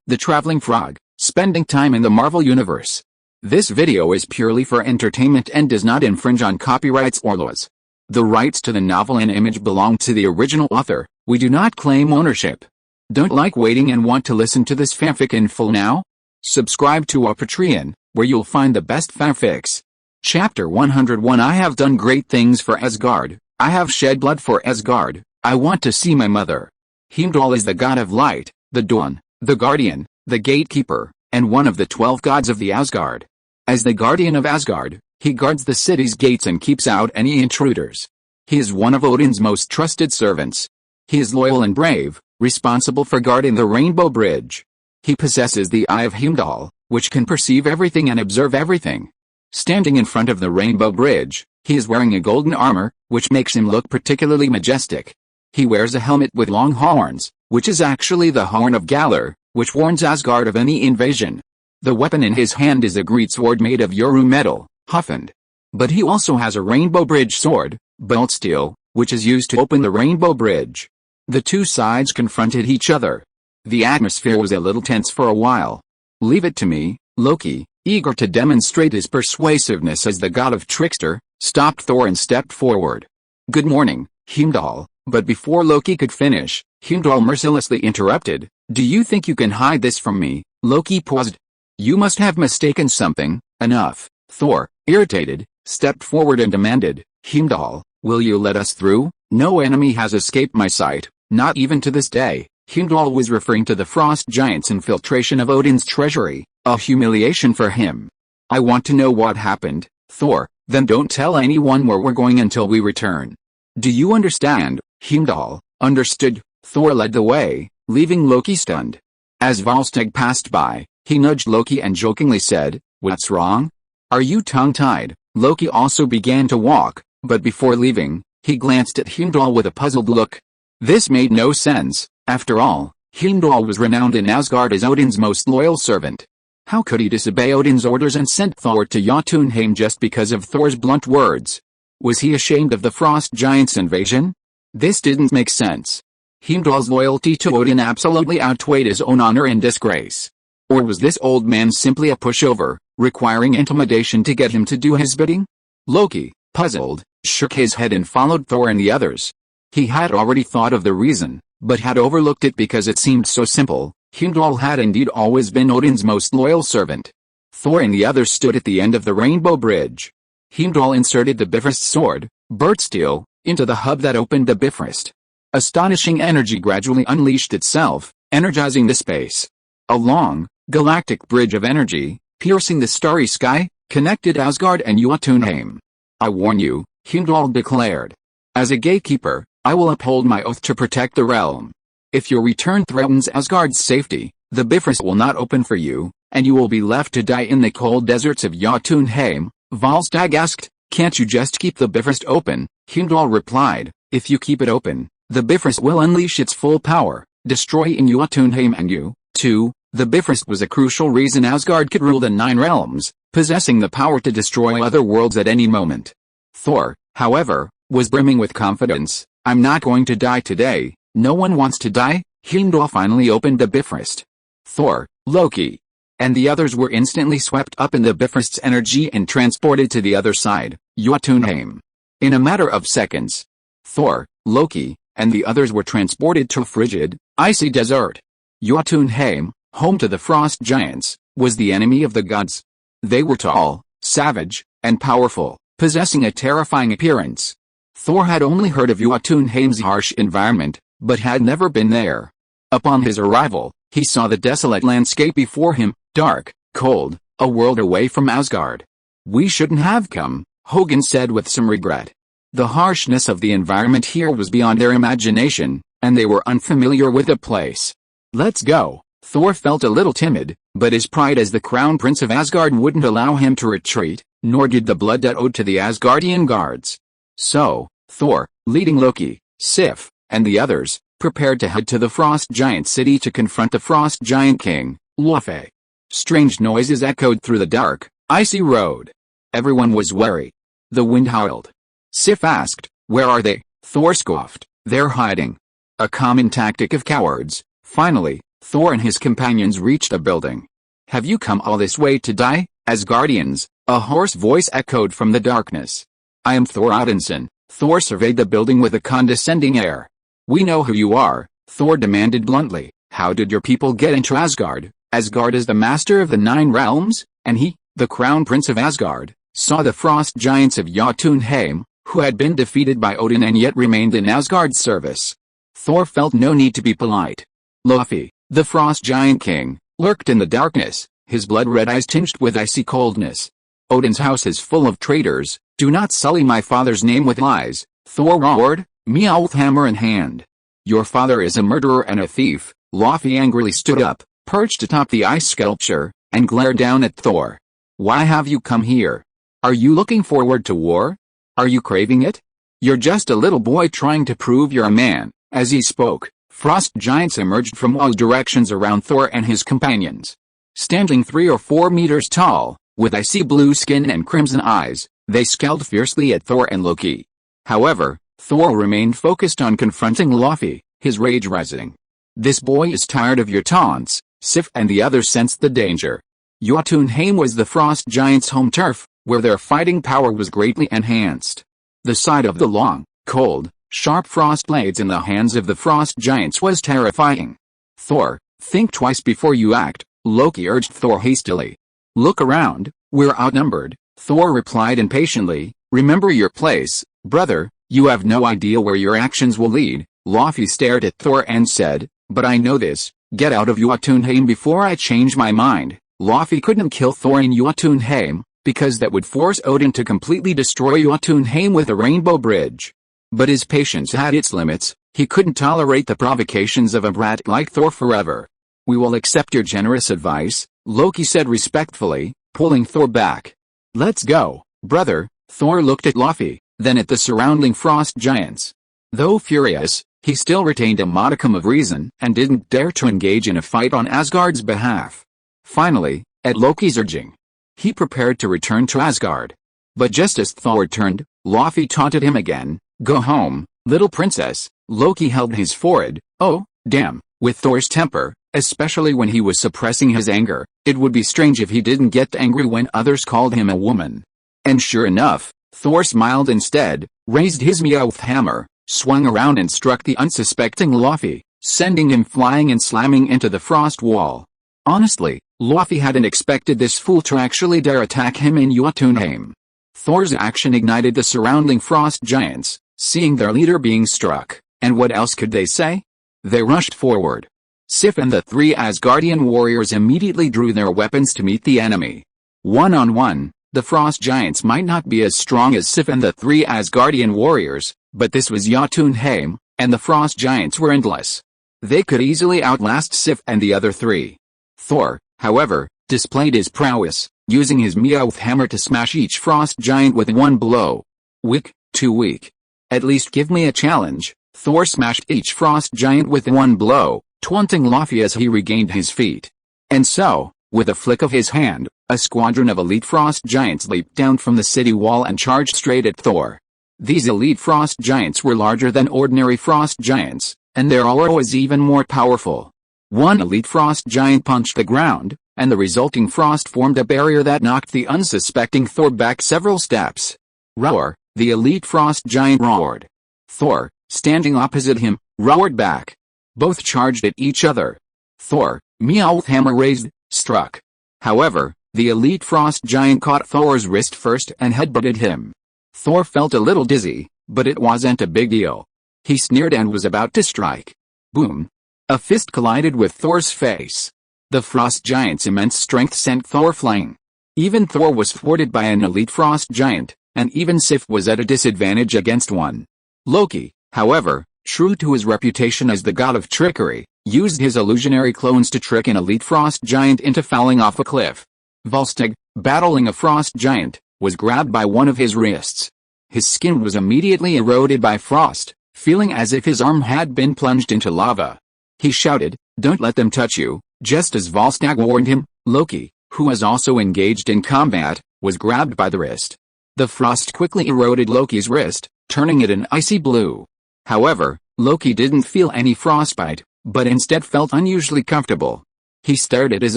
the traveling frog, spending time in the Marvel Universe. This video is purely for entertainment and does not infringe on copyrights or laws. The rights to the novel and image belong to the original author. We do not claim ownership. Don't like waiting and want to listen to this fanfic in full now? Subscribe to our Patreon, where you'll find the best fanfics. Chapter 101 I have done great things for Asgard. I have shed blood for Asgard. I want to see my mother. Heimdall is the god of light, the dawn, the guardian, the gatekeeper, and one of the 12 gods of the Asgard. As the guardian of Asgard, he guards the city's gates and keeps out any intruders. He is one of Odin's most trusted servants. He is loyal and brave, responsible for guarding the Rainbow Bridge. He possesses the Eye of Heimdall, which can perceive everything and observe everything. Standing in front of the Rainbow Bridge, he is wearing a golden armor, which makes him look particularly majestic. He wears a helmet with long horns, which is actually the horn of Galar, which warns Asgard of any invasion. The weapon in his hand is a great sword made of Yoru metal, Huffend. But he also has a Rainbow Bridge sword, bolt steel, which is used to open the Rainbow Bridge. The two sides confronted each other. The atmosphere was a little tense for a while. Leave it to me, Loki, eager to demonstrate his persuasiveness as the god of trickster, stopped Thor and stepped forward. Good morning, Heimdall. But before Loki could finish, Heimdall mercilessly interrupted. Do you think you can hide this from me? Loki paused. You must have mistaken something. Enough. Thor, irritated, stepped forward and demanded, Heimdall, will you let us through? No enemy has escaped my sight, not even to this day. Heimdall was referring to the frost giant's infiltration of Odin's treasury, a humiliation for him. I want to know what happened, Thor, then don't tell anyone where we're going until we return. Do you understand? Heimdall understood. Thor led the way, leaving Loki stunned. As Volstagg passed by, he nudged Loki and jokingly said, What's wrong? Are you tongue-tied? Loki also began to walk, but before leaving, he glanced at Heimdall with a puzzled look. This made no sense. After all, Heimdall was renowned in Asgard as Odin's most loyal servant. How could he disobey Odin's orders and send Thor to Jotunheim just because of Thor's blunt words? Was he ashamed of the frost giant's invasion? This didn't make sense. Heimdall's loyalty to Odin absolutely outweighed his own honor and disgrace. Or was this old man simply a pushover, requiring intimidation to get him to do his bidding? Loki, puzzled, shook his head and followed Thor and the others. He had already thought of the reason, but had overlooked it because it seemed so simple. Heimdall had indeed always been Odin's most loyal servant. Thor and the others stood at the end of the Rainbow Bridge. Heimdall inserted the Bifrost sword, burnt steel, into the hub that opened the Bifrost. Astonishing energy gradually unleashed itself, energizing the space. A long, galactic bridge of energy, piercing the starry sky, connected Asgard and Jotunheim. I warn you, Heimdall declared. As a gatekeeper, I will uphold my oath to protect the realm. If your return threatens Asgard's safety, the Bifrost will not open for you, and you will be left to die in the cold deserts of Jotunheim. Volstagg asked, Can't you just keep the Bifrost open? Heimdall replied, If you keep it open, the Bifrost will unleash its full power, destroying Jotunheim and you, too. The Bifrost was a crucial reason Asgard could rule the 9 realms, possessing the power to destroy other worlds at any moment. Thor, however, was brimming with confidence. I'm not going to die today. No one wants to die. Heimdall finally opened the Bifrost. Thor, Loki, and the others were instantly swept up in the Bifrost's energy and transported to the other side, Jotunheim. In a matter of seconds, Thor, Loki, and the others were transported to a frigid, icy desert. Jotunheim, home to the frost giants, was the enemy of the gods. They were tall, savage, and powerful, possessing a terrifying appearance. Thor had only heard of Jotunheim's harsh environment, but had never been there. Upon his arrival, he saw the desolate landscape before him, dark, cold, a world away from Asgard. We shouldn't have come, Hogun said with some regret. The harshness of the environment here was beyond their imagination, and they were unfamiliar with the place. Let's go. Thor felt a little timid, but his pride as the crown prince of Asgard wouldn't allow him to retreat, nor did the blood debt owed to the Asgardian guards. So, Thor, leading Loki, Sif, and the others, prepared to head to the frost giant city to confront the frost giant king, Laufey. Strange noises echoed through the dark, icy road. Everyone was wary. The wind howled. Sif asked, Where are they? Thor scoffed, They're hiding. A common tactic of cowards. Finally, Thor and his companions reached a building. "Have you come all this way to die, Asgardians?" a hoarse voice echoed from the darkness. "I am Thor Odinson." Thor surveyed the building with a condescending air. "We know who you are," Thor demanded bluntly. "How did your people get into Asgard?" Asgard is the master of the 9 realms, and he, the crown prince of Asgard, saw the frost giants of Jotunheim, who had been defeated by Odin and yet remained in Asgard's service. Thor felt no need to be polite. Loki, the frost giant king, lurked in the darkness, his blood-red eyes tinged with icy coldness. "Odin's house is full of traitors, do not sully my father's name with lies," Thor roared, Mjolnir hammer in hand. "Your father is a murderer and a thief." Loki angrily stood up, perched atop the ice sculpture, and glared down at Thor. "Why have you come here? Are you looking forward to war? Are you craving it? You're just a little boy trying to prove you're a man." As he spoke, frost giants emerged from all directions around Thor and his companions. Standing 3 or 4 meters tall, with icy blue skin and crimson eyes, they scowled fiercely at Thor and Loki. However, Thor remained focused on confronting Loki, his rage rising. "This boy is tired of your taunts." Sif and the others sensed the danger. Jotunheim was the frost giants' home turf, where their fighting power was greatly enhanced. The sight of the long, cold, sharp frost blades in the hands of the frost giants was terrifying. "Thor, think twice before you act," Loki urged Thor hastily. "Look around, we're outnumbered," Thor replied impatiently. "Remember your place, brother, you have no idea where your actions will lead." Loki stared at Thor and said, "But I know this, get out of Jotunheim before I change my mind." Loki couldn't kill Thor in Jotunheim, because that would force Odin to completely destroy Jotunheim with a rainbow bridge. But his patience had its limits, he couldn't tolerate the provocations of a brat like Thor forever. "We will accept your generous advice," Loki said respectfully, pulling Thor back. "Let's go, brother." Thor looked at Loki, then at the surrounding frost giants. Though furious, he still retained a modicum of reason and didn't dare to engage in a fight on Asgard's behalf. Finally, at Loki's urging, he prepared to return to Asgard. But just as Thor turned, Loki taunted him again. "Go home, little princess." Loki held his forehead. Oh, damn, with Thor's temper, especially when he was suppressing his anger, it would be strange if he didn't get angry when others called him a woman. And sure enough, Thor smiled instead, raised his Mjolnir hammer, swung around and struck the unsuspecting Loki, sending him flying and slamming into the frost wall. Honestly, Loki hadn't expected this fool to actually dare attack him in Jotunheim. Thor's action ignited the surrounding frost giants, seeing their leader being struck, and what else could they say? They rushed forward. Sif and the 3 Asgardian warriors immediately drew their weapons to meet the enemy. One-on-one, the frost giants might not be as strong as Sif and the 3 Asgardian warriors, but this was Jotunheim, and the frost giants were endless. They could easily outlast Sif and the other 3. Thor, however, displayed his prowess, using his Mjolnir hammer to smash each frost giant with one blow. "Weak, too weak. At least give me a challenge." Thor smashed each frost giant with one blow, taunting Loki as he regained his feet. And so, with a flick of his hand, a squadron of elite frost giants leaped down from the city wall and charged straight at Thor. These elite frost giants were larger than ordinary frost giants, and their aura was even more powerful. One elite frost giant punched the ground, and the resulting frost formed a barrier that knocked the unsuspecting Thor back several steps. "Roar!" the elite frost giant roared. Thor, standing opposite him, roared back. Both charged at each other. Thor, Mjolnir hammer raised, struck. However, the elite frost giant caught Thor's wrist first and headbutted him. Thor felt a little dizzy, but it wasn't a big deal. He sneered and was about to strike. Boom! A fist collided with Thor's face. The frost giant's immense strength sent Thor flying. Even Thor was thwarted by an elite frost giant, and even Sif was at a disadvantage against one. Loki, however, true to his reputation as the god of trickery, used his illusionary clones to trick an elite frost giant into falling off a cliff. Volstagg, battling a frost giant, was grabbed by one of his wrists. His skin was immediately eroded by frost, feeling as if his arm had been plunged into lava. He shouted, "Don't let them touch you," just as Volstagg warned him. Loki, who was also engaged in combat, was grabbed by the wrist. The frost quickly eroded Loki's wrist, turning it an icy blue. However, Loki didn't feel any frostbite, but instead felt unusually comfortable. He stared at his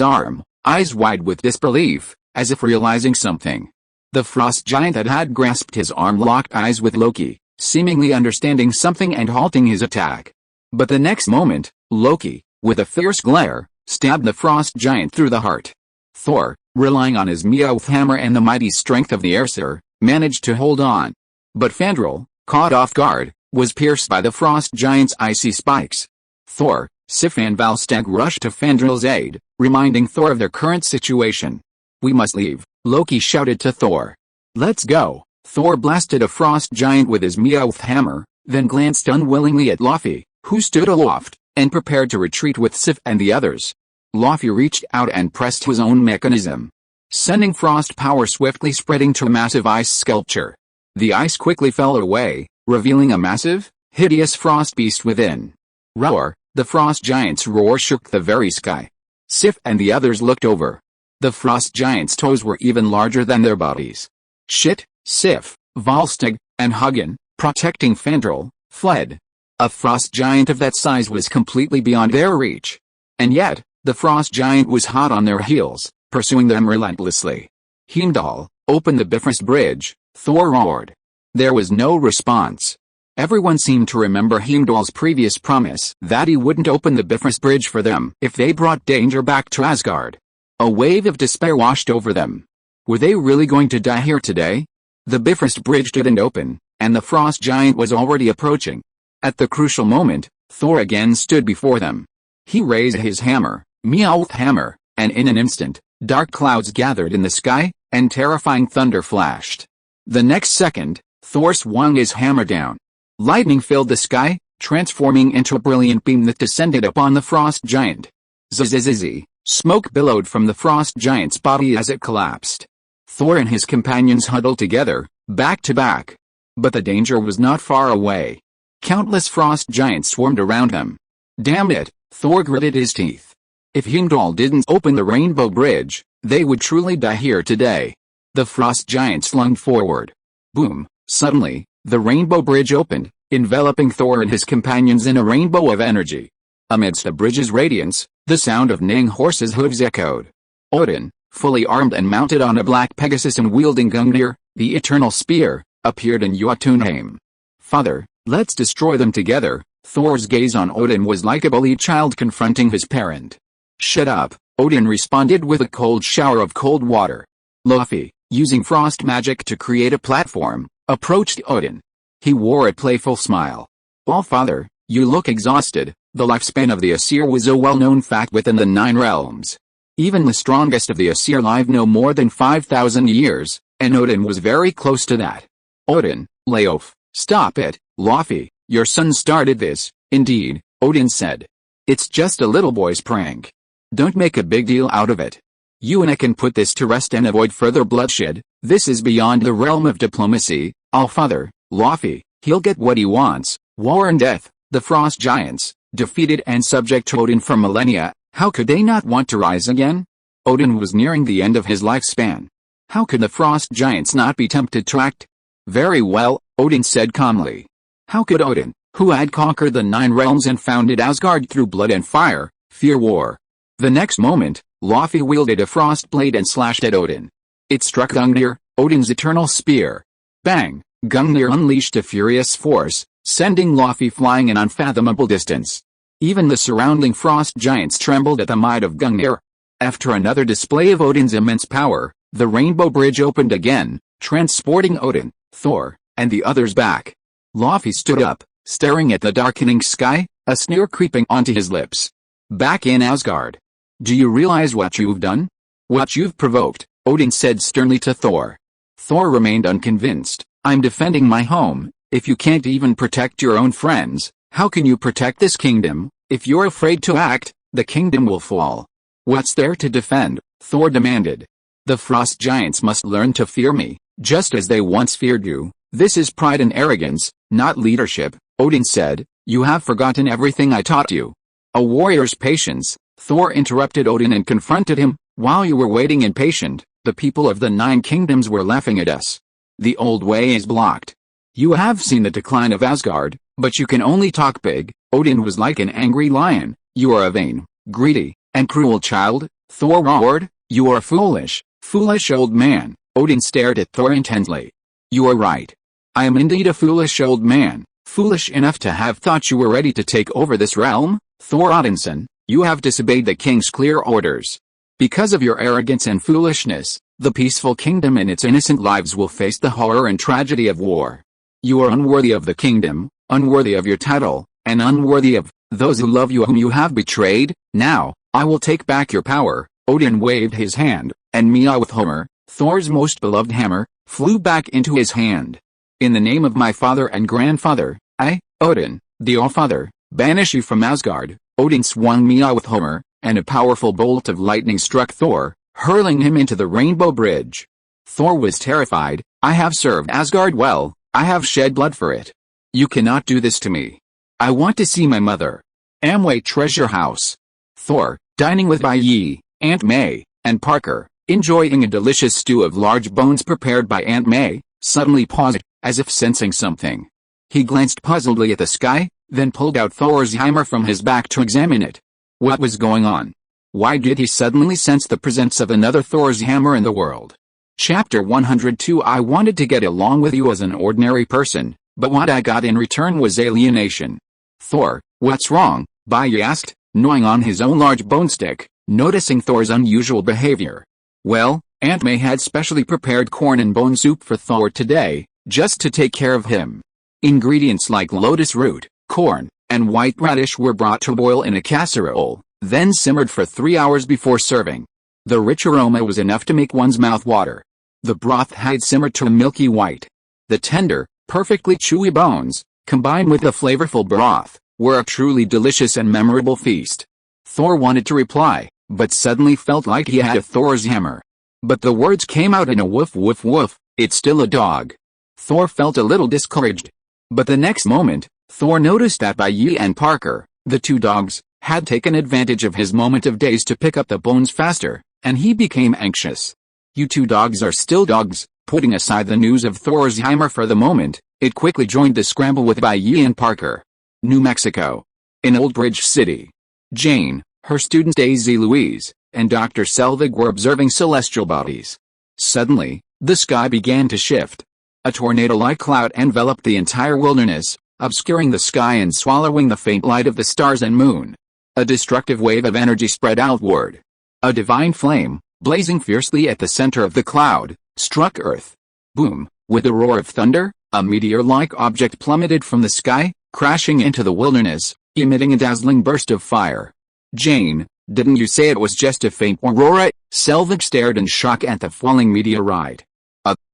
arm, eyes wide with disbelief, as if realizing something. The frost giant had grasped his arm, locked eyes with Loki, seemingly understanding something and halting his attack. But the next moment, Loki, with a fierce glare, stabbed the frost giant through the heart. Thor, relying on his Mjolnir hammer and the mighty strength of the Aesir, managed to hold on. But Fandral, caught off guard, was pierced by the frost giant's icy spikes. Thor, Sif and Valstag rushed to Fandral's aid, reminding Thor of their current situation. "We must leave," Loki shouted to Thor. "Let's go." Thor blasted a frost giant with his Mjolnir hammer, then glanced unwillingly at Laufey, who stood aloft, and prepared to retreat with Sif and the others. Laufey reached out and pressed his own mechanism, sending frost power swiftly spreading to a massive ice sculpture. The ice quickly fell away, revealing a massive, hideous frost beast within. Roar! The frost giant's roar shook the very sky. Sif and the others looked over. The frost giant's toes were even larger than their bodies. Shit! Sif, Valstag, and Hugin, protecting Fandral, fled. A frost giant of that size was completely beyond their reach. And yet, the frost giant was hot on their heels, pursuing them relentlessly. "Heimdall, open the Bifrost Bridge," Thor roared. There was no response. Everyone seemed to remember Heimdall's previous promise that he wouldn't open the Bifrost Bridge for them if they brought danger back to Asgard. A wave of despair washed over them. Were they really going to die here today? The Bifrost Bridge didn't open, and the frost giant was already approaching. At the crucial moment, Thor again stood before them. He raised his hammer, Mjolnir hammer, and in an instant, dark clouds gathered in the sky, and terrifying thunder flashed. The next second, Thor swung his hammer down. Lightning filled the sky, transforming into a brilliant beam that descended upon the frost giant. Zzz! Smoke billowed from the frost giant's body as it collapsed. Thor and his companions huddled together, back to back. But the danger was not far away. Countless frost giants swarmed around them. Damn it, Thor gritted his teeth. If Heimdall didn't open the Rainbow Bridge, they would truly die here today. The frost giants lunged forward. Boom! Suddenly, the Rainbow Bridge opened, enveloping Thor and his companions in a rainbow of energy. Amidst the bridge's radiance, the sound of neighing horses' hooves echoed. Odin, fully armed and mounted on a black Pegasus and wielding Gungnir, the eternal spear, appeared in Jotunheim. "Father, let's destroy them together." Thor's gaze on Odin was like a bullied child confronting his parent. "Shut up," Odin responded with a cold shower of cold water. Laufey, using frost magic to create a platform, approached Odin. He wore a playful smile. "Oh father, you look exhausted." The lifespan of the Aesir was a well-known fact within the Nine Realms. Even the strongest of the Aesir lived no more than 5,000 years, and Odin was very close to that. "Odin, lay off." "Stop it, Laufey, your son started this." "Indeed," Odin said. "It's just a little boy's prank. Don't make a big deal out of it. You and I can put this to rest and avoid further bloodshed. This is beyond the realm of diplomacy." "Father, Laufey, he'll get what he wants. War and death." The frost giants, defeated and subject to Odin for millennia, how could they not want to rise again? Odin was nearing the end of his lifespan. How could the frost giants not be tempted to act? "Very well," Odin said calmly. How could Odin, who had conquered the Nine Realms and founded Asgard through blood and fire, fear war? The next moment, Laufey wielded a frost blade and slashed at Odin. It struck Gungnir, Odin's eternal spear. Bang! Gungnir unleashed a furious force, sending Laufey flying an unfathomable distance. Even the surrounding frost giants trembled at the might of Gungnir. After another display of Odin's immense power, the Rainbow Bridge opened again, transporting Odin, Thor, and the others back. Laufey stood up, staring at the darkening sky, a sneer creeping onto his lips. "Back in Asgard. Do you realize what you've done? What you've provoked?" Odin said sternly to Thor. Thor remained unconvinced. "I'm defending my home. If you can't even protect your own friends, how can you protect this kingdom? If you're afraid to act, the kingdom will fall." "What's there to defend?" Thor demanded. "The frost giants must learn to fear me, just as they once feared you. This is pride and arrogance, not leadership," Odin said. "You have forgotten everything I taught you." "A warrior's patience," Thor interrupted Odin and confronted him. "While you were waiting impatient, the people of the Nine Kingdoms were laughing at us. The old way is blocked. You have seen the decline of Asgard, But you can only talk big. Odin was like an angry lion. You are a vain, greedy, and cruel child, Thor roared. You are foolish, foolish old man. Odin stared at Thor intently. You are right. I am indeed a foolish old man, foolish enough to have thought you were ready to take over this realm. Thor Odinson, you have disobeyed the king's clear orders. Because of your arrogance and foolishness, the peaceful kingdom and its innocent lives will face the horror and tragedy of war. You are unworthy of the kingdom, unworthy of your title, and unworthy of those who love you whom you have betrayed. Now, I will take back your power. Odin waved his hand, and Mjolnir, Thor's most beloved hammer, flew back into his hand. In the name of my father and grandfather, I, Odin, the All-Father, banish you from Asgard. Odin swung Mjolnir, and a powerful bolt of lightning struck Thor, hurling him into the Rainbow Bridge. Thor was terrified. I have served Asgard well, I have shed blood for it. You cannot do this to me. I want to see my mother. Amway Treasure House. Thor, dining with Bai, Aunt May, and Parker, enjoying a delicious stew of large bones prepared by Aunt May, suddenly paused, as if sensing something. He glanced puzzledly at the sky, then pulled out Thor's hammer from his back to examine it. What was going on? Why did he suddenly sense the presence of another Thor's hammer in the world? Chapter 102 I wanted to get along with you as an ordinary person, but what I got in return was alienation. Thor, what's wrong? Bai asked, gnawing on his own large bone stick, noticing Thor's unusual behavior. Well, Aunt May had specially prepared corn and bone soup for Thor today, just to take care of him. Ingredients like lotus root, corn, and white radish were brought to boil in a casserole, then simmered for 3 hours before serving. The rich aroma was enough to make one's mouth water. The broth had simmered to a milky white. The tender, perfectly chewy bones, combined with the flavorful broth, were a truly delicious and memorable feast. Thor wanted to reply, but suddenly felt like he had a Thor's hammer. But the words came out in a woof woof woof. It's still a dog. Thor felt a little discouraged. But the next moment, Thor noticed that Bai and Parker, the two dogs, had taken advantage of his moment of daze to pick up the bones faster, and he became anxious. You two dogs are still dogs. Putting aside the news of Thor's hammer for the moment, it quickly joined the scramble with Bai and Parker. New Mexico. In Old Bridge City. Jane, her student Daisy Louise, and Dr. Selvig were observing celestial bodies. Suddenly, the sky began to shift. A tornado-like cloud enveloped the entire wilderness, obscuring the sky and swallowing the faint light of the stars and moon. A destructive wave of energy spread outward. A divine flame, blazing fiercely at the center of the cloud, struck Earth. Boom! With a roar of thunder, a meteor-like object plummeted from the sky, crashing into the wilderness, emitting a dazzling burst of fire. Jane, didn't you say it was just a faint aurora? Selvig stared in shock at the falling meteorite.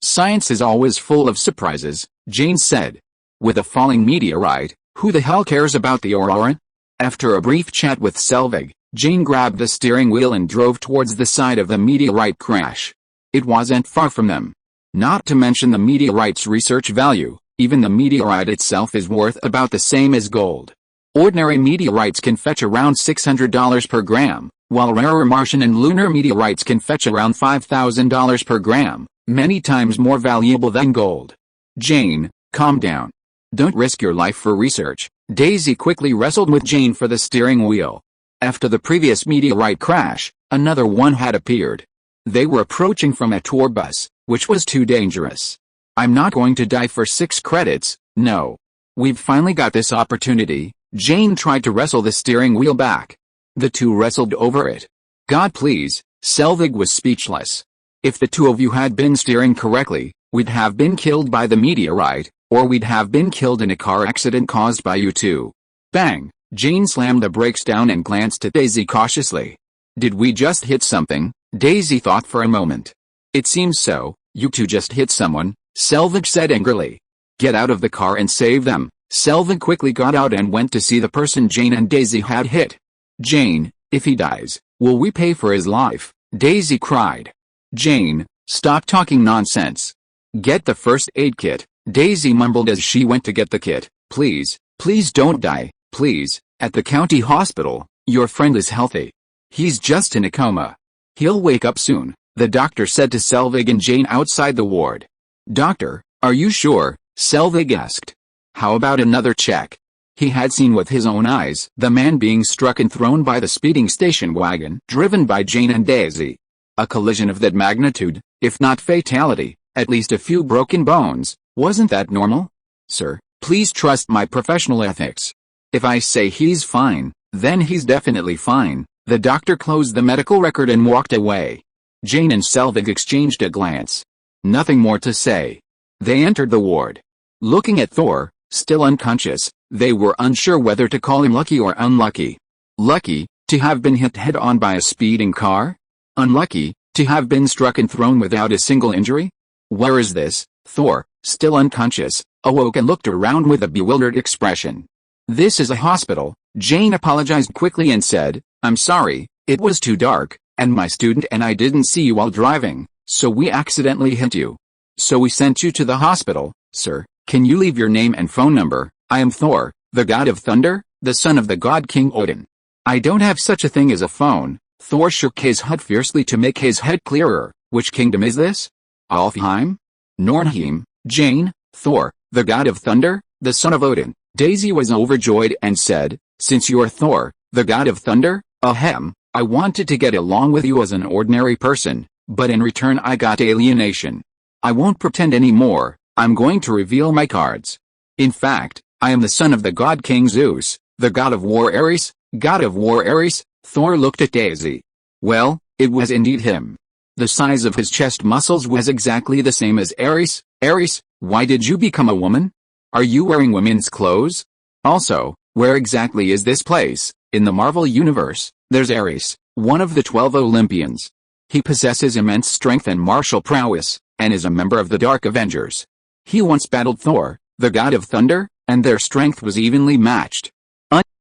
Science is always full of surprises, Jane said. With a falling meteorite, who the hell cares about the aurora? After a brief chat with Selvig, Jane grabbed the steering wheel and drove towards the side of the meteorite crash. It wasn't far from them. Not to mention the meteorite's research value, even the meteorite itself is worth about the same as gold. Ordinary meteorites can fetch around $600 per gram, while rarer Martian and lunar meteorites can fetch around $5,000 per gram, many times more valuable than gold. Jane, calm down. Don't risk your life for research. Daisy quickly wrestled with Jane for the steering wheel. After the previous meteorite crash, another one had appeared. They were approaching from a tour bus, which was too dangerous. I'm not going to die for 6 credits, no. We've finally got this opportunity. Jane tried to wrestle the steering wheel back. The two wrestled over it. God please, Selvig was speechless. If the two of you had been steering correctly, we'd have been killed by the meteorite, or we'd have been killed in a car accident caused by you two. Bang! Jane slammed the brakes down and glanced at Daisy cautiously. Did we just hit something? Daisy thought for a moment. It seems so. You two just hit someone, Selvig said angrily. Get out of the car and save them. Selvig quickly got out and went to see the person Jane and Daisy had hit. Jane, if he dies, will we pay for his life? Daisy cried. Jane, stop talking nonsense. Get the first aid kit, Daisy mumbled as she went to get the kit. Please, please don't die, please. At the county hospital, your friend is healthy. He's just in a coma. He'll wake up soon, the doctor said to Selvig and Jane outside the ward. Doctor, are you sure? Selvig asked. How about another check? He had seen with his own eyes the man being struck and thrown by the speeding station wagon driven by Jane and Daisy. A collision of that magnitude, if not fatality, at least a few broken bones. Wasn't that normal? Sir, please trust my professional ethics. If I say he's fine, then he's definitely fine. The doctor closed the medical record and walked away. Jane and Selvig exchanged a glance. Nothing more to say. They entered the ward. Looking at Thor, still unconscious, they were unsure whether to call him lucky or unlucky. Lucky, to have been hit head-on by a speeding car? Unlucky, to have been struck and thrown without a single injury? Where is this? Thor, still unconscious, awoke and looked around with a bewildered expression. This is a hospital. Jane apologized quickly and said, I'm sorry, it was too dark, and my student and I didn't see you while driving, so we accidentally hit you. So we sent you to the hospital. Sir, can you leave your name and phone number? I am Thor, the god of thunder, the son of the god King Odin. I don't have such a thing as a phone. Thor shook his head fiercely to make his head clearer. Which kingdom is this? Alfheim? Nornheim? Jane, Thor, the god of thunder, the son of Odin. Daisy was overjoyed and said, since you're Thor, the god of thunder, ahem, I wanted to get along with you as an ordinary person, but in return I got alienation. I won't pretend anymore. I'm going to reveal my cards. In fact, I am the son of the god King Zeus, the god of war Ares. God of war Ares. Thor looked at Daisy. Well, it was indeed him. The size of his chest muscles was exactly the same as Ares. Ares, why did you become a woman? Are you wearing women's clothes? Also, where exactly is this place? In the Marvel Universe, there's Ares, one of the 12 Olympians. He possesses immense strength and martial prowess, and is a member of the Dark Avengers. He once battled Thor, the god of thunder, and their strength was evenly matched.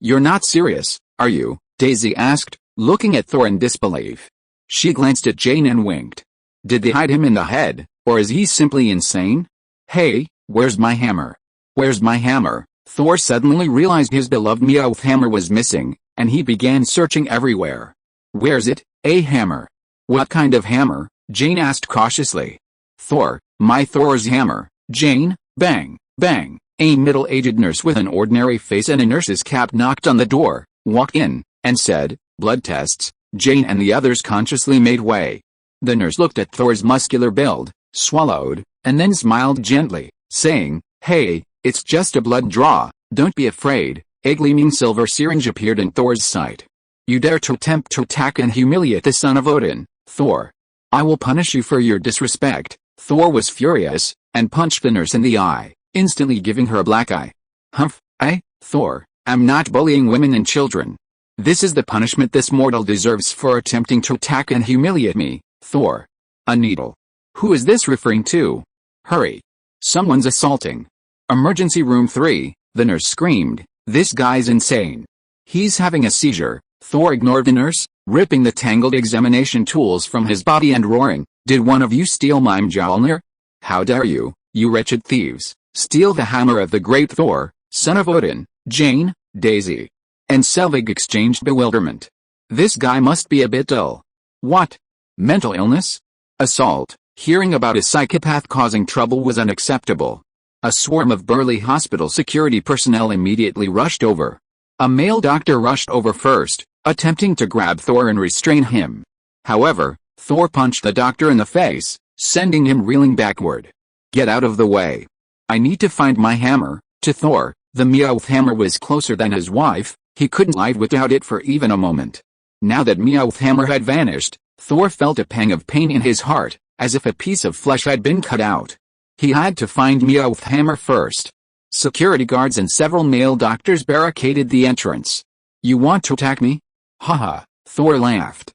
You're not serious, are you? Daisy asked, looking at Thor in disbelief. She glanced at Jane and winked. Did they hide him in the head, or is he simply insane? Hey, where's my hammer? Where's my hammer? Thor suddenly realized his beloved Mjolnir hammer was missing, and he began searching everywhere. Where's it? A hammer. What kind of hammer? Jane asked cautiously. Thor, my Thor's hammer. Jane, bang, bang. A middle-aged nurse with an ordinary face and a nurse's cap knocked on the door, walked in, and said, blood tests. Jane and the others consciously made way. The nurse looked at Thor's muscular build, swallowed, and then smiled gently, saying, hey, it's just a blood draw, don't be afraid. A gleaming silver syringe appeared in Thor's sight. You dare to attempt to attack and humiliate the son of Odin, Thor. I will punish you for your disrespect. Thor was furious, and punched the nurse in the eye, instantly giving her a black eye. Humph, Thor, I'm not bullying women and children. This is the punishment this mortal deserves for attempting to attack and humiliate me, Thor. A needle. Who is this referring to? Hurry. Someone's assaulting. Emergency room 3, the nurse screamed, this guy's insane. He's having a seizure. Thor ignored the nurse, ripping the tangled examination tools from his body and roaring, did one of you steal my Mjolnir? How dare you, you wretched thieves, steal the hammer of the great Thor, son of Odin? Jane, Daisy, and Selvig exchanged bewilderment. This guy must be a bit dull. What? Mental illness? Assault. Hearing about a psychopath causing trouble was unacceptable. A swarm of burly hospital security personnel immediately rushed over. A male doctor rushed over first, attempting to grab Thor and restrain him. However, Thor punched the doctor in the face, sending him reeling backward. Get out of the way. I need to find my hammer. To Thor, the Mjolnir hammer was closer than his wife. He couldn't live without it for even a moment. Now that Mjolnir hammer had vanished, Thor felt a pang of pain in his heart, as if a piece of flesh had been cut out. He had to find Mjolnir hammer first. Security guards and several male doctors barricaded the entrance. You want to attack me? Haha, Thor laughed.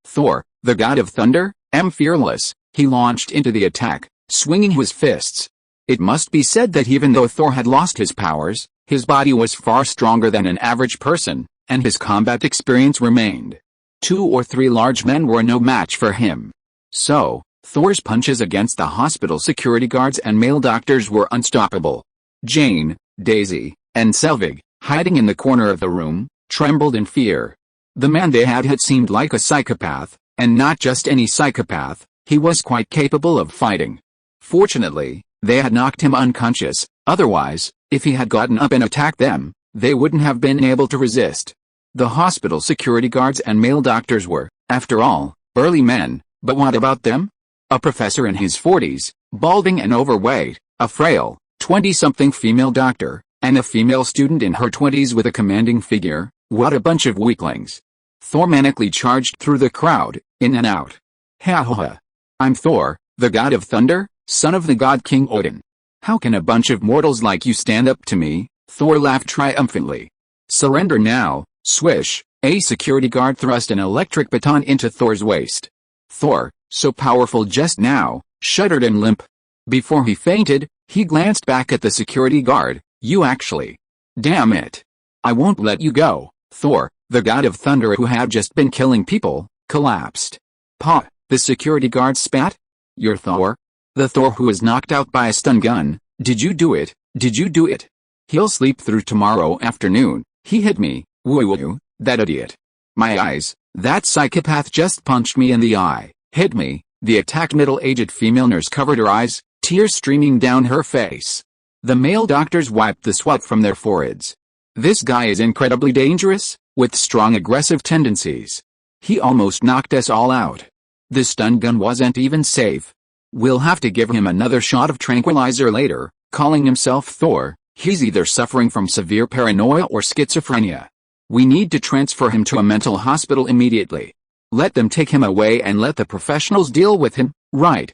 Thor, the god of thunder, am fearless. He launched into the attack, swinging his fists. It must be said that even though Thor had lost his powers, his body was far stronger than an average person, and his combat experience remained. 2 or 3 large men were no match for him. So, Thor's punches against the hospital security guards and male doctors were unstoppable. Jane, Daisy, and Selvig, hiding in the corner of the room, trembled in fear. The man they had seemed like a psychopath, and not just any psychopath. He was quite capable of fighting. Fortunately, They had knocked him unconscious, otherwise, if he had gotten up and attacked them, they wouldn't have been able to resist. The hospital security guards and male doctors were, after all, burly men, but what about them? A professor in his 40s, balding and overweight, a frail, 20-something female doctor, and a female student in her 20s with a commanding figure. What a bunch of weaklings. Thor manically charged through the crowd, in and out. Ha ha ha. I'm Thor, the god of thunder, son of the god King Odin. How can a bunch of mortals like you stand up to me? Thor laughed triumphantly. Surrender now. Swish, a security guard thrust an electric baton into Thor's waist. Thor, so powerful just now, shuddered and limp. Before he fainted, he glanced back at the security guard. You actually. Damn it. I won't let you go. Thor, the god of thunder who had just been killing people, collapsed. Paw, the security guard spat. You're Thor? The Thor who was knocked out by a stun gun. Did you do it? Did you do it? He'll sleep through tomorrow afternoon. He hit me. Woo-woo, that idiot. My eyes, that psychopath just punched me in the eye. Hit me. The attacked middle-aged female nurse covered her eyes, tears streaming down her face. The male doctors wiped the sweat from their foreheads. This guy is incredibly dangerous, with strong aggressive tendencies. He almost knocked us all out. The stun gun wasn't even safe. We'll have to give him another shot of tranquilizer later. Calling himself Thor, he's either suffering from severe paranoia or schizophrenia. We need to transfer him to a mental hospital immediately. Let them take him away and let the professionals deal with him. Right.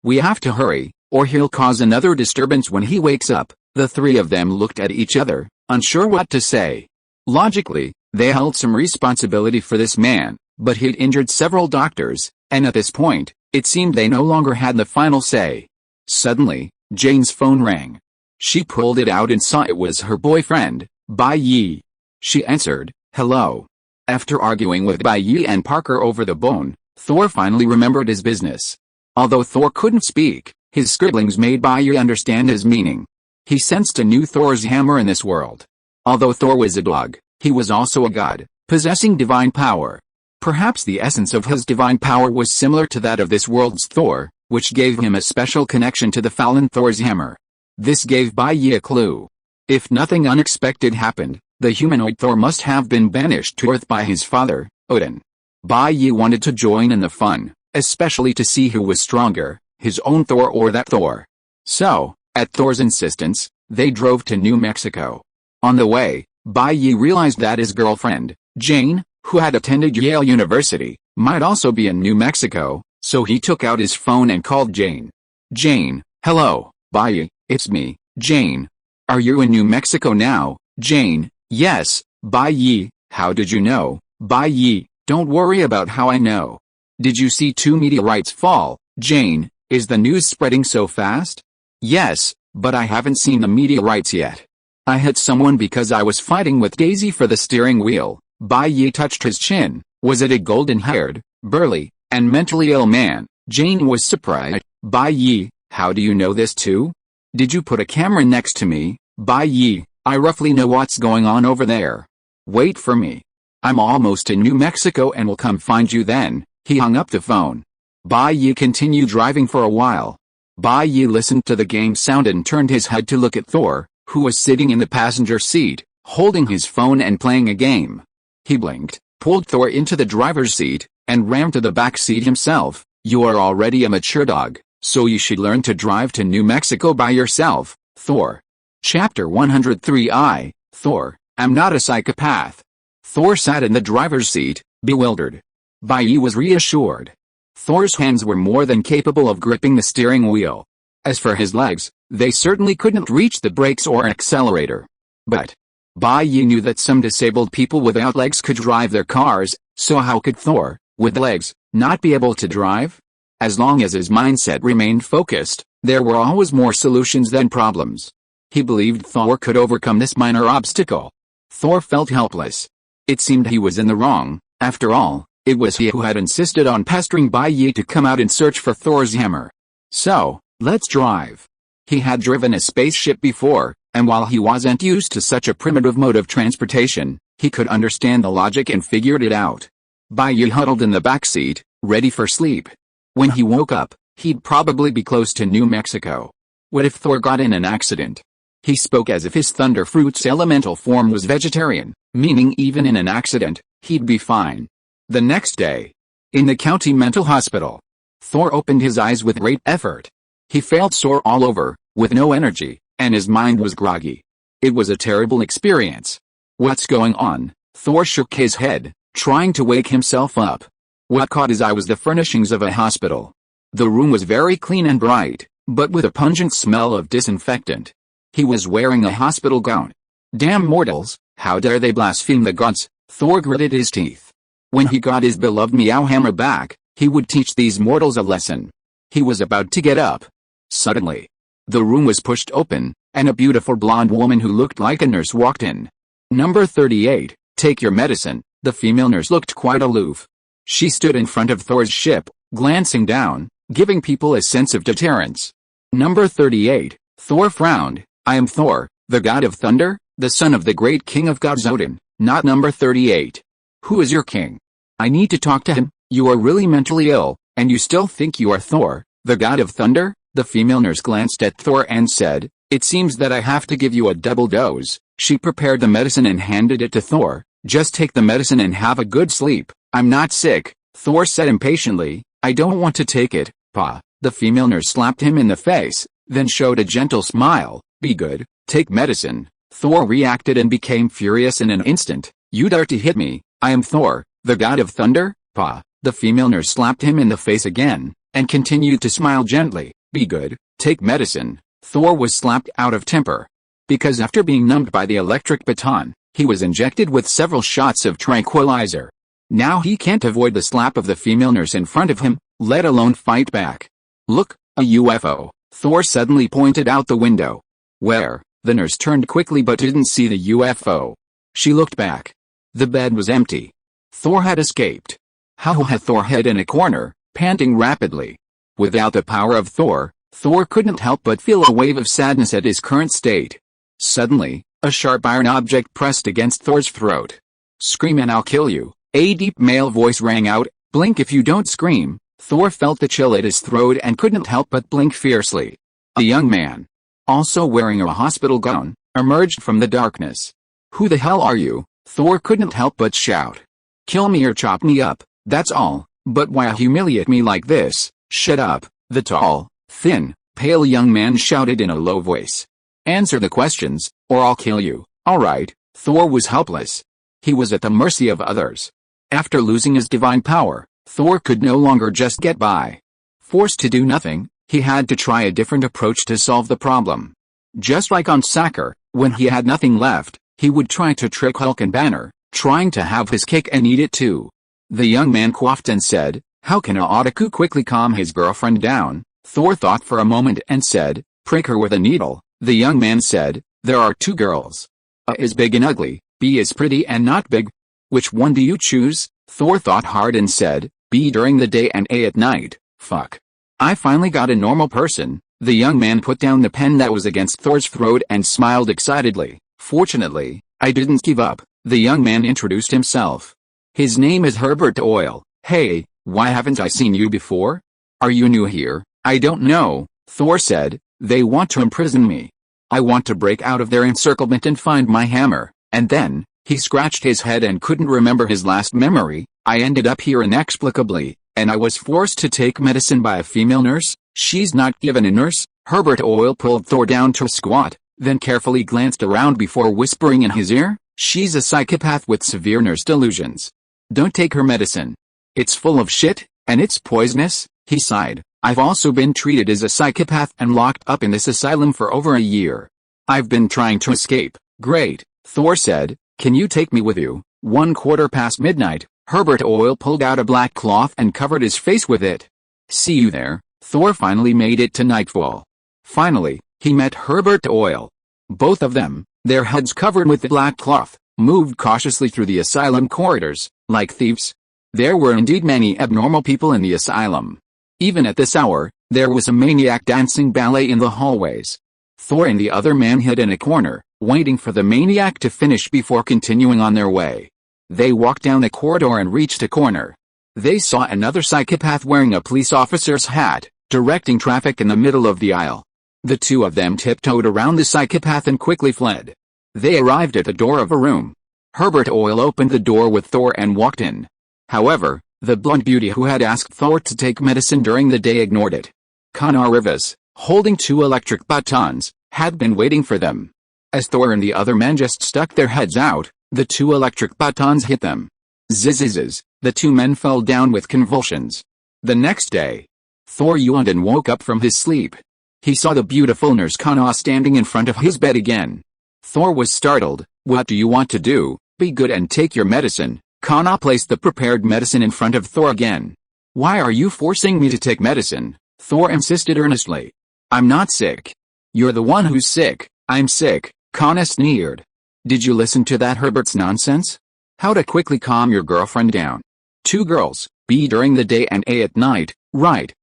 We have to hurry, or he'll cause another disturbance when he wakes up. The three of them looked at each other, unsure what to say. Logically, they held some responsibility for this man, but he'd injured several doctors, and at this point, it seemed they no longer had the final say. Suddenly, Jane's phone rang. She pulled it out and saw it was her boyfriend, Bai Yi. She answered, hello. After arguing with Bai Yi and Parker over the bone, Thor finally remembered his business. Although Thor couldn't speak, his scribblings made Bai Yi understand his meaning. He sensed a new Thor's hammer in this world. Although Thor was a dog, he was also a god, possessing divine power. Perhaps the essence of his divine power was similar to that of this world's Thor, which gave him a special connection to the fallen Thor's hammer. This gave Bai Yi a clue. If nothing unexpected happened, the humanoid Thor must have been banished to Earth by his father, Odin. Bai Yi wanted to join in the fun, especially to see who was stronger, his own Thor or that Thor. So, at Thor's insistence, they drove to New Mexico. On the way, Bai Yi realized that his girlfriend, Jane, who had attended Yale University, might also be in New Mexico, so he took out his phone and called Jane. Jane, hello, Bai Yi, it's me, Jane. Are you in New Mexico now, Jane? Yes, Bai Yi. How did you know? Bai Yi, don't worry about how I know. Did you see 2 meteorites fall, Jane? Is the news spreading so fast? Yes, but I haven't seen the meteorites yet. I hit someone because I was fighting with Daisy for the steering wheel. Bai Yi touched his chin. Was it a golden-haired, burly, and mentally ill man? Jane was surprised. Bai Yi, how do you know this too? Did you put a camera next to me? Bai Yi, I roughly know what's going on over there. Wait for me. I'm almost in New Mexico and will come find you then. He hung up the phone. Bai Yi continued driving for a while. Bai Yi listened to the game sound and turned his head to look at Thor, who was sitting in the passenger seat, holding his phone and playing a game. He blinked, pulled Thor into the driver's seat, and rammed to the back seat himself. You are already a mature dog, so you should learn to drive to New Mexico by yourself, Thor. Chapter 103 Thor, I'm not a psychopath. Thor sat in the driver's seat, bewildered. Bai Yi was reassured. Thor's hands were more than capable of gripping the steering wheel. As for his legs, they certainly couldn't reach the brakes or accelerator. But Bai Yi knew that some disabled people without legs could drive their cars, so how could Thor, with legs, not be able to drive? As long as his mindset remained focused, there were always more solutions than problems. He believed Thor could overcome this minor obstacle. Thor felt helpless. It seemed he was in the wrong. After all, it was he who had insisted on pestering Bai Yi to come out and search for Thor's hammer. So, let's drive. He had driven a spaceship before, and while he wasn't used to such a primitive mode of transportation, he could understand the logic and figured it out. Bai Yi huddled in the back seat, ready for sleep. When he woke up, He'd probably be close to New Mexico. What if Thor got in an accident? He spoke as if his Thunder Fruit's elemental form was vegetarian, meaning even in an accident, he'd be fine. The next day, in the county mental hospital, Thor opened his eyes with great effort. He felt sore all over, with no energy, and his mind was groggy. It was a terrible experience. What's going on? Thor shook his head, trying to wake himself up. What caught his eye was the furnishings of a hospital. The room was very clean and bright, but with a pungent smell of disinfectant. He was wearing a hospital gown. Damn mortals, how dare they blaspheme the gods? Thor gritted his teeth. When he got his beloved Meow hammer back, he would teach these mortals a lesson. He was about to get up. Suddenly, the room was pushed open, and a beautiful blonde woman who looked like a nurse walked in. Number 38, take your medicine. The female nurse looked quite aloof. She stood in front of Thor's ship, glancing down, giving people a sense of deterrence. Number 38, Thor frowned. I am Thor, the god of thunder, the son of the great king of gods Odin, not number 38. Who is your king? I need to talk to him. You are really mentally ill, and you still think you are Thor, the god of thunder? The female nurse glanced at Thor and said, it seems that I have to give you a double dose. She prepared the medicine and handed it to Thor. Just take the medicine and have a good sleep. I'm not sick, Thor said impatiently. I don't want to take it, Pa. The female nurse slapped him in the face, then showed a gentle smile. Be good, take medicine. Thor reacted and became furious in an instant. You dare to hit me? I am Thor, the god of thunder, Pa. The female nurse slapped him in the face again, and continued to smile gently. Be good, take medicine. Thor was slapped out of temper. Because after being numbed by the electric baton, he was injected with several shots of tranquilizer. Now he can't avoid the slap of the female nurse in front of him, let alone fight back. Look, a UFO. Thor suddenly pointed out the window. Where? The nurse turned quickly but didn't see the UFO. She looked back. The bed was empty. Thor had escaped. How had Thor hid in a corner, panting rapidly? Without the power of Thor, Thor couldn't help but feel a wave of sadness at his current state. Suddenly, a sharp iron object pressed against Thor's throat. Scream and I'll kill you. A deep male voice rang out. Blink if you don't scream. Thor felt the chill at his throat and couldn't help but blink fiercely. A young man, also wearing a hospital gown, emerged from the darkness. Who the hell are you? Thor couldn't help but shout. Kill me or chop me up, that's all, but why humiliate me like this? Shut up, the tall, thin, pale young man shouted in a low voice. Answer the questions, or I'll kill you. Alright, Thor was helpless. He was at the mercy of others. After losing his divine power, Thor could no longer just get by. Forced to do nothing, he had to try a different approach to solve the problem. Just like on Sacker, when he had nothing left, he would try to trick Hulk and Banner, trying to have his cake and eat it too. The young man coughed and said, how can a Otaku quickly calm his girlfriend down? Thor thought for a moment and said, prick her with a needle. The young man said, there are two girls. A is big and ugly, B is pretty and not big. Which one do you choose? Thor thought hard and said, B during the day and A at night. Fuck. I finally got a normal person. The young man put down the pen that was against Thor's throat and smiled excitedly. Fortunately, I didn't give up. The young man introduced himself. His name is Herbert Oil. Hey, why haven't I seen you before? Are you new here? I don't know, Thor said. They want to imprison me. I want to break out of their encirclement and find my hammer. And then, he scratched his head and couldn't remember his last memory. I ended up here inexplicably, and I was forced to take medicine by a female nurse. She's not even a nurse. Herbert Oil pulled Thor down to a squat, then carefully glanced around before whispering in his ear, she's a psychopath with severe nurse delusions. Don't take her medicine. It's full of shit, and it's poisonous, he sighed. I've also been treated as a psychopath and locked up in this asylum for over a year. I've been trying to escape. Great, Thor said. Can you take me with you? 1:15 midnight, Herbert Oil pulled out a black cloth and covered his face with it. See you there. Thor finally made it to nightfall. Finally, he met Herbert Oil. Both of them, their heads covered with the black cloth, moved cautiously through the asylum corridors, like thieves. There were indeed many abnormal people in the asylum. Even at this hour, there was a maniac dancing ballet in the hallways. Thor and the other man hid in a corner, waiting for the maniac to finish before continuing on their way. They walked down a corridor and reached a corner. They saw another psychopath wearing a police officer's hat. directing traffic in the middle of the aisle. The two of them tiptoed around the psychopath and quickly fled. They arrived at the door of a room. Herbert Oil opened the door with Thor and walked in. However, the blonde beauty who had asked Thor to take medicine during the day ignored it. Connor Rivas, holding 2 electric batons, had been waiting for them. As Thor and the other men just stuck their heads out, the 2 electric batons hit them. Zzzz, the 2 men fell down with convulsions. The next day, Thor yawned and woke up from his sleep. He saw the beautiful nurse Connor standing in front of his bed again. Thor was startled. "What do you want to do? Be good and take your medicine." Connor placed the prepared medicine in front of Thor again. "Why are you forcing me to take medicine?" Thor insisted earnestly. "I'm not sick." "You're the one who's sick." "I'm sick," Connor sneered. "Did you listen to that Herbert's nonsense? How to quickly calm your girlfriend down. 2 girls, B during the day and A at night, right?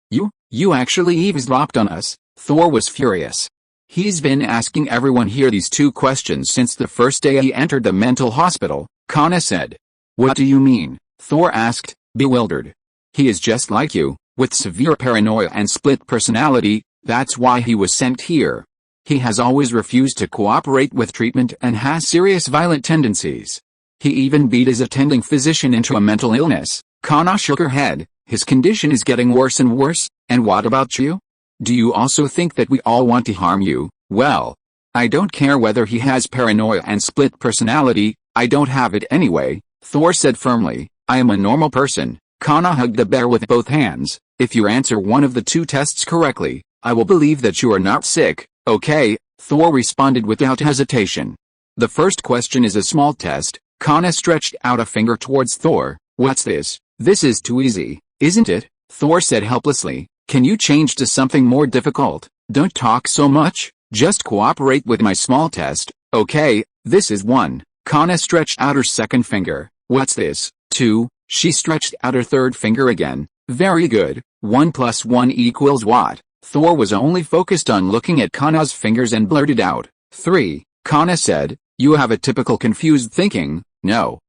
You actually eavesdropped on us." Thor was furious. He's been asking everyone here these 2 questions since the first day he entered the mental hospital, Connor said. "What do you mean?" Thor asked, bewildered. "He is just like you, with severe paranoia and split personality. That's why he was sent here. He has always refused to cooperate with treatment and has serious violent tendencies. He even beat his attending physician into a mental illness." Connor shook her head. "His condition is getting worse and worse. And what about you? Do you also think that we all want to harm you?" "Well, I don't care whether he has paranoia and split personality, I don't have it anyway," Thor said firmly. "I am a normal person." Connor hugged the bear with both hands. "If you answer one of the 2 tests correctly, I will believe that you are not sick." "Okay," Thor responded without hesitation. "The first question is a small test." Connor stretched out a finger towards Thor. "What's this?" "This is too easy, isn't it?" Thor said helplessly. "Can you change to something more difficult?" "Don't talk so much, just cooperate with my small test." "Okay, this is 1. Connor stretched out her second finger. "What's this?" 2. She stretched out her third finger again. "Very good. 1 + 1 = what?" Thor was only focused on looking at Connor's fingers and blurted out, 3. Connor said, "You have a typical confused thinking." No,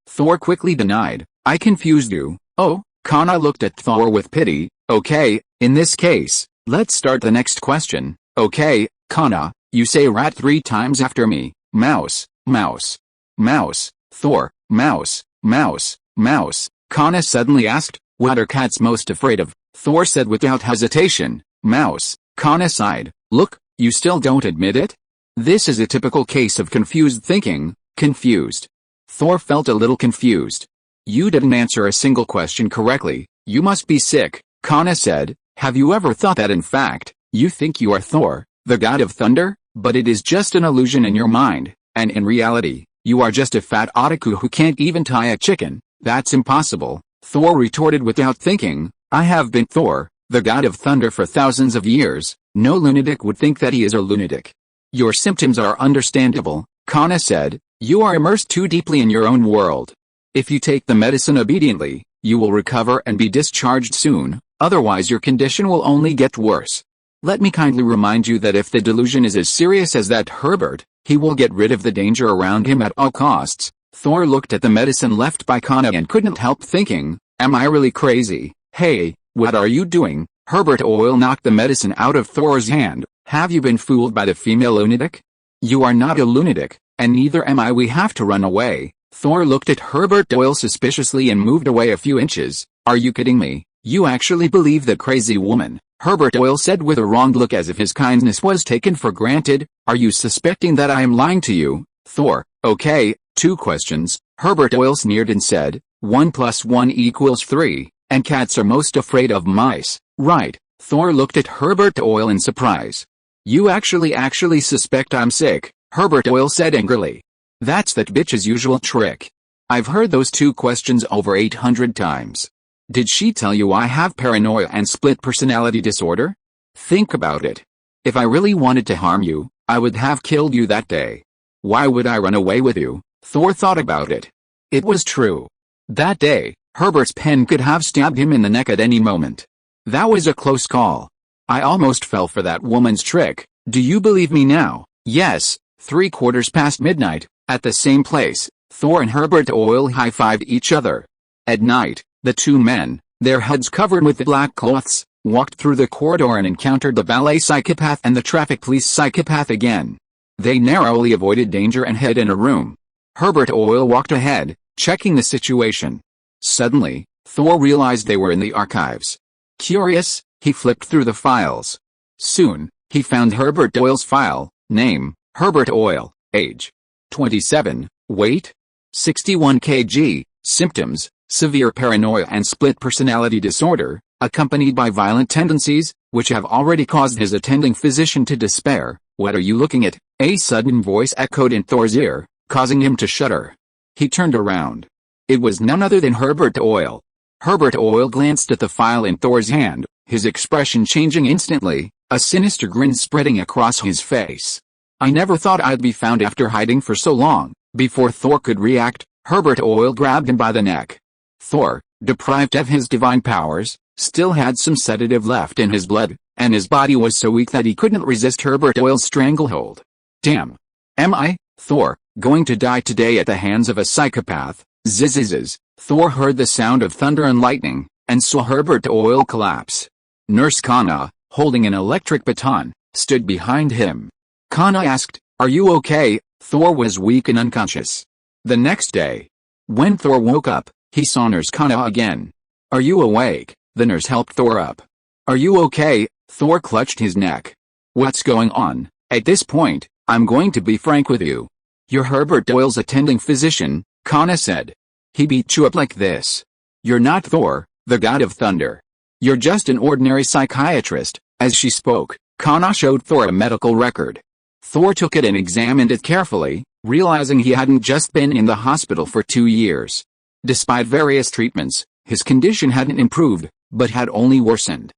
Thor quickly denied. "I confused you." "Oh." Connor looked at Thor with pity. "Okay, in this case, let's start the next question." "Okay, Connor, you say rat 3 times after me." "Mouse, mouse, mouse." Thor, "Mouse, mouse, mouse." Connor suddenly asked, "What are cats most afraid of?" Thor said without hesitation, "Mouse." Connor sighed. "Look, you still don't admit it? This is a typical case of confused thinking." "Confused?" Thor felt a little confused. "You didn't answer a single question correctly. You must be sick," Connor said. "Have you ever thought that in fact, you think you are Thor, the god of thunder? But it is just an illusion in your mind, and in reality, you are just a fat otaku who can't even tie a chicken." "That's impossible," Thor retorted without thinking. "I have been Thor, the god of thunder for thousands of years. No lunatic would think that he is a lunatic." "Your symptoms are understandable," Connor said. "You are immersed too deeply in your own world. If you take the medicine obediently, you will recover and be discharged soon, otherwise your condition will only get worse. Let me kindly remind you that if the delusion is as serious as that Herbert, he will get rid of the danger around him at all costs." Thor looked at the medicine left by Connor and couldn't help thinking, "Am I really crazy?" "Hey, what are you doing?" Herbert Oil knocked the medicine out of Thor's hand. "Have you been fooled by the female lunatic? You are not a lunatic, and neither am I. We have to run away." Thor looked at Herbert Oil suspiciously and moved away a few inches. "Are you kidding me? You actually believe that crazy woman?" Herbert Oil said with a wronged look as if his kindness was taken for granted. "Are you suspecting that I am lying to you?" Thor, "Okay, 2 questions." Herbert Oil sneered and said, 1 + 1 = 3, and cats are most afraid of mice, right? Thor looked at Herbert Oil in surprise. "You actually suspect I'm sick?" Herbert Oil said angrily. "That's that bitch's usual trick. I've heard those 2 questions over 800 times. Did she tell you I have paranoia and split personality disorder? Think about it. If I really wanted to harm you, I would have killed you that day. Why would I run away with you?" Thor thought about it. It was true. That day, Herbert's pen could have stabbed him in the neck at any moment. That was a close call. "I almost fell for that woman's trick. Do you believe me now?" "Yes." 3/4 past midnight, at the same place, Thor and Herbert Oil high-fived each other. At night, the 2 men, their heads covered with black cloths, walked through the corridor and encountered the ballet psychopath and the traffic police psychopath again. They narrowly avoided danger and hid in a room. Herbert Oil walked ahead, checking the situation. Suddenly, Thor realized they were in the archives. Curious, he flipped through the files. Soon, he found Herbert Oil's file. Name, Herbert Oil. Age, 27. Weight, 61 kg. Symptoms, severe paranoia and split personality disorder, accompanied by violent tendencies, which have already caused his attending physician to despair. What are you looking at? A sudden voice echoed in Thor's ear, causing him to shudder. He turned around. It was none other than Herbert Oil. Herbert Oil glanced at the file in Thor's hand, his expression changing instantly, a sinister grin spreading across his face. I never thought I'd be found after hiding for so long. Before Thor could react, Herbert Oil grabbed him by the neck. Thor, deprived of his divine powers, still had some sedative left in his blood, and his body was so weak that he couldn't resist Herbert Oil's stranglehold. Damn. Am I, Thor, going to die today at the hands of a psychopath? Zzz. Thor heard the sound of thunder and lightning, and saw Herbert Oil collapse. Nurse Kana, holding an electric baton, stood behind him. Kana asked, "Are you okay?" Thor was weak and unconscious. The next day, when Thor woke up, he saw Nurse Kana again. "Are you awake?" The nurse helped Thor up. "Are you okay?" Thor clutched his neck. "What's going on?" "At this point, I'm going to be frank with you. You're Herbert Oil's attending physician," Kana said. "He beat you up like this. You're not Thor, the god of thunder. You're just an ordinary psychiatrist." As she spoke, Kana showed Thor a medical record. Thor took it and examined it carefully, realizing he hadn't just been in the hospital for 2 years. Despite various treatments, his condition hadn't improved, but had only worsened.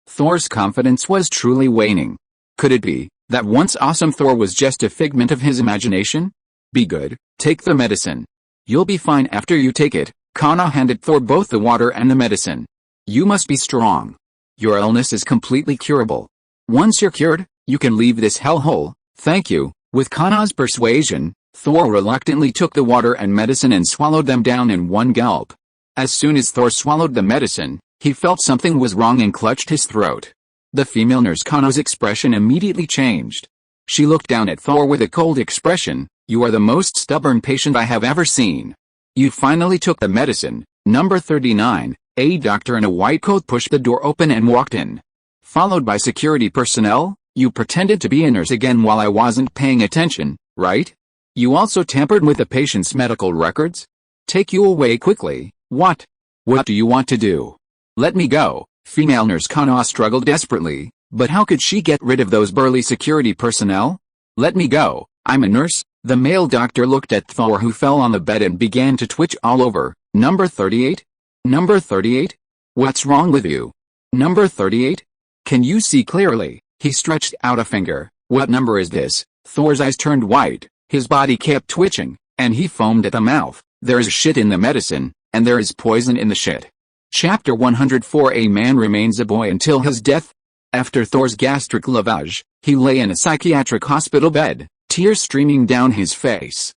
Thor's confidence was truly waning. Could it be that once awesome Thor was just a figment of his imagination? "Be good, take the medicine. You'll be fine after you take it." Kana handed Thor both the water and the medicine. "You must be strong. Your illness is completely curable. Once you're cured, you can leave this hellhole." "Thank you." With Kana's persuasion, Thor reluctantly took the water and medicine and swallowed them down in one gulp. As soon as Thor swallowed the medicine, he felt something was wrong and clutched his throat. The female nurse Kana's expression immediately changed. She looked down at Thor with a cold expression. "You are the most stubborn patient I have ever seen. You finally took the medicine." Number 39, a doctor in a white coat pushed the door open and walked in. Followed by security personnel. "You pretended to be a nurse again while I wasn't paying attention, right? You also tampered with the patient's medical records? Take you away quickly." What do you want to do?" "Let me go." Female nurse Kana struggled desperately, but how could she get rid of those burly security personnel? "Let me go, I'm a nurse." The male doctor looked at Thor, who fell on the bed and began to twitch all over. Number 38? Number 38? What's wrong with you? Number 38? Can you see clearly? He stretched out a finger. "What number is this?" Thor's eyes turned white, his body kept twitching, and he foamed at the mouth. "There is shit in the medicine, and there is poison in the shit." Chapter 104. A man remains a boy until his death. After Thor's gastric lavage, he lay in a psychiatric hospital bed, tears streaming down his face.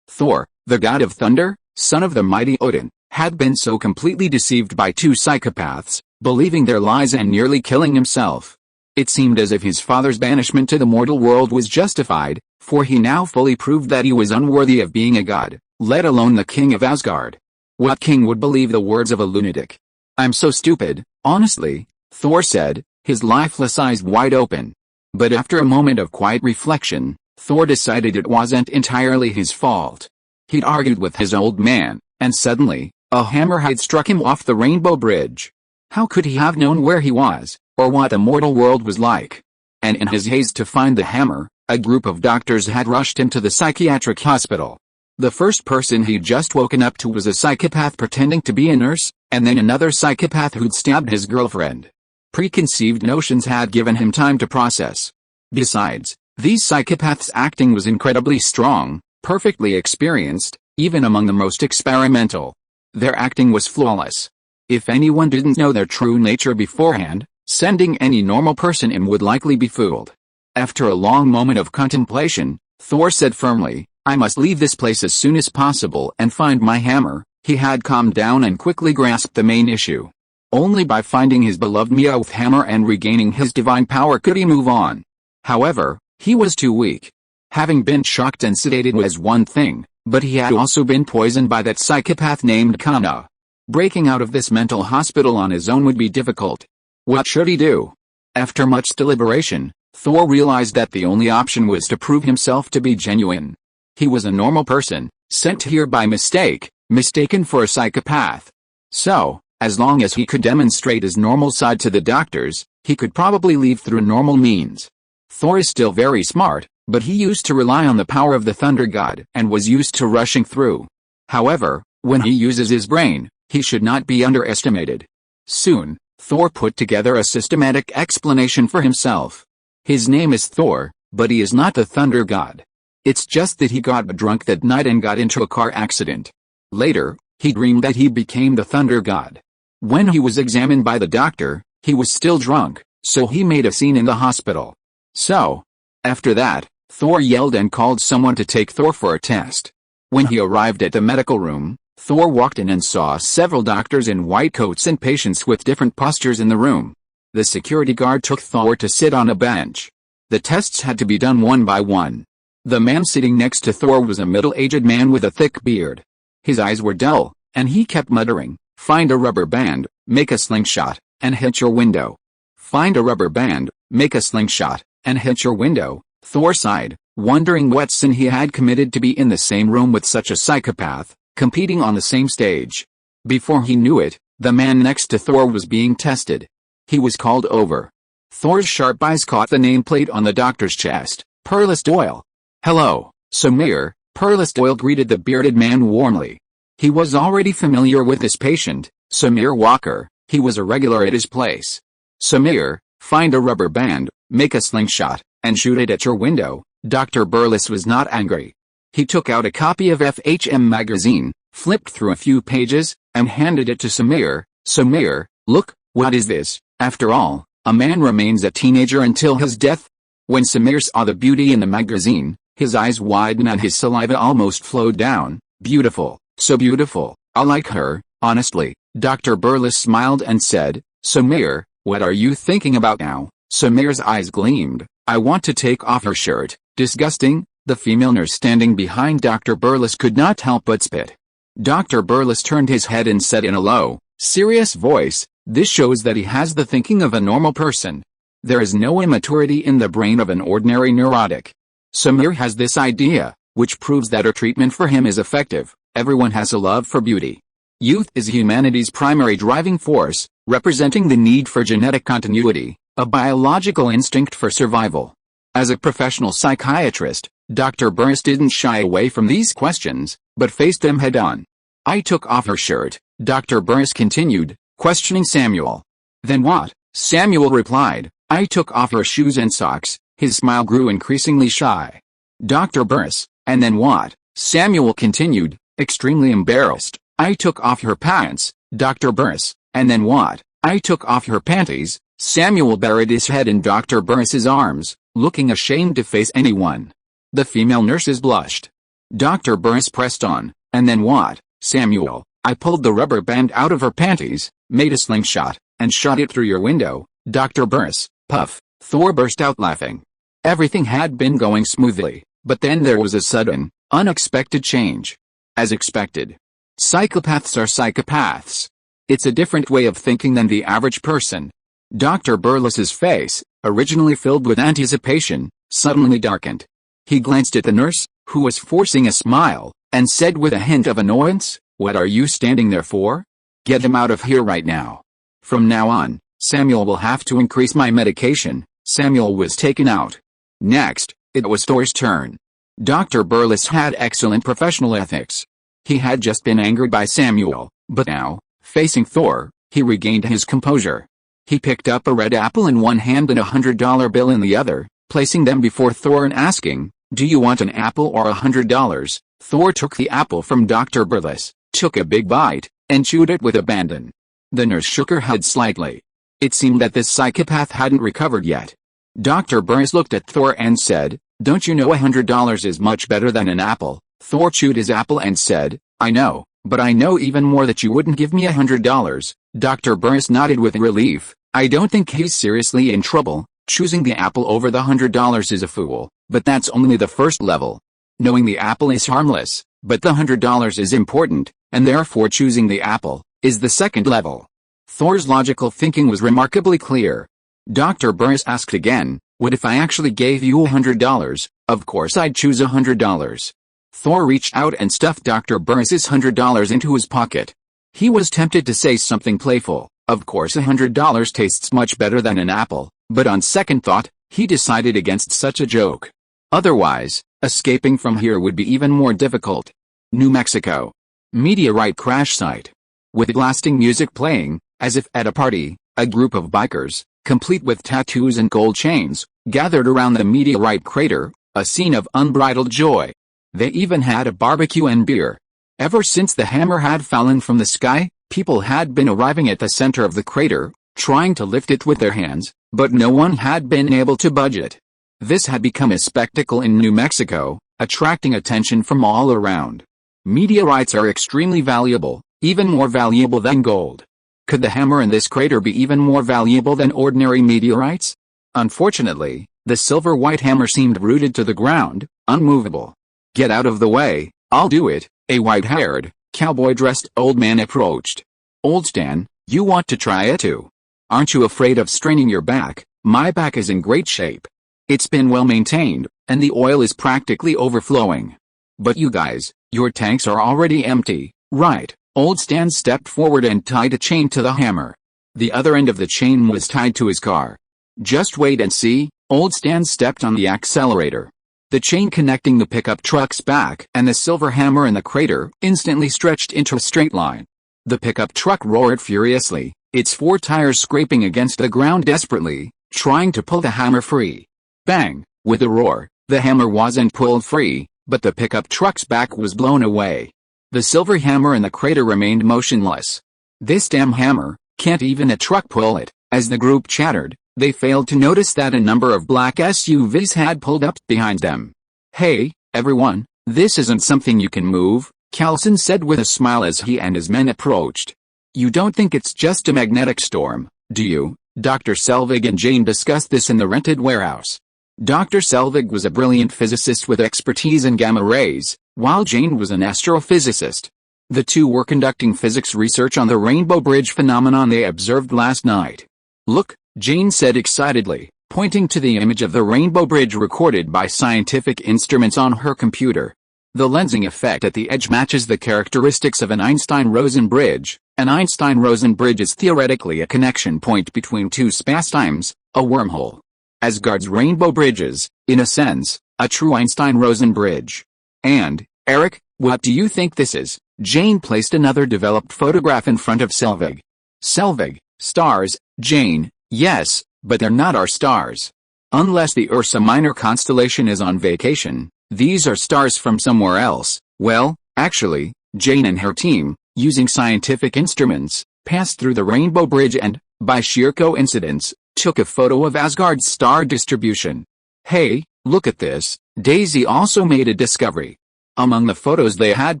Thor, the god of thunder, son of the mighty Odin, had been so completely deceived by two psychopaths, believing their lies and nearly killing himself. It seemed as if his father's banishment to the mortal world was justified, for he now fully proved that he was unworthy of being a god, let alone the king of Asgard. What king would believe the words of a lunatic? "I'm so stupid, honestly," Thor said, his lifeless eyes wide open. But after a moment of quiet reflection, Thor decided it wasn't entirely his fault. He'd argued with his old man, and suddenly, a hammer had struck him off the Rainbow Bridge. How could he have known where he was, or what the mortal world was like? And in his haste to find the hammer, a group of doctors had rushed him to the psychiatric hospital. The first person he'd just woken up to was a psychopath pretending to be a nurse, and then another psychopath who'd stabbed his girlfriend. Preconceived notions had given him time to process. Besides, these psychopaths' acting was incredibly strong, perfectly experienced, even among the most experimental. Their acting was flawless. If anyone didn't know their true nature beforehand, sending any normal person in would likely be fooled. After a long moment of contemplation, Thor said firmly, "I must leave this place as soon as possible and find my hammer." He had calmed down and quickly grasped the main issue. Only by finding his beloved Meowth hammer and regaining his divine power could he move on. However, he was too weak. Having been shocked and sedated was one thing, but he had also been poisoned by that psychopath named Kana. Breaking out of this mental hospital on his own would be difficult. What should he do? After much deliberation, Thor realized that the only option was to prove himself to be genuine. He was a normal person, sent here by mistake, mistaken for a psychopath. So, as long as he could demonstrate his normal side to the doctors, he could probably leave through normal means. Thor is still very smart, but he used to rely on the power of the Thunder God and was used to rushing through. However, when he uses his brain, he should not be underestimated. Soon, Thor put together a systematic explanation for himself. His name is Thor, but he is not the Thunder God. It's just that he got drunk that night and got into a car accident. Later, he dreamed that he became the Thunder God. When he was examined by the doctor, he was still drunk, so he made a scene in the hospital. So, after that, Thor yelled and called someone to take Thor for a test. When he arrived at the medical room, Thor walked in and saw several doctors in white coats and patients with different postures in the room. The security guard took Thor to sit on a bench. The tests had to be done one by one. The man sitting next to Thor was a middle-aged man with a thick beard. His eyes were dull, and he kept muttering, "Find a rubber band, make a slingshot, and hit your window. Find a rubber band, make a slingshot, and hit your window." Thor sighed, wondering what sin he had committed to be in the same room with such a psychopath, competing on the same stage. Before he knew it, the man next to Thor was being tested. He was called over. Thor's sharp eyes caught the nameplate on the doctor's chest, Perlis Doyle. "Hello, Samir," Perlis Doyle greeted the bearded man warmly. He was already familiar with this patient, Samir Walker. He was a regular at his place. "Samir, find a rubber band, make a slingshot, and shoot it at your window." Dr. Burles was not angry. He took out a copy of FHM magazine, flipped through a few pages, and handed it to Samir. "Samir, look, what is this? After all, a man remains a teenager until his death." When Samir saw the beauty in the magazine, his eyes widened and his saliva almost flowed down. "Beautiful, so beautiful, I like her, honestly." Dr. Burles smiled and said, "Samir, what are you thinking about now?" Samir's eyes gleamed. "I want to take off her shirt." "Disgusting." The female nurse standing behind Dr. Burles could not help but spit. Dr. Burles turned his head and said in a low, serious voice, "This shows that he has the thinking of a normal person. There is no immaturity in the brain of an ordinary neurotic. Samir has this idea, which proves that our treatment for him is effective. Everyone has a love for beauty. Youth is humanity's primary driving force, representing the need for genetic continuity, a biological instinct for survival." As a professional psychiatrist, Dr. Burles didn't shy away from these questions, but faced them head-on. "I took off her shirt," Dr. Burles continued, questioning Samuel. "Then what?" Samuel replied, "I took off her shoes and socks." His smile grew increasingly shy. Dr. Burles, "And then what?" Samuel continued, extremely embarrassed. "I took off her pants." Dr. Burles, "And then what?" "I took off her panties." Samuel buried his head in Dr. Burles's arms, looking ashamed to face anyone. The female nurses blushed. Dr. Burles pressed on, "And then what?" "Samuel, I pulled the rubber band out of her panties, made a slingshot, and shot it through your window." Dr. Burles, puff. Thor burst out laughing. Everything had been going smoothly, but then there was a sudden, unexpected change. As expected. Psychopaths are psychopaths. It's a different way of thinking than the average person. Dr. Burles's face, originally filled with anticipation, suddenly darkened. He glanced at the nurse, who was forcing a smile, and said with a hint of annoyance, "What are you standing there for? Get him out of here right now. From now on, Samuel will have to increase my medication." Samuel was taken out. Next, it was Thor's turn. Dr. Burles had excellent professional ethics. He had just been angered by Samuel, but now, facing Thor, he regained his composure. He picked up a red apple in one hand and a $100 bill in the other, placing them before Thor and asking, "Do you want an apple or $100? Thor took the apple from Dr. Burles, took a big bite, and chewed it with abandon. The nurse shook her head slightly. It seemed that this psychopath hadn't recovered yet. Dr. Burles looked at Thor and said, "Don't you know $100 is much better than an apple?" Thor chewed his apple and said, "I know, But I know even more that you wouldn't give me $100. Dr. Burris nodded with relief. I don't think he's seriously in trouble. Choosing the apple over the $100 is a fool, but that's only the first level. Knowing the apple is harmless, but the $100 is important, and therefore choosing the apple, is the second level. Thor's logical thinking was remarkably clear. Dr. Burris asked again, what if I actually gave you $100? Of course I'd choose $100. Thor reached out and stuffed Dr. Burris's $100 into his pocket. He was tempted to say something playful. Of course $100 tastes much better than an apple, but on second thought, he decided against such a joke. Otherwise, escaping from here would be even more difficult. New Mexico. Meteorite crash site. With blasting music playing, as if at a party, a group of bikers, complete with tattoos and gold chains, gathered around the meteorite crater, a scene of unbridled joy. They even had a barbecue and beer. Ever since the hammer had fallen from the sky, people had been arriving at the center of the crater, trying to lift it with their hands, but no one had been able to budge it. This had become a spectacle in New Mexico, attracting attention from all around. Meteorites are extremely valuable, even more valuable than gold. Could the hammer in this crater be even more valuable than ordinary meteorites? Unfortunately, the silver-white hammer seemed rooted to the ground, unmovable. Get out of the way, I'll do it, a white-haired, cowboy-dressed old man approached. Old Stan, you want to try it too? Aren't you afraid of straining your back? My back is in great shape. It's been well maintained, and the oil is practically overflowing. But you guys, your tanks are already empty, right? Old Stan stepped forward and tied a chain to the hammer. The other end of the chain was tied to his car. Just wait and see. Old Stan stepped on the accelerator. The chain connecting the pickup truck's back and the silver hammer in the crater instantly stretched into a straight line. The pickup truck roared furiously, its four tires scraping against the ground desperately, trying to pull the hammer free. Bang! With a roar, the hammer wasn't pulled free, but the pickup truck's back was blown away. The silver hammer in the crater remained motionless. This damn hammer, can't even a truck pull it. As the group chattered, they failed to notice that a number of black SUVs had pulled up behind them. Hey, everyone, this isn't something you can move, Carlson said with a smile as he and his men approached. You don't think it's just a magnetic storm, do you? Dr. Selvig and Jane discussed this in the rented warehouse. Dr. Selvig was a brilliant physicist with expertise in gamma rays, while Jane was an astrophysicist. The two were conducting physics research on the Rainbow Bridge phenomenon they observed last night. Look, Jane said excitedly, pointing to the image of the Rainbow Bridge recorded by scientific instruments on her computer. The lensing effect at the edge matches the characteristics of an Einstein-Rosen bridge. An Einstein-Rosen bridge is theoretically a connection point between two spacetimes, a wormhole. Asgard's Rainbow Bridge is, in a sense, a true Einstein-Rosen bridge. And, Eric, what do you think this is? Jane placed another developed photograph in front of Selvig. Selvig, stars, Jane, yes, but they're not our stars. Unless the Ursa Minor constellation is on vacation, these are stars from somewhere else. Well, actually, Jane and her team, using scientific instruments, passed through the Rainbow Bridge and, by sheer coincidence, took a photo of Asgard's star distribution. Hey, look at this. Daisy also made a discovery. Among the photos they had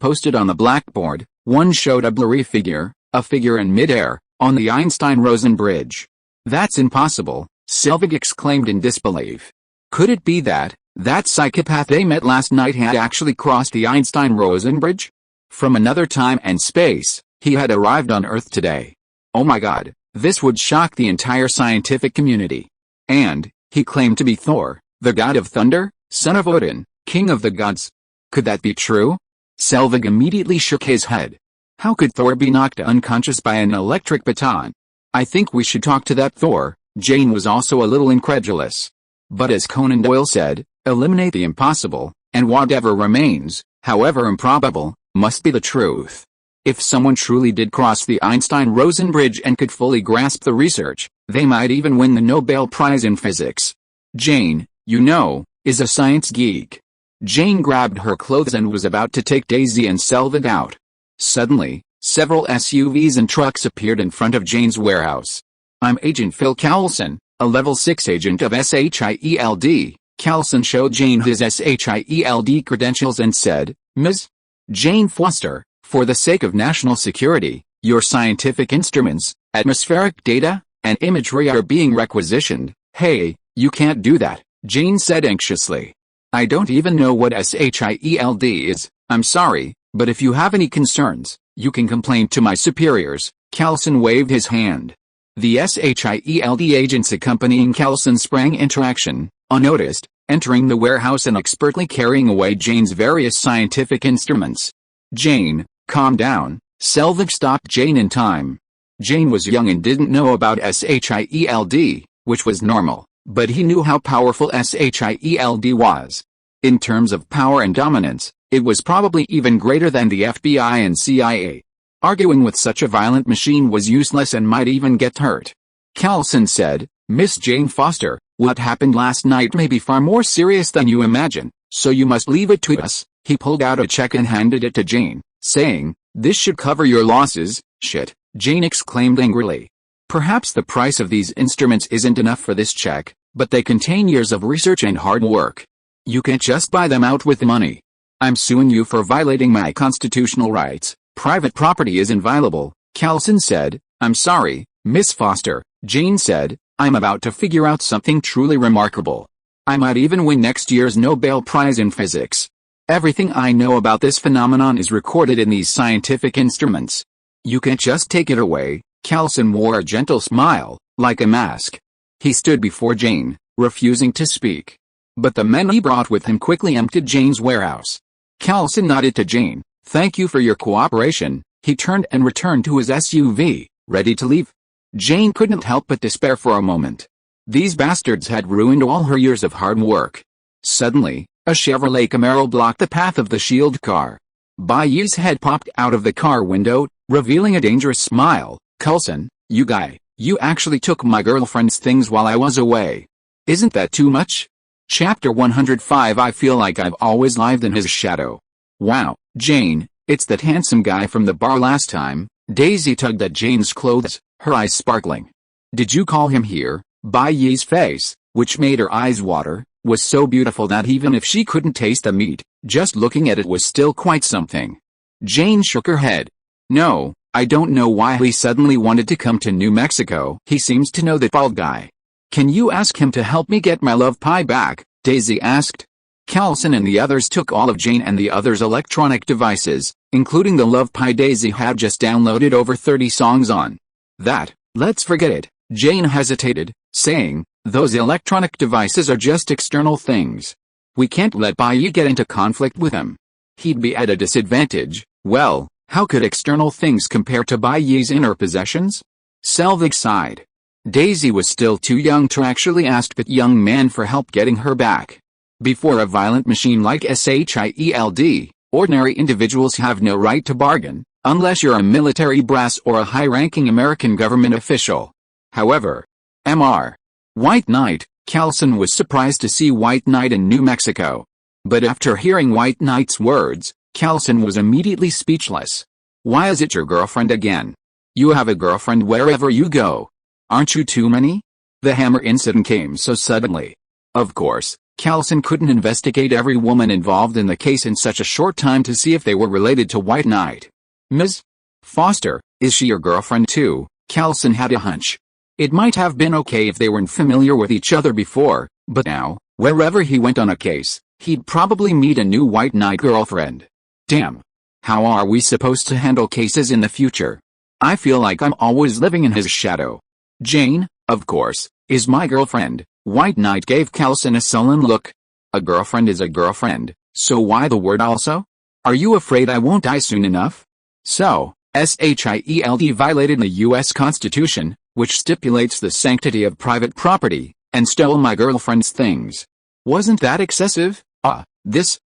posted on the blackboard, one showed a blurry figure, a figure in midair, on the Einstein-Rosen bridge. That's impossible, Selvig exclaimed in disbelief. Could it be that psychopath they met last night had actually crossed the Einstein-Rosen bridge? From another time and space, he had arrived on Earth today. Oh my god, this would shock the entire scientific community. And, he claimed to be Thor, the god of thunder, son of Odin, king of the gods. Could that be true? Selvig immediately shook his head. How could Thor be knocked unconscious by an electric baton? I think we should talk to that Thor. Jane was also a little incredulous. But as Conan Doyle said, eliminate the impossible, and whatever remains, however improbable, must be the truth. If someone truly did cross the Einstein-Rosen bridge and could fully grasp the research, they might even win the Nobel Prize in Physics. Jane, you know, is a science geek. Jane grabbed her clothes and was about to take Daisy and Selvig out. Suddenly, several SUVs and trucks appeared in front of Jane's warehouse. I'm Agent Phil Carlson, a Level 6 agent of SHIELD. Carlson showed Jane his SHIELD credentials and said, Ms. Jane Foster, For the sake of national security, your scientific instruments, atmospheric data, and imagery are being requisitioned. Hey, you can't do that, Jane said anxiously. I don't even know what SHIELD is, I'm sorry, but if you have any concerns, you can complain to my superiors. Callison waved his hand. The SHIELD agents accompanying Callison sprang into action, unnoticed, entering the warehouse and expertly carrying away Jane's various scientific instruments. Jane, calm down, Selvig stopped Jane in time. Jane was young and didn't know about SHIELD, which was normal, but he knew how powerful SHIELD was. In terms of power and dominance, it was probably even greater than the FBI and CIA. Arguing with such a violent machine was useless and might even get hurt. Callison said, Miss Jane Foster, what happened last night may be far more serious than you imagine, so you must leave it to us. He pulled out a check and handed it to Jane, saying, this should cover your losses. Shit, Jane exclaimed angrily. Perhaps the price of these instruments isn't enough for this check, but they contain years of research and hard work. You can't just buy them out with money. I'm suing you for violating my constitutional rights. Private property is inviolable, Callison said. I'm sorry, Miss Foster, Jane said. I'm about to figure out something truly remarkable. I might even win next year's Nobel Prize in Physics. Everything I know about this phenomenon is recorded in these scientific instruments. You can't just take it away. Callison wore a gentle smile, like a mask. He stood before Jane, refusing to speak. But the men he brought with him quickly emptied Jane's warehouse. Callison nodded to Jane. Thank you for your cooperation. He turned and returned to his SUV, ready to leave. Jane couldn't help but despair for a moment. These bastards had ruined all her years of hard work. Suddenly, a Chevrolet Camaro blocked the path of the shield car. Bai Yi's head popped out of the car window, revealing a dangerous smile. Coulson, you guy, you actually took my girlfriend's things while I was away. Isn't that too much? Chapter 105. I feel like I've always lived in his shadow. Wow, Jane, it's that handsome guy from the bar last time. Daisy tugged at Jane's clothes, her eyes sparkling. Did you call him here? Bai Yi's face, which made her eyes water, was so beautiful that even if she couldn't taste the meat, just looking at it was still quite something. Jane shook her head. No, I don't know why he suddenly wanted to come to New Mexico. He seems to know that bald guy. Can you ask him to help me get my love pie back? Daisy asked. Callison and the others took all of Jane and the others' electronic devices, including the love pie Daisy had just downloaded over 30 songs on. That, let's forget it, Jane hesitated, saying, those electronic devices are just external things. We can't let Bai Yi get into conflict with him. He'd be at a disadvantage. Well, how could external things compare to Bai Yi's inner possessions? Selvig sighed. Daisy was still too young to actually ask that young man for help getting her back. Before a violent machine like SHIELD, ordinary individuals have no right to bargain, unless you're a military brass or a high-ranking American government official. However, Mr. White Knight, Callison was surprised to see White Knight in New Mexico. But after hearing White Knight's words, Callison was immediately speechless. Why is it your girlfriend again? You have a girlfriend wherever you go. Aren't you too many? The hammer incident came so suddenly. Of course, Callison couldn't investigate every woman involved in the case in such a short time to see if they were related to White Knight. Ms. Foster, is she your girlfriend too? Callison had a hunch. It might have been okay if they weren't familiar with each other before, but now, wherever he went on a case, he'd probably meet a new White Knight girlfriend. Damn. How are we supposed to handle cases in the future? I feel like I'm always living in his shadow. Jane, of course, is my girlfriend. White Knight gave Callison a sullen look. A girlfriend is a girlfriend, so why the word also? Are you afraid I won't die soon enough? So, SHIELD violated the U.S. Constitution, which stipulates the sanctity of private property, and stole my girlfriend's things. Wasn't that excessive?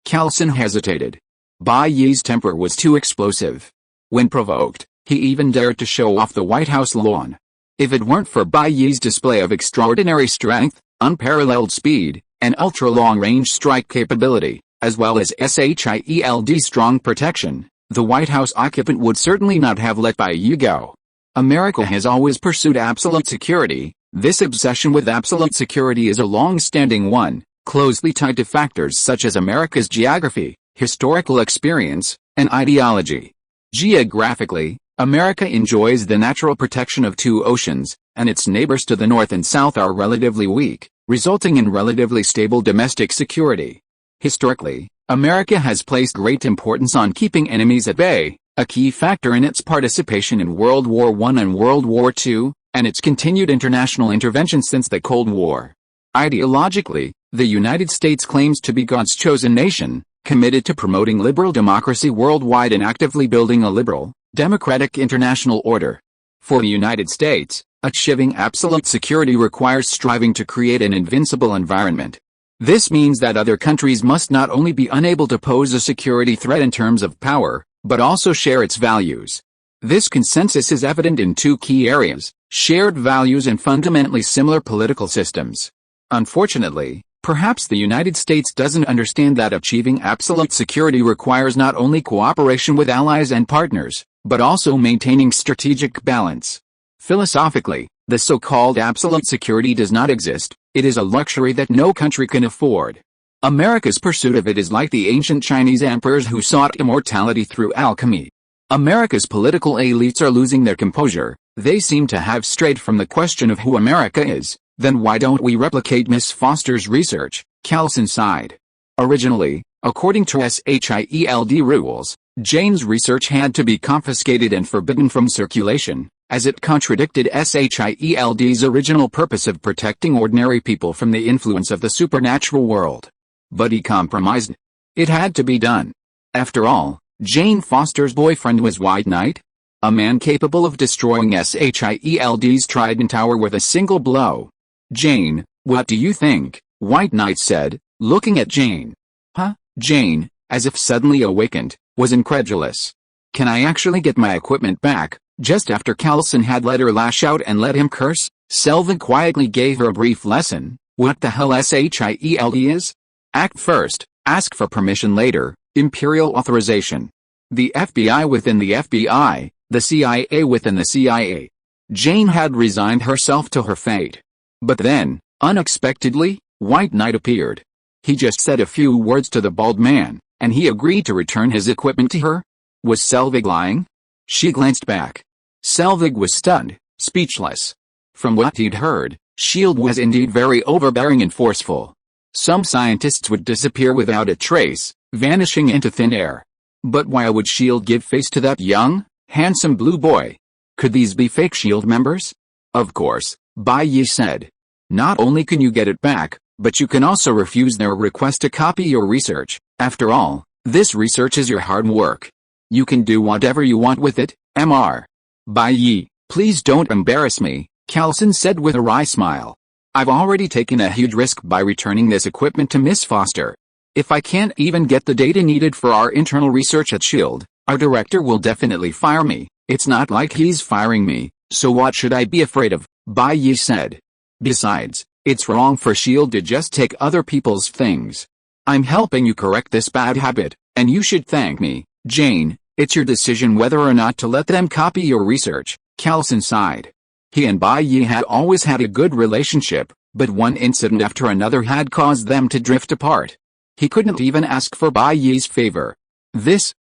Callison hesitated. Bai Yi's temper was too explosive. When provoked, he even dared to show off the White House lawn. If it weren't for Bai Yi's display of extraordinary strength, unparalleled speed, and ultra-long-range strike capability, as well as SHIELD's strong protection, the White House occupant would certainly not have let Bai Yi go. America has always pursued absolute security. This obsession with absolute security is a long-standing one, closely tied to factors such as America's geography, historical experience, and ideology. Geographically, America enjoys the natural protection of two oceans, and its neighbors to the north and south are relatively weak, resulting in relatively stable domestic security. Historically, America has placed great importance on keeping enemies at bay, a key factor in its participation in World War I and World War II, and its continued international intervention since the Cold War. Ideologically, the United States claims to be God's chosen nation, committed to promoting liberal democracy worldwide and actively building a liberal, democratic international order. For the United States, achieving absolute security requires striving to create an invincible environment. This means that other countries must not only be unable to pose a security threat in terms of power, but also share its values. This consensus is evident in two key areas: shared values and fundamentally similar political systems. Unfortunately, perhaps the United States doesn't understand that achieving absolute security requires not only cooperation with allies and partners, but also maintaining strategic balance. Philosophically, the so-called absolute security does not exist. It is a luxury that no country can afford. America's pursuit of it is like the ancient Chinese emperors who sought immortality through alchemy. America's political elites are losing their composure. They seem to have strayed from the question of who America is. Then why don't we replicate Miss Foster's research? Callison sighed. Originally, according to SHIELD rules, Jane's research had to be confiscated and forbidden from circulation, as it contradicted SHIELD's original purpose of protecting ordinary people from the influence of the supernatural world. But he compromised. It had to be done. After all, Jane Foster's boyfriend was White Knight, a man capable of destroying SHIELD's Trident Tower with a single blow. Jane, what do you think? White Knight said, looking at Jane. Huh? Jane, as if suddenly awakened, was incredulous. Can I actually get my equipment back? Just after Callison had let her lash out and let him curse, Selvig quietly gave her a brief lesson. What the hell SHIELD is? Act first, ask for permission later, imperial authorization. The FBI within the FBI, the CIA within the CIA. Jane had resigned herself to her fate. But then, unexpectedly, White Knight appeared. He just said a few words to the bald man, and he agreed to return his equipment to her. Was Selvig lying? She glanced back. Selvig was stunned, speechless. From what he'd heard, S.H.I.E.L.D. was indeed very overbearing and forceful. Some scientists would disappear without a trace, vanishing into thin air. But why would S.H.I.E.L.D. give face to that young, handsome blue boy? Could these be fake S.H.I.E.L.D. members? Of course, Bai Yi said. Not only can you get it back, but you can also refuse their request to copy your research. After all, this research is your hard work. You can do whatever you want with it, Mr. Bai Yi, please don't embarrass me, Callison said with a wry smile. I've already taken a huge risk by returning this equipment to Miss Foster. If I can't even get the data needed for our internal research at S.H.I.E.L.D., our director will definitely fire me. It's not like he's firing me, so what should I be afraid of? Bai Yi said. Besides, it's wrong for S.H.I.E.L.D. to just take other people's things. I'm helping you correct this bad habit, and you should thank me, Jane. It's your decision whether or not to let them copy your research, Callison sighed. He and Bai Yi had always had a good relationship, but one incident after another had caused them to drift apart. He couldn't even ask for Bai Yi's favor.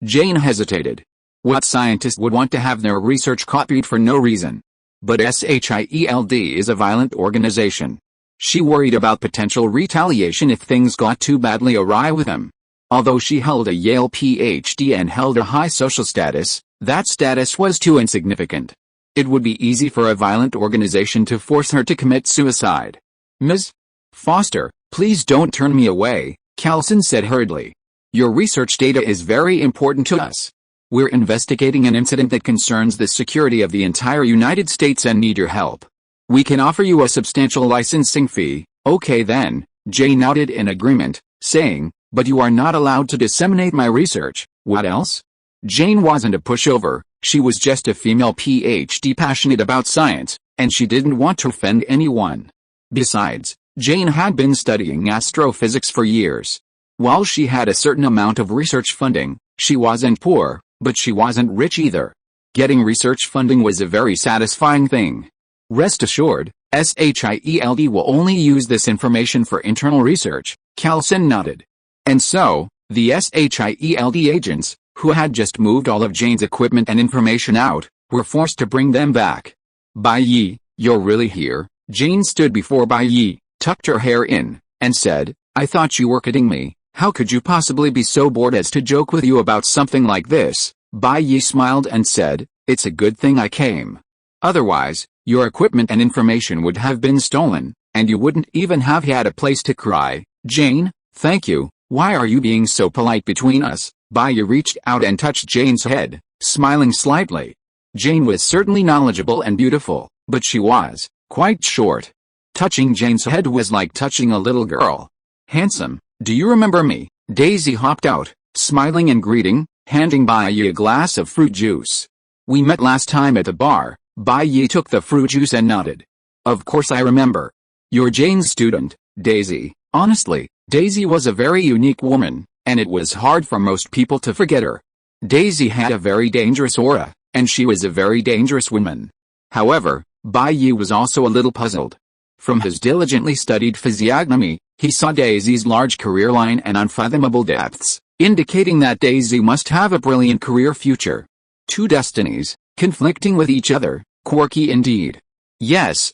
Jane hesitated. What scientist would want to have their research copied for no reason? But SHIELD is a violent organization. She worried about potential retaliation if things got too badly awry with him. Although she held a Yale PhD and held a high social status, that status was too insignificant. It would be easy for a violent organization to force her to commit suicide. Ms. Foster, please don't turn me away, Callison said hurriedly. Your research data is very important to us. We're investigating an incident that concerns the security of the entire United States and need your help. We can offer you a substantial licensing fee. Okay then, Jay nodded in agreement, saying, but you are not allowed to disseminate my research. What else? Jane wasn't a pushover, she was just a female PhD passionate about science, and she didn't want to offend anyone. Besides, Jane had been studying astrophysics for years. While she had a certain amount of research funding, she wasn't poor, but she wasn't rich either. Getting research funding was a very satisfying thing. Rest assured, SHIELD will only use this information for internal research, Callison nodded. And so, the SHIELD agents, who had just moved all of Jane's equipment and information out, were forced to bring them back. Bai Yi, you're really here? Jane stood before Bai Yi, tucked her hair in, and said, I thought you were kidding me. How could you possibly be so bored as to joke with you about something like this? Bai Yi smiled and said, it's a good thing I came. Otherwise, your equipment and information would have been stolen, and you wouldn't even have had a place to cry. Jane, thank you. Why are you being so polite between us? Bai Yi reached out and touched Jane's head, smiling slightly. Jane was certainly knowledgeable and beautiful, but she was quite short. Touching Jane's head was like touching a little girl. Handsome, do you remember me? Daisy hopped out, smiling and greeting, handing Bai Yi a glass of fruit juice. We met last time at the bar. Bai Yi took the fruit juice and nodded. Of course I remember. You're Jane's student, Daisy. Honestly, Daisy was a very unique woman, and it was hard for most people to forget her. Daisy had a very dangerous aura, and she was a very dangerous woman. However, Bai Yi was also a little puzzled. From his diligently studied physiognomy, he saw Daisy's large career line and unfathomable depths, indicating that Daisy must have a brilliant career future. Two destinies, conflicting with each other, quirky indeed. Yes,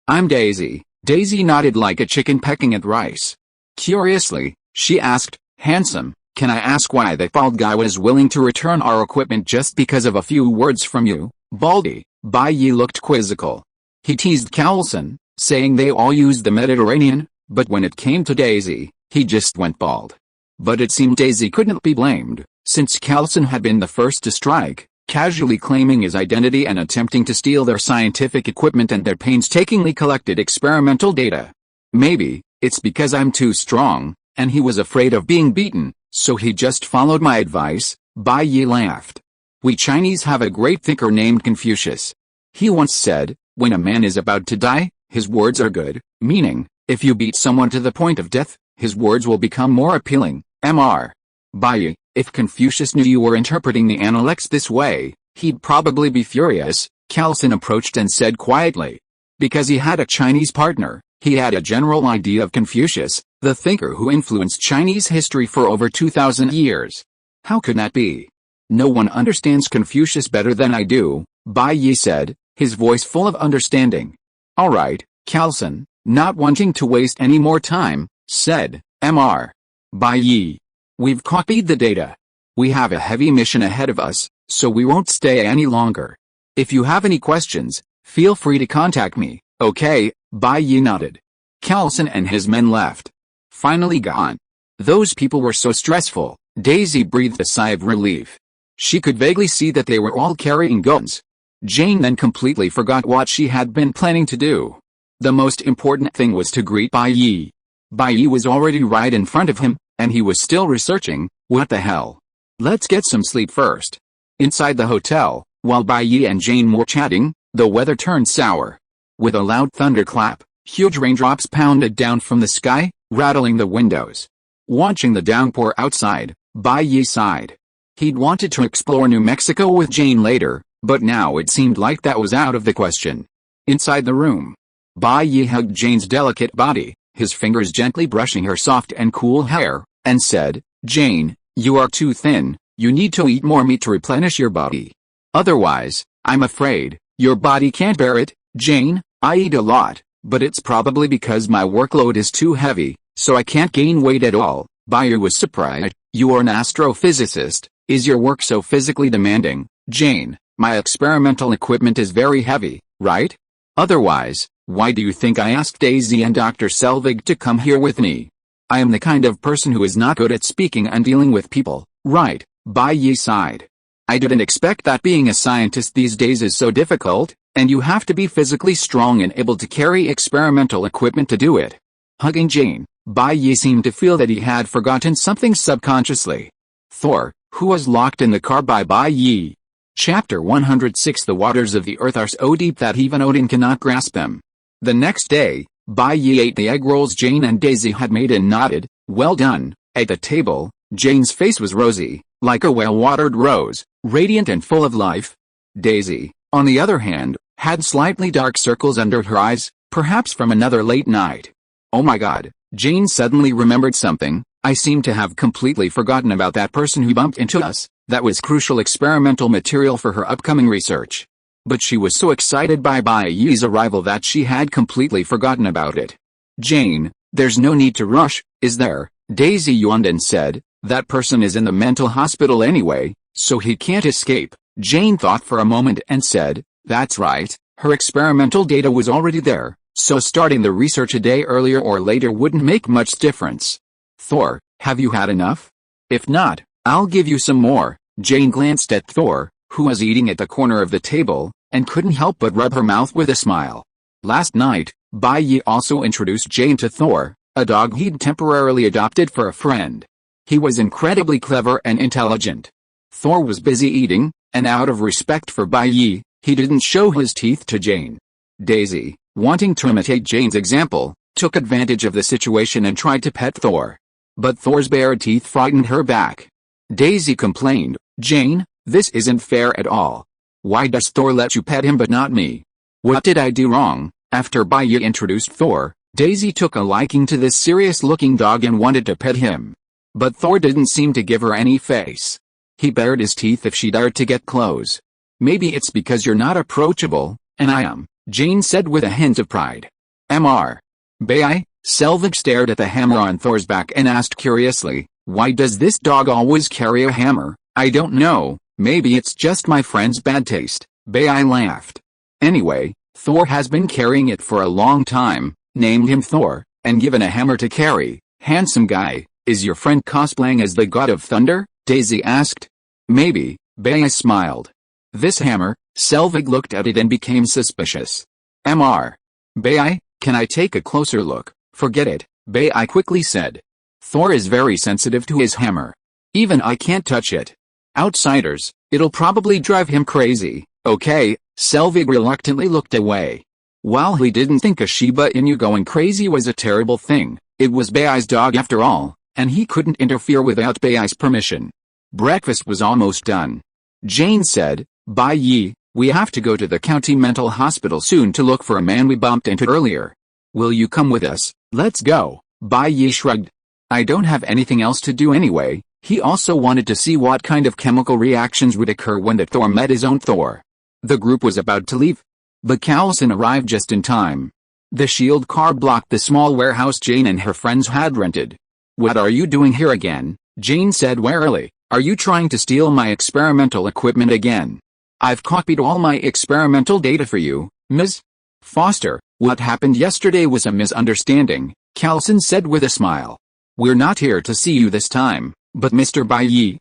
I'm Daisy. Daisy nodded like a chicken pecking at rice. Curiously, she asked, handsome, can I ask why that bald guy was willing to return our equipment just because of a few words from you? Baldy. Bai Yi looked quizzical. He teased Carlson, saying they all used the Mediterranean, but when it came to Daisy, he just went bald. But it seemed Daisy couldn't be blamed, since Carlson had been the first to strike, casually claiming his identity and attempting to steal their scientific equipment and their painstakingly collected experimental data. Maybe, it's because I'm too strong, and he was afraid of being beaten, so he just followed my advice. Bai Yi laughed. We Chinese have a great thinker named Confucius. He once said, when a man is about to die, his words are good, meaning, if you beat someone to the point of death, his words will become more appealing. Mr. Bai Yi, if Confucius knew you were interpreting the Analects this way, he'd probably be furious. Carlson approached and said quietly. Because he had a Chinese partner, he had a general idea of Confucius, the thinker who influenced Chinese history for over 2,000 years. How could that be? No one understands Confucius better than I do, Bai Yi said, his voice full of understanding. Alright, Carlson, not wanting to waste any more time, said, Mr. Bai Yi. We've copied the data. We have a heavy mission ahead of us, so we won't stay any longer. If you have any questions, feel free to contact me, okay? Bai Yi nodded. Carlson and his men left. Finally gone. Those people were so stressful. Daisy breathed a sigh of relief. She could vaguely see that they were all carrying guns. Jane then completely forgot what she had been planning to do. The most important thing was to greet Bai Yi. Bai Yi was already right in front of him, and he was still researching. What the hell? Let's get some sleep first. Inside the hotel, while Bai Yi and Jane were chatting, the weather turned sour. With a loud thunderclap, huge raindrops pounded down from the sky, rattling the windows. Watching the downpour outside, Bai Yi sighed. He'd wanted to explore New Mexico with Jane later, but now it seemed like that was out of the question. Inside the room, Bai Yi hugged Jane's delicate body, his fingers gently brushing her soft and cool hair, and said, Jane, you are too thin, you need to eat more meat to replenish your body. Otherwise, I'm afraid, your body can't bear it. Jane, I eat a lot, but it's probably because my workload is too heavy, so I can't gain weight at all. Bai Yi was surprised. You are an astrophysicist. Is your work so physically demanding? Jane, my experimental equipment is very heavy, right? Otherwise, why do you think I asked Daisy and Dr. Selvig to come here with me? I am the kind of person who is not good at speaking and dealing with people, right? Bai Yi sighed. I didn't expect that being a scientist these days is so difficult, and you have to be physically strong and able to carry experimental equipment to do it. Hugging Jane, Bai Yi seemed to feel that he had forgotten something subconsciously. Thor, who was locked in the car by Bai Yi. Chapter 106. The waters of the earth are so deep that even Odin cannot grasp them. The next day, Bai Yi ate the egg rolls Jane and Daisy had made and nodded, well done. At the table, Jane's face was rosy, like a well-watered rose, radiant and full of life. Daisy, on the other hand, had slightly dark circles under her eyes, perhaps from another late night. Oh my god, Jane suddenly remembered something. I seem to have completely forgotten about that person who bumped into us. That was crucial experimental material for her upcoming research. But she was so excited by Bai Yi's arrival that she had completely forgotten about it. Jane, there's no need to rush, is there? Daisy yawned and said, that person is in the mental hospital anyway, so he can't escape. Jane thought for a moment and said, that's right, her experimental data was already there, so starting the research a day earlier or later wouldn't make much difference. Thor, have you had enough? If not, I'll give you some more. Jane glanced at Thor, who was eating at the corner of the table, and couldn't help but rub her mouth with a smile. Last night, Bai Yi also introduced Jane to Thor, a dog he'd temporarily adopted for a friend. He was incredibly clever and intelligent. Thor was busy eating, and out of respect for Bai Yi, he didn't show his teeth to Jane. Daisy, wanting to imitate Jane's example, took advantage of the situation and tried to pet Thor. But Thor's bare teeth frightened her back. Daisy complained, Jane, this isn't fair at all. Why does Thor let you pet him but not me? What did I do wrong? After Bai Yi introduced Thor, Daisy took a liking to this serious-looking dog and wanted to pet him. But Thor didn't seem to give her any face. He bared his teeth if she dared to get close. Maybe it's because you're not approachable, and I am, Jane said with a hint of pride. Mr. Bai? Selvig stared at the hammer on Thor's back and asked curiously, why does this dog always carry a hammer? I don't know, maybe it's just my friend's bad taste. Bai laughed. Anyway, Thor has been carrying it for a long time, named him Thor, and given a hammer to carry. Handsome guy, is your friend cosplaying as the god of thunder? Daisy asked. Maybe, Bai smiled. This hammer, Selvig looked at it and became suspicious. Mr. Bai, can I take a closer look? Forget it, Bai quickly said. Thor is very sensitive to his hammer. Even I can't touch it. Outsiders, it'll probably drive him crazy. Okay, Selvig reluctantly looked away. While he didn't think a Shiba Inu going crazy was a terrible thing, it was Bai's dog after all, and he couldn't interfere without Bai's permission. Breakfast was almost done. Jane said, Bai Yi, we have to go to the county mental hospital soon to look for a man we bumped into earlier. Will you come with us? Let's go. Bai Yi shrugged. I don't have anything else to do anyway. He also wanted to see what kind of chemical reactions would occur when the Thor met his own Thor. The group was about to leave, but Callison arrived just in time. The shield car blocked the small warehouse Jane and her friends had rented. What are you doing here again? Jane said warily. Are you trying to steal my experimental equipment again? I've copied all my experimental data for you, Ms. Foster. What happened yesterday was a misunderstanding, Callison said with a smile. We're not here to see you this time, but Mr. Bai Yi,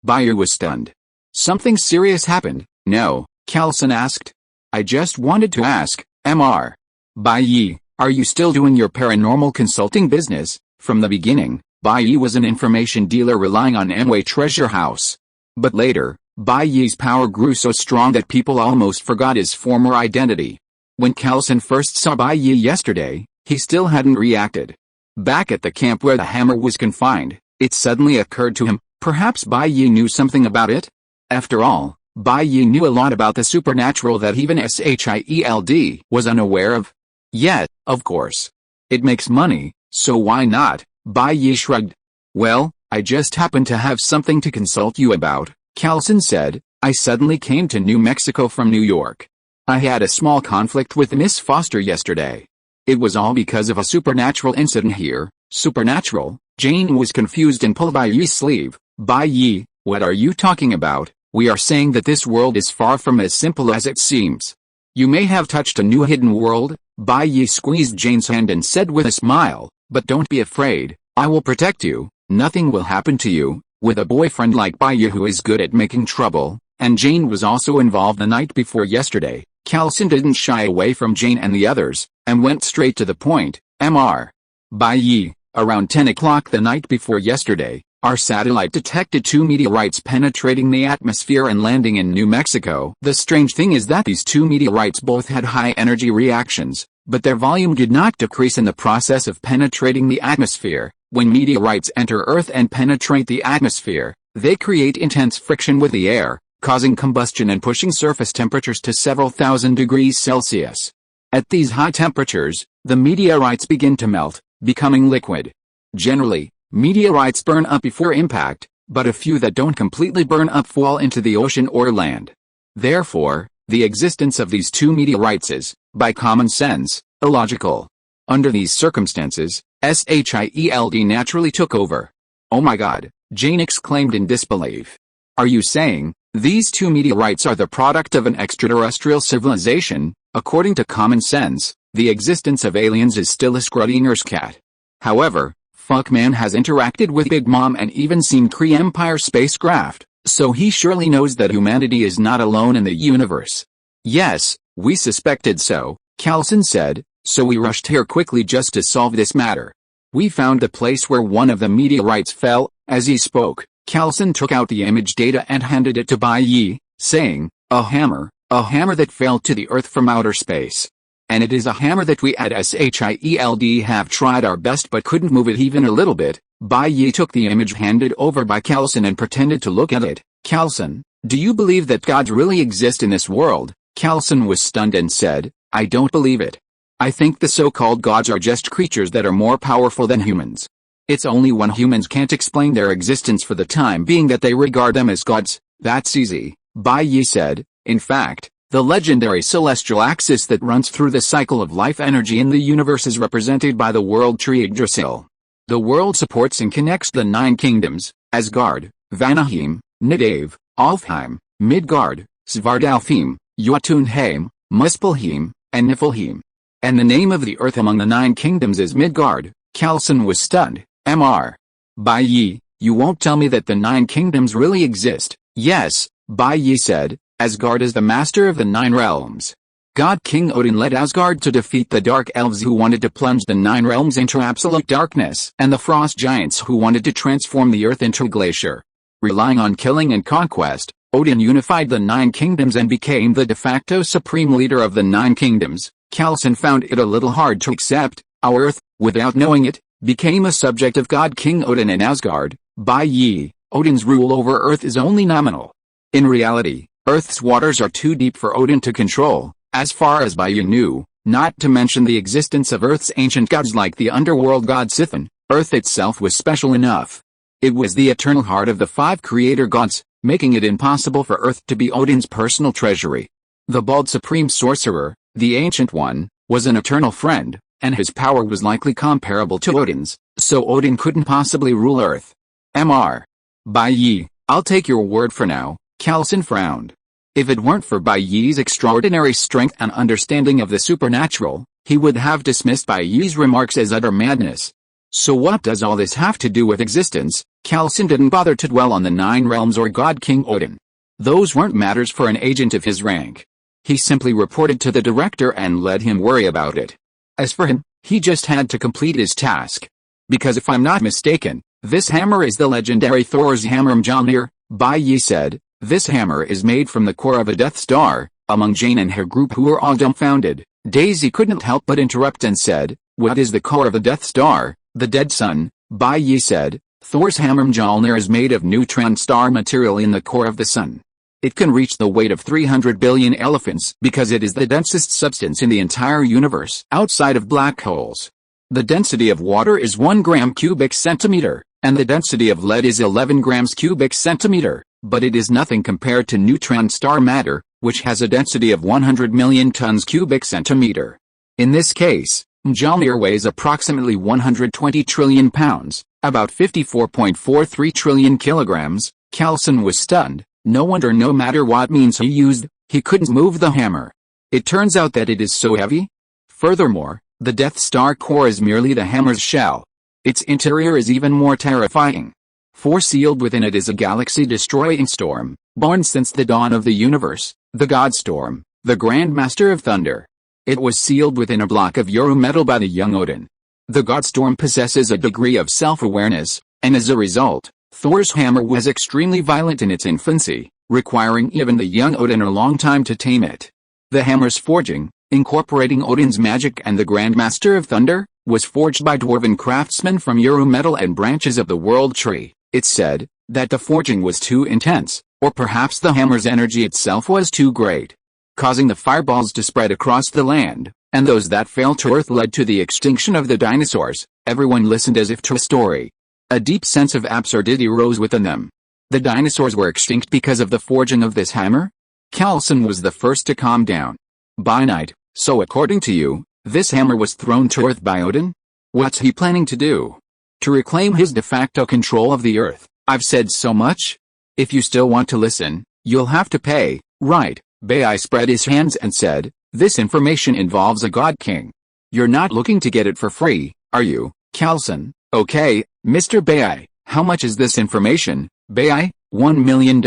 Bai Yi was stunned. Something serious happened? No, Callison asked. I just wanted to ask, Mr. Bai Yi, are you still doing your paranormal consulting business? From the beginning, Bai Yi was an information dealer relying on Amway Treasure House. But later, Bai Yi's power grew so strong that people almost forgot his former identity. When Callison first saw Bai Yi yesterday, he still hadn't reacted. Back at the camp where the hammer was confined, it suddenly occurred to him, perhaps Bai Yi knew something about it? After all, Bai Yi knew a lot about the supernatural that even SHIELD was unaware of. Yet, of course. It makes money, so why not? Bai Yi shrugged. Well, I just happen to have something to consult you about, Callison said. I suddenly came to New Mexico from New York. I had a small conflict with Miss Foster yesterday. It was all because of a supernatural incident here. Supernatural? Jane was confused and pulled Bai Yi's sleeve. Bai Yi, what are you talking about? We are saying that this world is far from as simple as it seems. You may have touched a new hidden world. Bai Yi squeezed Jane's hand and said with a smile, but don't be afraid, I will protect you, nothing will happen to you. With a boyfriend like Bai Yi who is good at making trouble, and Jane was also involved the night before yesterday, Callison didn't shy away from Jane and the others, and went straight to the point. Mr. Bai Yi, around 10 o'clock the night before yesterday, our satellite detected 2 meteorites penetrating the atmosphere and landing in New Mexico. The strange thing is that these 2 meteorites both had high energy reactions, but their volume did not decrease in the process of penetrating the atmosphere. When meteorites enter Earth and penetrate the atmosphere, they create intense friction with the air, causing combustion and pushing surface temperatures to several thousand degrees Celsius. At these high temperatures, the meteorites begin to melt, becoming liquid. Generally, Meteorites burn up before impact, but a few that don't completely burn up fall into the ocean or land. Therefore, the existence of these two meteorites is, by common sense, illogical. Under these circumstances, SHIELD naturally took over. "Oh my God," Jane exclaimed in disbelief. "Are you saying these two meteorites are the product of an extraterrestrial civilization?" According to common sense, the existence of aliens is still a Schrödinger's cat. However, Fuckman has interacted with Big Mom and even seen Kree-Empire spacecraft, so he surely knows that humanity is not alone in the universe. "Yes, we suspected so," Coulson said, "so we rushed here quickly just to solve this matter. We found the place where one of the meteorites fell." As he spoke, Coulson took out the image data and handed it to Bai Yi, saying, a hammer that fell to the Earth from outer space. And it is a hammer that we at SHIELD have tried our best but couldn't move it even a little bit." Bai Yi took the image handed over by Coulson and pretended to look at it. "Coulson, do you believe that gods really exist in this world?" Coulson was stunned and said, "I don't believe it. I think the so-called gods are just creatures that are more powerful than humans. It's only when humans can't explain their existence for the time being that they regard them as gods." "That's easy," Bai Yi said. "In fact, the legendary celestial axis that runs through the cycle of life energy in the universe is represented by the world tree Yggdrasil. The world supports and connects the 9 kingdoms: Asgard, Vanaheim, Nidave, Alfheim, Midgard, Svartalfheim, Jotunheim, Muspelheim, and Niflheim. And the name of the earth among the 9 kingdoms is Midgard." Coulson was stunned. "Mr. Bai Yi, you won't tell me that the 9 kingdoms really exist?" "Yes," Bai Yi said. "Asgard is the master of the 9 realms. God King Odin led Asgard to defeat the Dark Elves who wanted to plunge the 9 realms into absolute darkness, and the Frost Giants who wanted to transform the earth into a glacier. Relying on killing and conquest, Odin unified the 9 kingdoms and became the de facto supreme leader of the 9 kingdoms. Coulson found it a little hard to accept. Our earth, without knowing it, became a subject of God King Odin and Asgard." Bai Yi, "Odin's rule over earth is only nominal. In reality, Earth's waters are too deep for Odin to control, as far as Bai Yi knew, not to mention the existence of Earth's ancient gods like the underworld god Sithin. Earth itself was special enough. It was the eternal heart of the 5 creator gods, making it impossible for Earth to be Odin's personal treasury. The bald supreme sorcerer, the Ancient One, was an eternal friend, and his power was likely comparable to Odin's, so Odin couldn't possibly rule Earth." "Mr. Bai Yi, I'll take your word for now," Coulson frowned. If it weren't for Bai Yi's extraordinary strength and understanding of the supernatural, he would have dismissed Bai Yi's remarks as utter madness. "So what does all this have to do with existence?" Coulson didn't bother to dwell on the 9 realms or God King Odin. Those weren't matters for an agent of his rank. He simply reported to the director and let him worry about it. As for him, he just had to complete his task. "Because if I'm not mistaken, this hammer is the legendary Thor's hammer Mjolnir," Bai Yi said. "This hammer is made from the core of a Death Star." Among Jane and her group who were all dumbfounded, Daisy couldn't help but interrupt and said, "What is the core of a Death Star?" "The dead sun," Bai Yi said. "Thor's hammer Mjolnir is made of neutron star material in the core of the sun. It can reach the weight of 300 billion elephants because it is the densest substance in the entire universe outside of black holes. The density of water is 1 gram cubic centimeter, and the density of lead is 11 grams cubic centimeter, but it is nothing compared to neutron star matter, which has a density of 100 million tons cubic centimeter. In this case, Mjolnir weighs approximately 120 trillion pounds, about 54.43 trillion kilograms." Coulson was stunned. No wonder no matter what means he used, he couldn't move the hammer. It turns out that it is so heavy. Furthermore, the Death Star core is merely the hammer's shell. Its interior is even more terrifying. For sealed within it is a galaxy-destroying storm, born since the dawn of the universe, the God Storm, the Grand Master of Thunder. It was sealed within a block of Euro metal by the young Odin. The God Storm possesses a degree of self-awareness, and as a result, Thor's hammer was extremely violent in its infancy, requiring even the young Odin a long time to tame it. The hammer's forging, incorporating Odin's magic and the Grandmaster of Thunder, was forged by dwarven craftsmen from Euro metal and branches of the World Tree. It's said that the forging was too intense, or perhaps the hammer's energy itself was too great, causing the fireballs to spread across the land, and those that fell to Earth led to the extinction of the dinosaurs. Everyone listened as if to a story. A deep sense of absurdity rose within them. The dinosaurs were extinct because of the forging of this hammer? Carlson was the first to calm down. By night, so according to you, this hammer was thrown to Earth by Odin? What's he planning to do? To reclaim his de facto control of the Earth. I've said so much? If you still want to listen, you'll have to pay, right? Bai spread his hands and said, this information involves a god king. You're not looking to get it for free, are you, Carlson? Okay, Mr. Bai, how much is this information? Bai, $1 million.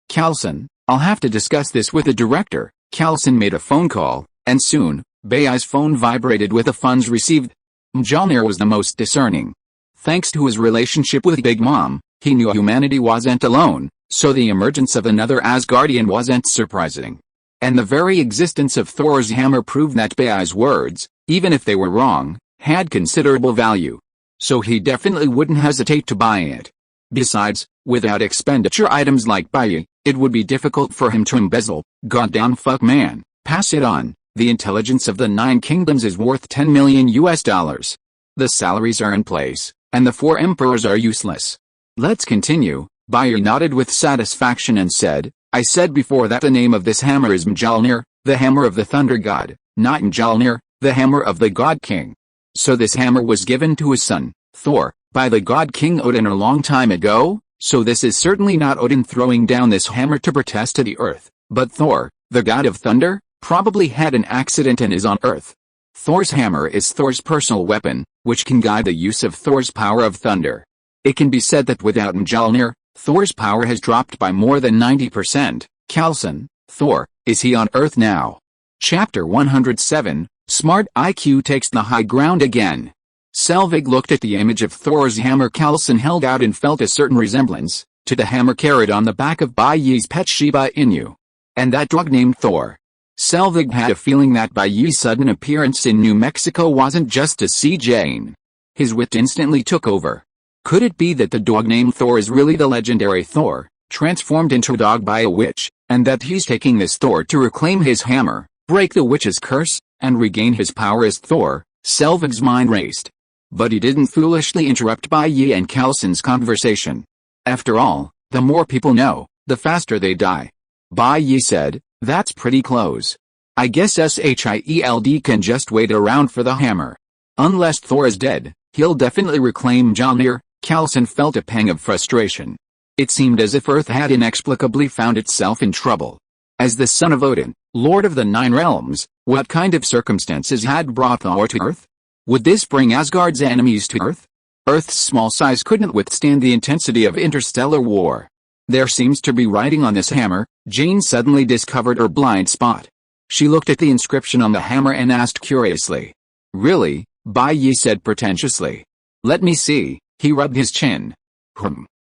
Carlson, I'll have to discuss this with the director. Carlson made a phone call, and soon, Bai's phone vibrated with the funds received. Mjolnir was the most discerning. Thanks to his relationship with Big Mom, he knew humanity wasn't alone, so the emergence of another Asgardian wasn't surprising. And the very existence of Thor's hammer proved that Bai's words, even if they were wrong, had considerable value. So he definitely wouldn't hesitate to buy it. Besides, without expenditure items like Bai, it would be difficult for him to embezzle. Goddamn fuck man, pass it on. The intelligence of the 9 kingdoms is worth $10 million. The salaries are in place, and the 4 emperors are useless. Let's continue. Bai nodded with satisfaction and said, I said before that the name of this hammer is Mjolnir, the hammer of the thunder god, not Mjolnir, the hammer of the god king. So this hammer was given to his son, Thor, by the god king Odin a long time ago? So this is certainly not Odin throwing down this hammer to protest to the earth, but Thor, the god of thunder, probably had an accident and is on Earth. Thor's hammer is Thor's personal weapon, which can guide the use of Thor's power of thunder. It can be said that without Mjolnir, Thor's power has dropped by more than 90%. Carlson, Thor, is he on Earth now? Chapter 107, Smart IQ takes the high ground again. Selvig looked at the image of Thor's hammer Carlson held out and felt a certain resemblance to the hammer carried on the back of Bai Yi's pet Shiba Inu. And that dog named Thor. Selvig had a feeling that Bai Yi's sudden appearance in New Mexico wasn't just to see Jane. His wit instantly took over. Could it be that the dog named Thor is really the legendary Thor, transformed into a dog by a witch, and that he's taking this Thor to reclaim his hammer, break the witch's curse, and regain his power as Thor? Selvig's mind raced. But he didn't foolishly interrupt Bai Yi and Carlson's conversation. After all, the more people know, the faster they die. Bai Yi said, that's pretty close. I guess Shield can just wait around for the hammer. Unless Thor is dead, he'll definitely reclaim Mjolnir. Carlson felt a pang of frustration. It seemed as if Earth had inexplicably found itself in trouble. As the son of Odin, Lord of the 9 realms, what kind of circumstances had brought Thor to Earth? Would this bring Asgard's enemies to Earth? Earth's small size couldn't withstand the intensity of interstellar war. There seems to be writing on this hammer. Jane suddenly discovered her blind spot. She looked at the inscription on the hammer and asked curiously. Really? Bai Yi said pretentiously. Let me see. He rubbed his chin.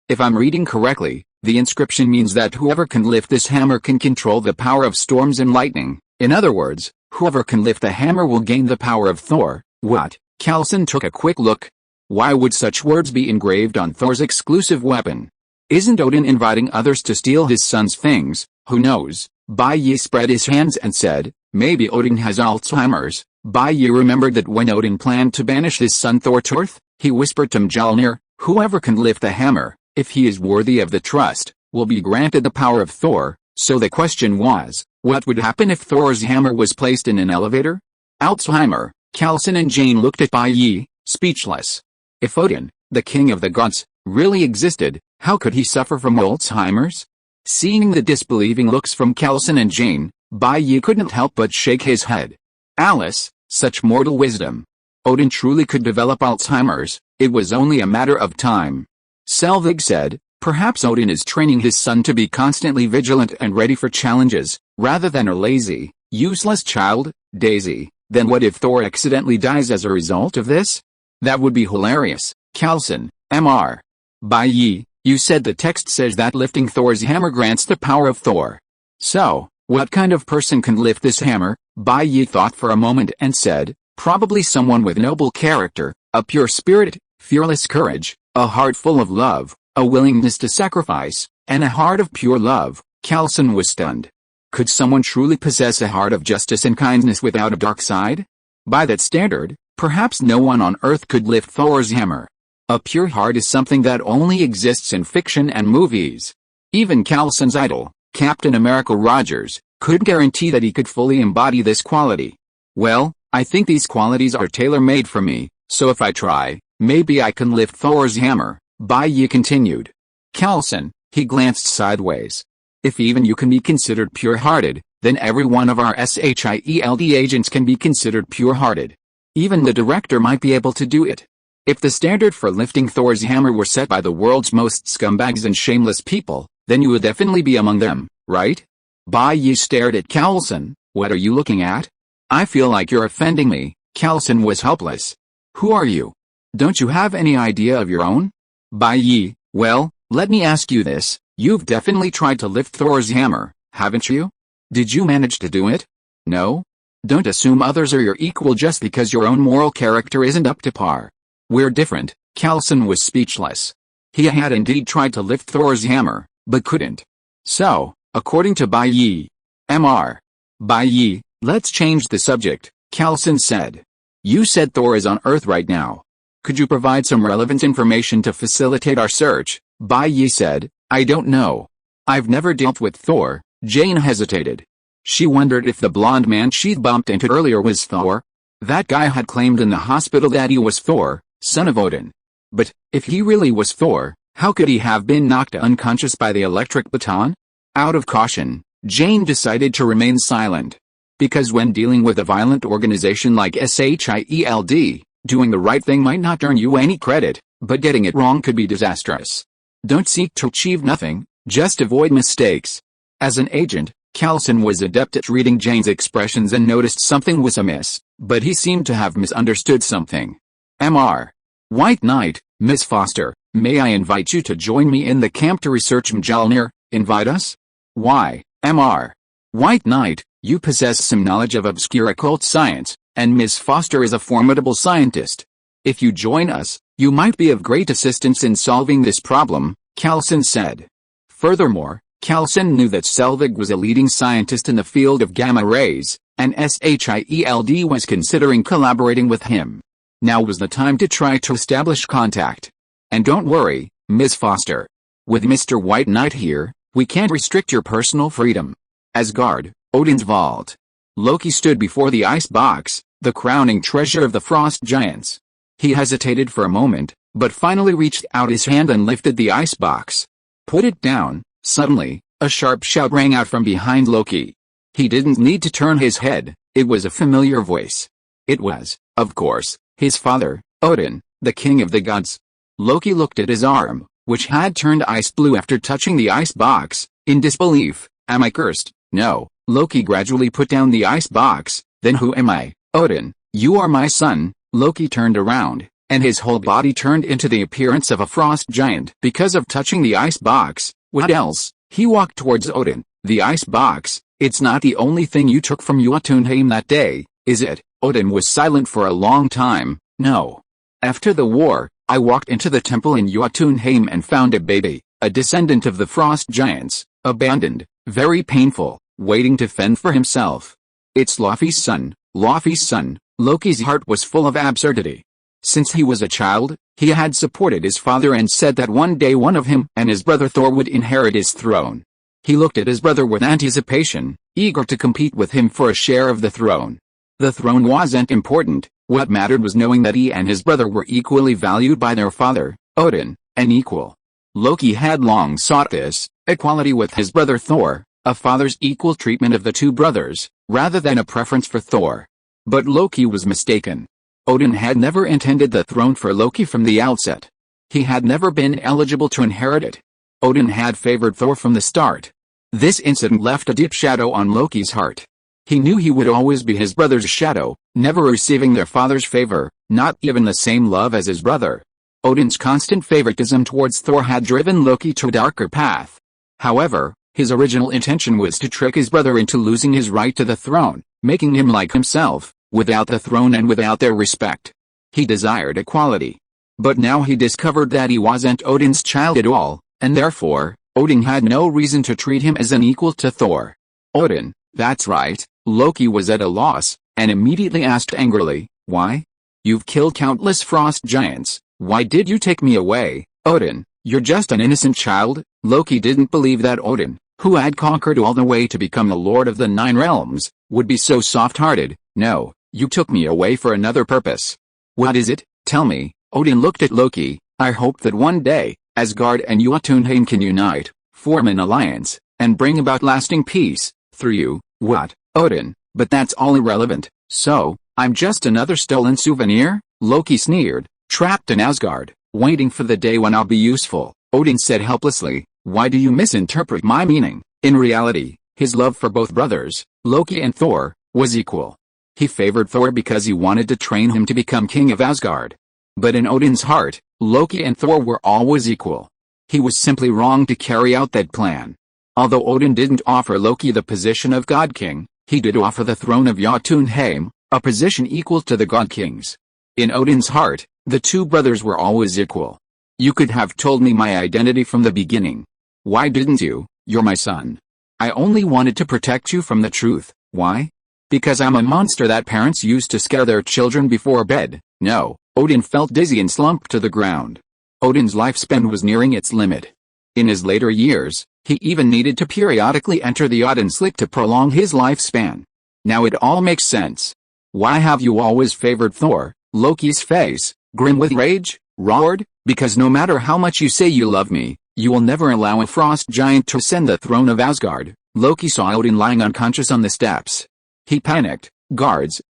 If I'm reading correctly, the inscription means that whoever can lift this hammer can control the power of storms and lightning. In other words, whoever can lift the hammer will gain the power of Thor. What? Carlson took a quick look. Why would such words be engraved on Thor's exclusive weapon? Isn't Odin inviting others to steal his son's things? Who knows? Bai Yi spread his hands and said, maybe Odin has Alzheimer's. Bai Yi remembered that when Odin planned to banish his son Thor to Earth, he whispered to Mjolnir, whoever can lift the hammer, if he is worthy of the trust, will be granted the power of Thor. So the question was, what would happen if Thor's hammer was placed in an elevator? Alzheimer. Carlson and Jane looked at Bai Yi, speechless. If Odin, the king of the gods, really existed, how could he suffer from Alzheimer's? Seeing the disbelieving looks from Carlson and Jane, Bai Yi couldn't help but shake his head. Alice, such mortal wisdom. Odin truly could develop Alzheimer's, it was only a matter of time. Selvig said, perhaps Odin is training his son to be constantly vigilant and ready for challenges, rather than a lazy, useless child. Daisy, then what if Thor accidentally dies as a result of this? That would be hilarious. Carlson, Mr. Bai Yi, you said the text says that lifting Thor's hammer grants the power of Thor. So, what kind of person can lift this hammer? Bai Yi thought for a moment and said, probably someone with noble character, a pure spirit, fearless courage, a heart full of love, a willingness to sacrifice, and a heart of pure love. Carlson was stunned. Could someone truly possess a heart of justice and kindness without a dark side? By that standard, perhaps no one on Earth could lift Thor's hammer. A pure heart is something that only exists in fiction and movies. Even Coulson's idol, Captain America Rogers, couldn't guarantee that he could fully embody this quality. Well, I think these qualities are tailor-made for me, so if I try, maybe I can lift Thor's hammer, Bai Yi continued. Coulson, he glanced sideways. If even you can be considered pure-hearted, then every one of our SHIELD agents can be considered pure-hearted. Even the director might be able to do it. If the standard for lifting Thor's hammer were set by the world's most scumbags and shameless people, then you would definitely be among them, right? Bai Yi stared at Coulson. What are you looking at? I feel like you're offending me. Coulson was helpless. Who are you? Don't you have any idea of your own? Bai Yi, well, let me ask you this. You've definitely tried to lift Thor's hammer, haven't you? Did you manage to do it? No? Don't assume others are your equal just because your own moral character isn't up to par. We're different. Coulson was speechless. He had indeed tried to lift Thor's hammer, but couldn't. So, according to Bai Yi, Mr. Bai Yi, let's change the subject, Coulson said. You said Thor is on Earth right now. Could you provide some relevant information to facilitate our search? Bai Yi said, I don't know. I've never dealt with Thor. Jane hesitated. She wondered if the blonde man she'd bumped into earlier was Thor. That guy had claimed in the hospital that he was Thor, son of Odin. But, if he really was Thor, how could he have been knocked unconscious by the electric baton? Out of caution, Jane decided to remain silent. Because when dealing with a violent organization like SHIELD, doing the right thing might not earn you any credit, but getting it wrong could be disastrous. Don't seek to achieve nothing, just avoid mistakes. As an agent, Coulson was adept at reading Jane's expressions and noticed something was amiss, but he seemed to have misunderstood something. Mr. White Knight, Miss Foster, may I invite you to join me in the camp to research Mjolnir? Invite us? Why, Mr. White Knight, you possess some knowledge of obscure occult science, and Miss Foster is a formidable scientist. If you join us, you might be of great assistance in solving this problem, Coulson said. Furthermore, Coulson knew that Selvig was a leading scientist in the field of gamma rays, and SHIELD was considering collaborating with him. Now was the time to try to establish contact. And don't worry, Miss Foster. With Mr. White Knight here, we can't restrict your personal freedom. Asgard, Odin's vault. Loki stood before the ice box, the crowning treasure of the frost giants. He hesitated for a moment, but finally reached out his hand and lifted the ice box. Put it down. Suddenly, a sharp shout rang out from behind Loki. He didn't need to turn his head, it was a familiar voice. It was, of course, his father, Odin, the king of the gods. Loki looked at his arm, which had turned ice blue after touching the ice box, in disbelief. Am I cursed? No. Loki gradually put down the ice box. Then who am I? Odin, you are my son. Loki turned around, and his whole body turned into the appearance of a frost giant because of touching the ice box. What else? He walked towards Odin. The ice box, it's not the only thing you took from Jotunheim that day, is it? Odin was silent for a long time. No. After the war, I walked into the temple in Jotunheim and found a baby, a descendant of the frost giants, abandoned, very painful, waiting to fend for himself. It's Laufey's son, Laufey's son. Loki's heart was full of absurdity. Since he was a child, he had supported his father and said that one day one of him and his brother Thor would inherit his throne. He looked at his brother with anticipation, eager to compete with him for a share of the throne. The throne wasn't important, what mattered was knowing that he and his brother were equally valued by their father, Odin, an equal. Loki had long sought this, equality with his brother Thor, a father's equal treatment of the two brothers, rather than a preference for Thor. But Loki was mistaken. Odin had never intended the throne for Loki from the outset. He had never been eligible to inherit it. Odin had favored Thor from the start. This incident left a deep shadow on Loki's heart. He knew he would always be his brother's shadow, never receiving their father's favor, not even the same love as his brother. Odin's constant favoritism towards Thor had driven Loki to a darker path. However, his original intention was to trick his brother into losing his right to the throne, making him like himself, without the throne and without their respect. He desired equality. But now he discovered that he wasn't Odin's child at all, and therefore, Odin had no reason to treat him as an equal to Thor. Odin, that's right. Loki was at a loss, and immediately asked angrily, why? You've killed countless frost giants, Why did you take me away, Odin? You're just an innocent child." Loki didn't believe that Odin, who had conquered all the way to become the Lord of the Nine Realms, would be so soft-hearted. "No, you took me away for another purpose." "What is it? Tell me." Odin looked at Loki. "I hope that one day, Asgard and Jotunheim can unite, form an alliance, and bring about lasting peace, through you." "What, Odin? But that's all irrelevant, so, I'm just another stolen souvenir?" Loki sneered. "Trapped in Asgard, waiting for the day when I'll be useful," Odin said helplessly. "Why do you misinterpret my meaning?" In reality, his love for both brothers, Loki and Thor, was equal. He favored Thor because he wanted to train him to become king of Asgard. But in Odin's heart, Loki and Thor were always equal. He was simply wrong to carry out that plan. Although Odin didn't offer Loki the position of God King, he did offer the throne of Jotunheim, a position equal to the God King's. In Odin's heart, the two brothers were always equal. "You could have told me my identity from the beginning. Why didn't you? You're my son." "I only wanted to protect you from the truth." "Why?" "Because I'm a monster that parents use to scare their children before bed." "No." Odin felt dizzy and slumped to the ground. Odin's lifespan was nearing its limit. In his later years, he even needed to periodically enter the Odin sleep to prolong his lifespan. Now it all makes sense. "Why have you always favored Thor?" Loki's face, grim with rage, roared. "Because no matter how much you say you love me, you will never allow a frost giant to ascend the throne of Asgard." Loki saw Odin lying unconscious on the steps. He panicked. Guards,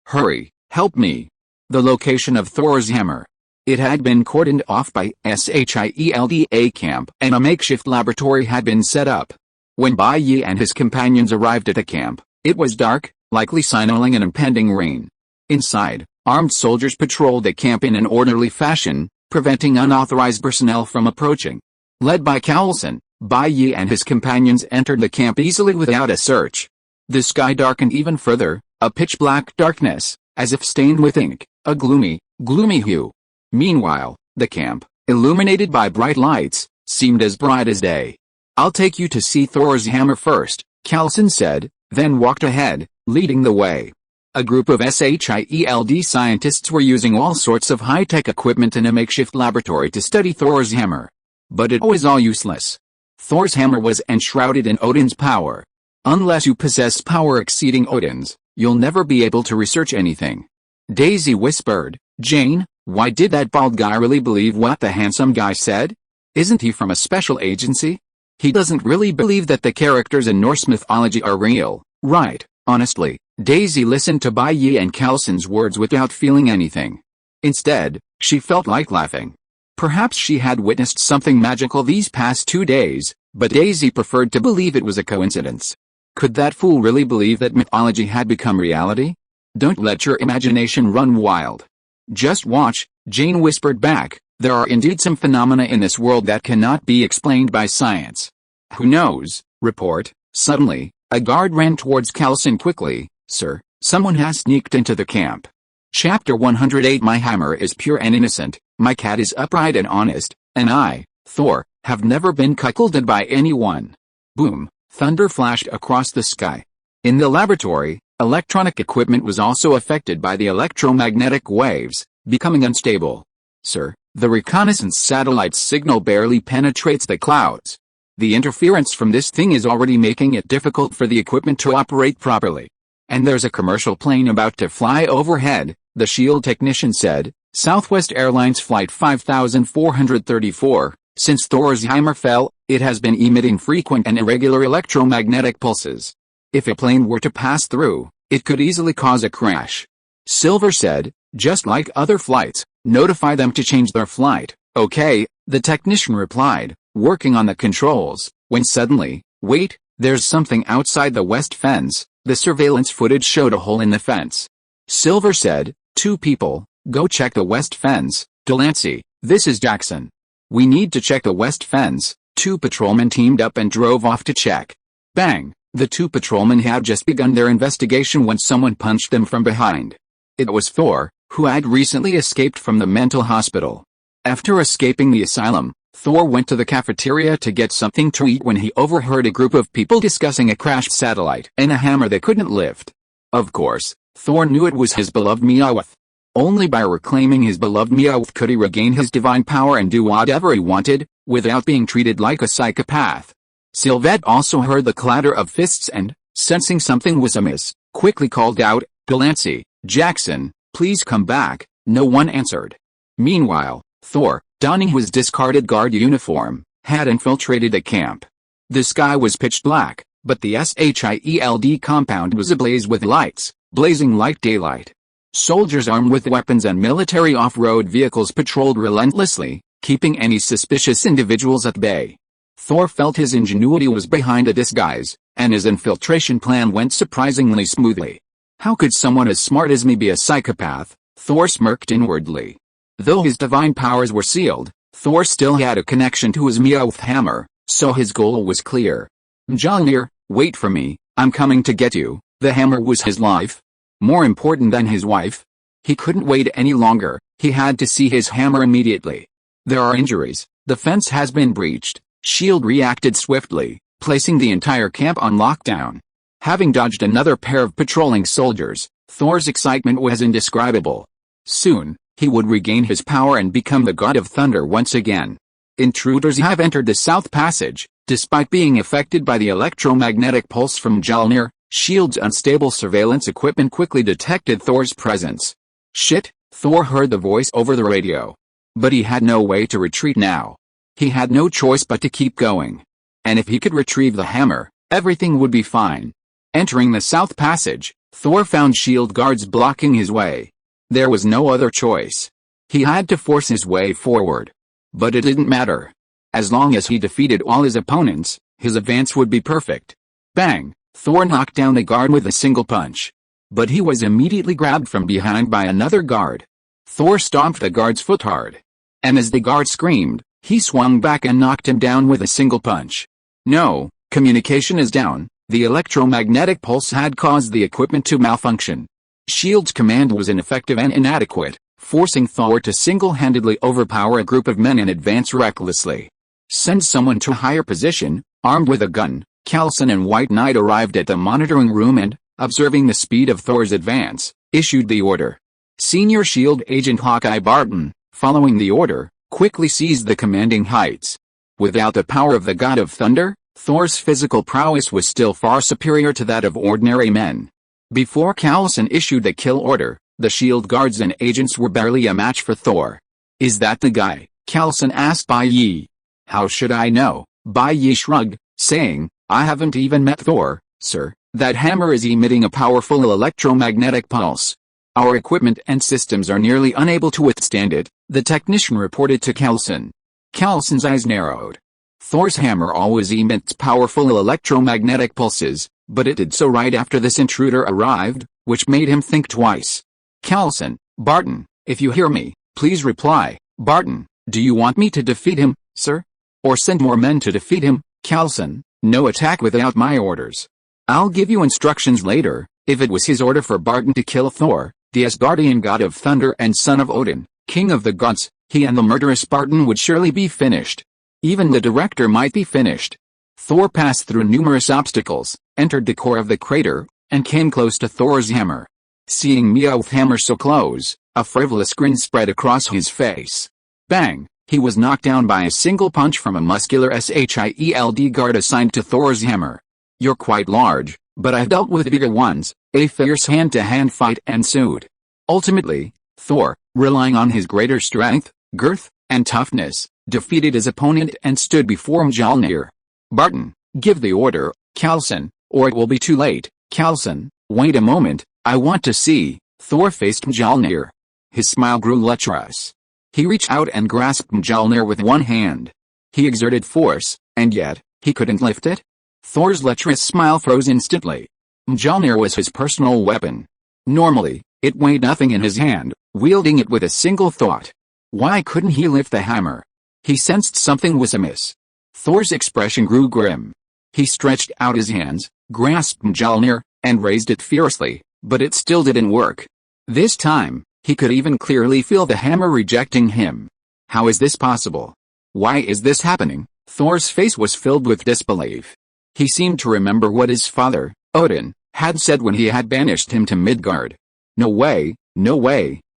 hurry, help me." The location of Thor's hammer. It had been cordoned off by SHIELD camp, and a makeshift laboratory had been set up. When Bai Yi and his companions arrived at the camp, it was dark, likely signaling an impending rain. Inside, armed soldiers patrolled the camp in an orderly fashion, preventing unauthorized personnel from approaching. Led by Coulson, Bai Yi and his companions entered the camp easily without a search. The sky darkened even further, a pitch-black darkness, as if stained with ink, a gloomy hue. Meanwhile, the camp, illuminated by bright lights, seemed as bright as day. "I'll take you to see Thor's hammer first," Coulson said, then walked ahead, leading the way. A group of SHIELD scientists were using all sorts of high-tech equipment in a makeshift laboratory to study Thor's hammer. But it was all useless. Thor's hammer was enshrouded in Odin's power. Unless you possess power exceeding Odin's, you'll never be able to research anything. Daisy whispered. "Jane, why did that bald guy really believe what the handsome guy said? Isn't he from a special agency? He doesn't really believe that the characters in Norse mythology are real, right?" Honestly, Daisy listened to Bai Yi and Coulson's words without feeling anything. Instead, she felt like laughing. Perhaps she had witnessed something magical these past 2 days, but Daisy preferred to believe it was a coincidence. Could that fool really believe that mythology had become reality? "Don't let your imagination run wild. Just watch," Jane whispered back. "There are indeed some phenomena in this world that cannot be explained by science." "Who knows?" Report. Suddenly, a guard ran towards Coulson quickly. "Sir, someone has sneaked into the camp." Chapter 108. My hammer is pure and innocent, my cat is upright and honest, and I, Thor, have never been cuckolded by anyone. Boom, thunder flashed across the sky. In the laboratory, electronic equipment was also affected by the electromagnetic waves, becoming unstable. "Sir, the reconnaissance satellite's signal barely penetrates the clouds. The interference from this thing is already making it difficult for the equipment to operate properly. And there's a commercial plane about to fly overhead," the SHIELD technician said. "Southwest Airlines Flight 5434, since Thor's hammer fell, it has been emitting frequent and irregular electromagnetic pulses. If a plane were to pass through, it could easily cause a crash." Silver said. "Just like other flights, notify them to change their flight." "Okay," the technician replied, working on the controls, when suddenly, "Wait, there's something outside the west fence." The surveillance footage showed a hole in the fence. Silver said, "2 people, go check the west fence." "Delancey, this is Jackson. We need to check the west fence." 2 patrolmen teamed up and drove off to check. Bang! The 2 patrolmen had just begun their investigation when someone punched them from behind. It was Thor, who had recently escaped from the mental hospital. After escaping the asylum, Thor went to the cafeteria to get something to eat when he overheard a group of people discussing a crashed satellite and a hammer they couldn't lift. Of course, Thor knew it was his beloved Meowth. Only by reclaiming his beloved Meowth could he regain his divine power and do whatever he wanted, without being treated like a psychopath. Sylvette also heard the clatter of fists and, sensing something was amiss, quickly called out, "Delancey, Jackson, please come back." No one answered. Meanwhile, Thor, donning his discarded guard uniform, had infiltrated the camp. The sky was pitch black, but the SHIELD compound was ablaze with lights, blazing like daylight. Soldiers armed with weapons and military off-road vehicles patrolled relentlessly, keeping any suspicious individuals at bay. Thor felt his ingenuity was behind the disguise, and his infiltration plan went surprisingly smoothly. How could someone as smart as me be a psychopath? Thor smirked inwardly. Though his divine powers were sealed, Thor still had a connection to his Meowth hammer, so his goal was clear. "Mjolnir, wait for me, I'm coming to get you." The hammer was his life. More important than his wife. He couldn't wait any longer, he had to see his hammer immediately. "There are injuries, the fence has been breached." S.H.I.E.L.D. reacted swiftly, placing the entire camp on lockdown. Having dodged another pair of patrolling soldiers, Thor's excitement was indescribable. Soon, he would regain his power and become the God of Thunder once again. Intruders have entered the South Passage. Despite being affected by the electromagnetic pulse from Mjolnir, S.H.I.E.L.D.'s unstable surveillance equipment quickly detected Thor's presence. "Shit," Thor heard the voice over the radio. But he had no way to retreat now. He had no choice but to keep going. And if he could retrieve the hammer, everything would be fine. Entering the South Passage, Thor found S.H.I.E.L.D. guards blocking his way. There was no other choice. He had to force his way forward. But it didn't matter. As long as he defeated all his opponents, his advance would be perfect. Bang! Thor knocked down the guard with a single punch. But he was immediately grabbed from behind by another guard. Thor stomped the guard's foot hard. And as the guard screamed, he swung back and knocked him down with a single punch. No, communication is down. The electromagnetic pulse had caused the equipment to malfunction. S.H.I.E.L.D.'s command was ineffective and inadequate, forcing Thor to single-handedly overpower a group of men and advance recklessly. "Send someone to a higher position." Armed with a gun, Coulson and White Knight arrived at the monitoring room and, observing the speed of Thor's advance, issued the order. Senior S.H.I.E.L.D. agent Hawkeye Barton, following the order, quickly seized the commanding heights. Without the power of the God of Thunder, Thor's physical prowess was still far superior to that of ordinary men. Before Coulson issued the kill order, the S.H.I.E.L.D. guards and agents were barely a match for Thor. "Is that the guy?" Coulson asked Bai Yi. "How should I know?" Bai Yi shrugged, saying, "I haven't even met Thor, sir. That hammer is emitting a powerful electromagnetic pulse. Our equipment and systems are nearly unable to withstand it," the technician reported to Coulson. Coulson's eyes narrowed. Thor's hammer always emits powerful electromagnetic pulses, but it did so right after this intruder arrived, which made him think twice. "Coulson, Barton, if you hear me, please reply." "Barton, do you want me to defeat him, sir? Or send more men to defeat him?" "Coulson, no attack without my orders." "I'll give you instructions later." If it was his order for Barton to kill Thor, the Asgardian god of thunder and son of Odin, king of the gods, he and the murderous Barton would surely be finished. Even the director might be finished. Thor passed through numerous obstacles, entered the core of the crater, and came close to Thor's hammer. Seeing Meowth's hammer so close, a frivolous grin spread across his face. Bang! He was knocked down by a single punch from a muscular SHIELD guard assigned to Thor's hammer. "You're quite large, but I've dealt with bigger ones." A fierce hand-to-hand fight ensued. Ultimately, Thor, relying on his greater strength, girth, and toughness, defeated his opponent and stood before Mjolnir. "Barton, give the order, Coulson, or it will be too late." "Coulson, wait a moment, I want to see." Thor faced Mjolnir. His smile grew lecherous. He reached out and grasped Mjolnir with one hand. He exerted force, and yet, he couldn't lift it. Thor's lecherous smile froze instantly. Mjolnir was his personal weapon. Normally, it weighed nothing in his hand, wielding it with a single thought. Why couldn't he lift the hammer? He sensed something was amiss. Thor's expression grew grim. He stretched out his hands, grasped Mjolnir, and raised it fiercely, but it still didn't work. This time, he could even clearly feel the hammer rejecting him. How is this possible? Why is this happening? Thor's face was filled with disbelief. He seemed to remember what his father, Odin, had said when he had banished him to Midgard. No way,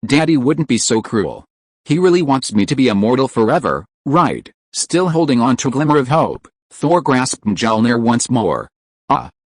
Daddy wouldn't be so cruel. He really wants me to be immortal forever, right? Still holding on to a glimmer of hope, Thor grasped Mjolnir once more.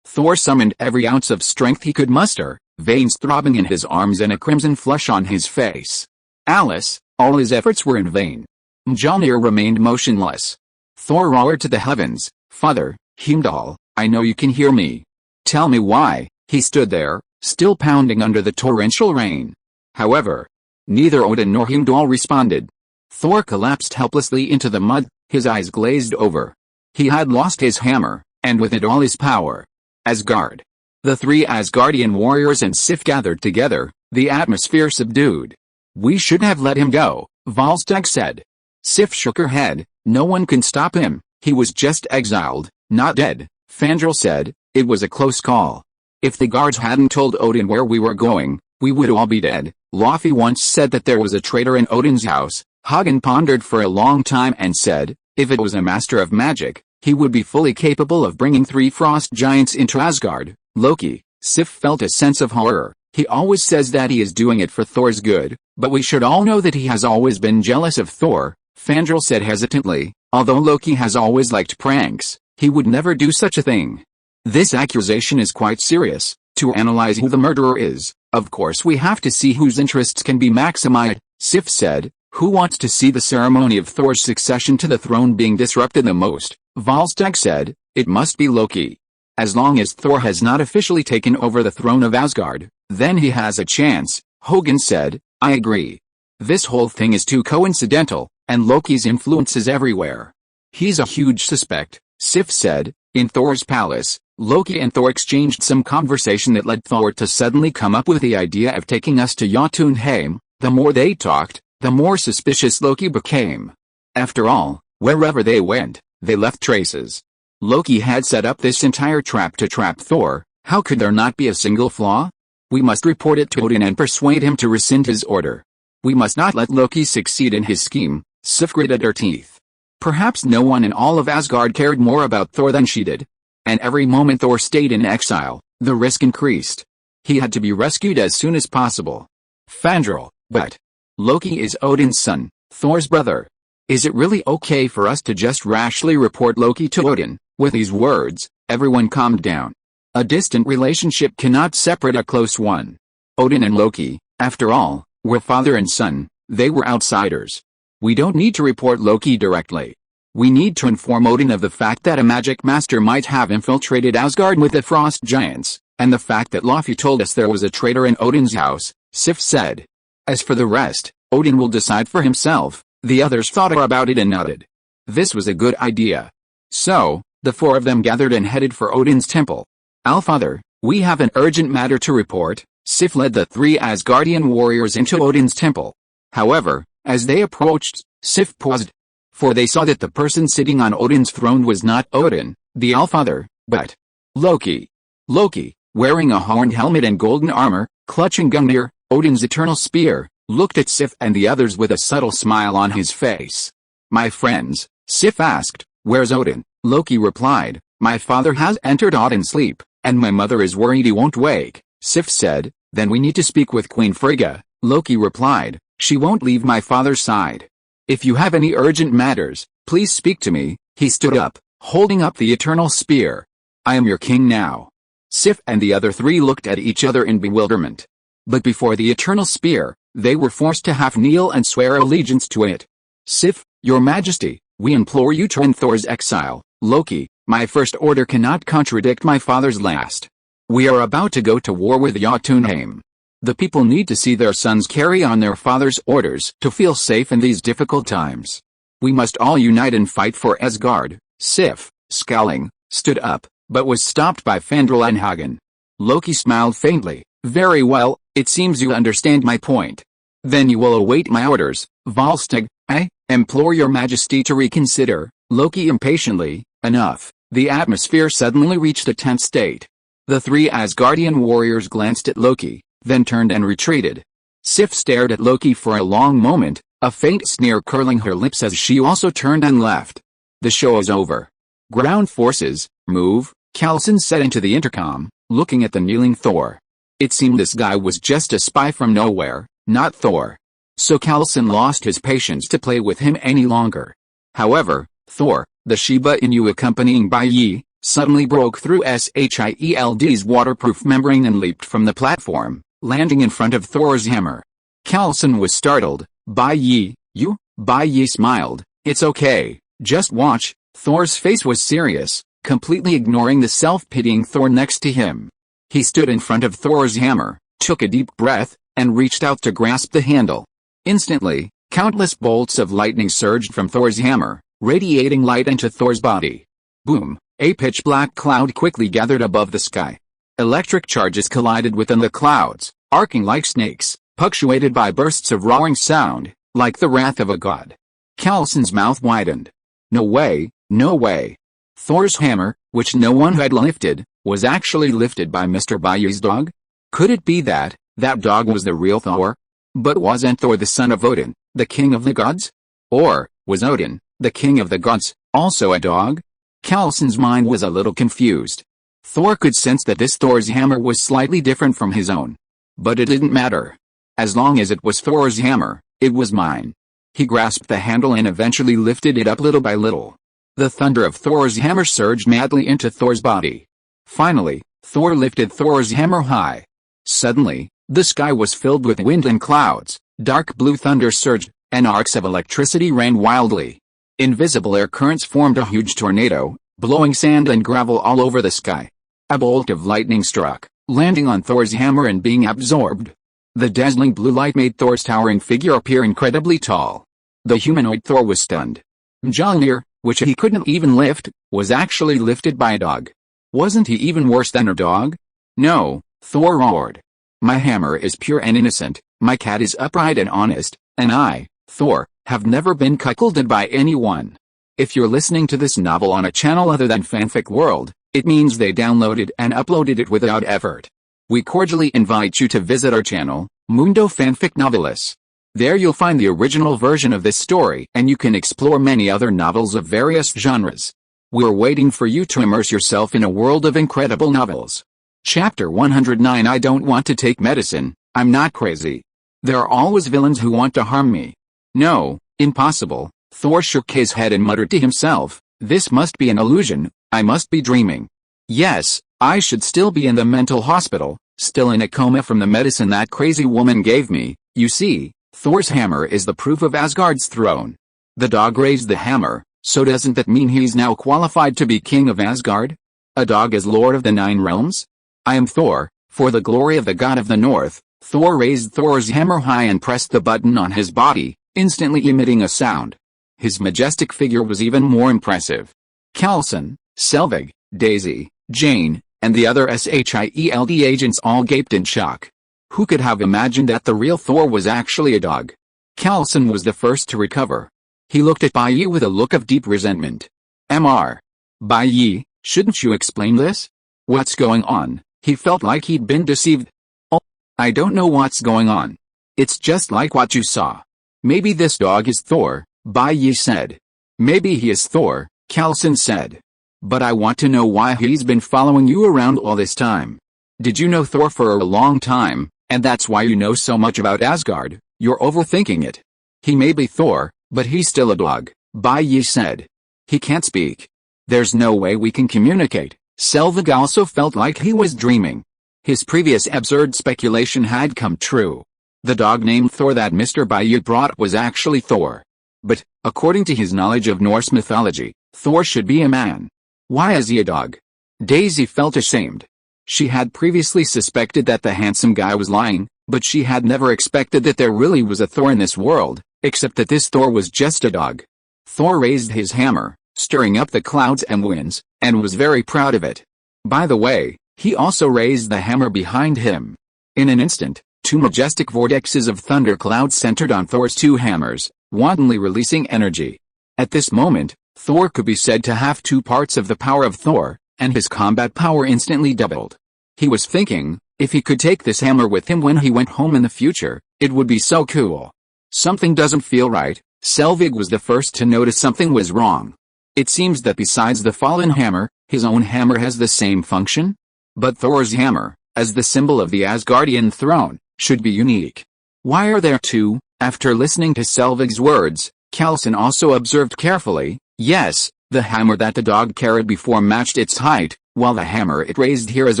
Thor summoned every ounce of strength he could muster, veins throbbing in his arms and a crimson flush on his face. Alice, all his efforts were in vain. Mjolnir remained motionless. Thor roared to the heavens, "Father, Heimdall, I know you can hear me. Tell me why." He stood there, still pounding under the torrential rain. However, neither Odin nor Heimdall responded. Thor collapsed helplessly into the mud, his eyes glazed over. He had lost his hammer, and with it all his power. Asgard. The three Asgardian warriors and Sif gathered together, the atmosphere subdued. "We should have let him go," Volstagg said. Sif shook her head. "No one can stop him, he was just exiled, not dead." Fandral said, "It was a close call. If the guards hadn't told Odin where we were going, we would all be dead." Laufey once said that there was a traitor in Odin's house. Hagen pondered for a long time and said, if it was a master of magic, he would be fully capable of bringing 3 frost giants into Asgard. Loki. Sif felt a sense of horror. "He always says that he is doing it for Thor's good, but we should all know that he has always been jealous of Thor." Fandral said hesitantly, "Although Loki has always liked pranks, he would never do such a thing. This accusation is quite serious. To analyze who the murderer is, of course we have to see whose interests can be maximized." Sif said, "Who wants to see the ceremony of Thor's succession to the throne being disrupted the most?" Volstagg said, "It must be Loki. As long as Thor has not officially taken over the throne of Asgard, then he has a chance." Hogan said, "I agree. This whole thing is too coincidental, and Loki's influence is everywhere. He's a huge suspect." Sif said, "In Thor's palace, Loki and Thor exchanged some conversation that led Thor to suddenly come up with the idea of taking us to Jotunheim. The more they talked, the more suspicious Loki became. After all, wherever they went, they left traces. Loki had set up this entire trap to trap Thor. How could there not be a single flaw? We must report it to Odin and persuade him to rescind his order. We must not let Loki succeed in his scheme." Sif gritted her teeth. Perhaps no one in all of Asgard cared more about Thor than she did. And every moment Thor stayed in exile, the risk increased. He had to be rescued as soon as possible. Fandral. "But Loki is Odin's son, Thor's brother. Is it really okay for us to just rashly report Loki to Odin?" With these words, everyone calmed down. A distant relationship cannot separate a close one. Odin and Loki, after all, were father and son. They were outsiders. We don't need to report Loki directly. We need to inform Odin of the fact that a magic master might have infiltrated Asgard with the frost giants, and the fact that Laufey told us there was a traitor in Odin's house, Sif said. As for the rest, Odin will decide for himself. The others thought about it and nodded. This was a good idea. So, the 4 of them gathered and headed for Odin's temple. "Allfather, we have an urgent matter to report." Sif led the 3 Asgardian warriors into Odin's temple. However, as they approached, Sif paused. For they saw that the person sitting on Odin's throne was not Odin, the Allfather, but Loki. Loki, wearing a horned helmet and golden armor, clutching Gungnir, Odin's eternal spear, looked at Sif and the others with a subtle smile on his face. "My friends," Sif asked, "where's Odin?" Loki replied, "My father has entered Odin's sleep, and my mother is worried he won't wake." Sif said, "Then we need to speak with Queen Frigga." Loki replied, "She won't leave my father's side. If you have any urgent matters, please speak to me." He stood up, holding up the eternal spear. "I am your king now." Sif and the other 3 looked at each other in bewilderment. But before the eternal spear, they were forced to half kneel and swear allegiance to it. "Sif, your majesty, we implore you to end Thor's exile." Loki, "My first order cannot contradict my father's last. We are about to go to war with Jotunheim. The people need to see their sons carry on their father's orders to feel safe in these difficult times. We must all unite and fight for Asgard." Sif, scowling, stood up, but was stopped by Fandral and Hagen. Loki smiled faintly. "Very well, it seems you understand my point. Then you will await my orders." Volstagg, "I implore your majesty to reconsider." Loki impatiently, "Enough." The atmosphere suddenly reached a tense state. The 3 Asgardian warriors glanced at Loki, then turned and retreated. Sif stared at Loki for a long moment, a faint sneer curling her lips as she also turned and left. "The show is over. Ground forces, move," Coulson said into the intercom, looking at the kneeling Thor. It seemed this guy was just a spy from nowhere, not Thor. So Carlson lost his patience to play with him any longer. However, Thor, the Shiba Inu accompanying Bai Yi, suddenly broke through SHIELD's waterproof membrane and leaped from the platform, landing in front of Thor's hammer. Carlson was startled. Bai Yi, you? Bai Yi smiled. It's okay, just watch. Thor's face was serious, completely ignoring the self-pitying Thor next to him. He stood in front of Thor's hammer, took a deep breath, and reached out to grasp the handle. Instantly, countless bolts of lightning surged from Thor's hammer, radiating light into Thor's body. Boom! A pitch-black cloud quickly gathered above the sky. Electric charges collided within the clouds, arcing like snakes, punctuated by bursts of roaring sound, like the wrath of a god. Carlson's mouth widened. No way, no way. Thor's hammer, which no one had lifted, was actually lifted by Mr. Bai Yi's dog? Could it be that dog was the real Thor? But wasn't Thor the son of Odin, the king of the gods? Or, was Odin, the king of the gods, also a dog? Carlson's mind was a little confused. Thor could sense that this Thor's hammer was slightly different from his own. But it didn't matter. As long as it was Thor's hammer, it was mine. He grasped the handle and eventually lifted it up little by little. The thunder of Thor's hammer surged madly into Thor's body. Finally, Thor lifted Thor's hammer high. Suddenly, the sky was filled with wind and clouds, dark blue thunder surged, and arcs of electricity ran wildly. Invisible air currents formed a huge tornado, blowing sand and gravel all over the sky. A bolt of lightning struck, landing on Thor's hammer and being absorbed. The dazzling blue light made Thor's towering figure appear incredibly tall. The humanoid Thor was stunned. Mjolnir, which he couldn't even lift, was actually lifted by a dog. Wasn't he even worse than a dog? No, Thor roared. My hammer is pure and innocent, my cat is upright and honest, and I, Thor, have never been cuckolded by anyone. If you're listening to this novel on a channel other than Fanfic World, it means they downloaded and uploaded it without effort. We cordially invite you to visit our channel, Mundo Fanfic Novelis. There you'll find the original version of this story and you can explore many other novels of various genres. We're waiting for you to immerse yourself in a world of incredible novels. Chapter 109 I don't want to take medicine, I'm not crazy. There are always villains who want to harm me. No, impossible. Thor shook his head and muttered to himself, this must be an illusion, I must be dreaming. Yes, I should still be in the mental hospital, still in a coma from the medicine that crazy woman gave me. You see, Thor's hammer is the proof of Asgard's throne. The dog raised the hammer, so doesn't that mean he's now qualified to be king of Asgard? A dog is lord of the 9 realms? I am Thor, for the glory of the god of the north. Thor raised Thor's hammer high and pressed the button on his body, instantly emitting a sound. His majestic figure was even more impressive. Carlson, Selvig, Daisy, Jane, and the other SHIELD agents all gaped in shock. Who could have imagined that the real Thor was actually a dog? Carlson was the first to recover. He looked at Bai Yi with a look of deep resentment. Bai Yi, shouldn't you explain this? What's going on? He felt like he'd been deceived. Oh, I don't know what's going on. It's just like what you saw. Maybe this dog is Thor, Bai Yi said. Maybe he is Thor, Carlson said. But I want to know why he's been following you around all this time. Did you know Thor for a long time, and that's why you know so much about Asgard? You're overthinking it. He may be Thor, but he's still a dog, Bai Yi said. He can't speak. There's no way we can communicate. Selvig also felt like he was dreaming. His previous absurd speculation had come true. The dog named Thor that Mr. Bai Yi brought was actually Thor. But, according to his knowledge of Norse mythology, Thor should be a man. Why is he a dog? Daisy felt ashamed. She had previously suspected that the handsome guy was lying, but she had never expected that there really was a Thor in this world, except that this Thor was just a dog. Thor raised his hammer, stirring up the clouds and winds, and was very proud of it. By the way, he also raised the hammer behind him. In an instant, 2 majestic vortexes of thunderclouds centered on Thor's 2 hammers, wantonly releasing energy. At this moment, Thor could be said to have 2 parts of the power of Thor, and his combat power instantly doubled. He was thinking, if he could take this hammer with him when he went home in the future, it would be so cool. Something doesn't feel right. Selvig was the first to notice something was wrong. It seems that besides the fallen hammer, his own hammer has the same function? But Thor's hammer, as the symbol of the Asgardian throne, should be unique. Why are there two? After listening to Selvig's words, Kalson also observed carefully. Yes, the hammer that the dog carried before matched its height, while the hammer it raised here is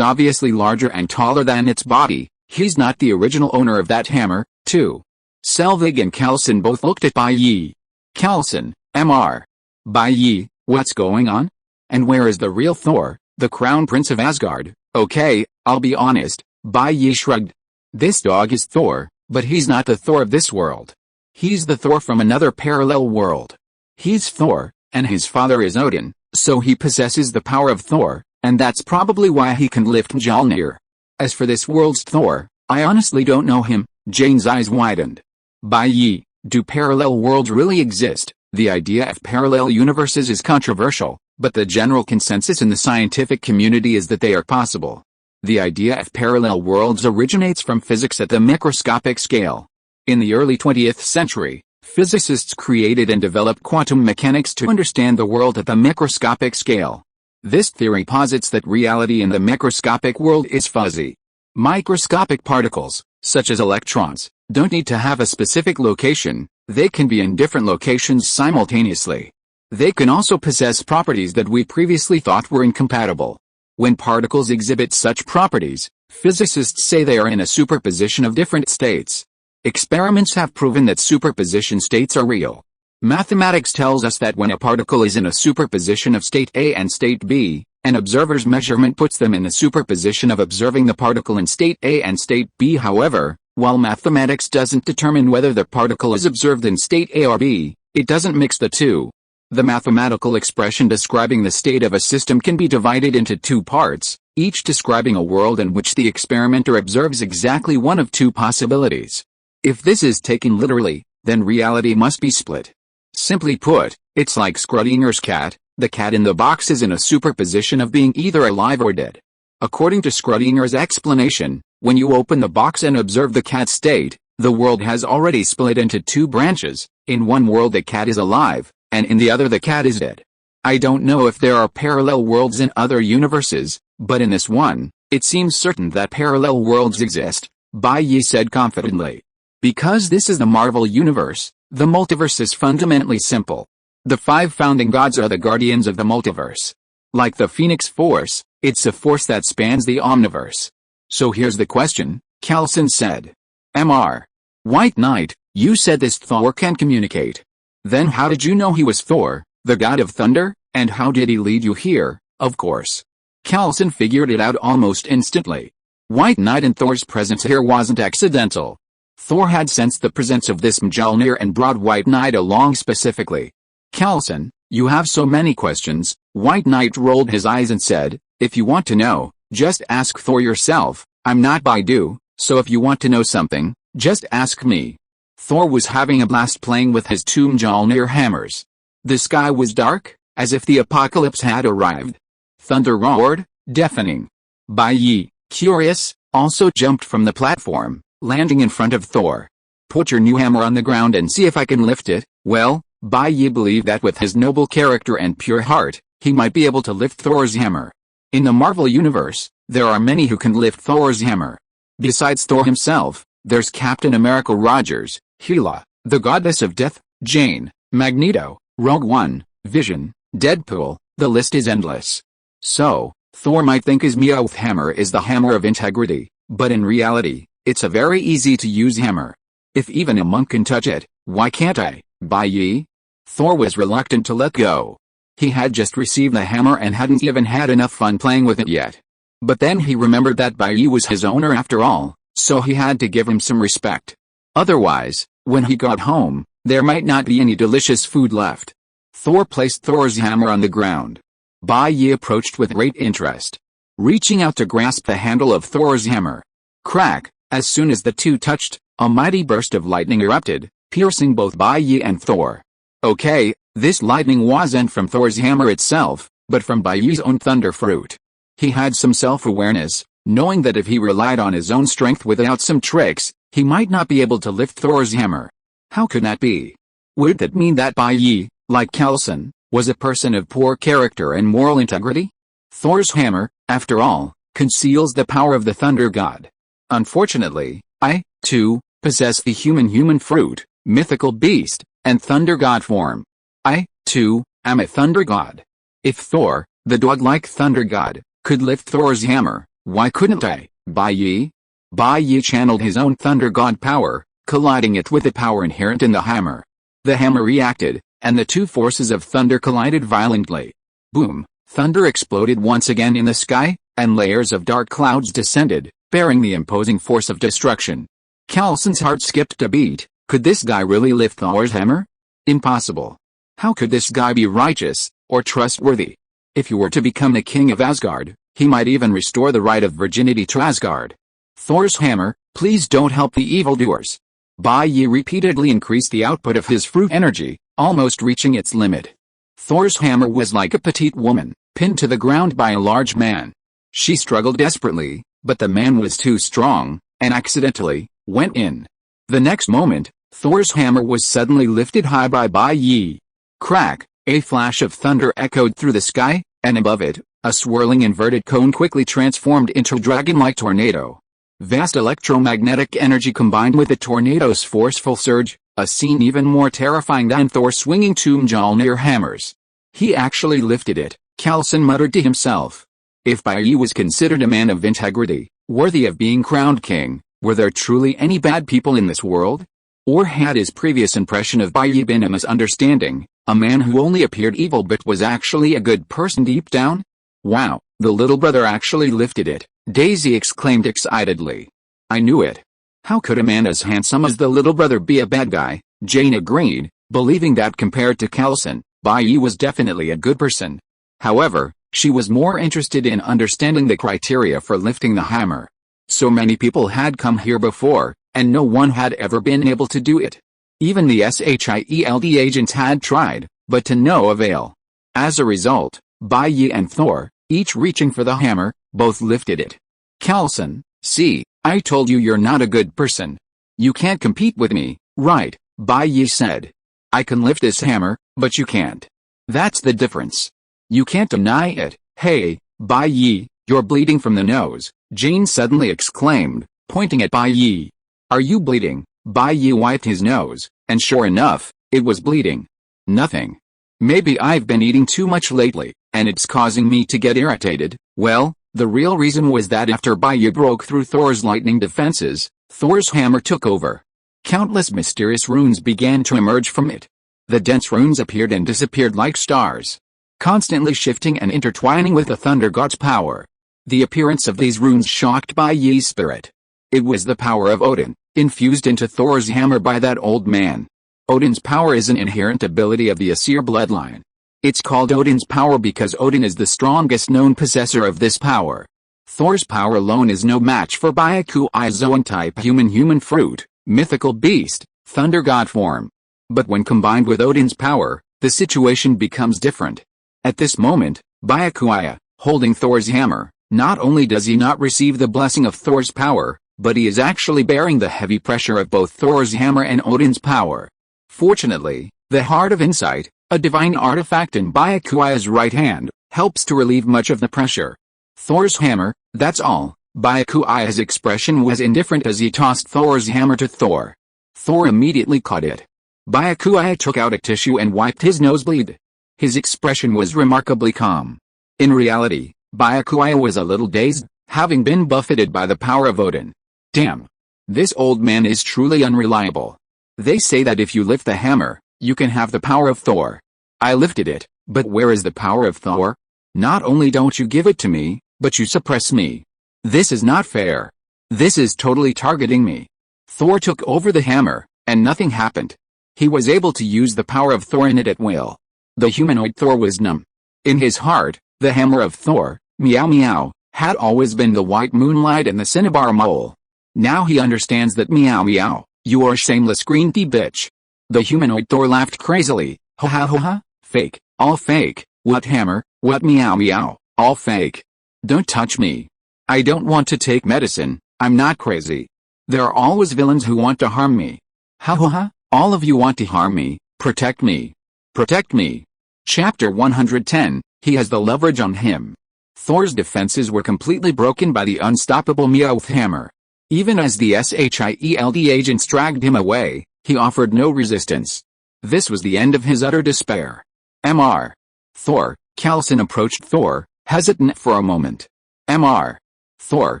obviously larger and taller than its body. He's not the original owner of that hammer, too. Selvig and Kalson both looked at Bai Yi. Kalson, Mr. Bai Yi, what's going on? And where is the real Thor, the crown prince of Asgard? Okay, I'll be honest, Bai Yi shrugged. This dog is Thor, but he's not the Thor of this world. He's the Thor from another parallel world. He's Thor, and his father is Odin, so he possesses the power of Thor, and that's probably why he can lift Mjolnir. As for this world's Thor, I honestly don't know him. Jane's eyes widened. Bai Yi, do parallel worlds really exist? The idea of parallel universes is controversial, but the general consensus in the scientific community is that they are possible. The idea of parallel worlds originates from physics at the microscopic scale. In the early 20th century, physicists created and developed quantum mechanics to understand the world at the microscopic scale. This theory posits that reality in the microscopic world is fuzzy. Microscopic particles, such as electrons, don't need to have a specific location, they can be in different locations simultaneously. They can also possess properties that we previously thought were incompatible. When particles exhibit such properties, physicists say they are in a superposition of different states. Experiments have proven that superposition states are real. Mathematics tells us that when a particle is in a superposition of state A and state B, an observer's measurement puts them in the superposition of observing the particle in state A and state B. However, while mathematics doesn't determine whether the particle is observed in state A or B, it doesn't mix the two. The mathematical expression describing the state of a system can be divided into two parts, each describing a world in which the experimenter observes exactly one of two possibilities. If this is taken literally, then reality must be split. Simply put, it's like Schrödinger's cat. The cat in the box is in a superposition of being either alive or dead. According to Schrödinger's explanation, when you open the box and observe the cat's state, the world has already split into two branches. In one world the cat is alive, and in the other the cat is dead. I don't know if there are parallel worlds in other universes, but in this one, it seems certain that parallel worlds exist, Bai Yi said confidently. Because this is the Marvel Universe, the multiverse is fundamentally simple. The 5 founding gods are the guardians of the multiverse. Like the Phoenix Force, it's a force that spans the omniverse. So here's the question, Kalson said. Mr. White Knight, you said this Thor can communicate. Then how did you know he was Thor, the god of thunder, and how did he lead you here? Of course. Kalson figured it out almost instantly. White Knight and Thor's presence here wasn't accidental. Thor had sensed the presence of this Mjolnir and brought White Knight along specifically. Kalson, you have so many questions. White Knight rolled his eyes and said, if you want to know, just ask Thor yourself. I'm not Baidu, so if you want to know something, just ask me. Thor was having a blast playing with his 2 Mjolnir hammers. The sky was dark, as if the apocalypse had arrived. Thunder roared, deafening. Bai Yi, curious, also jumped from the platform, landing in front of Thor. Put your new hammer on the ground and see if I can lift it. Well, Bai Yi believed that with his noble character and pure heart, he might be able to lift Thor's hammer. In the Marvel Universe, there are many who can lift Thor's hammer. Besides Thor himself, there's Captain America Rogers, Hela, the goddess of death, Jane, Magneto, Rogue One, Vision, Deadpool, the list is endless. So, Thor might think his Mjolnir hammer is the hammer of integrity, but in reality, it's a very easy to use hammer. If even a monk can touch it, why can't I, Bai Yi? Thor was reluctant to let go. He had just received the hammer and hadn't even had enough fun playing with it yet. But then he remembered that Bai Yi was his owner after all, so he had to give him some respect. Otherwise, when he got home, there might not be any delicious food left. Thor placed Thor's hammer on the ground. Bai Yi approached with great interest, reaching out to grasp the handle of Thor's hammer. Crack! As soon as the two touched, a mighty burst of lightning erupted, piercing both Bai Yi and Thor. Okay, this lightning wasn't from Thor's hammer itself, but from Bai Yi's own thunder fruit. He had some self-awareness, knowing that if he relied on his own strength without some tricks, he might not be able to lift Thor's hammer. How could that be? Would that mean that Bai Yi, like Kalson, was a person of poor character and moral integrity? Thor's hammer, after all, conceals the power of the thunder god. Unfortunately, I, too, possess the human fruit, mythical beast, and thunder god form. I, too, am a thunder god. If Thor, the dog-like thunder god, could lift Thor's hammer, why couldn't I? Bai Yi? Bai Yi channeled his own thunder god power, colliding it with the power inherent in the hammer. The hammer reacted, and the two forces of thunder collided violently. Boom! Thunder exploded once again in the sky, and layers of dark clouds descended, bearing the imposing force of destruction. Coulson's heart skipped a beat. Could this guy really lift Thor's hammer? Impossible. How could this guy be righteous, or trustworthy? If he were to become the king of Asgard, he might even restore the right of virginity to Asgard. Thor's hammer, please don't help the evildoers. Bai Yi repeatedly increased the output of his fruit energy, almost reaching its limit. Thor's hammer was like a petite woman, pinned to the ground by a large man. She struggled desperately, but the man was too strong, and accidentally went in. The next moment, Thor's hammer was suddenly lifted high by Bai Yi. Crack! A flash of thunder echoed through the sky, and above it, a swirling inverted cone quickly transformed into a dragon-like tornado. Vast electromagnetic energy combined with the tornado's forceful surge, a scene even more terrifying than Thor swinging two Mjolnir hammers. He actually lifted it, Coulson muttered to himself. If Bai Yi was considered a man of integrity, worthy of being crowned king, were there truly any bad people in this world? Or had his previous impression of Bai Yi been a misunderstanding, a man who only appeared evil but was actually a good person deep down? Wow, the little brother actually lifted it, Daisy exclaimed excitedly. I knew it. How could a man as handsome as the little brother be a bad guy? Jane agreed, believing that compared to Coulson, Bai Yi was definitely a good person. However, she was more interested in understanding the criteria for lifting the hammer. So many people had come here before, and no one had ever been able to do it. Even the SHIELD agents had tried, but to no avail. As a result, Bai Yi and Thor, each reaching for the hammer, both lifted it. Coulson, see, I told you you're not a good person. You can't compete with me, right? Bai Yi said. I can lift this hammer, but you can't. That's the difference. You can't deny it. Hey, Bai Yi, you're bleeding from the nose, Jane suddenly exclaimed, pointing at Bai Yi. Are you bleeding? Bai Yi wiped his nose, and sure enough, it was bleeding. Nothing. Maybe I've been eating too much lately, and it's causing me to get irritated. Well, the real reason was that after Bai Yi broke through Thor's lightning defenses, Thor's hammer took over. Countless mysterious runes began to emerge from it. The dense runes appeared and disappeared like stars, constantly shifting and intertwining with the thunder god's power. The appearance of these runes shocked Bai Yi's spirit. It was the power of Odin, infused into Thor's hammer by that old man. Odin's power is an inherent ability of the Aesir bloodline. It's called Odin's power because Odin is the strongest known possessor of this power. Thor's power alone is no match for Byakui's Zoan-type human fruit, mythical beast, thunder god form. But when combined with Odin's power, the situation becomes different. At this moment, Byakui, holding Thor's hammer, not only does he not receive the blessing of Thor's power, but he is actually bearing the heavy pressure of both Thor's hammer and Odin's power. Fortunately, the Heart of Insight, a divine artifact in Byakui's right hand, helps to relieve much of the pressure. Thor's hammer, that's all. Byakui's expression was indifferent as he tossed Thor's hammer to Thor. Thor immediately caught it. Byakui took out a tissue and wiped his nosebleed. His expression was remarkably calm. In reality, Byakui was a little dazed, having been buffeted by the power of Odin. Damn. This old man is truly unreliable. They say that if you lift the hammer, you can have the power of Thor. I lifted it, but where is the power of Thor? Not only don't you give it to me, but you suppress me. This is not fair. This is totally targeting me. Thor took over the hammer, and nothing happened. He was able to use the power of Thor in it at will. The humanoid Thor was numb. In his heart, the hammer of Thor, meow meow, had always been the white moonlight and the cinnabar mole. Now he understands that meow meow, you are a shameless green tea bitch. The humanoid Thor laughed crazily, ha ha ha ha, fake, all fake, what hammer, what meow meow, all fake. Don't touch me. I don't want to take medicine, I'm not crazy. There are always villains who want to harm me. Ha ha ha, all of you want to harm me, protect me. Protect me. Chapter 110, he has the leverage on him. Thor's defenses were completely broken by the unstoppable Meowth hammer. Even as the SHIELD agents dragged him away, he offered no resistance. This was the end of his utter despair. Mr. Thor, Coulson approached Thor, hesitant for a moment. Mr. Thor,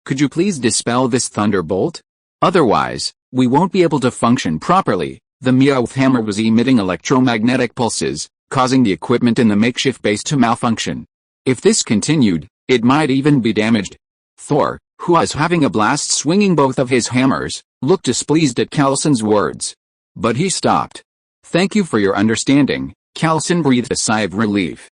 could you please dispel this thunderbolt? Otherwise, we won't be able to function properly. The Meowth hammer was emitting electromagnetic pulses, causing the equipment in the makeshift base to malfunction. If this continued, it might even be damaged. Thor, who was having a blast swinging both of his hammers, looked displeased at Coulson's words. But he stopped. Thank you for your understanding, Coulson breathed a sigh of relief.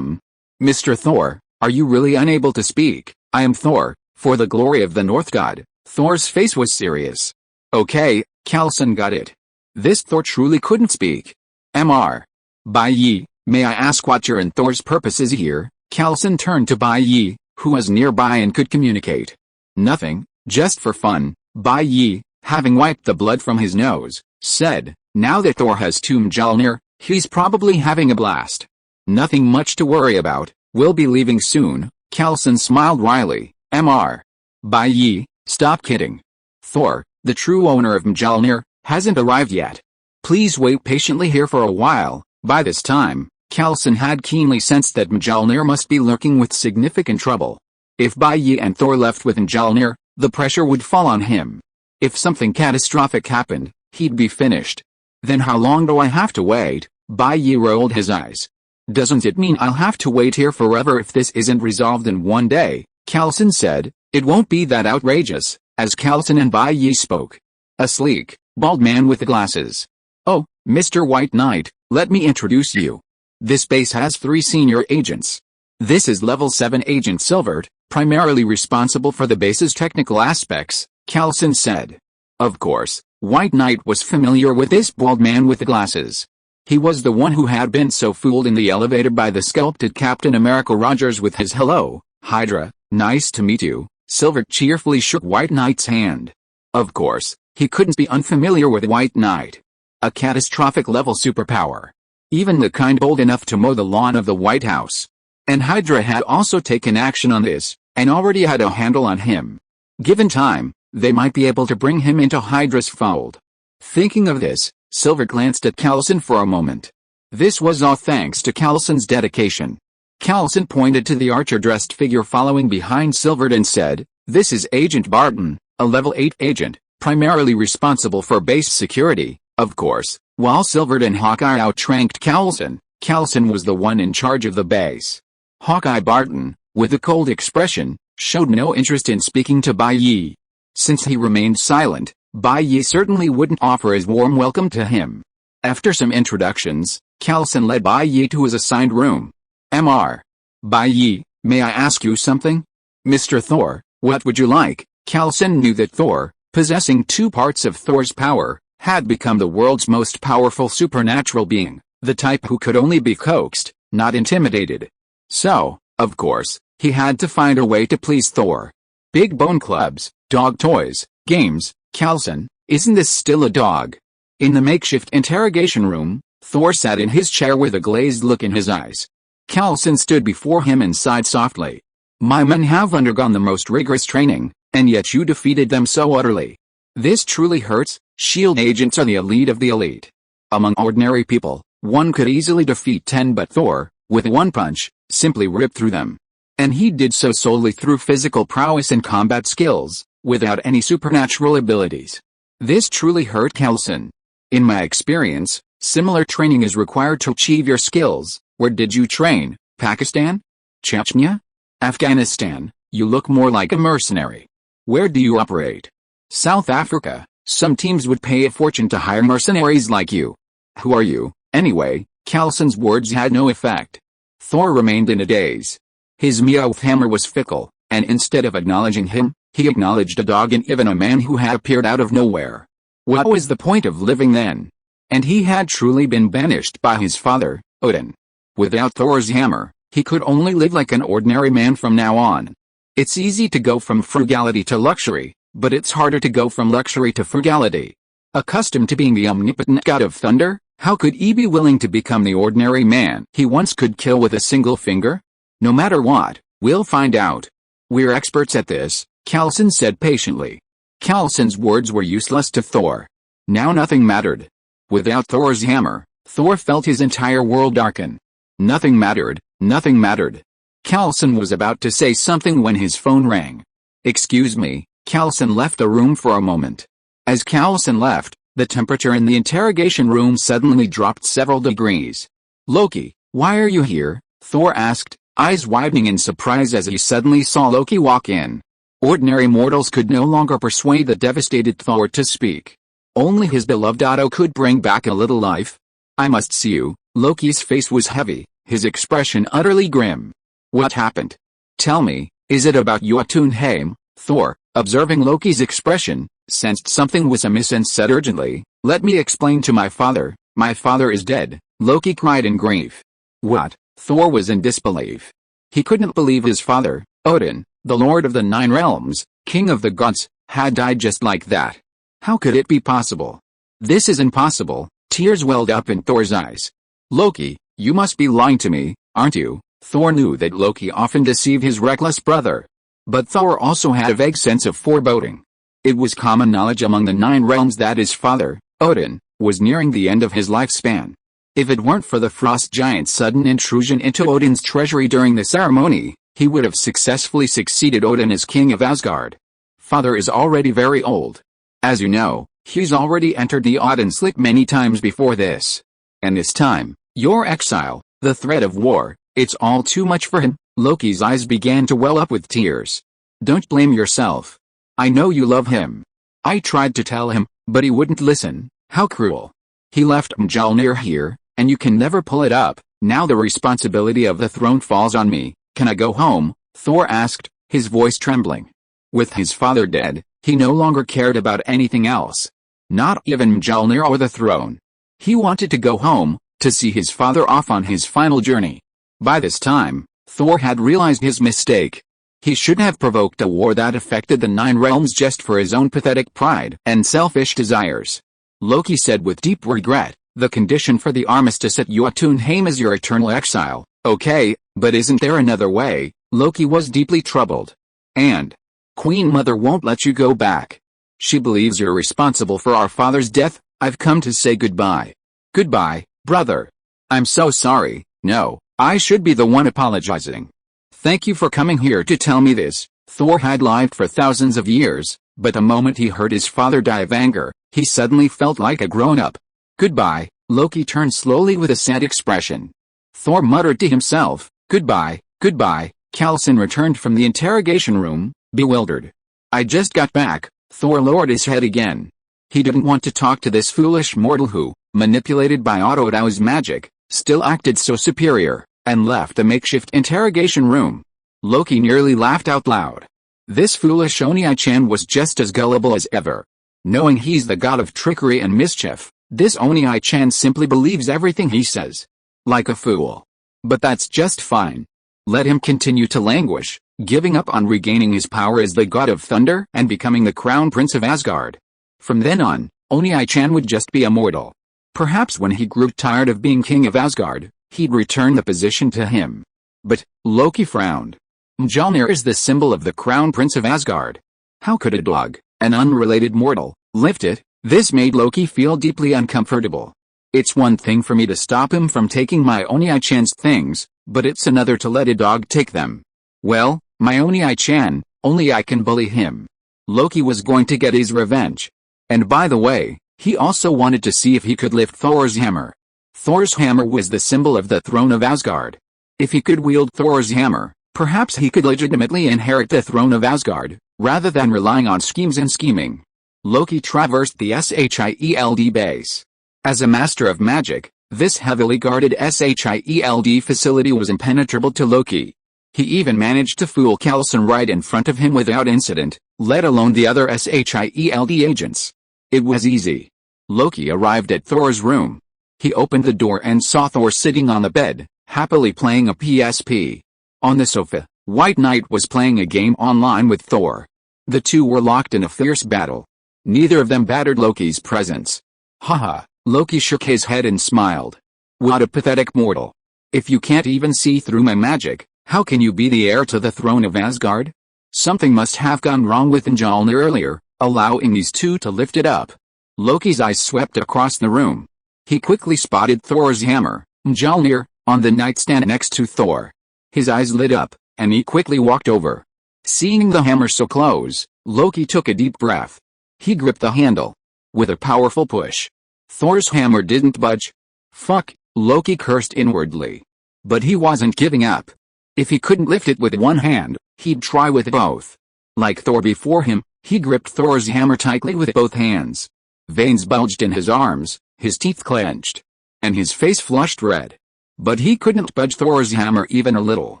Mr. Thor, are you really unable to speak? I am Thor, for the glory of the North God. Thor's face was serious. Okay, Coulson got it. This Thor truly couldn't speak. Mr. Bai Yi, may I ask what your and Thor's purpose is here? Coulson turned to Bai Yi, who was nearby and could communicate. Nothing, just for fun, Bai Yi, having wiped the blood from his nose, said, now that Thor has tombed Mjolnir, he's probably having a blast. Nothing much to worry about, we'll be leaving soon. Coulson smiled wryly. Mr. Bai Yi, stop kidding. Thor, the true owner of Mjolnir, hasn't arrived yet. Please wait patiently here for a while. By this time, Coulson had keenly sensed that Mjolnir must be lurking with significant trouble. If Bai Yi and Thor left with Mjolnir, the pressure would fall on him. If something catastrophic happened, he'd be finished. Then how long do I have to wait? Bai Yi rolled his eyes. Doesn't it mean I'll have to wait here forever if this isn't resolved in one day? Coulson said. It won't be that outrageous, as Coulson and Bai Yi spoke. A sleek, bald man with glasses. Oh, Mr. White Knight, let me introduce you. This base has 3 senior agents. This is Level 7 Agent Silvert, primarily responsible for the base's technical aspects, Coulson said. Of course, White Knight was familiar with this bald man with the glasses. He was the one who had been so fooled in the elevator by the sculpted Captain America Rogers with his hello, Hydra, nice to meet you. Silvert cheerfully shook White Knight's hand. Of course, he couldn't be unfamiliar with White Knight. A catastrophic-level superpower. Even the kind bold enough to mow the lawn of the White House. And Hydra had also taken action on this, and already had a handle on him. Given time, they might be able to bring him into Hydra's fold. Thinking of this, Silvert glanced at Coulson for a moment. This was all thanks to Coulson's dedication. Coulson pointed to the archer-dressed figure following behind Silvert and said, this is Agent Barton, a Level 8 agent, primarily responsible for base security. Of course, while Silvert and Hawkeye outranked Coulson, Coulson was the one in charge of the base. Hawkeye Barton, with a cold expression, showed no interest in speaking to Bai Yi. Since he remained silent, Bai Yi certainly wouldn't offer his warm welcome to him. After some introductions, Coulson led Bai Yi to his assigned room. Mr. Bai Yi, may I ask you something? Mr. Thor, what would you like? Coulson knew that Thor, possessing 2 parts of Thor's power, had become the world's most powerful supernatural being, the type who could only be coaxed, not intimidated. So, of course, he had to find a way to please Thor. Big bone clubs, dog toys, games. Coulson, isn't this still a dog? In the makeshift interrogation room, Thor sat in his chair with a glazed look in his eyes. Coulson stood before him and sighed softly. My men have undergone the most rigorous training, and yet you defeated them so utterly. This truly hurts. SHIELD agents are the elite of the elite. Among ordinary people, one could easily defeat 10, but Thor, with one punch, simply ripped through them. And he did so solely through physical prowess and combat skills, without any supernatural abilities. This truly hurt Coulson. In my experience, similar training is required to achieve your skills. Where did you train? Pakistan? Chechnya? Afghanistan? You look more like a mercenary. Where do you operate? South Africa. Some teams would pay a fortune to hire mercenaries like you. Who are you, anyway? Coulson's words had no effect. Thor remained in a daze. His Meowth hammer was fickle, and instead of acknowledging him, he acknowledged a dog and even a man who had appeared out of nowhere. What was the point of living then? And he had truly been banished by his father, Odin. Without Thor's hammer, he could only live like an ordinary man from now on. It's easy to go from frugality to luxury, but it's harder to go from luxury to frugality. Accustomed to being the omnipotent god of thunder, how could he be willing to become the ordinary man he once could kill with a single finger? No matter what, we'll find out. We're experts at this, Coulson said patiently. Kalson's words were useless to Thor. Now nothing mattered. Without Thor's hammer, Thor felt his entire world darken. Nothing mattered, nothing mattered. Kalson was about to say something when his phone rang. "Excuse me." Kalson left the room for a moment. As Kalson left, the temperature in the interrogation room suddenly dropped several degrees. "Loki, why are you here?" Thor asked, eyes widening in surprise as he suddenly saw Loki walk in. Ordinary mortals could no longer persuade the devastated Thor to speak. Only his beloved Otto could bring back a little life. "I must see you." Loki's face was heavy, his expression utterly grim. "What happened? Tell me, is it about Jotunheim?" Thor, observing Loki's expression, sensed something was amiss and said urgently, "Let me explain to my father. My father is dead." Loki cried in grief. "What?" Thor was in disbelief. He couldn't believe his father, Odin, the Lord of the Nine Realms, King of the Gods, had died just like that. How could it be possible? "This is impossible." Tears welled up in Thor's eyes. "Loki, you must be lying to me, aren't you?" Thor knew that Loki often deceived his reckless brother. But Thor also had a vague sense of foreboding. It was common knowledge among the Nine Realms that his father, Odin, was nearing the end of his lifespan. If it weren't for the frost giant's sudden intrusion into Odin's treasury during the ceremony, he would have successfully succeeded Odin as king of Asgard. "Father is already very old. As you know, he's already entered the Odin slit many times before this. And this time, your exile, the threat of war, it's all too much for him." Loki's eyes began to well up with tears. "Don't blame yourself. I know you love him. I tried to tell him, but he wouldn't listen. How cruel. He left Mjolnir here, and you can never pull it up. Now the responsibility of the throne falls on me. Can I go home?" Thor asked, his voice trembling. With his father dead, he no longer cared about anything else. Not even Mjolnir or the throne. He wanted to go home, to see his father off on his final journey. By this time, Thor had realized his mistake. He shouldn't have provoked a war that affected the Nine Realms just for his own pathetic pride and selfish desires. Loki said with deep regret, "The condition for the armistice at Jotunheim is your eternal exile." "Okay, but isn't there another way?" Loki was deeply troubled. "And Queen Mother won't let you go back. She believes you're responsible for our father's death." "I've come to say goodbye." "Goodbye, brother. I'm so sorry." "No, I should be the one apologizing. Thank you for coming here to tell me this." Thor had lied for thousands of years, but the moment he heard his father die of anger, he suddenly felt like a grown-up. "Goodbye." Loki turned slowly with a sad expression. Thor muttered to himself, "Goodbye, goodbye." Kalson returned from the interrogation room, bewildered. "I just got back." Thor lowered his head again. He didn't want to talk to this foolish mortal who, manipulated by Otto's magic, still acted so superior, and left the makeshift interrogation room. Loki nearly laughed out loud. This foolish Oni-chan was just as gullible as ever. Knowing he's the god of trickery and mischief, this Oni-chan simply believes everything he says. Like a fool. But that's just fine. Let him continue to languish, giving up on regaining his power as the god of thunder and becoming the crown prince of Asgard. From then on, Oni-chan would just be a mortal. Perhaps when he grew tired of being king of Asgard, he'd return the position to him. But Loki frowned. Mjolnir is the symbol of the crown prince of Asgard. How could a dog, an unrelated mortal, lift it? This made Loki feel deeply uncomfortable. It's one thing for me to stop him from taking my Oni-chan's things, but it's another to let a dog take them. Well, my Oni-chan, only I can bully him. Loki was going to get his revenge. And by the way, he also wanted to see if he could lift Thor's hammer. Thor's hammer was the symbol of the throne of Asgard. If he could wield Thor's hammer, perhaps he could legitimately inherit the throne of Asgard, rather than relying on schemes and scheming. Loki traversed the SHIELD base. As a master of magic, this heavily guarded SHIELD facility was impenetrable to Loki. He even managed to fool Kalson right in front of him without incident, let alone the other SHIELD agents. It was easy. Loki arrived at Thor's room. He opened the door and saw Thor sitting on the bed, happily playing a PSP. On the sofa, White Knight was playing a game online with Thor. The two were locked in a fierce battle. Neither of them battered Loki's presence. Haha, Loki shook his head and smiled. What a pathetic mortal. If you can't even see through my magic, how can you be the heir to the throne of Asgard? Something must have gone wrong with Mjolnir earlier, allowing these two to lift it up. Loki's eyes swept across the room. He quickly spotted Thor's hammer, Mjolnir, on the nightstand next to Thor. His eyes lit up, and he quickly walked over. Seeing the hammer so close, Loki took a deep breath. He gripped the handle. With a powerful push, Thor's hammer didn't budge. Fuck, Loki cursed inwardly. But he wasn't giving up. If he couldn't lift it with one hand, he'd try with both. Like Thor before him, he gripped Thor's hammer tightly with both hands. Veins bulged in his arms, his teeth clenched, and his face flushed red. But he couldn't budge Thor's hammer even a little.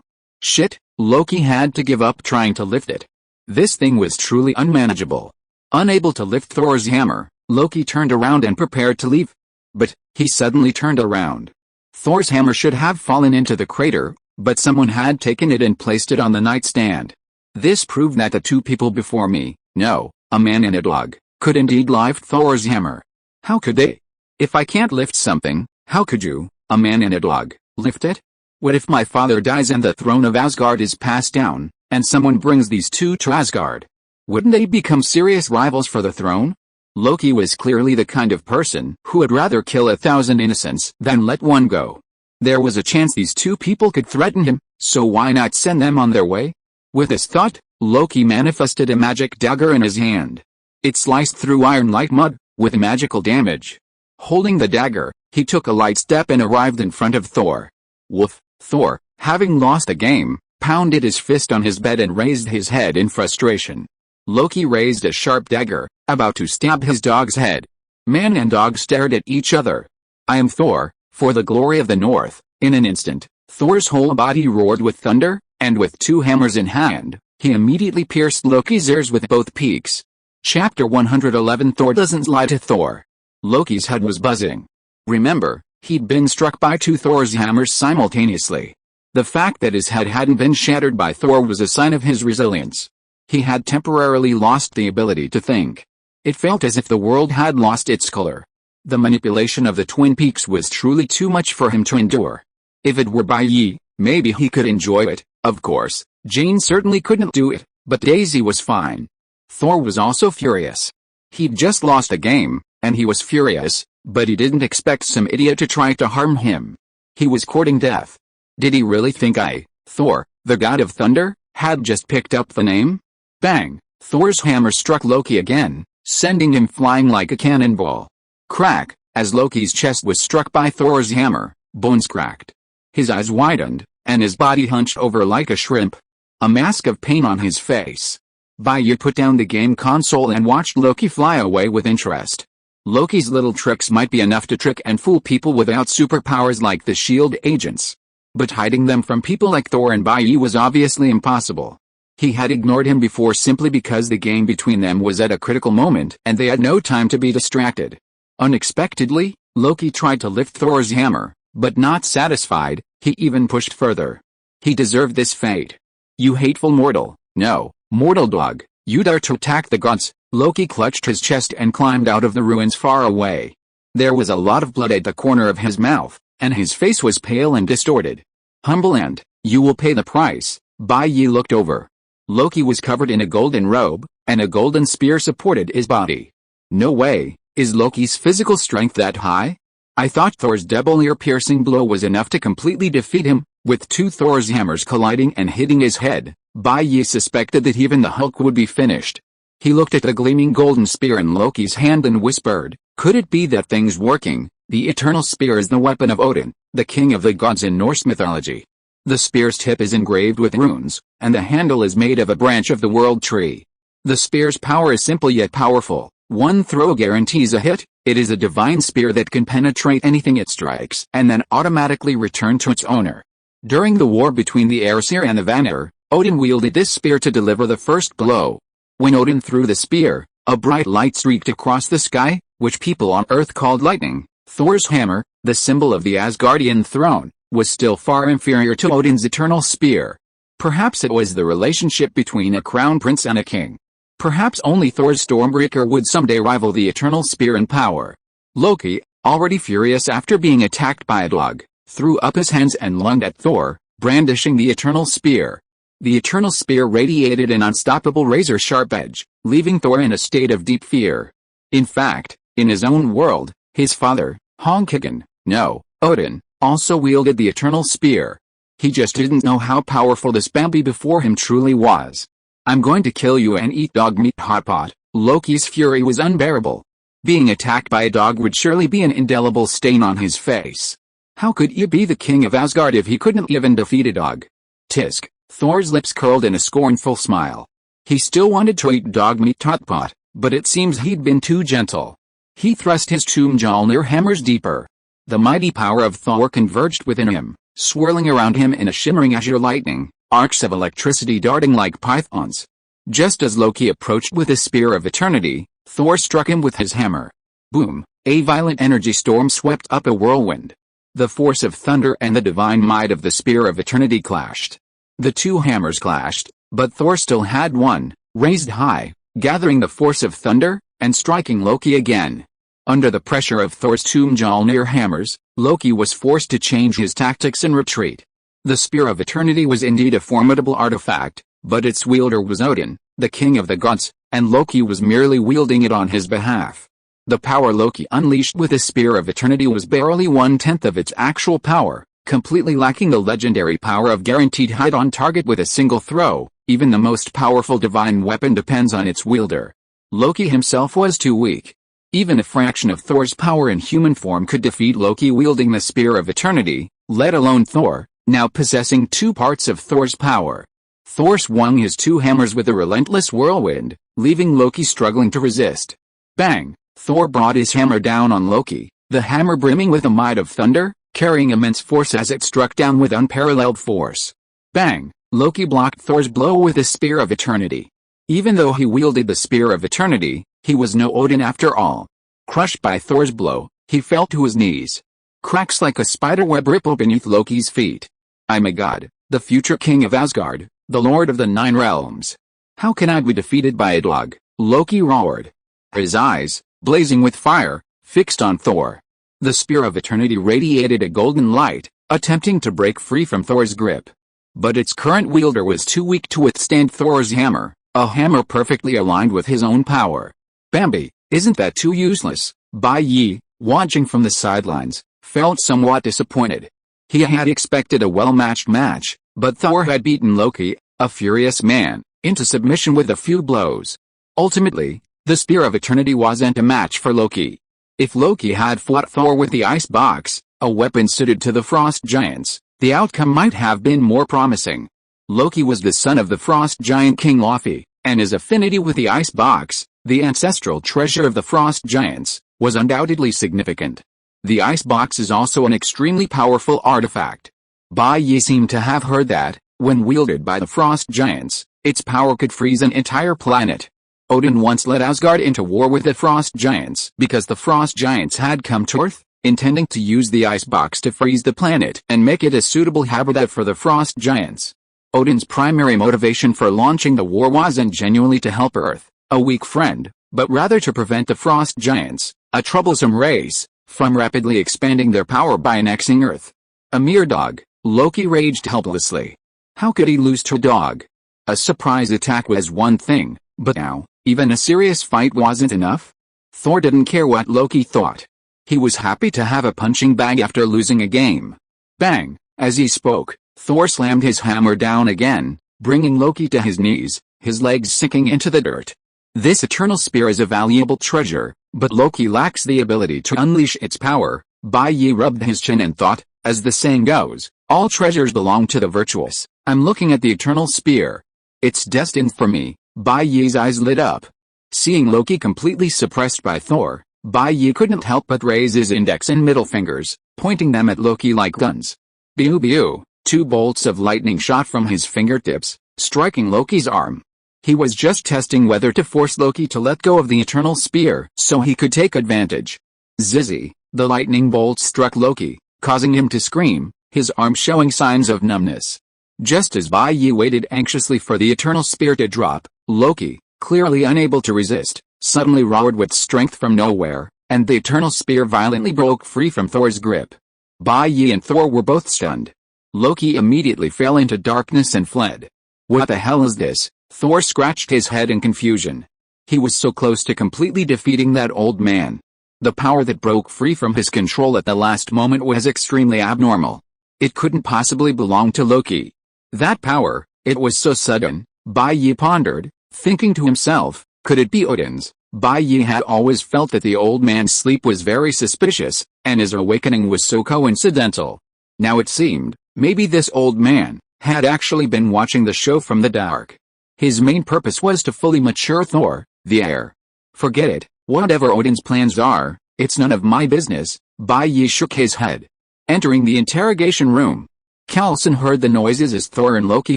Shit, Loki had to give up trying to lift it. This thing was truly unmanageable. Unable to lift Thor's hammer, Loki turned around and prepared to leave. But he suddenly turned around. Thor's hammer should have fallen into the crater, but someone had taken it and placed it on the nightstand. This proved that the two people before me, no, a man and a dog, could indeed lift Thor's hammer. How could they? If I can't lift something, how could you, a man and a dog, lift it? What if my father dies and the throne of Asgard is passed down, and someone brings these two to Asgard? Wouldn't they become serious rivals for the throne? Loki was clearly the kind of person who would rather kill 1,000 innocents than let one go. There was a chance these two people could threaten him, so why not send them on their way? With this thought, Loki manifested a magic dagger in his hand. It sliced through iron like mud, with magical damage. Holding the dagger, he took a light step and arrived in front of Thor. Woof! Thor, having lost the game, pounded his fist on his bed and raised his head in frustration. Loki raised a sharp dagger, about to stab his dog's head. Man and dog stared at each other. I am Thor, for the glory of the North. In an instant, Thor's whole body roared with thunder, and with two hammers in hand, he immediately pierced Loki's ears with both peaks. Chapter 111 Thor doesn't lie to Thor. Loki's head was buzzing. Remember, he'd been struck by two Thor's hammers simultaneously. The fact that his head hadn't been shattered by Thor was a sign of his resilience. He had temporarily lost the ability to think. It felt as if the world had lost its color. The manipulation of the Twin Peaks was truly too much for him to endure. If it were by Yi, maybe he could enjoy it. Of course, Jane certainly couldn't do it, but Daisy was fine. Thor was also furious. He'd just lost a game, and he was furious, but he didn't expect some idiot to try to harm him. He was courting death. Did he really think Thor, the god of thunder, had just picked up the name? Bang! Thor's hammer struck Loki again, sending him flying like a cannonball. Crack! As Loki's chest was struck by Thor's hammer, bones cracked. His eyes widened, and his body hunched over like a shrimp. A mask of pain on his face. Baiyu put down the game console and watched Loki fly away with interest. Loki's little tricks might be enough to trick and fool people without superpowers like the S.H.I.E.L.D. agents. But hiding them from people like Thor and Baiyu was obviously impossible. He had ignored him before simply because the game between them was at a critical moment and they had no time to be distracted. Unexpectedly, Loki tried to lift Thor's hammer, but not satisfied, he even pushed further. He deserved this fate. You hateful mortal, no, mortal dog, you dare to attack the gods. Loki clutched his chest and climbed out of the ruins far away. There was a lot of blood at the corner of his mouth, and his face was pale and distorted. Humble and, you will pay the price. Baiyu looked over. Loki was covered in a golden robe, and a golden spear supported his body. No way, is Loki's physical strength that high? I thought Thor's double ear-piercing blow was enough to completely defeat him, with two Thor's hammers colliding and hitting his head. Baiyu suspected that even the Hulk would be finished. He looked at the gleaming golden spear in Loki's hand and whispered, could it be that thing's working? The eternal spear is the weapon of Odin, the king of the gods in Norse mythology. The spear's tip is engraved with runes, and the handle is made of a branch of the world tree. The spear's power is simple yet powerful. One throw guarantees a hit. It is a divine spear that can penetrate anything it strikes and then automatically return to its owner. During the war between the Aesir and the Vanir, Odin wielded this spear to deliver the first blow. When Odin threw the spear, a bright light streaked across the sky, which people on Earth called lightning. Thor's hammer, the symbol of the Asgardian throne, was still far inferior to Odin's eternal spear. Perhaps it was the relationship between a crown prince and a king. Perhaps only Thor's Stormbreaker would someday rival the eternal spear in power. Loki, already furious after being attacked by a dog, threw up his hands and lunged at Thor, brandishing the eternal spear. The eternal spear radiated an unstoppable razor-sharp edge, leaving Thor in a state of deep fear. In fact, in his own world, his father, Odin, also wielded the eternal spear. He just didn't know how powerful this Bambi before him truly was. "I'm going to kill you and eat dog meat, hotpot." Loki's fury was unbearable. Being attacked by a dog would surely be an indelible stain on his face. How could he be the king of Asgard if he couldn't even defeat a dog? Tisk, Thor's lips curled in a scornful smile. He still wanted to eat dog meat, hotpot, but it seems he'd been too gentle. He thrust his two Mjolnir hammers deeper. The mighty power of Thor converged within him, swirling around him in a shimmering azure lightning, arcs of electricity darting like pythons. Just as Loki approached with the Spear of Eternity, Thor struck him with his hammer. Boom! A violent energy storm swept up a whirlwind. The force of thunder and the divine might of the Spear of Eternity clashed. The two hammers clashed, but Thor still had one, raised high, gathering the force of thunder, and striking Loki again. Under the pressure of Thor's two Mjolnir hammers, Loki was forced to change his tactics and retreat. The Spear of Eternity was indeed a formidable artifact, but its wielder was Odin, the king of the gods, and Loki was merely wielding it on his behalf. The power Loki unleashed with the Spear of Eternity was barely 1/10 of its actual power, completely lacking the legendary power of guaranteed hit on target with a single throw. Even the most powerful divine weapon depends on its wielder. Loki himself was too weak. Even a fraction of Thor's power in human form could defeat Loki wielding the Spear of Eternity, let alone Thor, now possessing 2 parts of Thor's power. Thor swung his 2 hammers with a relentless whirlwind, leaving Loki struggling to resist. Bang! Thor brought his hammer down on Loki, the hammer brimming with the might of thunder, carrying immense force as it struck down with unparalleled force. Bang! Loki blocked Thor's blow with the Spear of Eternity. Even though he wielded the Spear of Eternity, he was no Odin after all. Crushed by Thor's blow, he fell to his knees. Cracks like a spiderweb rippled beneath Loki's feet. "I'm a god, the future king of Asgard, the lord of the 9 realms. How can I be defeated by a dog?" Loki roared. His eyes, blazing with fire, fixed on Thor. The Spear of Eternity radiated a golden light, attempting to break free from Thor's grip. But its current wielder was too weak to withstand Thor's hammer, a hammer perfectly aligned with his own power. "Bambi, isn't that too useless?" Bai Yi, watching from the sidelines, felt somewhat disappointed. He had expected a well-matched match, but Thor had beaten Loki, a furious man, into submission with a few blows. Ultimately, the Spear of Eternity wasn't a match for Loki. If Loki had fought Thor with the ice box, a weapon suited to the frost giants, the outcome might have been more promising. Loki was the son of the frost giant King Laufey, and his affinity with the ice box, the ancestral treasure of the frost giants, was undoubtedly significant. The ice box is also an extremely powerful artifact. Bai Yi seemed to have heard that, when wielded by the frost giants, its power could freeze an entire planet. Odin once led Asgard into war with the frost giants because the frost giants had come to Earth, intending to use the ice box to freeze the planet and make it a suitable habitat for the frost giants. Odin's primary motivation for launching the war wasn't genuinely to help Earth, a weak friend, but rather to prevent the frost giants, a troublesome race, from rapidly expanding their power by annexing Earth. A mere dog, Loki raged helplessly. How could he lose to a dog? A surprise attack was one thing, but now, even a serious fight wasn't enough? Thor didn't care what Loki thought. He was happy to have a punching bag after losing a game. Bang! As he spoke, Thor slammed his hammer down again, bringing Loki to his knees, his legs sinking into the dirt. This eternal spear is a valuable treasure, but Loki lacks the ability to unleash its power. Bai Yi rubbed his chin and thought, as the saying goes, all treasures belong to the virtuous. I'm looking at the eternal spear. It's destined for me. Bai Yi's eyes lit up. Seeing Loki completely suppressed by Thor, Bai Yi couldn't help but raise his index and middle fingers, pointing them at Loki like guns. Biu biu, 2 bolts of lightning shot from his fingertips, striking Loki's arm. He was just testing whether to force Loki to let go of the eternal spear so he could take advantage. Zizzy, the lightning bolts struck Loki, causing him to scream, his arm showing signs of numbness. Just as Bai Yi waited anxiously for the eternal spear to drop, Loki, clearly unable to resist, suddenly roared with strength from nowhere, and the eternal spear violently broke free from Thor's grip. Bai Yi and Thor were both stunned. Loki immediately fell into darkness and fled. What the hell is this? Thor scratched his head in confusion. He was so close to completely defeating that old man. The power that broke free from his control at the last moment was extremely abnormal. It couldn't possibly belong to Loki. That power, it was so sudden. Bai Yi pondered, thinking to himself, could it be Odin's? Bai Yi had always felt that the old man's sleep was very suspicious, and his awakening was so coincidental. Now it seemed, maybe this old man had actually been watching the show from the dark. His main purpose was to fully mature Thor, the heir. Forget it, whatever Odin's plans are, it's none of my business. Bai Yi shook his head. Entering the interrogation room, Coulson heard the noises as Thor and Loki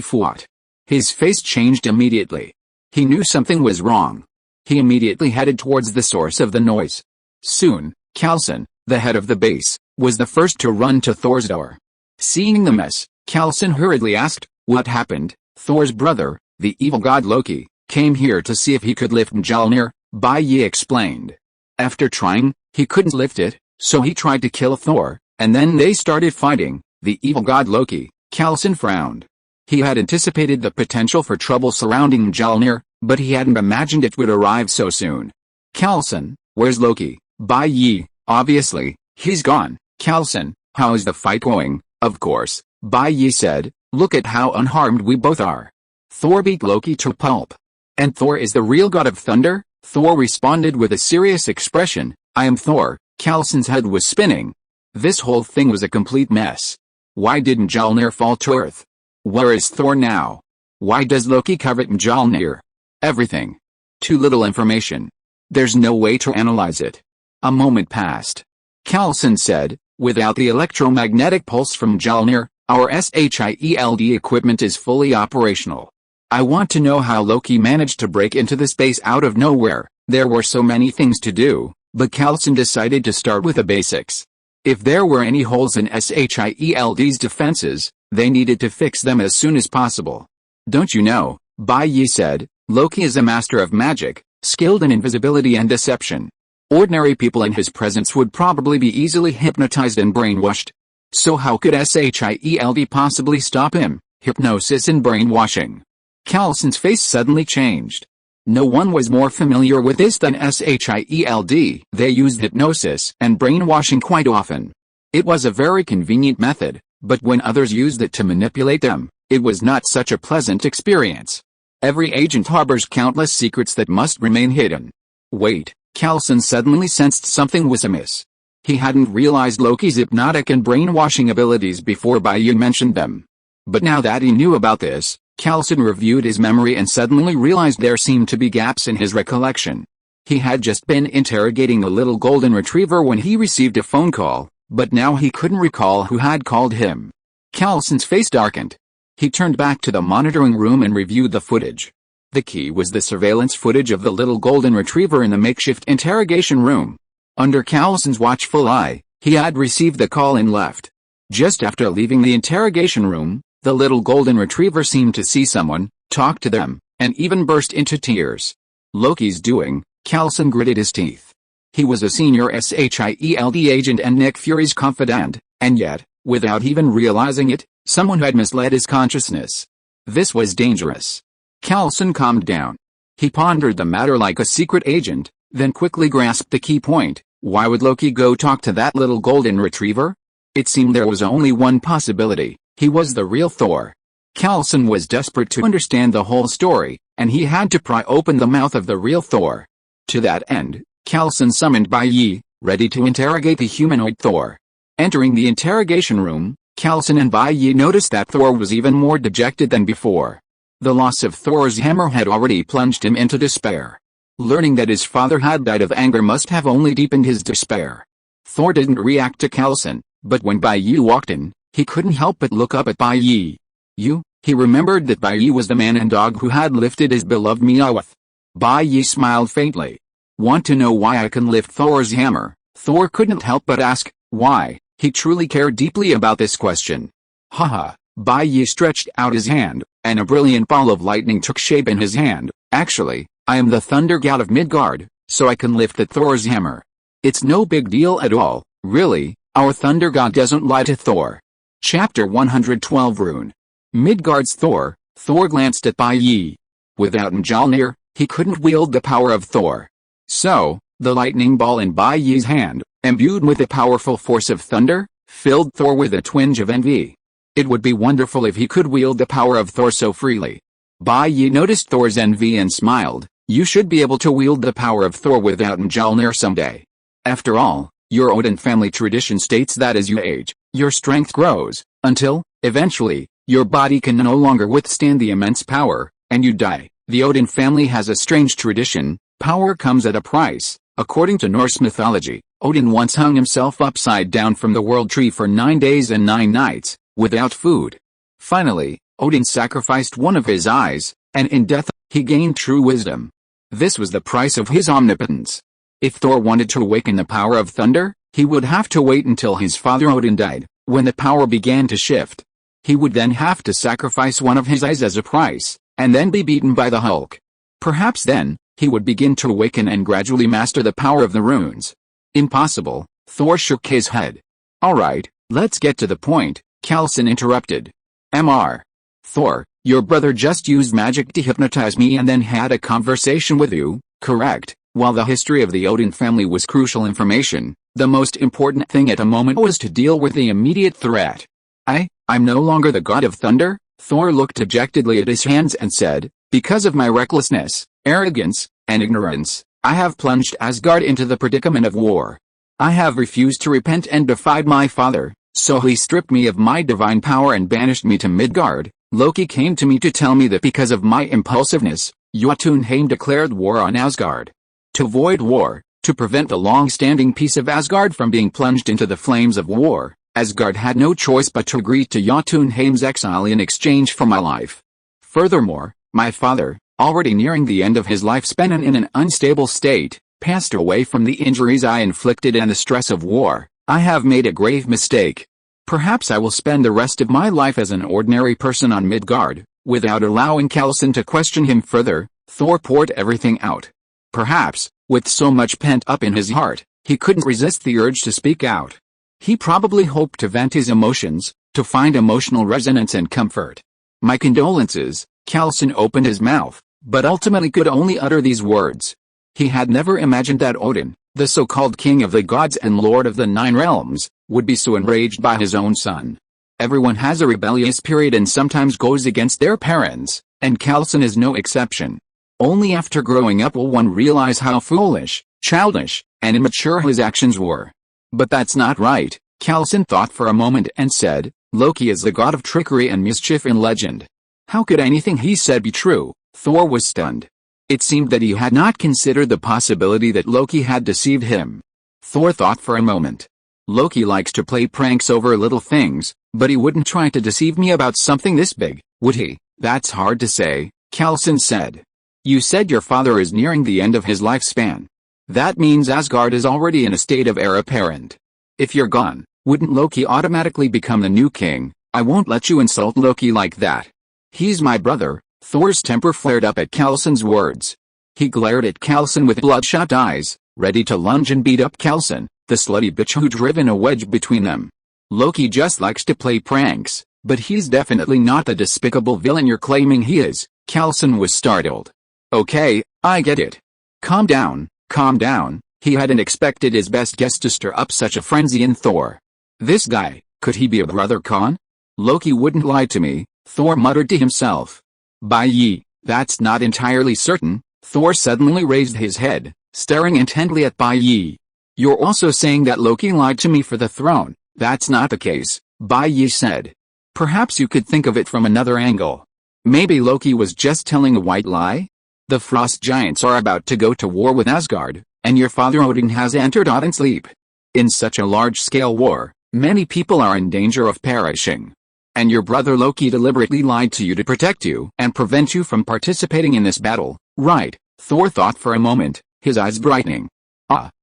fought. His face changed immediately. He knew something was wrong. He immediately headed towards the source of the noise. Soon, Coulson, the head of the base, was the first to run to Thor's door. Seeing the mess, Coulson hurriedly asked, "What happened?" "Thor's brother, the evil god Loki, came here to see if he could lift Mjolnir," Bai Yi explained. "After trying, he couldn't lift it, so he tried to kill Thor, and then they started fighting." The evil god Loki, Coulson frowned. He had anticipated the potential for trouble surrounding Mjolnir, but he hadn't imagined it would arrive so soon. "Coulson, where's Loki?" "Bai Yi, obviously, he's gone." "Coulson, how's the fight going?" "Of course," Bai Yi said, "look at how unharmed we both are. Thor beat Loki to pulp. And Thor is the real god of thunder?" Thor responded with a serious expression, "I am Thor." Coulson's head was spinning. This whole thing was a complete mess. Why didn't Mjolnir fall to Earth? Where is Thor now? Why does Loki covet Mjolnir? Everything. Too little information. There's no way to analyze it. A moment passed. Coulson said, "Without the electromagnetic pulse from Mjolnir, our SHIELD equipment is fully operational. I want to know how Loki managed to break into the space out of nowhere." There were so many things to do, but Coulson decided to start with the basics. If there were any holes in SHIELD's defenses, they needed to fix them as soon as possible. "Don't you know," Bai Yi said, "Loki is a master of magic, skilled in invisibility and deception. Ordinary people in his presence would probably be easily hypnotized and brainwashed. So how could SHIELD possibly stop him?" "Hypnosis and brainwashing." Coulson's face suddenly changed. No one was more familiar with this than SHIELD. They used hypnosis and brainwashing quite often. It was a very convenient method, but when others used it to manipulate them, it was not such a pleasant experience. Every agent harbors countless secrets that must remain hidden. Wait, Coulson suddenly sensed something was amiss. He hadn't realized Loki's hypnotic and brainwashing abilities before Bai Yi mentioned them. But now that he knew about this, Coulson reviewed his memory and suddenly realized there seemed to be gaps in his recollection. He had just been interrogating the little golden retriever when he received a phone call, but now he couldn't recall who had called him. Coulson's face darkened. He turned back to the monitoring room and reviewed the footage. The key was the surveillance footage of the little golden retriever in the makeshift interrogation room. Under Coulson's watchful eye, he had received the call and left. Just after leaving the interrogation room, the little golden retriever seemed to see someone, talk to them, and even burst into tears. "Loki's doing," Coulson gritted his teeth. He was a senior SHIELD agent and Nick Fury's confidant, and yet, without even realizing it, someone had misled his consciousness. This was dangerous. Coulson calmed down. He pondered the matter like a secret agent, then quickly grasped the key point. Why would Loki go talk to that little golden retriever? It seemed there was only one possibility. He was the real Thor. Coulson was desperate to understand the whole story, and he had to pry open the mouth of the real Thor. To that end, Coulson summoned Bai Yi, ready to interrogate the humanoid Thor. Entering the interrogation room, Coulson and Bai Yi noticed that Thor was even more dejected than before. The loss of Thor's hammer had already plunged him into despair. Learning that his father had died of anger must have only deepened his despair. Thor didn't react to Coulson, but when Bai Yi walked in, he couldn't help but look up at Bai Yi. "You?" He remembered that Bai Yi was the man and dog who had lifted his beloved Meowth. Bai Yi smiled faintly. "Want to know why I can lift Thor's hammer?" Thor couldn't help but ask, why? He truly cared deeply about this question. Haha, Bai Yi stretched out his hand, and a brilliant ball of lightning took shape in his hand. "Actually, I am the Thunder God of Midgard, so I can lift the Thor's hammer. It's no big deal at all, really. Our Thunder God doesn't lie to Thor." Chapter 112 Rune. Midgard's Thor, Thor glanced at Bai Yi. Without Mjolnir, he couldn't wield the power of Thor. So, the lightning ball in Bai Yi's hand, imbued with the powerful force of thunder, filled Thor with a twinge of envy. It would be wonderful if he could wield the power of Thor so freely. Bai Yi noticed Thor's envy and smiled. You should be able to wield the power of Thor without Mjolnir someday. After all, your Odin family tradition states that as you age, your strength grows, until, eventually, your body can no longer withstand the immense power, and you die. The Odin family has a strange tradition. Power comes at a price. According to Norse mythology, Odin once hung himself upside down from the world tree for 9 days and 9 nights, without food. Finally, Odin sacrificed one of his eyes, and in death, he gained true wisdom. This was the price of his omnipotence. If Thor wanted to awaken the power of thunder, he would have to wait until his father Odin died, when the power began to shift. He would then have to sacrifice one of his eyes as a price, and then be beaten by the Hulk. Perhaps then, he would begin to awaken and gradually master the power of the runes. Impossible, Thor shook his head. Alright, let's get to the point, Kalson interrupted. Mr. Thor, your brother just used magic to hypnotize me and then had a conversation with you, correct? While the history of the Odin family was crucial information, the most important thing at the moment was to deal with the immediate threat. I'm no longer the god of thunder? Thor looked dejectedly at his hands and said, because of my recklessness, arrogance, and ignorance, I have plunged Asgard into the predicament of war. I have refused to repent and defied my father, so he stripped me of my divine power and banished me to Midgard. Loki came to me to tell me that because of my impulsiveness, Jotunheim declared war on Asgard. To avoid war, to prevent the long-standing peace of Asgard from being plunged into the flames of war, Asgard had no choice but to agree to Jotunheim's exile in exchange for my life. Furthermore, my father, already nearing the end of his lifespan and in an unstable state, passed away from the injuries I inflicted and the stress of war. I have made a grave mistake. Perhaps I will spend the rest of my life as an ordinary person on Midgard. Without allowing Kalson to question him further, Thor poured everything out. Perhaps, with so much pent up in his heart, he couldn't resist the urge to speak out. He probably hoped to vent his emotions, to find emotional resonance and comfort. My condolences. Kalson opened his mouth, but ultimately could only utter these words. He had never imagined that Odin, the so-called king of the gods and lord of the 9 realms, would be so enraged by his own son. Everyone has a rebellious period and sometimes goes against their parents, and Kalson is no exception. Only after growing up will one realize how foolish, childish, and immature his actions were. But that's not right, Kalson thought for a moment and said, Loki is the god of trickery and mischief in legend. How could anything he said be true? Thor was stunned. It seemed that he had not considered the possibility that Loki had deceived him. Thor thought for a moment. Loki likes to play pranks over little things, but he wouldn't try to deceive me about something this big, would he? That's hard to say, Kalson said. You said your father is nearing the end of his lifespan. That means Asgard is already in a state of heir apparent. If you're gone, wouldn't Loki automatically become the new king? I won't let you insult Loki like that. He's my brother. Thor's temper flared up at Kalson's words. He glared at Kalson with bloodshot eyes, ready to lunge and beat up Kalson, the slutty bitch who'd driven a wedge between them. Loki just likes to play pranks, but he's definitely not the despicable villain you're claiming he is. Kalson was startled. Okay, I get it. Calm down. Calm down. He hadn't expected his best guest to stir up such a frenzy in Thor. This guy, could he be a brother Khan? Loki wouldn't lie to me, Thor muttered to himself. Bai Yi, that's not entirely certain. Thor suddenly raised his head, staring intently at Bai Yi. You're also saying that Loki lied to me for the throne. That's not the case, Bai Yi said. Perhaps you could think of it from another angle. Maybe Loki was just telling a white lie? The Frost Giants are about to go to war with Asgard, and your father Odin has entered Odin's Leap. In such a large-scale war, many people are in danger of perishing. And your brother Loki deliberately lied to you to protect you and prevent you from participating in this battle, right? Thor thought for a moment, his eyes brightening.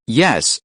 Yes,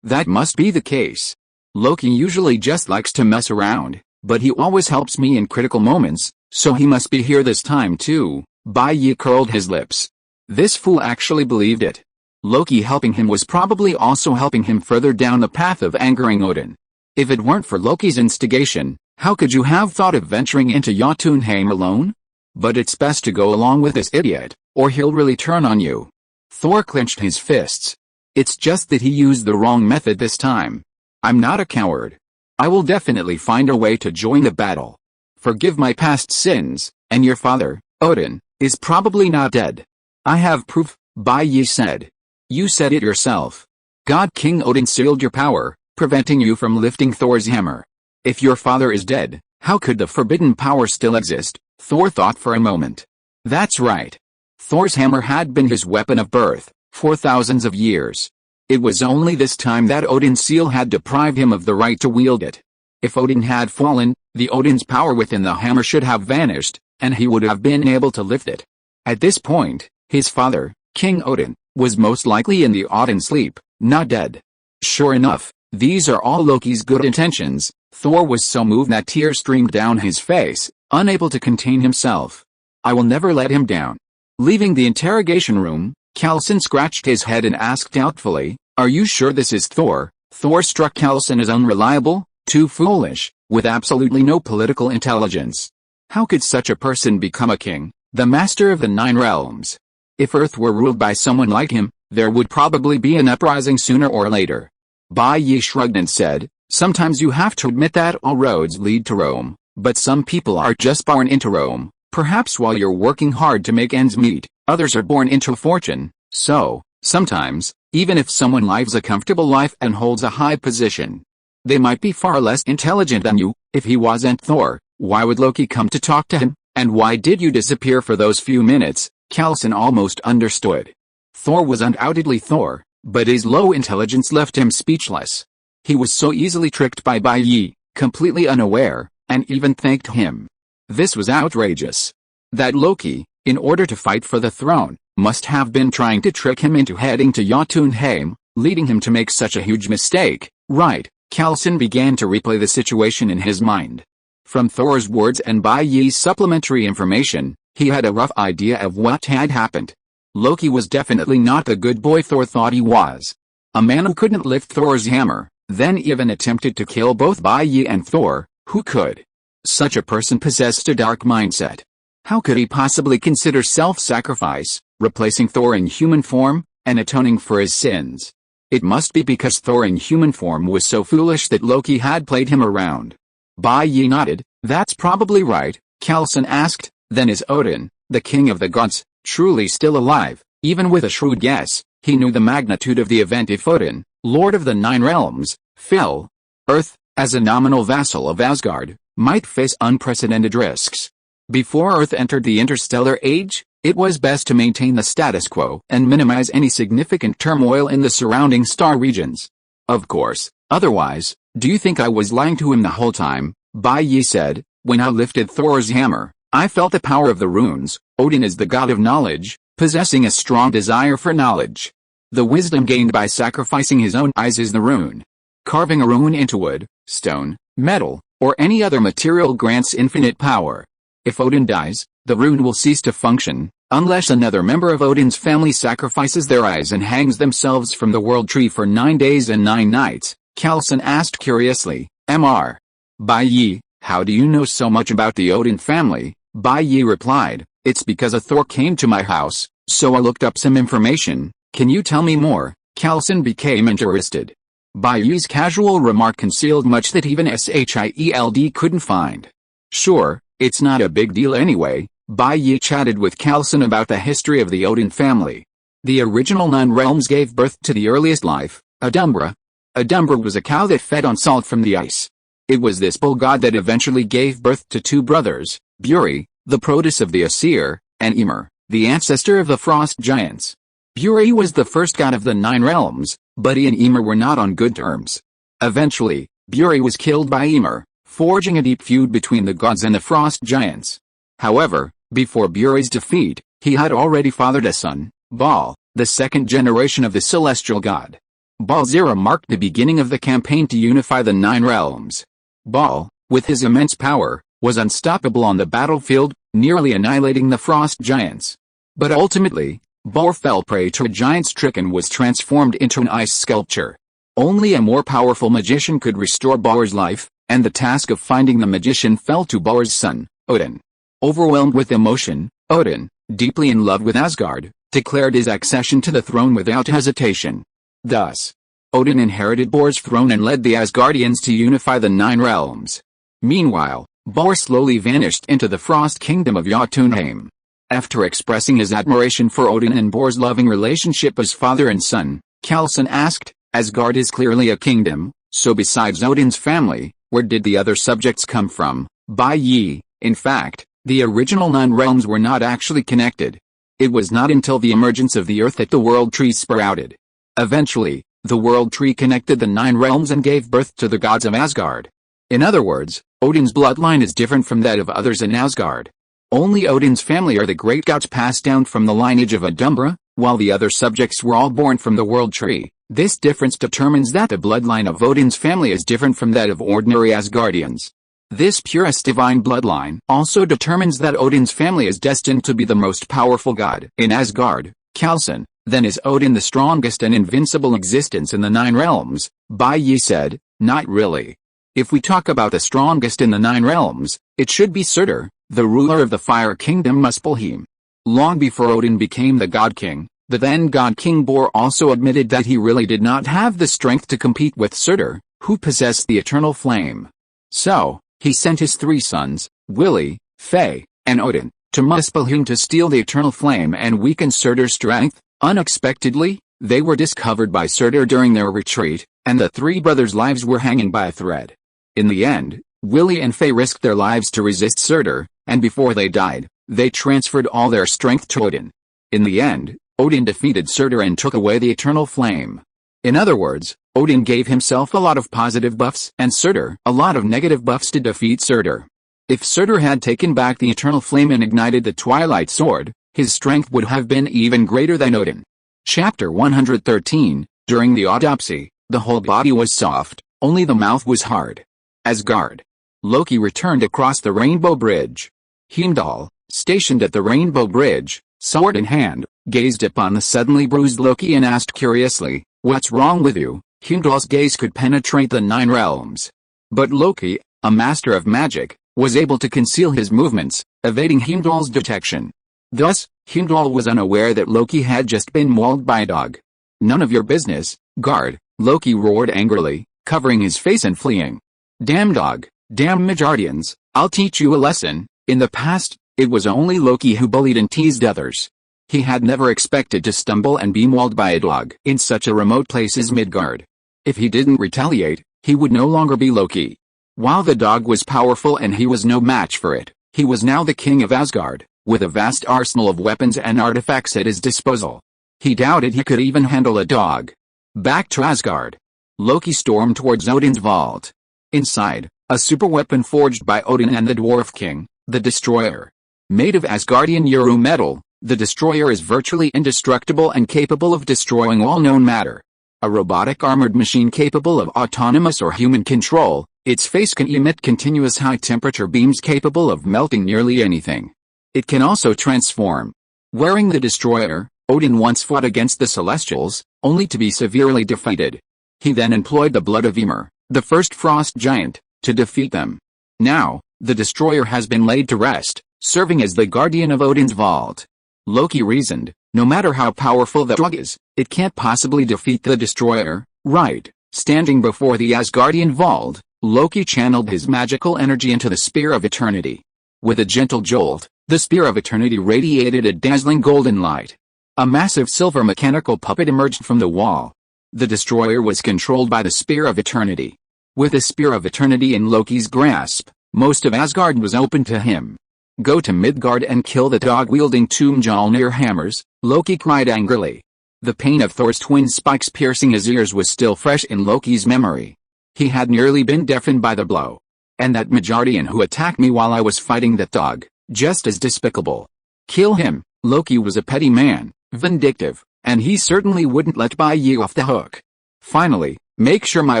that must be the case. Loki usually just likes to mess around, but he always helps me in critical moments, so he must be here this time too. Bai Yi curled his lips. This fool actually believed it. Loki helping him was probably also helping him further down the path of angering Odin. If it weren't for Loki's instigation, How could you have thought of venturing into Jotunheim alone? But it's best to go along with this idiot, or he'll really turn on you. Thor clenched his fists. It's just that he used the wrong method this time. I'm not a coward. I will definitely find a way to join the battle. Forgive my past sins, and your father, Odin, is probably not dead. I have proof, Bai said. You said it yourself. God King Odin sealed your power, preventing you from lifting Thor's hammer. If your father is dead, how could the forbidden power still exist? Thor thought for a moment. That's right. Thor's hammer had been his weapon of birth, for thousands of years. It was only this time that Odin's seal had deprived him of the right to wield it. If Odin had fallen, the Odin's power within the hammer should have vanished, and he would have been able to lift it. At this point, his father, King Odin, was most likely in the Odin sleep, not dead. Sure enough, these are all Loki's good intentions. Thor was so moved that tears streamed down his face, unable to contain himself. I will never let him down. Leaving the interrogation room, Carlson scratched his head and asked doubtfully, Are you sure this is Thor? Thor struck Carlson as unreliable, too foolish, with absolutely no political intelligence. How could such a person become a king, the master of the 9 realms? If Earth were ruled by someone like him, there would probably be an uprising sooner or later. Bai shrugged and said, Sometimes you have to admit that all roads lead to Rome, but some people are just born into Rome. Perhaps while you're working hard to make ends meet, others are born into fortune. So, sometimes, even if someone lives a comfortable life and holds a high position, they might be far less intelligent than you. If he wasn't Thor, why would Loki come to talk to him, and why did you disappear for those few minutes? Carlson almost understood. Thor was undoubtedly Thor, but his low intelligence left him speechless. He was so easily tricked by Bai, completely unaware, and even thanked him. This was outrageous. That Loki, in order to fight for the throne, must have been trying to trick him into heading to Jotunheim, leading him to make such a huge mistake. Right, Carlson began to replay the situation in his mind. From Thor's words and Bai's supplementary information, he had a rough idea of what had happened. Loki was definitely not the good boy Thor thought he was. A man who couldn't lift Thor's hammer, then even attempted to kill both Bai and Thor, who could. Such a person possessed a dark mindset. How could he possibly consider self-sacrifice, replacing Thor in human form, and atoning for his sins? It must be because Thor in human form was so foolish that Loki had played him around. Bai nodded. That's probably right, Carlson asked. Then is Odin, the king of the gods, truly still alive? Even with a shrewd guess, he knew the magnitude of the event if Odin, lord of the 9 realms, fell. Earth, as a nominal vassal of Asgard, might face unprecedented risks. Before Earth entered the interstellar age, it was best to maintain the status quo and minimize any significant turmoil in the surrounding star regions. Of course, otherwise, do you think I was lying to him the whole time? Bai said, When I lifted Thor's hammer, I felt the power of the runes. Odin is the god of knowledge, possessing a strong desire for knowledge. The wisdom gained by sacrificing his own eyes is the rune. Carving a rune into wood, stone, metal, or any other material grants infinite power. If Odin dies, the rune will cease to function, unless another member of Odin's family sacrifices their eyes and hangs themselves from the world tree for 9 days and 9 nights. Carlson asked curiously, Mr. Bai, how do you know so much about the Odin family? Bai replied, It's because a Thor came to my house, so I looked up some information. Can you tell me more? Carlson became interested. Bai's casual remark concealed much that even Shield couldn't find. Sure, it's not a big deal anyway. Bai chatted with Carlson about the history of the Odin family. The original 9 realms gave birth to the earliest life, Adumbra. Adumbra was a cow that fed on salt from the ice. It was this bull god that eventually gave birth to 2 brothers, Buri, the produce of the Aesir, and Ymir, the ancestor of the frost giants. Buri was the first god of the 9 realms, but he and Ymir were not on good terms. Eventually, Buri was killed by Ymir, forging a deep feud between the gods and the frost giants. However, before Buri's defeat, he had already fathered a son, Baal, the second generation of the celestial god. Baal's era marked the beginning of the campaign to unify the 9 realms. Baal, with his immense power, was unstoppable on the battlefield, nearly annihilating the frost giants. But ultimately, Baal fell prey to a giant's trick and was transformed into an ice sculpture. Only a more powerful magician could restore Baal's life, and the task of finding the magician fell to Balder's son, Odin. Overwhelmed with emotion, Odin, deeply in love with Asgard, declared his accession to the throne without hesitation. Thus, Odin inherited Balder's throne and led the Asgardians to unify the 9 realms. Meanwhile, Balder slowly vanished into the frost kingdom of Jotunheim. After expressing his admiration for Odin and Balder's loving relationship as father and son, Kalson asked, "Asgard is clearly a kingdom, so besides Odin's family, where did the other subjects come from, by ye?" In fact, the original 9 realms were not actually connected. It was not until the emergence of the earth that the world tree sprouted. Eventually, the world tree connected the 9 realms and gave birth to the gods of Asgard. In other words, Odin's bloodline is different from that of others in Asgard. Only Odin's family are the great gods passed down from the lineage of Adumbra, while the other subjects were all born from the world tree. This difference determines that the bloodline of Odin's family is different from that of ordinary Asgardians. This purest divine bloodline also determines that Odin's family is destined to be the most powerful god in Asgard. Kalson, then is Odin the strongest and invincible existence in the 9 realms? Ye said, "Not really. If we talk about the strongest in the 9 realms, it should be Surtur, the ruler of the fire kingdom Muspelheim." Long before Odin became the god king, the then god king Balder also admitted that he really did not have the strength to compete with Surtur, who possessed the eternal flame. So, he sent his 3 sons, Willi, Frey, and Odin, to Muspelheim to steal the eternal flame and weaken Surtur's strength. Unexpectedly, they were discovered by Surtur during their retreat, and the 3 brothers' lives were hanging by a thread. In the end, Willi and Frey risked their lives to resist Surtur, and before they died, they transferred all their strength to Odin. In the end, Odin defeated Surtur and took away the eternal flame. In other words, Odin gave himself a lot of positive buffs and Surtur a lot of negative buffs to defeat Surtur. If Surtur had taken back the eternal flame and ignited the Twilight Sword, his strength would have been even greater than Odin. Chapter 113, During the autopsy, the whole body was soft, only the mouth was hard. Asgard. Loki returned across the Rainbow Bridge. Heimdall, stationed at the Rainbow Bridge, sword in hand, gazed upon the suddenly bruised Loki and asked curiously, "What's wrong with you?" Heimdall's gaze could penetrate the 9 realms. But Loki, a master of magic, was able to conceal his movements, evading Heimdall's detection. Thus, Heimdall was unaware that Loki had just been mauled by a dog. "None of your business, guard," Loki roared angrily, covering his face and fleeing. "Damn dog, damn Midgardians, I'll teach you a lesson." In the past, it was only Loki who bullied and teased others. He had never expected to stumble and be mauled by a dog in such a remote place as Midgard. If he didn't retaliate, he would no longer be Loki. While the dog was powerful and he was no match for it, he was now the king of Asgard, with a vast arsenal of weapons and artifacts at his disposal. He doubted he could even handle a dog. Back to Asgard. Loki stormed towards Odin's vault. Inside, a superweapon forged by Odin and the Dwarf King, the Destroyer. Made of Asgardian Uru metal, the Destroyer is virtually indestructible and capable of destroying all known matter. A robotic armored machine capable of autonomous or human control, its face can emit continuous high-temperature beams capable of melting nearly anything. It can also transform. Wearing the Destroyer, Odin once fought against the Celestials, only to be severely defeated. He then employed the blood of Ymir, the first frost giant, to defeat them. Now, the Destroyer has been laid to rest, serving as the guardian of Odin's vault. Loki reasoned, no matter how powerful the dog is, it can't possibly defeat the Destroyer, right? Standing before the Asgardian vault, Loki channeled his magical energy into the Spear of Eternity. With a gentle jolt, the Spear of Eternity radiated a dazzling golden light. A massive silver mechanical puppet emerged from the wall. The Destroyer was controlled by the Spear of Eternity. With the Spear of Eternity in Loki's grasp, most of Asgard was open to him. "Go to Midgard and kill the dog-wielding two Mjolnir hammers," Loki cried angrily. The pain of Thor's twin spikes piercing his ears was still fresh in Loki's memory. He had nearly been deafened by the blow. "And that Midgardian who attacked me while I was fighting that dog, just as despicable. Kill him." Loki was a petty man, vindictive, and he certainly wouldn't let Bye off the hook. "Finally, make sure my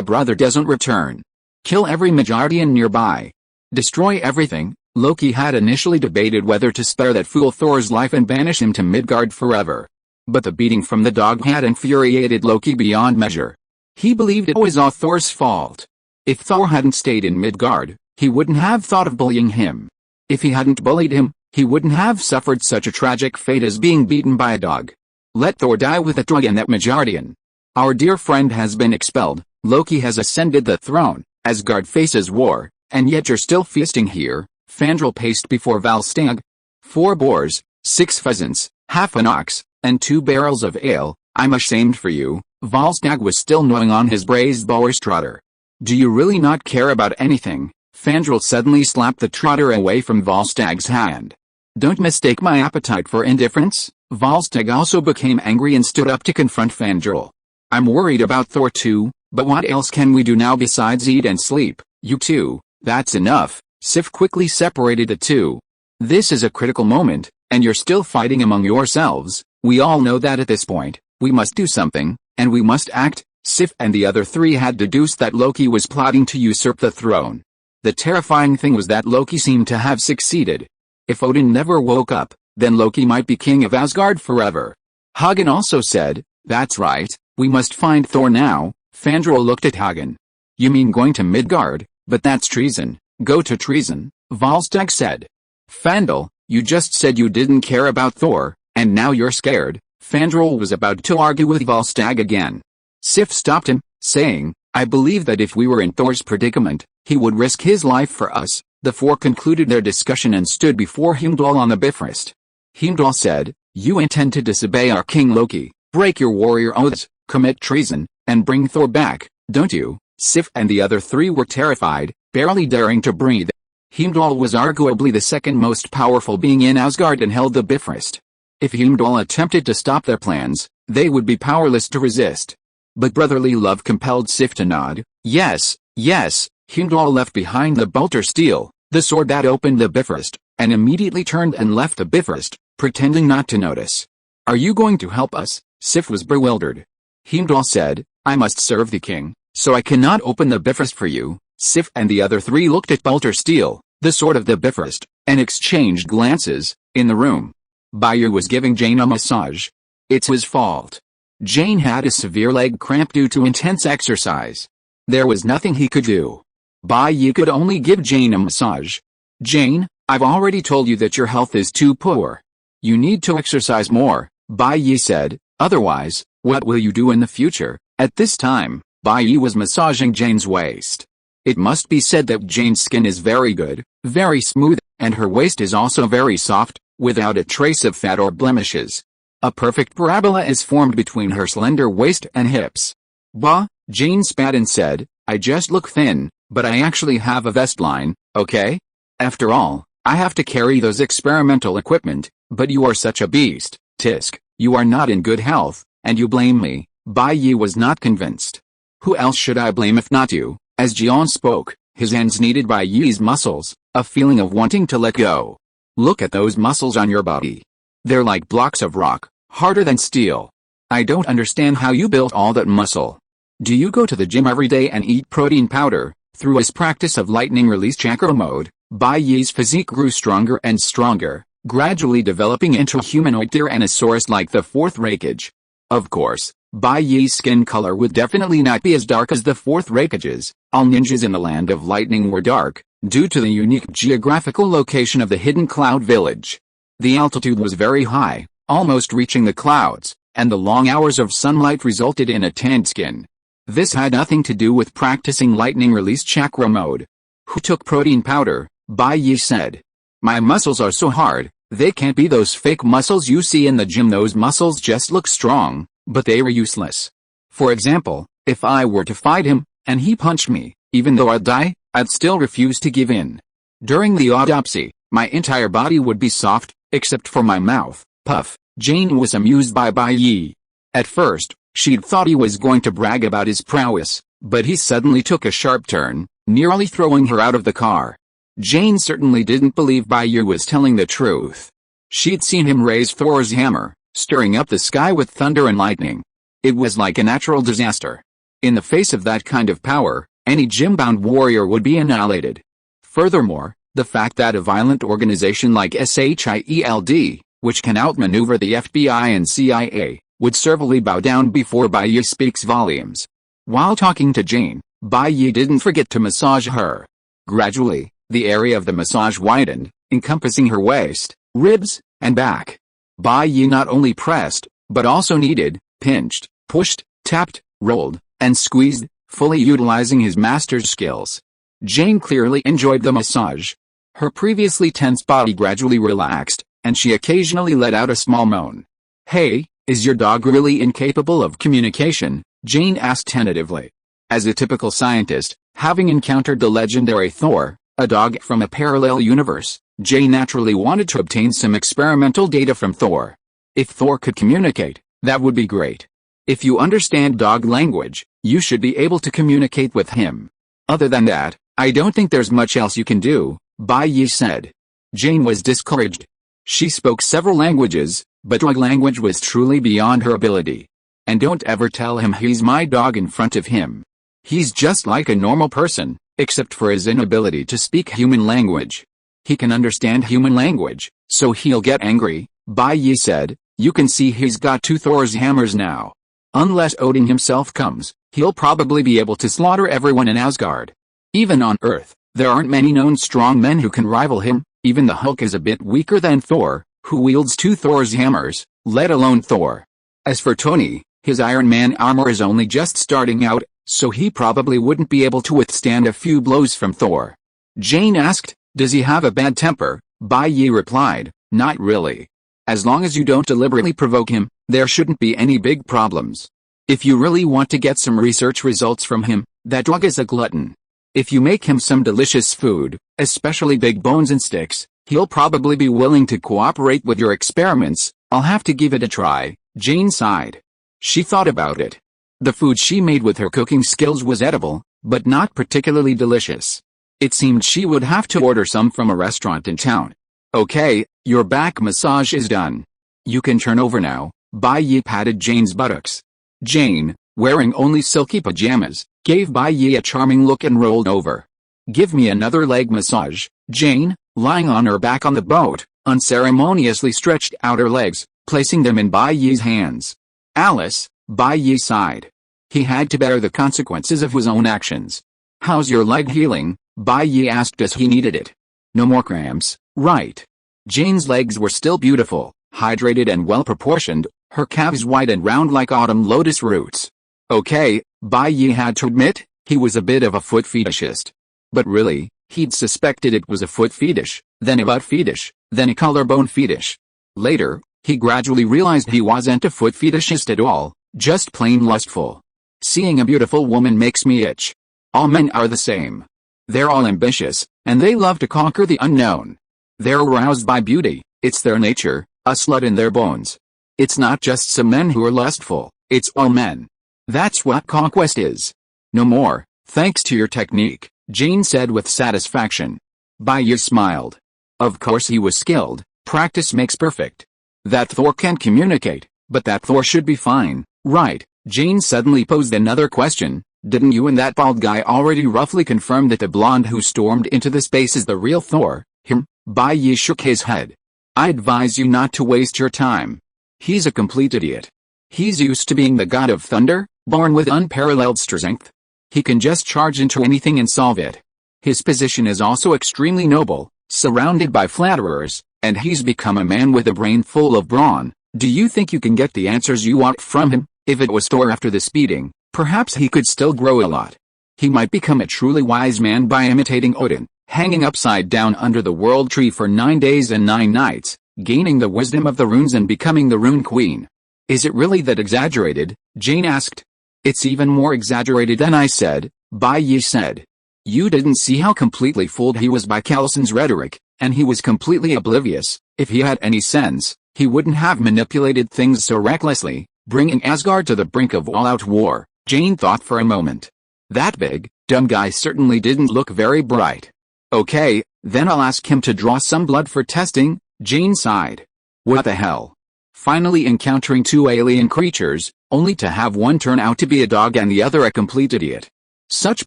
brother doesn't return. Kill every Midgardian nearby. Destroy everything." Loki had initially debated whether to spare that fool Thor's life and banish him to Midgard forever. But the beating from the dog had infuriated Loki beyond measure. He believed it was all Thor's fault. If Thor hadn't stayed in Midgard, he wouldn't have thought of bullying him. If he hadn't bullied him, he wouldn't have suffered such a tragic fate as being beaten by a dog. Let Thor die with a drug and that Midgardian. Our dear friend has been expelled, Loki has ascended the throne, Asgard faces war, and yet you're still feasting here. Fandral paced before Valstag. 4 boars, 6 pheasants, half an ox, and 2 barrels of ale. I'm ashamed for you. Valstag was still gnawing on his braised boar's trotter. Do you really not care about anything? Fandral suddenly slapped the trotter away from Valstag's hand. Don't mistake my appetite for indifference. Valstag also became angry and stood up to confront Fandral. I'm worried about Thor too, but what else can we do now besides eat and sleep? You two, that's enough. Sif quickly separated the two. This is a critical moment, and you're still fighting among yourselves. We all know that at this point, we must do something, and we must act. Sif and the other 3 had deduced that Loki was plotting to usurp the throne. The terrifying thing was that Loki seemed to have succeeded. If Odin never woke up, then Loki might be king of Asgard forever. Hagen also said, that's right, we must find Thor now. Fandral looked at Hagen. You mean going to Midgard? But that's treason. Go to treason, Valstag said. Fandral, you just said you didn't care about Thor, and now you're scared. Fandral was about to argue with Valstag again. Sif stopped him, saying, I believe that if we were in Thor's predicament, he would risk his life for us. The 4 concluded their discussion and stood before Heimdall on the Bifrost. Heimdall said, you intend to disobey our king Loki, break your warrior oaths, commit treason, and bring Thor back, don't you? Sif and the other 3 were terrified, barely daring to breathe. Heimdall was arguably the second most powerful being in Asgard and held the Bifrost. If Heimdall attempted to stop their plans, they would be powerless to resist. But brotherly love compelled Sif to nod. Yes, yes. Heimdall left behind the bolter steel, the sword that opened the Bifrost, and immediately turned and left the Bifrost, pretending not to notice. Are you going to help us? Sif was bewildered. Heimdall said, I must serve the king, so I cannot open the Bifrost for you. Sif and the other 3 looked at bolter steel, the sword of the Bifrost, and exchanged glances. In the room, Bayu was giving Jane a massage. It's his fault. Jane had a severe leg cramp due to intense exercise. There was nothing he could do. Bayu could only give Jane a massage. Jane, I've already told you that your health is too poor. You need to exercise more, Bayu said, otherwise, what will you do in the future? At this time, Bayu was massaging Jane's waist. It must be said that Jane's skin is very good, very smooth, and her waist is also very soft, without a trace of fat or blemishes. A perfect parabola is formed between her slender waist and hips. Bah, Jane spat and said, I just look thin, but I actually have a vestline, okay? After all, I have to carry those experimental equipment, but you are such a beast, Tisk, you are not in good health, and you blame me. Bayu was not convinced. Who else should I blame if not you? As Jian spoke, his hands kneaded Bayu's muscles, a feeling of wanting to let go. Look at those muscles on your body. They're like blocks of rock, harder than steel. I don't understand how you built all that muscle. Do you go to the gym every day and eat protein powder? Through his practice of lightning release chakra mode, Bayu's physique grew stronger and stronger, gradually developing into a humanoid Tyrannosaurus like the 4th Raikage. Of course, Bayu's skin color would definitely not be as dark as the 4th Raikage's. All ninjas in the land of lightning were dark, due to the unique geographical location of the hidden cloud village. The altitude was very high, almost reaching the clouds, and the long hours of sunlight resulted in a tanned skin. This had nothing to do with practicing lightning release chakra mode. Who took protein powder? Bayu said. My muscles are so hard, they can't be those fake muscles you see in the gym. Those muscles just look strong, but they were useless. For example, if I were to fight him, and he punched me, even though I'd die, I'd still refuse to give in. During the autopsy, my entire body would be soft, except for my mouth. Puff. Jane was amused by Bayu. At first, she'd thought he was going to brag about his prowess, but he suddenly took a sharp turn, nearly throwing her out of the car. Jane certainly didn't believe Bayu was telling the truth. She'd seen him raise Thor's hammer, stirring up the sky with thunder and lightning. It was like a natural disaster. In the face of that kind of power, any gym-bound warrior would be annihilated. Furthermore, the fact that a violent organization like SHIELD, which can outmaneuver the FBI and CIA, would servilely bow down before Bayu speaks volumes. While talking to Jane, Bai Yi didn't forget to massage her. Gradually, the area of the massage widened, encompassing her waist, ribs, and back. Bai Yi not only pressed, but also kneaded, pinched, pushed, tapped, rolled, and squeezed, fully utilizing his master's skills. Jane clearly enjoyed the massage. Her previously tense body gradually relaxed, and she occasionally let out a small moan. "Hey, is your dog really incapable of communication?" Jane asked tentatively. As a typical scientist, having encountered the legendary Thor, a dog from a parallel universe, Jane naturally wanted to obtain some experimental data from Thor. If Thor could communicate, that would be great. If you understand dog language, you should be able to communicate with him. Other than that, I don't think there's much else you can do, Bai Yi said. Jane was discouraged. She spoke several languages, but dog language was truly beyond her ability. And don't ever tell him he's my dog in front of him. He's just like a normal person, except for his inability to speak human language. He can understand human language, so he'll get angry, Bai Yi said. You can see he's got 2 Thor's hammers now. Unless Odin himself comes, he'll probably be able to slaughter everyone in Asgard. Even on Earth, there aren't many known strong men who can rival him. Even the Hulk is a bit weaker than Thor, who wields 2 Thor's hammers, let alone Thor. As for Tony, his Iron Man armor is only just starting out, so he probably wouldn't be able to withstand a few blows from Thor. Jane asked, "Does he have a bad temper?" Bai Yi replied, "Not really. As long as you don't deliberately provoke him, there shouldn't be any big problems. If you really want to get some research results from him, that dog is a glutton. If you make him some delicious food, especially big bones and sticks, he'll probably be willing to cooperate with your experiments. I'll have to give it a try," Jane sighed. She thought about it. The food she made with her cooking skills was edible, but not particularly delicious. It seemed she would have to order some from a restaurant in town. "Okay, your back massage is done. You can turn over now," Bai Yi patted Jane's buttocks. Jane, wearing only silky pajamas, gave Bai Yi a charming look and rolled over. "Give me another leg massage." Jane, lying on her back on the boat, unceremoniously stretched out her legs, placing them in Bai Yi's hands. "Alice," Bai Yi sighed. He had to bear the consequences of his own actions. "How's your leg healing?" Bai Yi asked as he needed it. "No more cramps, right?" Jane's legs were still beautiful, hydrated and well-proportioned, her calves wide and round like autumn lotus roots. Okay, Bai Yi had to admit, he was a bit of a foot fetishist. But really, he'd suspected it was a foot fetish, then a butt fetish, then a collarbone fetish. Later, he gradually realized he wasn't a foot fetishist at all, just plain lustful. "Seeing a beautiful woman makes me itch. All men are the same. They're all ambitious, and they love to conquer the unknown. They're aroused by beauty, it's their nature, a slut in their bones. It's not just some men who are lustful, it's all men. That's what conquest is." "No more, thanks to your technique," Jane said with satisfaction. Bai Yi smiled. Of course he was skilled, practice makes perfect. That Thor can't communicate, but that Thor should be fine, right? Jane suddenly posed another question. "Didn't you and that bald guy already roughly confirm that the blonde who stormed into the space is the real Thor?" "Him?" Bai Yi shook his head. "I advise you not to waste your time. He's a complete idiot. He's used to being the god of thunder, born with unparalleled strength. He can just charge into anything and solve it. His position is also extremely noble, surrounded by flatterers, and he's become a man with a brain full of brawn. Do you think you can get the answers you want from him? If it was Thor after the speeding, perhaps he could still grow a lot. He might become a truly wise man by imitating Odin, hanging upside down under the world tree for 9 days and 9 nights, gaining the wisdom of the runes and becoming the rune queen." "Is it really that exaggerated?" Jane asked. "It's even more exaggerated than I said," Bai Yi said. "You didn't see how completely fooled he was by Calison's rhetoric, and he was completely oblivious. If he had any sense, he wouldn't have manipulated things so recklessly, bringing Asgard to the brink of all-out war." Jane thought for a moment. That big, dumb guy certainly didn't look very bright. "Okay, then I'll ask him to draw some blood for testing," Jane sighed. What the hell? Finally encountering 2 alien creatures, only to have one turn out to be a dog and the other a complete idiot. Such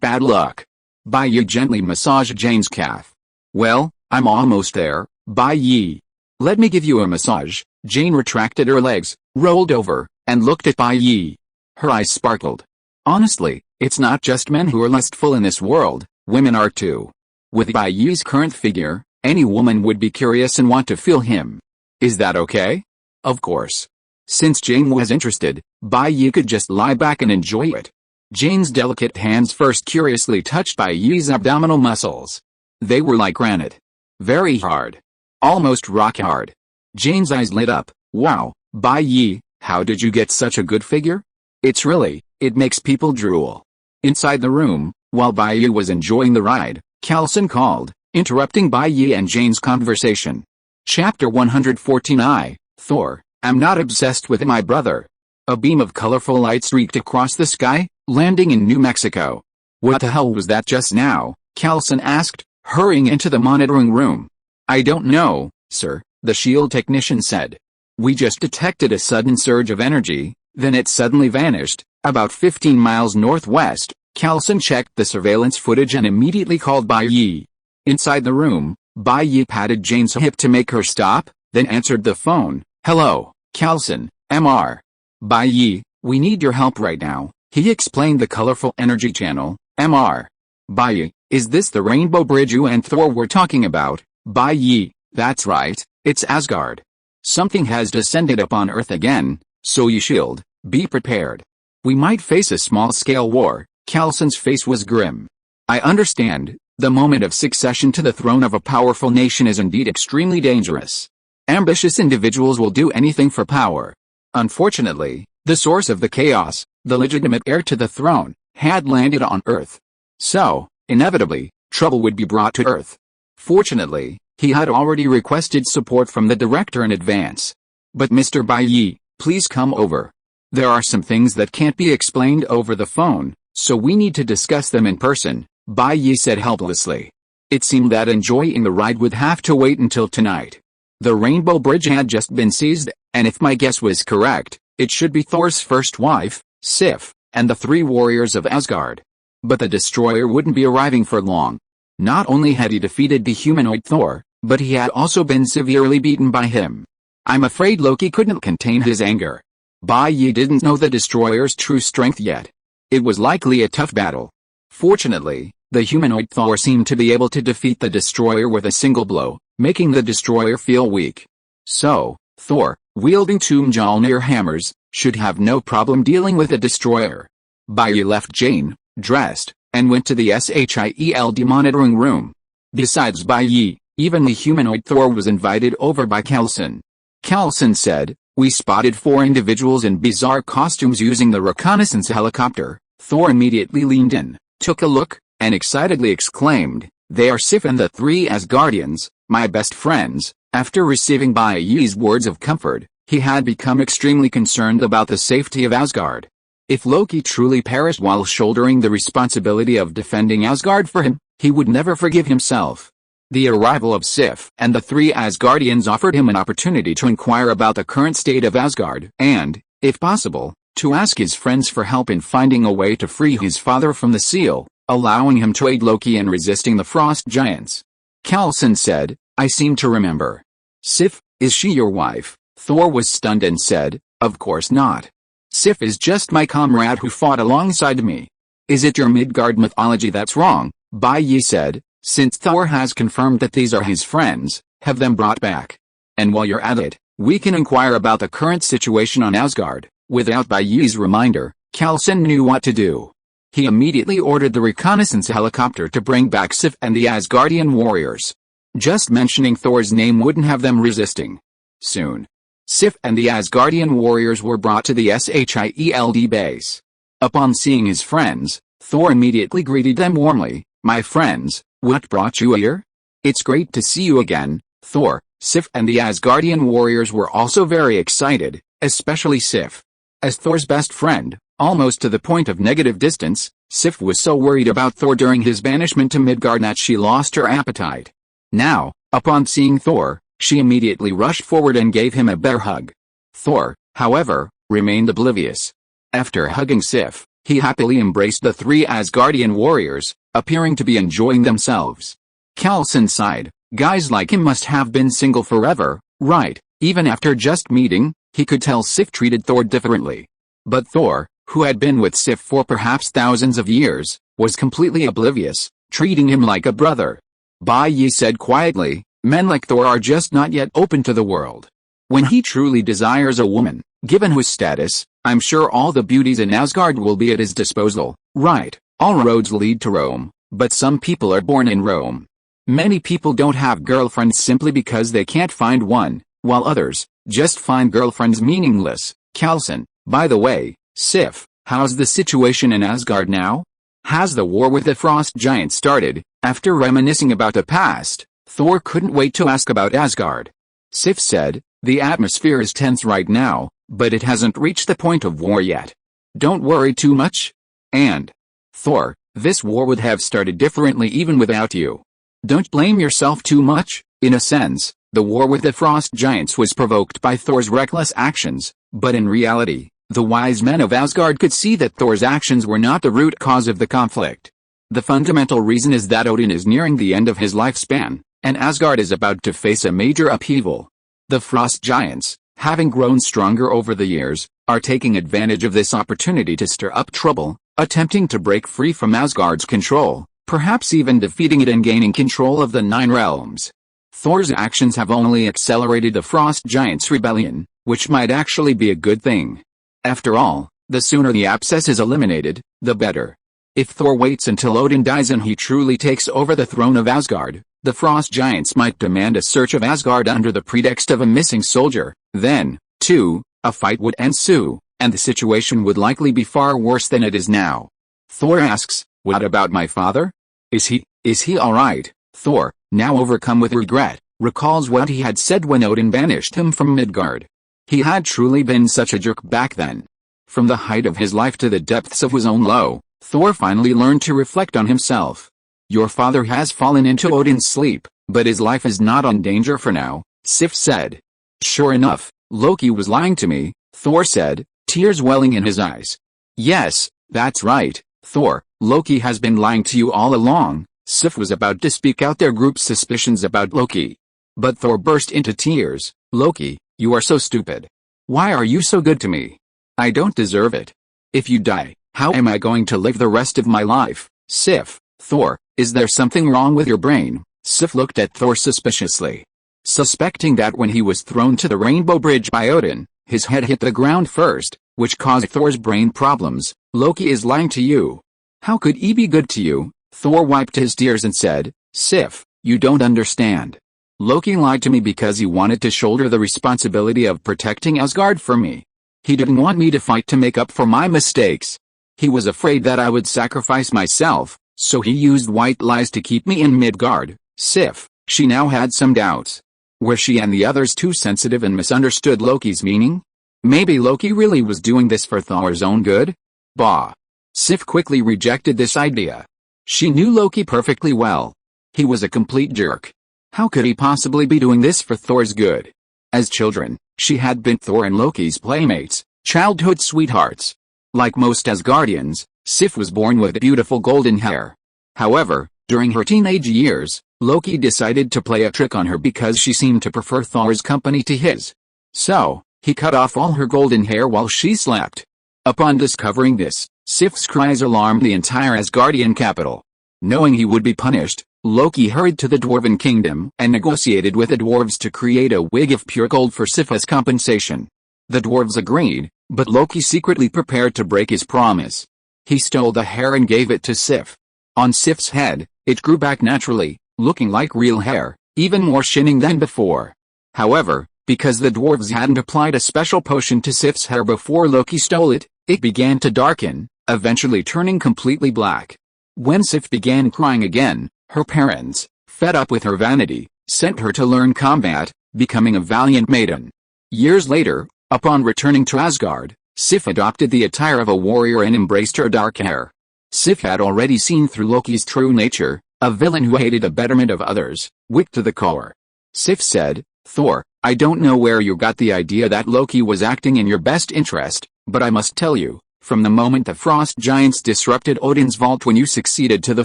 bad luck. Bai Yi gently massaged Jane's calf. "Well, I'm almost there, Bai Yi. Let me give you a massage." Jane retracted her legs, rolled over, and looked at Bai Yi. Her eyes sparkled. Honestly, it's not just men who are lustful in this world, women are too. With Bai Yi's current figure, any woman would be curious and want to feel him. Is that okay? Of course. Since Jane was interested, Bai Yi could just lie back and enjoy it. Jane's delicate hands first curiously touched Bai Yi's abdominal muscles. They were like granite. Very hard. Almost rock hard. Jane's eyes lit up. Wow, Bai Yi, how did you get such a good figure? It makes people drool. Inside the room, while Bai Yi was enjoying the ride, Calson called, interrupting Bai Yi and Jane's conversation. Chapter 114 Thor, I'm not obsessed with my brother. A beam of colorful light streaked across the sky, landing in New Mexico. What the hell was that just now? Calson asked, hurrying into the monitoring room. I don't know, sir, the shield technician said. We just detected a sudden surge of energy, then it suddenly vanished, about 15 miles northwest. Calson checked the surveillance footage and immediately called Bai Yi. Inside the room, Bai Yi patted Jane's hip to make her stop, then answered the phone. Hello, Calson, MR. Bai Yi, we need your help right now, he explained the colorful energy channel, MR. Bai Yi, is this the Rainbow Bridge you and Thor were talking about? Bai Yi, that's right, it's Asgard. Something has descended upon Earth again, so you shield, be prepared. We might face a small-scale war. Calson's face was grim. I understand, the moment of succession to the throne of a powerful nation is indeed extremely dangerous. Ambitious individuals will do anything for power. Unfortunately, the source of the chaos, the legitimate heir to the throne, had landed on Earth. So, inevitably, trouble would be brought to Earth. Fortunately, he had already requested support from the director in advance. But Mr. Bai Yi, please come over. There are some things that can't be explained over the phone, so we need to discuss them in person, Bai Yi said helplessly. It seemed that enjoying the ride would have to wait until tonight. The Rainbow Bridge had just been seized, and if my guess was correct, it should be Thor's first wife, Sif, and the 3 warriors of Asgard. But the destroyer wouldn't be arriving for long. Not only had he defeated the humanoid Thor, but he had also been severely beaten by him. I'm afraid Loki couldn't contain his anger. Bai Yi didn't know the destroyer's true strength yet. It was likely a tough battle. Fortunately, the humanoid Thor seemed to be able to defeat the destroyer with a single blow, making the destroyer feel weak. So, Thor, wielding 2 Mjolnir hammers, should have no problem dealing with the destroyer. Bai Yi left Jane, dressed, and went to the SHIELD monitoring room. Besides Bai Yi, even the humanoid Thor was invited over by Calson. Calson said, we spotted 4 individuals in bizarre costumes using the reconnaissance helicopter. Thor immediately leaned in, took a look, and excitedly exclaimed, they are Sif and the 3 Asgardians, my best friends. After receiving Bai Yi's words of comfort, he had become extremely concerned about the safety of Asgard. If Loki truly perished while shouldering the responsibility of defending Asgard for him, he would never forgive himself. The arrival of Sif and the 3 Asgardians offered him an opportunity to inquire about the current state of Asgard and, if possible, to ask his friends for help in finding a way to free his father from the seal, allowing him to aid Loki in resisting the frost giants. Calson said, I seem to remember. Sif, is she your wife? Thor was stunned and said, of course not. Sif is just my comrade who fought alongside me. Is it your Midgard mythology that's wrong? Bai Yi said, since Thor has confirmed that these are his friends, have them brought back. And while you're at it, we can inquire about the current situation on Asgard. Without Bai Yi's reminder, Calson knew what to do. He immediately ordered the reconnaissance helicopter to bring back Sif and the Asgardian warriors. Just mentioning Thor's name wouldn't have them resisting. Soon, Sif and the Asgardian warriors were brought to the SHIELD base. Upon seeing his friends, Thor immediately greeted them warmly. My friends, what brought you here? It's great to see you again, Thor. Sif and the Asgardian warriors were also very excited, especially Sif. As Thor's best friend, almost to the point of negative distance, Sif was so worried about Thor during his banishment to Midgard that she lost her appetite. Now, upon seeing Thor, she immediately rushed forward and gave him a bear hug. Thor, however, remained oblivious. After hugging Sif, he happily embraced the 3 Asgardian warriors, appearing to be enjoying themselves. Calson sighed, guys like him must have been single forever, right? Even after just meeting, he could tell Sif treated Thor differently. But Thor, who had been with Sif for perhaps thousands of years, was completely oblivious, treating him like a brother. Bai Yi said quietly, men like Thor are just not yet open to the world. When he truly desires a woman, given his status, I'm sure all the beauties in Asgard will be at his disposal. Right, all roads lead to Rome, but some people are born in Rome. Many people don't have girlfriends simply because they can't find one, while others just find girlfriends meaningless. Calson, by the way, Sif, how's the situation in Asgard now? Has the war with the frost giant started? After reminiscing about the past, Thor couldn't wait to ask about Asgard. Sif said, the atmosphere is tense right now, but it hasn't reached the point of war yet. Don't worry too much. And, Thor, this war would have started differently even without you. Don't blame yourself too much. In a sense, the war with the frost giants was provoked by Thor's reckless actions, but in reality, the wise men of Asgard could see that Thor's actions were not the root cause of the conflict. The fundamental reason is that Odin is nearing the end of his lifespan, and Asgard is about to face a major upheaval. The frost giants, having grown stronger over the years, are taking advantage of this opportunity to stir up trouble, attempting to break free from Asgard's control, perhaps even defeating it and gaining control of the Nine Realms. Thor's actions have only accelerated the frost giants' rebellion, which might actually be a good thing. After all, the sooner the abscess is eliminated, the better. If Thor waits until Odin dies and he truly takes over the throne of Asgard, the frost giants might demand a search of Asgard under the pretext of a missing soldier. Then, too, a fight would ensue, and the situation would likely be far worse than it is now. Thor asks, what about my father? Is he alright? Thor, now overcome with regret, recalls what he had said when Odin banished him from Midgard. He had truly been such a jerk back then. From the height of his life to the depths of his own low, Thor finally learned to reflect on himself. Your father has fallen into Odin's sleep, but his life is not in danger for now, Sif said. Sure enough, Loki was lying to me, Thor said, tears welling in his eyes. Yes, that's right, Thor, Loki has been lying to you all along. Sif was about to speak out their group's suspicions about Loki. But Thor burst into tears. Loki, you are so stupid. Why are you so good to me? I don't deserve it. If you die, how am I going to live the rest of my life? Sif, Thor, is there something wrong with your brain? Sif looked at Thor suspiciously. Suspecting that when he was thrown to the Rainbow Bridge by Odin, his head hit the ground first, which caused Thor's brain problems. Loki is lying to you. How could he be good to you? Thor wiped his tears and said, Sif, you don't understand. Loki lied to me because he wanted to shoulder the responsibility of protecting Asgard for me. He didn't want me to fight to make up for my mistakes. He was afraid that I would sacrifice myself, so he used white lies to keep me in Midgard. Sif, she now had some doubts. Were she and the others too sensitive and misunderstood Loki's meaning? Maybe Loki really was doing this for Thor's own good? Bah. Sif quickly rejected this idea. She knew Loki perfectly well. He was a complete jerk. How could he possibly be doing this for Thor's good? As children, she had been Thor and Loki's playmates, childhood sweethearts. Like most Asgardians, Sif was born with beautiful golden hair. However, during her teenage years, Loki decided to play a trick on her because she seemed to prefer Thor's company to his. So, he cut off all her golden hair while she slept. Upon discovering this, Sif's cries alarmed the entire Asgardian capital. Knowing he would be punished, Loki hurried to the Dwarven Kingdom and negotiated with the dwarves to create a wig of pure gold for Sif as compensation. The dwarves agreed, but Loki secretly prepared to break his promise. He stole the hair and gave it to Sif. On Sif's head, it grew back naturally, looking like real hair, even more shining than before. However, because the dwarves hadn't applied a special potion to Sif's hair before Loki stole it, it began to darken, eventually turning completely black. When Sif began crying again, her parents, fed up with her vanity, sent her to learn combat, becoming a valiant maiden. Years later, upon returning to Asgard, Sif adopted the attire of a warrior and embraced her dark hair. Sif had already seen through Loki's true nature, a villain who hated the betterment of others, wicked to the core. Sif said, Thor, I don't know where you got the idea that Loki was acting in your best interest, but I must tell you, from the moment the frost giants disrupted Odin's vault when you succeeded to the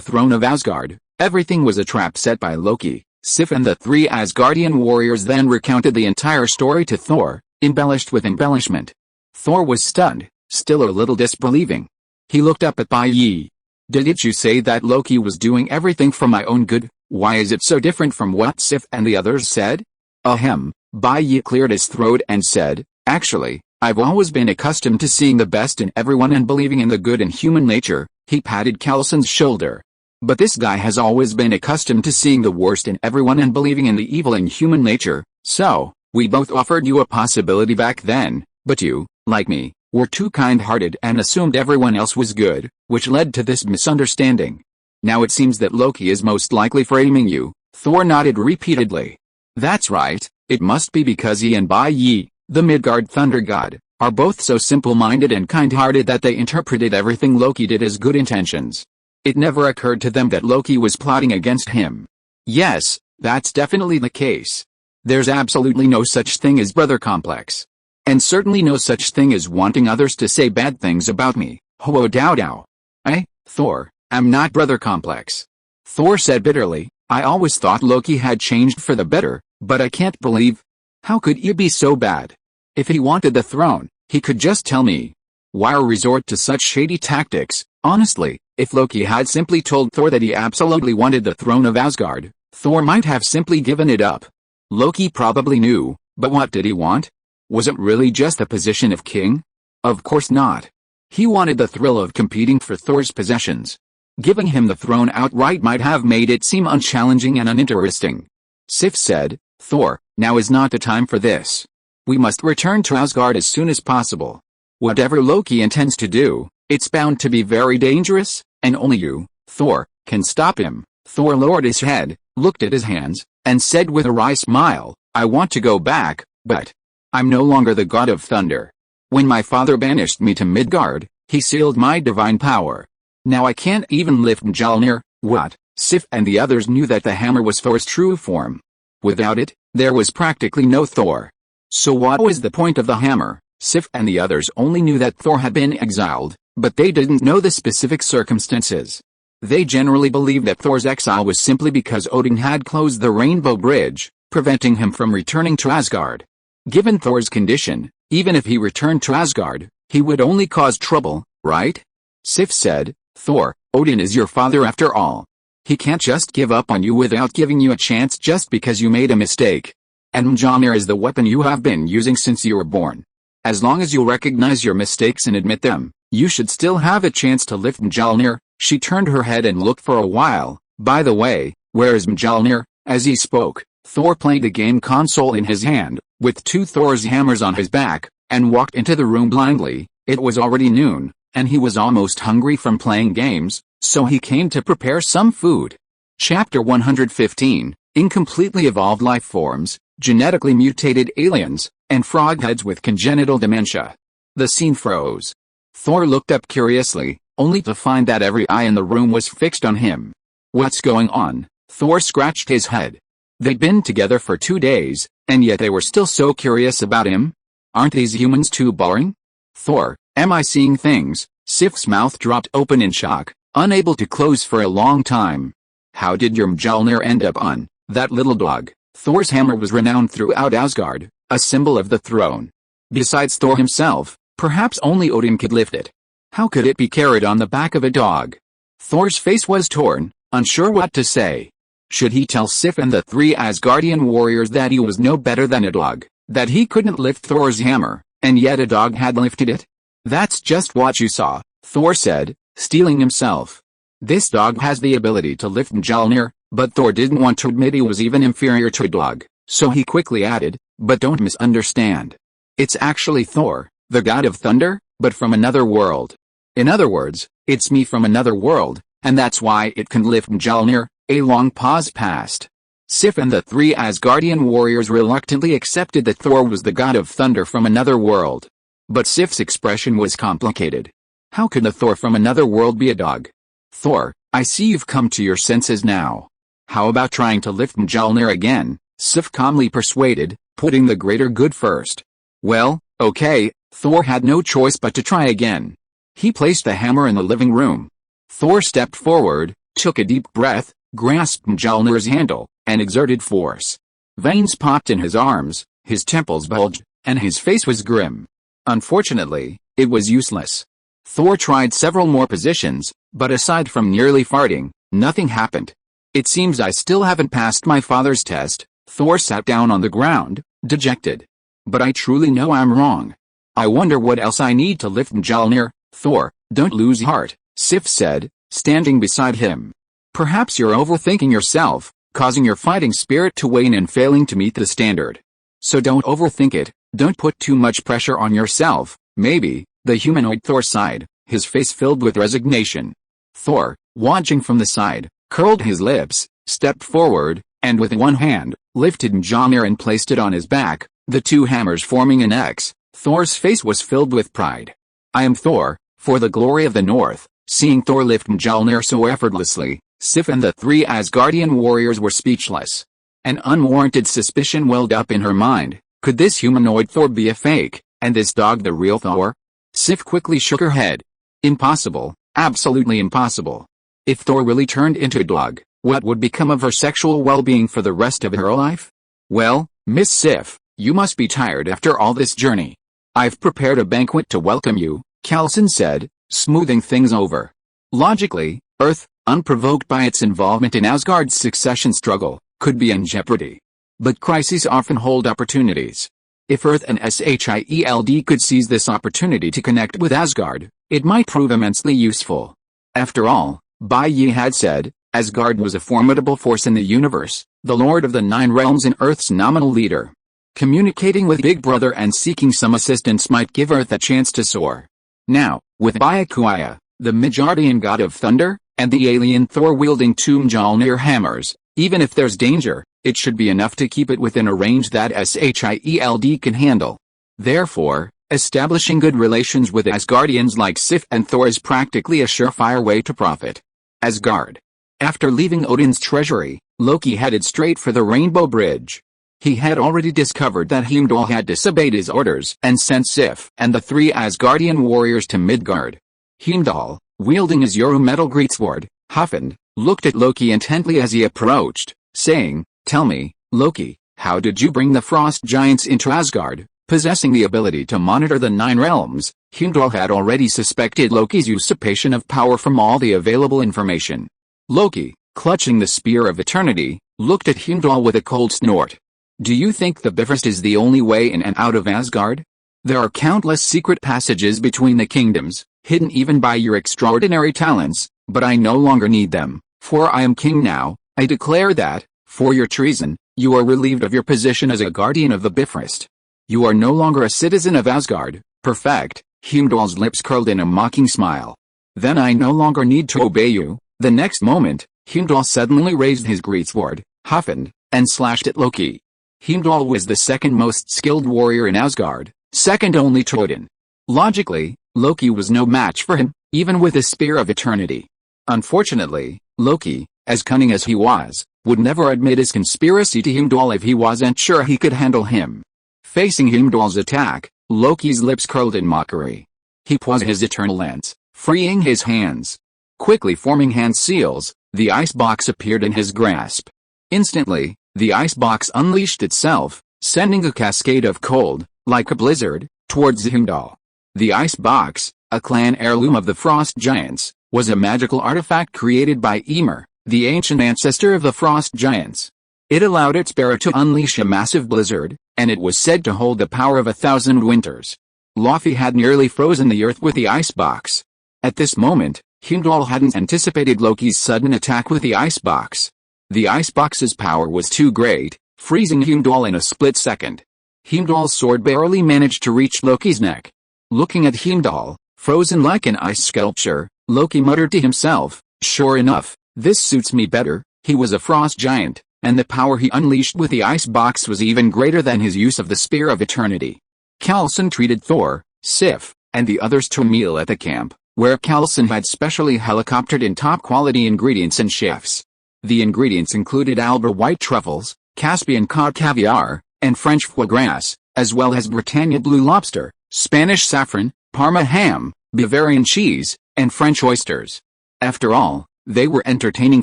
throne of Asgard, everything was a trap set by Loki. Sif and the three Asgardian warriors then recounted the entire story to Thor, embellished with embellishment. Thor was stunned. still a little disbelieving. He looked up at Bai Yi. Didn't you say that Loki was doing everything for my own good? Why is it so different from what Sif and the others said? Ahem, Bai Yi cleared his throat and said, actually, I've always been accustomed to seeing the best in everyone and believing in the good in human nature. He patted Calison's shoulder. But this guy has always been accustomed to seeing the worst in everyone and believing in the evil in human nature. So, we both offered you a possibility back then, but you, like me, were too kind-hearted and assumed everyone else was good, which led to this misunderstanding. Now it seems that Loki is most likely framing you. Thor nodded repeatedly. That's right, it must be because he and Bai Yi, the Midgard thunder god, are both so simple-minded and kind-hearted that they interpreted everything Loki did as good intentions. It never occurred to them that Loki was plotting against him. Yes, that's definitely the case. There's absolutely no such thing as brother complex. And certainly no such thing as wanting others to say bad things about me. Ho Dao Dao. Thor, I'm not brother complex. Thor said bitterly, I always thought Loki had changed for the better, but I can't believe. How could he be so bad? If he wanted the throne, he could just tell me. Why resort to such shady tactics? Honestly, if Loki had simply told Thor that he absolutely wanted the throne of Asgard, Thor might have simply given it up. Loki probably knew, but what did he want? Was it really just the position of king? Of course not. He wanted the thrill of competing for Thor's possessions. Giving him the throne outright might have made it seem unchallenging and uninteresting. Sif said, Thor, now is not the time for this. We must return to Asgard as soon as possible. Whatever Loki intends to do, it's bound to be very dangerous, and only you, Thor, can stop him. Thor lowered his head, looked at his hands, and said with a wry smile, I want to go back, but I'm no longer the god of thunder. When my father banished me to Midgard, he sealed my divine power. Now I can't even lift Mjolnir. What? Sif and the others knew that the hammer was Thor's true form. Without it, there was practically no Thor. So what was the point of the hammer? Sif and the others only knew that Thor had been exiled, but they didn't know the specific circumstances. They generally believed that Thor's exile was simply because Odin had closed the Rainbow Bridge, preventing him from returning to Asgard. Given Thor's condition, even if he returned to Asgard, he would only cause trouble, right? Sif said, Thor, Odin is your father after all. He can't just give up on you without giving you a chance just because you made a mistake. And Mjolnir is the weapon you have been using since you were born. As long as you recognize your mistakes and admit them, you should still have a chance to lift Mjolnir. She turned her head and looked for a while. By the way, where is Mjolnir? As he spoke, Thor played the game console in his hand, with two Thor's hammers on his back, and walked into the room blindly. It was already noon, and he was almost hungry from playing games, so he came to prepare some food. Chapter 115, Incompletely Evolved Life Forms, Genetically Mutated Aliens, and Frogheads with Congenital Dementia. The scene froze. Thor looked up curiously, only to find that every eye in the room was fixed on him. What's going on? Thor scratched his head. They'd been together for 2 days, and yet they were still so curious about him. Aren't these humans too boring? Thor, am I seeing things? Sif's mouth dropped open in shock, unable to close for a long time. How did your Mjolnir end up on that little dog? Thor's hammer was renowned throughout Asgard, a symbol of the throne. Besides Thor himself, perhaps only Odin could lift it. How could it be carried on the back of a dog? Thor's face was torn, unsure what to say. Should he tell Sif and the 3 Asgardian warriors that he was no better than a dog, that he couldn't lift Thor's hammer, and yet a dog had lifted it? That's just what you saw, Thor said, steeling himself. This dog has the ability to lift Mjolnir, but Thor didn't want to admit he was even inferior to a dog, so he quickly added, but don't misunderstand. It's actually Thor, the god of thunder, but from another world. In other words, it's me from another world, and that's why it can lift Mjolnir. A long pause passed. Sif and the 3 Asgardian warriors reluctantly accepted that Thor was the god of thunder from another world. But Sif's expression was complicated. How could the Thor from another world be a dog? Thor, I see you've come to your senses now. How about trying to lift Mjolnir again? Sif calmly persuaded, putting the greater good first. Well, okay, Thor had no choice but to try again. He placed the hammer in the living room. Thor stepped forward, took a deep breath, grasped Mjolnir's handle, and exerted force. Veins popped in his arms, his temples bulged, and his face was grim. Unfortunately, it was useless. Thor tried several more positions, but aside from nearly farting, nothing happened. It seems I still haven't passed my father's test. Thor sat down on the ground, dejected. But I truly know I'm wrong. I wonder what else I need to lift Mjolnir. Thor, don't lose heart, Sif said, standing beside him. Perhaps you're overthinking yourself, causing your fighting spirit to wane and failing to meet the standard. So don't overthink it, don't put too much pressure on yourself. Maybe. The humanoid Thor sighed, his face filled with resignation. Thor, watching from the side, curled his lips, stepped forward, and with one hand, lifted Mjolnir and placed it on his back, the two hammers forming an X. Thor's face was filled with pride. I am Thor, for the glory of the North. Seeing Thor lift Mjolnir so effortlessly, Sif and the three Asgardian warriors were speechless. An unwarranted suspicion welled up in her mind. Could this humanoid Thor be a fake, and this dog the real Thor? Sif quickly shook her head. Impossible, absolutely impossible. If Thor really turned into a dog, what would become of her sexual well-being for the rest of her life? Well, Miss Sif, you must be tired after all this journey. I've prepared a banquet to welcome you, Coulson said, smoothing things over. Logically, Earth, unprovoked by its involvement in Asgard's succession struggle, could be in jeopardy. But crises often hold opportunities. If Earth and SHIELD could seize this opportunity to connect with Asgard, it might prove immensely useful. After all, Bai Yi had said, Asgard was a formidable force in the universe, the Lord of the Nine Realms and Earth's nominal leader. Communicating with Big Brother and seeking some assistance might give Earth a chance to soar. Now, with Byakuya, the Midgardian god of thunder, and the alien Thor wielding two Mjolnir hammers, even if there's danger, it should be enough to keep it within a range that SHIELD can handle. Therefore, establishing good relations with Asgardians like Sif and Thor is practically a surefire way to profit. Asgard. After leaving Odin's treasury, Loki headed straight for the Rainbow Bridge. He had already discovered that Heimdall had disobeyed his orders and sent Sif and the three Asgardian warriors to Midgard. Heimdall, wielding his Euro metal greatsword, Huffand, looked at Loki intently as he approached, saying, Tell me, Loki, how did you bring the frost giants into Asgard? Possessing the ability to monitor the Nine Realms, Heimdall had already suspected Loki's usurpation of power from all the available information. Loki, clutching the Spear of Eternity, looked at Heimdall with a cold snort. Do you think the Bifrost is the only way in and out of Asgard? There are countless secret passages between the kingdoms, hidden even by your extraordinary talents, but I no longer need them, for I am king now. I declare that, for your treason, you are relieved of your position as a guardian of the Bifrost. You are no longer a citizen of Asgard. Perfect. Heimdall's lips curled in a mocking smile. Then I no longer need to obey you. The next moment, Heimdall suddenly raised his greatsword, Huffand, and slashed at Loki. Heimdall was the second most skilled warrior in Asgard, second only to Odin. Logically, Loki was no match for him, even with his Spear of Eternity. Unfortunately, Loki, as cunning as he was, would never admit his conspiracy to Heimdall if he wasn't sure he could handle him. Facing Heimdall's attack, Loki's lips curled in mockery. He paused his eternal lance, freeing his hands. Quickly forming hand seals, the icebox appeared in his grasp. Instantly, the icebox unleashed itself, sending a cascade of cold, like a blizzard, towards Heimdall. The icebox, a clan heirloom of the Frost Giants, was a magical artifact created by Ymir, the ancient ancestor of the Frost Giants. It allowed its bearer to unleash a massive blizzard, and it was said to hold the power of 1,000 winters. Laufey had nearly frozen the earth with the icebox. At this moment, Heimdall hadn't anticipated Loki's sudden attack with the icebox. The icebox's power was too great, freezing Heimdall in a split second. Heimdall's sword barely managed to reach Loki's neck. Looking at Heimdall, frozen like an ice sculpture, Loki muttered to himself, sure enough, this suits me better. He was a frost giant, and the power he unleashed with the icebox was even greater than his use of the Spear of Eternity. Coulson treated Thor, Sif, and the others to a meal at the camp, where Coulson had specially helicoptered in top-quality ingredients and chefs. The ingredients included Alba white truffles, Caspian cod caviar, and French foie gras, as well as Britannia blue lobster, Spanish saffron, Parma ham, Bavarian cheese, and French oysters. After all, they were entertaining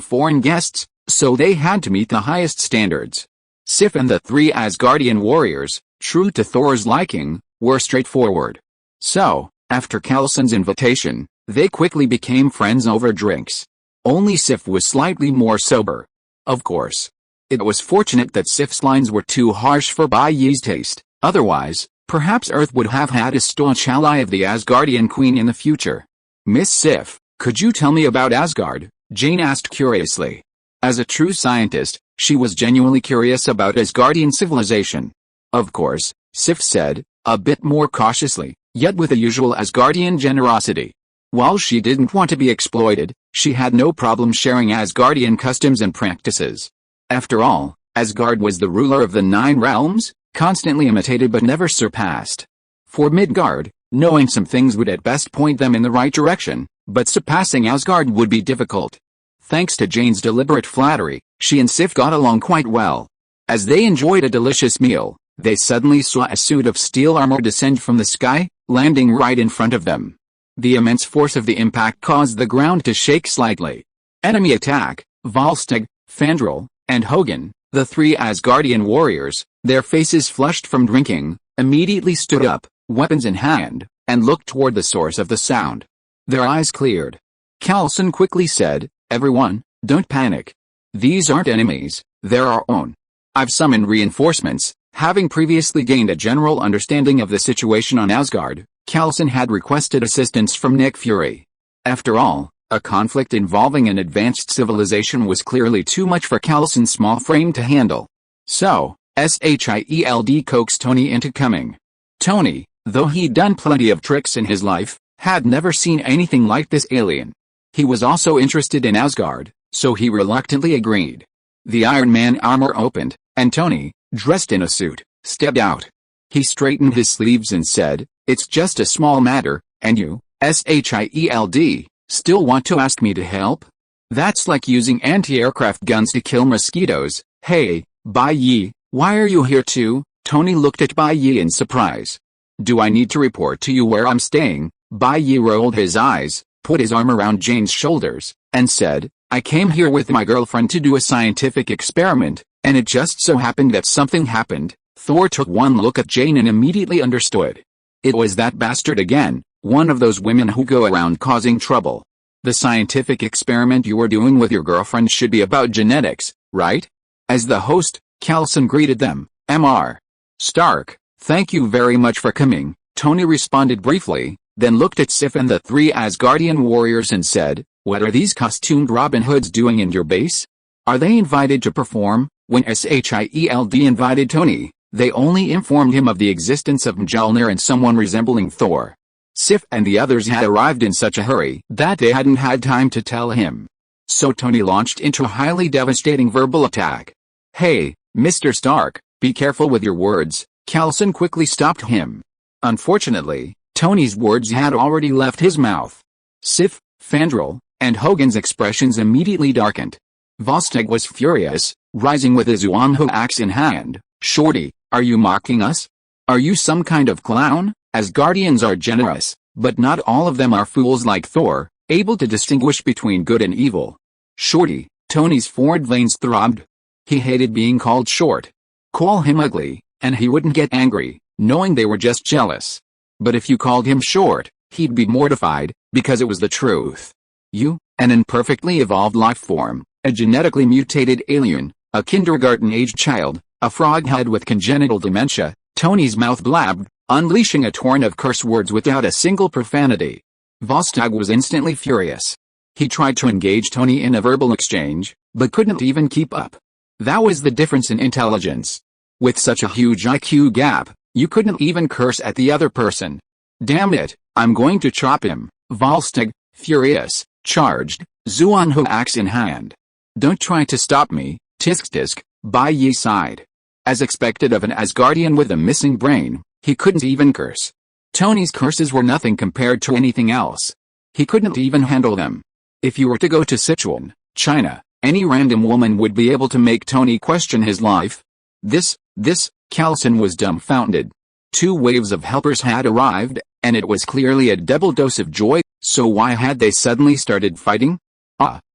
foreign guests, so they had to meet the highest standards. Sif and the three Asgardian warriors, true to Thor's liking, were straightforward. So, after Calison's invitation, they quickly became friends over drinks. Only Sif was slightly more sober. Of course. It was fortunate that Sif's lines were too harsh for Bai Yi's taste, otherwise, perhaps Earth would have had a staunch ally of the Asgardian queen in the future. Miss Sif, could you tell me about Asgard? Jane asked curiously. As a true scientist, she was genuinely curious about Asgardian civilization. Of course, Sif said, a bit more cautiously, yet with the usual Asgardian generosity. While she didn't want to be exploited, she had no problem sharing Asgardian customs and practices. After all, Asgard was the ruler of the 9 realms, constantly imitated but never surpassed. For Midgard, knowing some things would at best point them in the right direction, but surpassing Asgard would be difficult. Thanks to Jane's deliberate flattery, she and Sif got along quite well. As they enjoyed a delicious meal, they suddenly saw a suit of steel armor descend from the sky, landing right in front of them. The immense force of the impact caused the ground to shake slightly. Enemy attack. Volstagg, Fandral, and Hogun, the 3 Asgardian warriors, their faces flushed from drinking, immediately stood up, weapons in hand, and looked toward the source of the sound. Their eyes cleared. Calison quickly said, "Everyone, don't panic. These aren't enemies, they're our own. I've summoned reinforcements." Having previously gained a general understanding of the situation on Asgard, Calison had requested assistance from Nick Fury. After all, a conflict involving an advanced civilization was clearly too much for Calison's small frame to handle. So, SHIELD coaxed Tony into coming. Tony, though he'd done plenty of tricks in his life, had never seen anything like this alien. He was also interested in Asgard, so he reluctantly agreed. The Iron Man armor opened, and Tony, dressed in a suit, stepped out. He straightened his sleeves and said, "It's just a small matter, and you, SHIELD, still want to ask me to help? That's like using anti-aircraft guns to kill mosquitoes." "Hey, Bai Yi, why are you here too?" Tony looked at Bai Yi in surprise. "Do I need to report to you where I'm staying?" Bai Yi rolled his eyes, put his arm around Jane's shoulders, and said, "I came here with my girlfriend to do a scientific experiment, and it just so happened that something happened." Thor took one look at Jane and immediately understood. It was that bastard again, one of those women who go around causing trouble. "The scientific experiment you were doing with your girlfriend should be about genetics, right?" As the host, Calison greeted them. "Mr. Stark, thank you very much for coming," Tony responded briefly, then looked at Sif and the 3 Asgardian warriors and said, "What are these costumed Robin Hoods doing in your base? Are they invited to perform?" When SHIELD invited Tony, they only informed him of the existence of Mjolnir and someone resembling Thor. Sif and the others had arrived in such a hurry that they hadn't had time to tell him. So Tony launched into a highly devastating verbal attack. "Hey, Mr. Stark, be careful with your words," Calison quickly stopped him. Unfortunately, Tony's words had already left his mouth. Sif, Fandral, and Hogun's expressions immediately darkened. Volstagg was furious, rising with his Zuanho axe in hand. "Shorty, are you mocking us? Are you some kind of clown? Asgardians are generous, but not all of them are fools like Thor, able to distinguish between good and evil." "Shorty," Tony's forward veins throbbed. He hated being called short. Call him ugly, and he wouldn't get angry, knowing they were just jealous. But if you called him short, he'd be mortified, because it was the truth. "You, an imperfectly evolved life form, a genetically mutated alien, a kindergarten-aged child, a froghead with congenital dementia," Tony's mouth blabbed, unleashing a torrent of curse words without a single profanity. Volstagg was instantly furious. He tried to engage Tony in a verbal exchange, but couldn't even keep up. That was the difference in intelligence. With such a huge IQ gap, you couldn't even curse at the other person. "Damn it, I'm going to chop him," Volstagg, furious, charged, Zuanho axe in hand. "Don't try to stop me, tisk tisk," Bai Yi sighed. As expected of an Asgardian with a missing brain, he couldn't even curse. Tony's curses were nothing compared to anything else. He couldn't even handle them. If you were to go to Sichuan, China, any random woman would be able to make Tony question his life. This, Calison was dumbfounded. 2 waves of helpers had arrived, and it was clearly a double dose of joy, so why had they suddenly started fighting?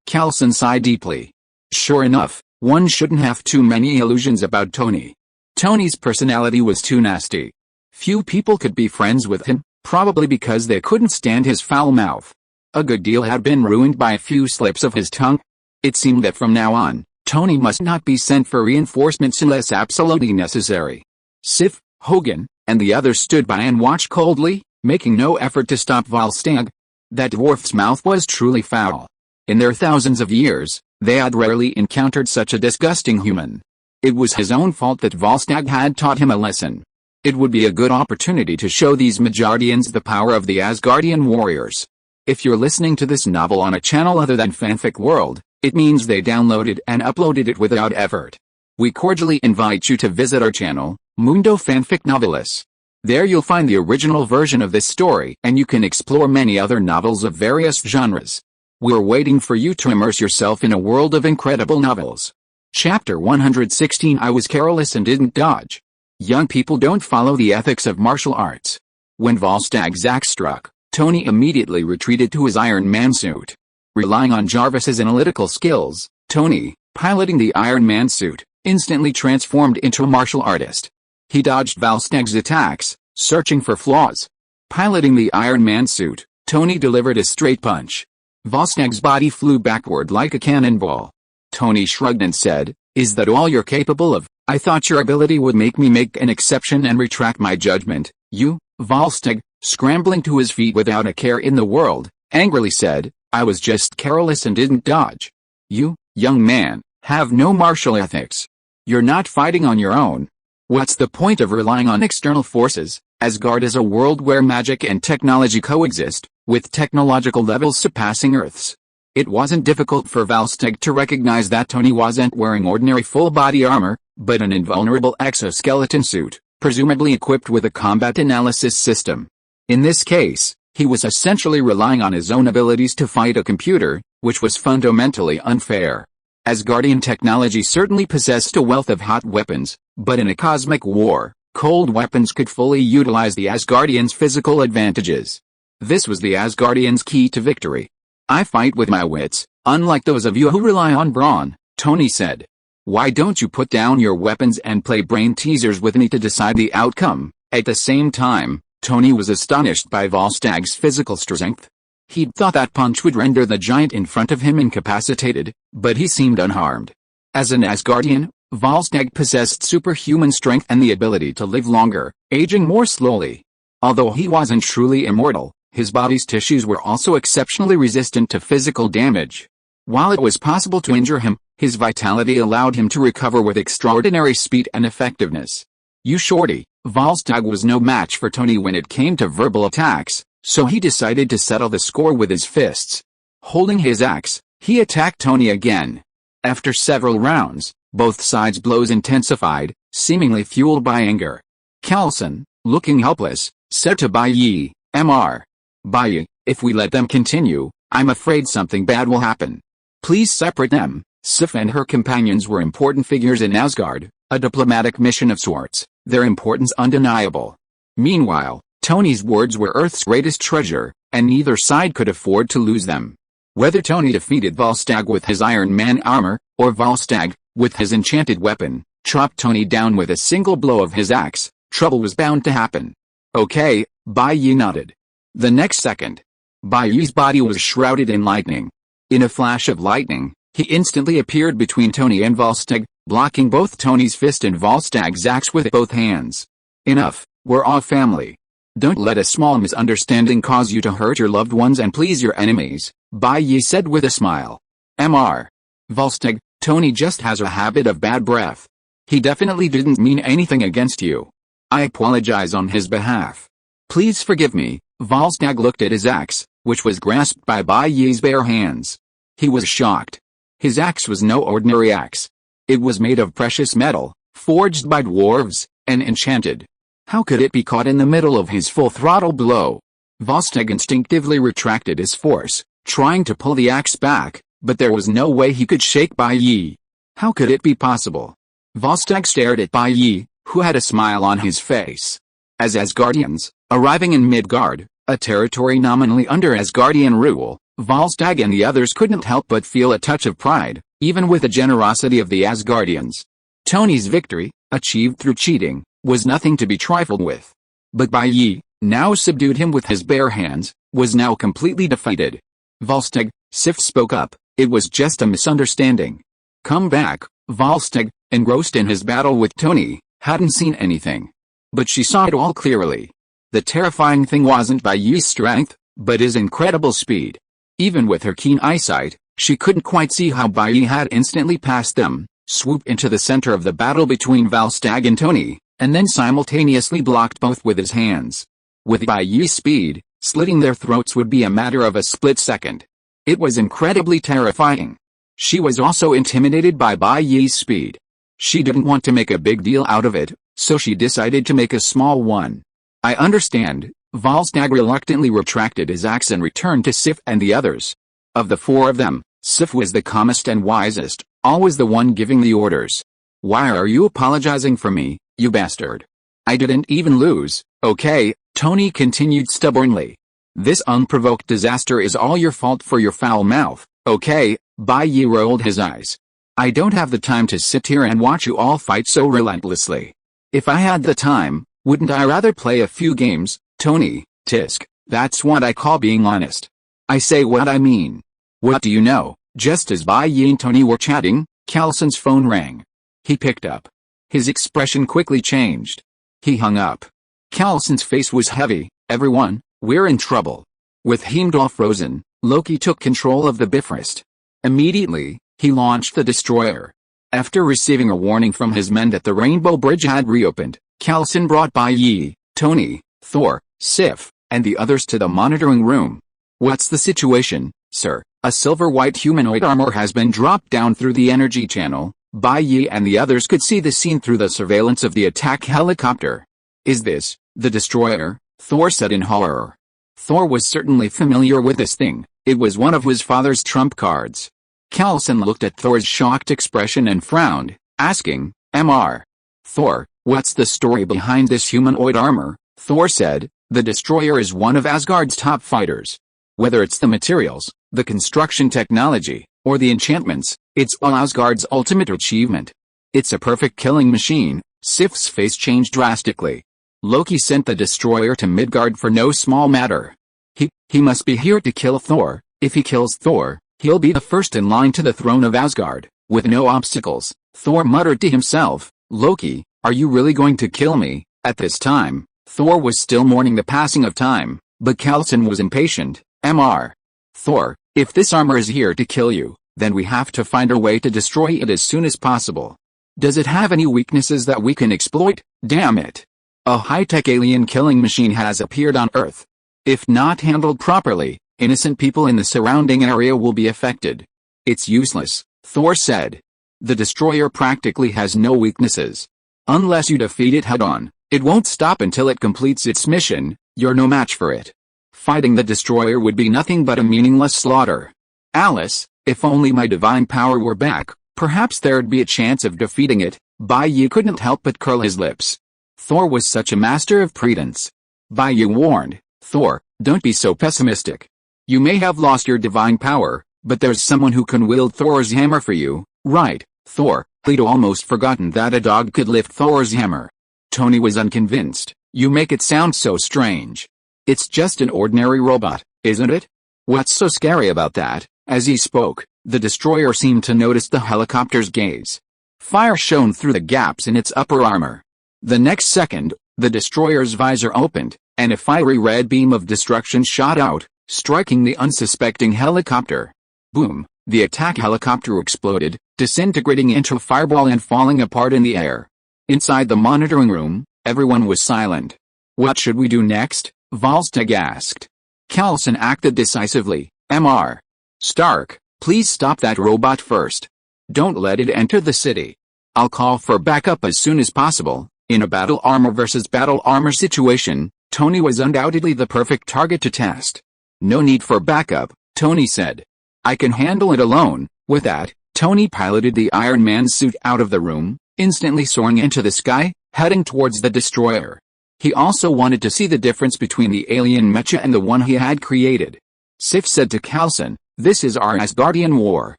Calison sighed deeply. Sure enough, one shouldn't have too many illusions about Tony. Tony's personality was too nasty. Few people could be friends with him, probably because they couldn't stand his foul mouth. A good deal had been ruined by a few slips of his tongue. It seemed that from now on, Tony must not be sent for reinforcements unless absolutely necessary. Sif, Hogan, and the others stood by and watched coldly, making no effort to stop Volstagg. That dwarf's mouth was truly foul. In their thousands of years, they had rarely encountered such a disgusting human. It was his own fault that Volstagg had taught him a lesson. It would be a good opportunity to show these Midgardians the power of the Asgardian warriors. If you're listening to this novel on a channel other than Fanfic World, it means they downloaded and uploaded it without effort. We cordially invite you to visit our channel, Mundo Fanfic Novelis. There you'll find the original version of this story and you can explore many other novels of various genres. We're waiting for you to immerse yourself in a world of incredible novels. Chapter 116 I was careless and didn't dodge. Young people don't follow the ethics of martial arts. When Volstagg's axe struck, Tony immediately retreated to his Iron Man suit. Relying on Jarvis's analytical skills, Tony, piloting the Iron Man suit, instantly transformed into a martial artist. He dodged Volstagg's attacks, searching for flaws. Piloting the Iron Man suit, Tony delivered a straight punch. Volstagg's body flew backward like a cannonball. Tony shrugged and said, "Is that all you're capable of? I thought your ability would make me make an exception and retract my judgment." "You," Volstagg, scrambling to his feet without a care in the world, angrily said, "I was just careless and didn't dodge. You, young man, have no martial ethics. You're not fighting on your own. What's the point of relying on external forces? Asgard is a world where magic and technology coexist, with technological levels surpassing Earth's." It wasn't difficult for Volstagg to recognize that Tony wasn't wearing ordinary full-body armor, but an invulnerable exoskeleton suit, presumably equipped with a combat analysis system. In this case, he was essentially relying on his own abilities to fight a computer, which was fundamentally unfair. Asgardian technology certainly possessed a wealth of hot weapons, but in a cosmic war, cold weapons could fully utilize the Asgardians' physical advantages. This was the Asgardians' key to victory. "I fight with my wits, unlike those of you who rely on brawn," Tony said. "Why don't you put down your weapons and play brain teasers with me to decide the outcome?" At the same time, Tony was astonished by Volstagg's physical strength. He'd thought that punch would render the giant in front of him incapacitated, but he seemed unharmed. As an Asgardian, Volstagg possessed superhuman strength and the ability to live longer, aging more slowly. Although he wasn't truly immortal, his body's tissues were also exceptionally resistant to physical damage. While it was possible to injure him, his vitality allowed him to recover with extraordinary speed and effectiveness. "You shorty," Volstagg was no match for Tony when it came to verbal attacks, so he decided to settle the score with his fists. Holding his axe, he attacked Tony again. After several rounds, both sides' blows intensified, seemingly fueled by anger. Carlson, looking helpless, said to Bai Yi, "Mr. Bai, if we let them continue, I'm afraid something bad will happen. Please separate them." Sif and her companions were important figures in Asgard, a diplomatic mission of sorts, their importance undeniable. Meanwhile, Tony's words were Earth's greatest treasure, and neither side could afford to lose them. Whether Tony defeated Volstagg with his Iron Man armor, or Volstagg, with his enchanted weapon, chopped Tony down with a single blow of his axe, trouble was bound to happen. "Okay," Bai Yi nodded. The next second, Bai Yi's body was shrouded in lightning. In a flash of lightning, he instantly appeared between Tony and Volstagg, blocking both Tony's fist and Volstagg's axe with both hands. "Enough, we're all family. Don't let a small misunderstanding cause you to hurt your loved ones and please your enemies," Bai Yi said with a smile. "Mr. Volstagg, Tony just has a habit of bad breath. He definitely didn't mean anything against you. I apologize on his behalf. Please forgive me." Volstagg looked at his axe, which was grasped by Bai Yi's bare hands. He was shocked. His axe was no ordinary axe. It was made of precious metal, forged by dwarves, and enchanted. How could it be caught in the middle of his full-throttle blow? Volstagg instinctively retracted his force, trying to pull the axe back, but there was no way he could shake Bai Yi. How could it be possible? Volstagg stared at Bai Yi, who had a smile on his face. As Asgardians, arriving in Midgard, a territory nominally under Asgardian rule, Volstagg and the others couldn't help but feel a touch of pride, even with the generosity of the Asgardians. Tony's victory, achieved through cheating, was nothing to be trifled with. But Bai Yi, now subdued him with his bare hands, was now completely defeated. Volstagg, Sif spoke up, it was just a misunderstanding. Come back. Volstagg, engrossed in his battle with Tony, hadn't seen anything. But she saw it all clearly. The terrifying thing wasn't Bai Yi's strength, but his incredible speed. Even with her keen eyesight, she couldn't quite see how Bai Yi had instantly passed them, swooped into the center of the battle between Volstagg and Tony, and then simultaneously blocked both with his hands. With Bai Yi's speed, slitting their throats would be a matter of a split second. It was incredibly terrifying. She was also intimidated by Bai Yi's speed. She didn't want to make a big deal out of it, so she decided to make a small one. I understand. Volstagg reluctantly retracted his axe and returned to Sif and the others. Of the four of them, Sif was the calmest and wisest, always the one giving the orders. Why are you apologizing for me, you bastard? I didn't even lose, okay, Tony continued stubbornly. This unprovoked disaster is all your fault for your foul mouth, okay? Bai Yi rolled his eyes. I don't have the time to sit here and watch you all fight so relentlessly. If I had the time, wouldn't I rather play a few games, Tony, tisk, that's what I call being honest. I say what I mean. What do you know? Just as Bai Yi and Tony were chatting, Callson's phone rang. He picked up. His expression quickly changed. He hung up. Callson's face was heavy. Everyone, we're in trouble. With Heimdall frozen, Loki took control of the Bifrost. Immediately, he launched the destroyer. After receiving a warning from his men that the Rainbow Bridge had reopened, Callson brought Bai Yi, Tony, Thor, Sif, and the others to the monitoring room. What's the situation, sir? A silver-white humanoid armor has been dropped down through the energy channel. Bai Yi and the others could see the scene through the surveillance of the attack helicopter. Is this the destroyer? Thor said in horror. Thor was certainly familiar with this thing. It was one of his father's trump cards. Callson looked at Thor's shocked expression and frowned, asking, Mr. Thor, what's the story behind this humanoid armor? Thor said, the destroyer is one of Asgard's top fighters. Whether it's the materials, the construction technology, or the enchantments, it's all Asgard's ultimate achievement. It's a perfect killing machine. Sif's face changed drastically. Loki sent the destroyer to Midgard for no small matter. He must be here to kill Thor. If he kills Thor, he'll be the first in line to the throne of Asgard, with no obstacles. Thor muttered to himself, Loki, are you really going to kill me? At this time, Thor was still mourning the passing of time, but Callson was impatient. Mr. Thor, if this armor is here to kill you, then we have to find a way to destroy it as soon as possible. Does it have any weaknesses that we can exploit? Damn it. A high-tech alien killing machine has appeared on Earth. If not handled properly, innocent people in the surrounding area will be affected. It's useless, Thor said. The destroyer practically has no weaknesses. Unless you defeat it head-on, it won't stop until it completes its mission. You're no match for it. Fighting the destroyer would be nothing but a meaningless slaughter. Alice, if only my divine power were back, perhaps there'd be a chance of defeating it. Bai Yi couldn't help but curl his lips. Thor was such a master of pretense. Bai Yi warned, Thor, don't be so pessimistic. You may have lost your divine power, but there's someone who can wield Thor's hammer for you, right, Thor? He'd almost forgotten that a dog could lift Thor's hammer. Tony was unconvinced. You make it sound so strange. It's just an ordinary robot, isn't it? What's so scary about that? As he spoke, the destroyer seemed to notice the helicopter's gaze. Fire shone through the gaps in its upper armor. The next second, the destroyer's visor opened, and a fiery red beam of destruction shot out, striking the unsuspecting helicopter. Boom! The attack helicopter exploded, disintegrating into a fireball and falling apart in the air. Inside the monitoring room, everyone was silent. What should we do next? Volstagg asked. Callson acted decisively. Mr. Stark, please stop that robot first. Don't let it enter the city. I'll call for backup as soon as possible. In a battle armor versus battle armor situation, Tony was undoubtedly the perfect target to test. No need for backup, Tony said. I can handle it alone. With that, Tony piloted the Iron Man suit out of the room, instantly soaring into the sky, heading towards the destroyer. He also wanted to see the difference between the alien mecha and the one he had created. Sif said to Callson, this is our Asgardian war.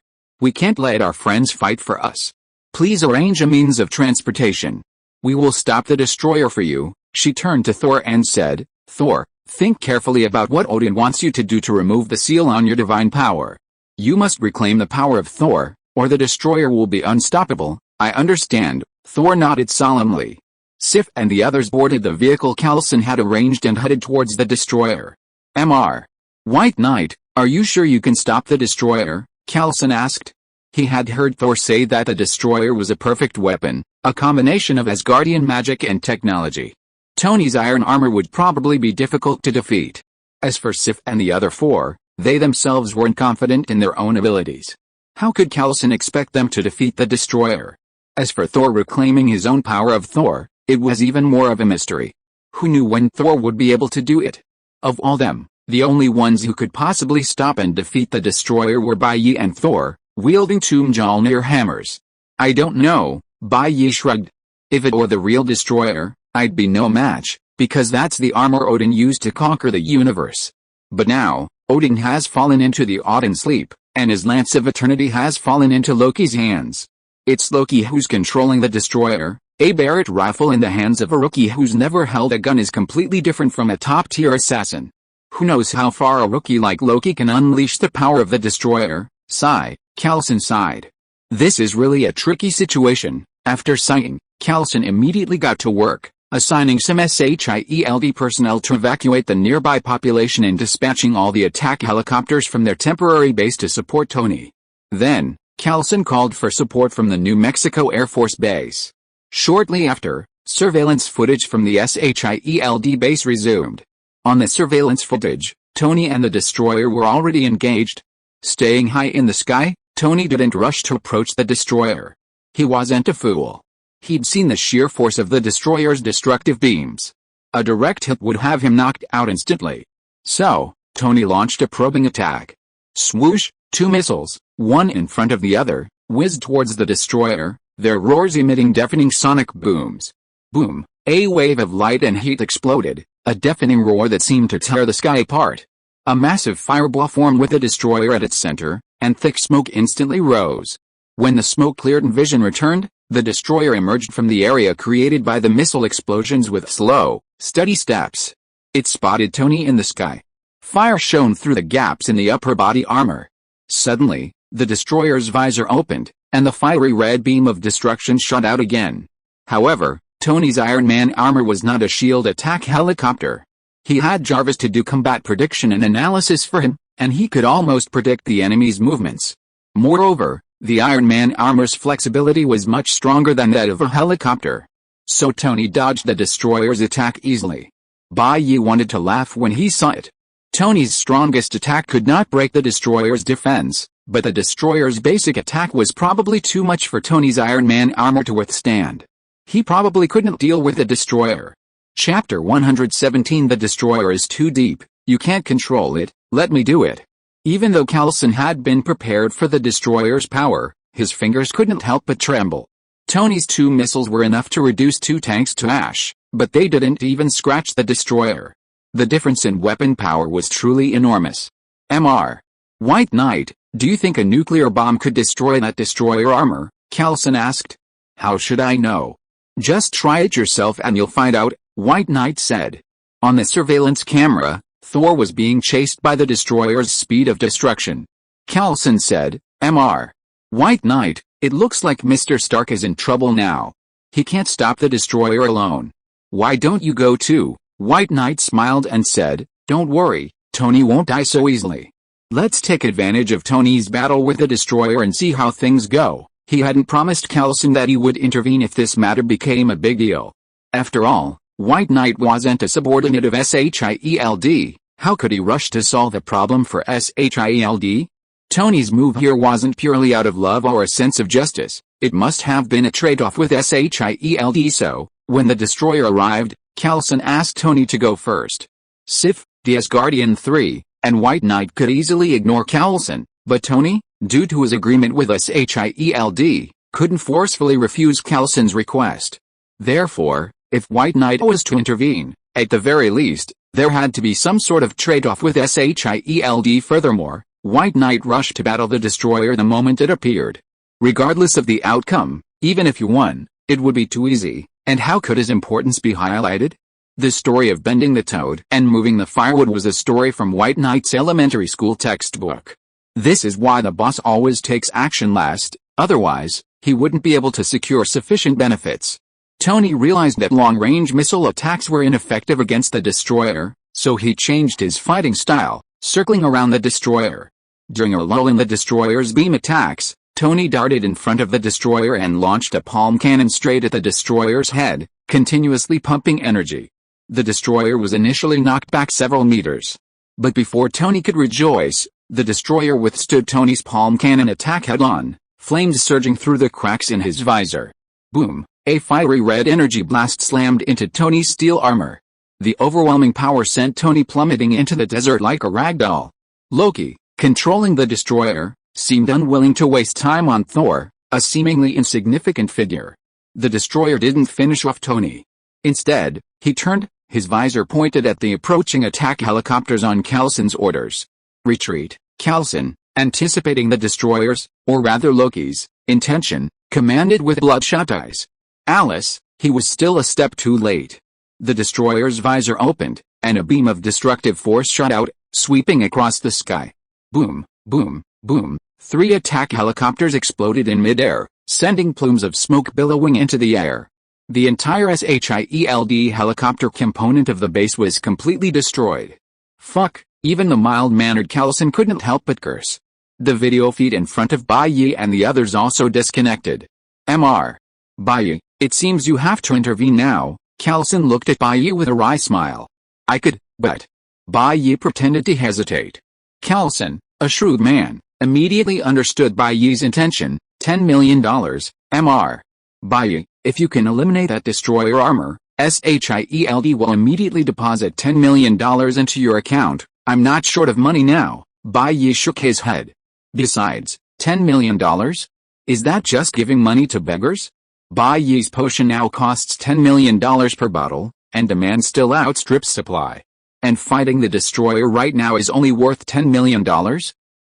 We can't let our friends fight for us. Please arrange a means of transportation. We will stop the destroyer for you. She turned to Thor and said, Thor, think carefully about what Odin wants you to do to remove the seal on your divine power. You must reclaim the power of Thor, or the destroyer will be unstoppable. I understand, Thor nodded solemnly. Sif and the others boarded the vehicle Coulson had arranged and headed towards the destroyer. Mr. White Knight, are you sure you can stop the destroyer? Coulson asked. He had heard Thor say that the destroyer was a perfect weapon, a combination of Asgardian magic and technology. Tony's iron armor would probably be difficult to defeat. As for Sif and the other four, they themselves weren't confident in their own abilities. How could Coulson expect them to defeat the destroyer? As for Thor reclaiming his own power of Thor, it was even more of a mystery. Who knew when Thor would be able to do it? Of all them, the only ones who could possibly stop and defeat the destroyer were Bai Yi and Thor, wielding two Mjolnir hammers. I don't know, Bai Yi shrugged. If it were the real destroyer, I'd be no match, because that's the armor Odin used to conquer the universe. But now, Odin has fallen into the Odin sleep, and his Lance of Eternity has fallen into Loki's hands. It's Loki who's controlling the destroyer. A Barrett rifle in the hands of a rookie who's never held a gun is completely different from a top-tier assassin. Who knows how far a rookie like Loki can unleash the power of the destroyer? Sigh, Coulson sighed. This is really a tricky situation. After sighing, Coulson immediately got to work, assigning some SHIELD personnel to evacuate the nearby population and dispatching all the attack helicopters from their temporary base to support Tony. Then, Coulson called for support from the New Mexico Air Force Base. Shortly after, surveillance footage from the SHIELD base resumed. On the surveillance footage, Tony and the destroyer were already engaged. Staying high in the sky, Tony didn't rush to approach the destroyer. He wasn't a fool. He'd seen the sheer force of the destroyer's destructive beams. A direct hit would have him knocked out instantly. So, Tony launched a probing attack. Swoosh, two missiles, one in front of the other, whizzed towards the destroyer, their roars emitting deafening sonic booms. Boom, a wave of light and heat exploded, a deafening roar that seemed to tear the sky apart. A massive fireball formed with the destroyer at its center, and thick smoke instantly rose. When the smoke cleared and vision returned, the destroyer emerged from the area created by the missile explosions with slow, steady steps. It spotted Tony in the sky. Fire shone through the gaps in the upper body armor. Suddenly, the destroyer's visor opened, and the fiery red beam of destruction shot out again. However, Tony's Iron Man armor was not a shield attack helicopter. He had Jarvis to do combat prediction and analysis for him, and he could almost predict the enemy's movements. Moreover, the Iron Man armor's flexibility was much stronger than that of a helicopter. So Tony dodged the destroyer's attack easily. Bai Yi wanted to laugh when he saw it. Tony's strongest attack could not break the destroyer's defense, but the destroyer's basic attack was probably too much for Tony's Iron Man armor to withstand. He probably couldn't deal with the destroyer. Chapter 117 The destroyer is too deep, you can't control it, let me do it. Even though Coulson had been prepared for the destroyer's power, his fingers couldn't help but tremble. Tony's two missiles were enough to reduce two tanks to ash, but they didn't even scratch the destroyer. The difference in weapon power was truly enormous. Mr. White Knight, do you think a nuclear bomb could destroy that destroyer armor? Coulson asked. How should I know? Just try it yourself and you'll find out, White Knight said. On the surveillance camera, Thor was being chased by the destroyer's speed of destruction. Coulson said, Mr. White Knight, it looks like Mr. Stark is in trouble now. He can't stop the destroyer alone. Why don't you go too? White Knight smiled and said, don't worry, Tony won't die so easily. Let's take advantage of Tony's battle with the destroyer and see how things go. He hadn't promised Coulson that he would intervene if this matter became a big deal. After all, White Knight wasn't a subordinate of SHIELD. How could he rush to solve the problem for SHIELD? Tony's move here wasn't purely out of love or a sense of justice, it must have been a trade-off with SHIELD. So, when the destroyer arrived, Coulson asked Tony to go first. Sif, the Asgardian 3, and White Knight could easily ignore Coulson, but Tony, due to his agreement with SHIELD, couldn't forcefully refuse Coulson's request. Therefore, if White Knight was to intervene, at the very least, there had to be some sort of trade-off with SHIELD. Furthermore, White Knight rushed to battle the destroyer the moment it appeared. Regardless of the outcome, even if you won, it would be too easy, and how could his importance be highlighted? The story of bending the toad and moving the firewood was a story from White Knight's elementary school textbook. This is why the boss always takes action last, otherwise, he wouldn't be able to secure sufficient benefits. Tony realized that long-range missile attacks were ineffective against the destroyer, so he changed his fighting style, circling around the destroyer. During a lull in the destroyer's beam attacks, Tony darted in front of the destroyer and launched a palm cannon straight at the destroyer's head, continuously pumping energy. The destroyer was initially knocked back several meters. But before Tony could rejoice, the destroyer withstood Tony's palm cannon attack head-on, flames surging through the cracks in his visor. Boom! A fiery red energy blast slammed into Tony's steel armor. The overwhelming power sent Tony plummeting into the desert like a ragdoll. Loki, controlling the destroyer, seemed unwilling to waste time on Thor, a seemingly insignificant figure. The destroyer didn't finish off Tony. Instead, he turned, his visor pointed at the approaching attack helicopters on Coulson's orders. Retreat. Coulson, anticipating the destroyer's, or rather Loki's, intention, commanded with bloodshot eyes. Alice, he was still a step too late. The destroyer's visor opened, and a beam of destructive force shot out, sweeping across the sky. Boom, boom, boom. 3 attack helicopters exploded in midair, sending plumes of smoke billowing into the air. The entire SHIELD helicopter component of the base was completely destroyed. Fuck, even the mild-mannered Coulson couldn't help but curse. The video feed in front of Bai Yi and the others also disconnected. Mr. Bai Yi, it seems you have to intervene now. Coulson looked at Bai Yi with a wry smile. I could, but... Bai Yi pretended to hesitate. Coulson, a shrewd man, immediately understood Bai Yi's intention. $10 million, Mr. Bai Yi, if you can eliminate that destroyer armor, SHIELD will immediately deposit $10 million into your account. I'm not short of money now. Bai Yi shook his head. Besides, $10 million? Is that just giving money to beggars? Bai Yi's potion now costs $10 million per bottle, and demand still outstrips supply. And fighting the destroyer right now is only worth $10 million?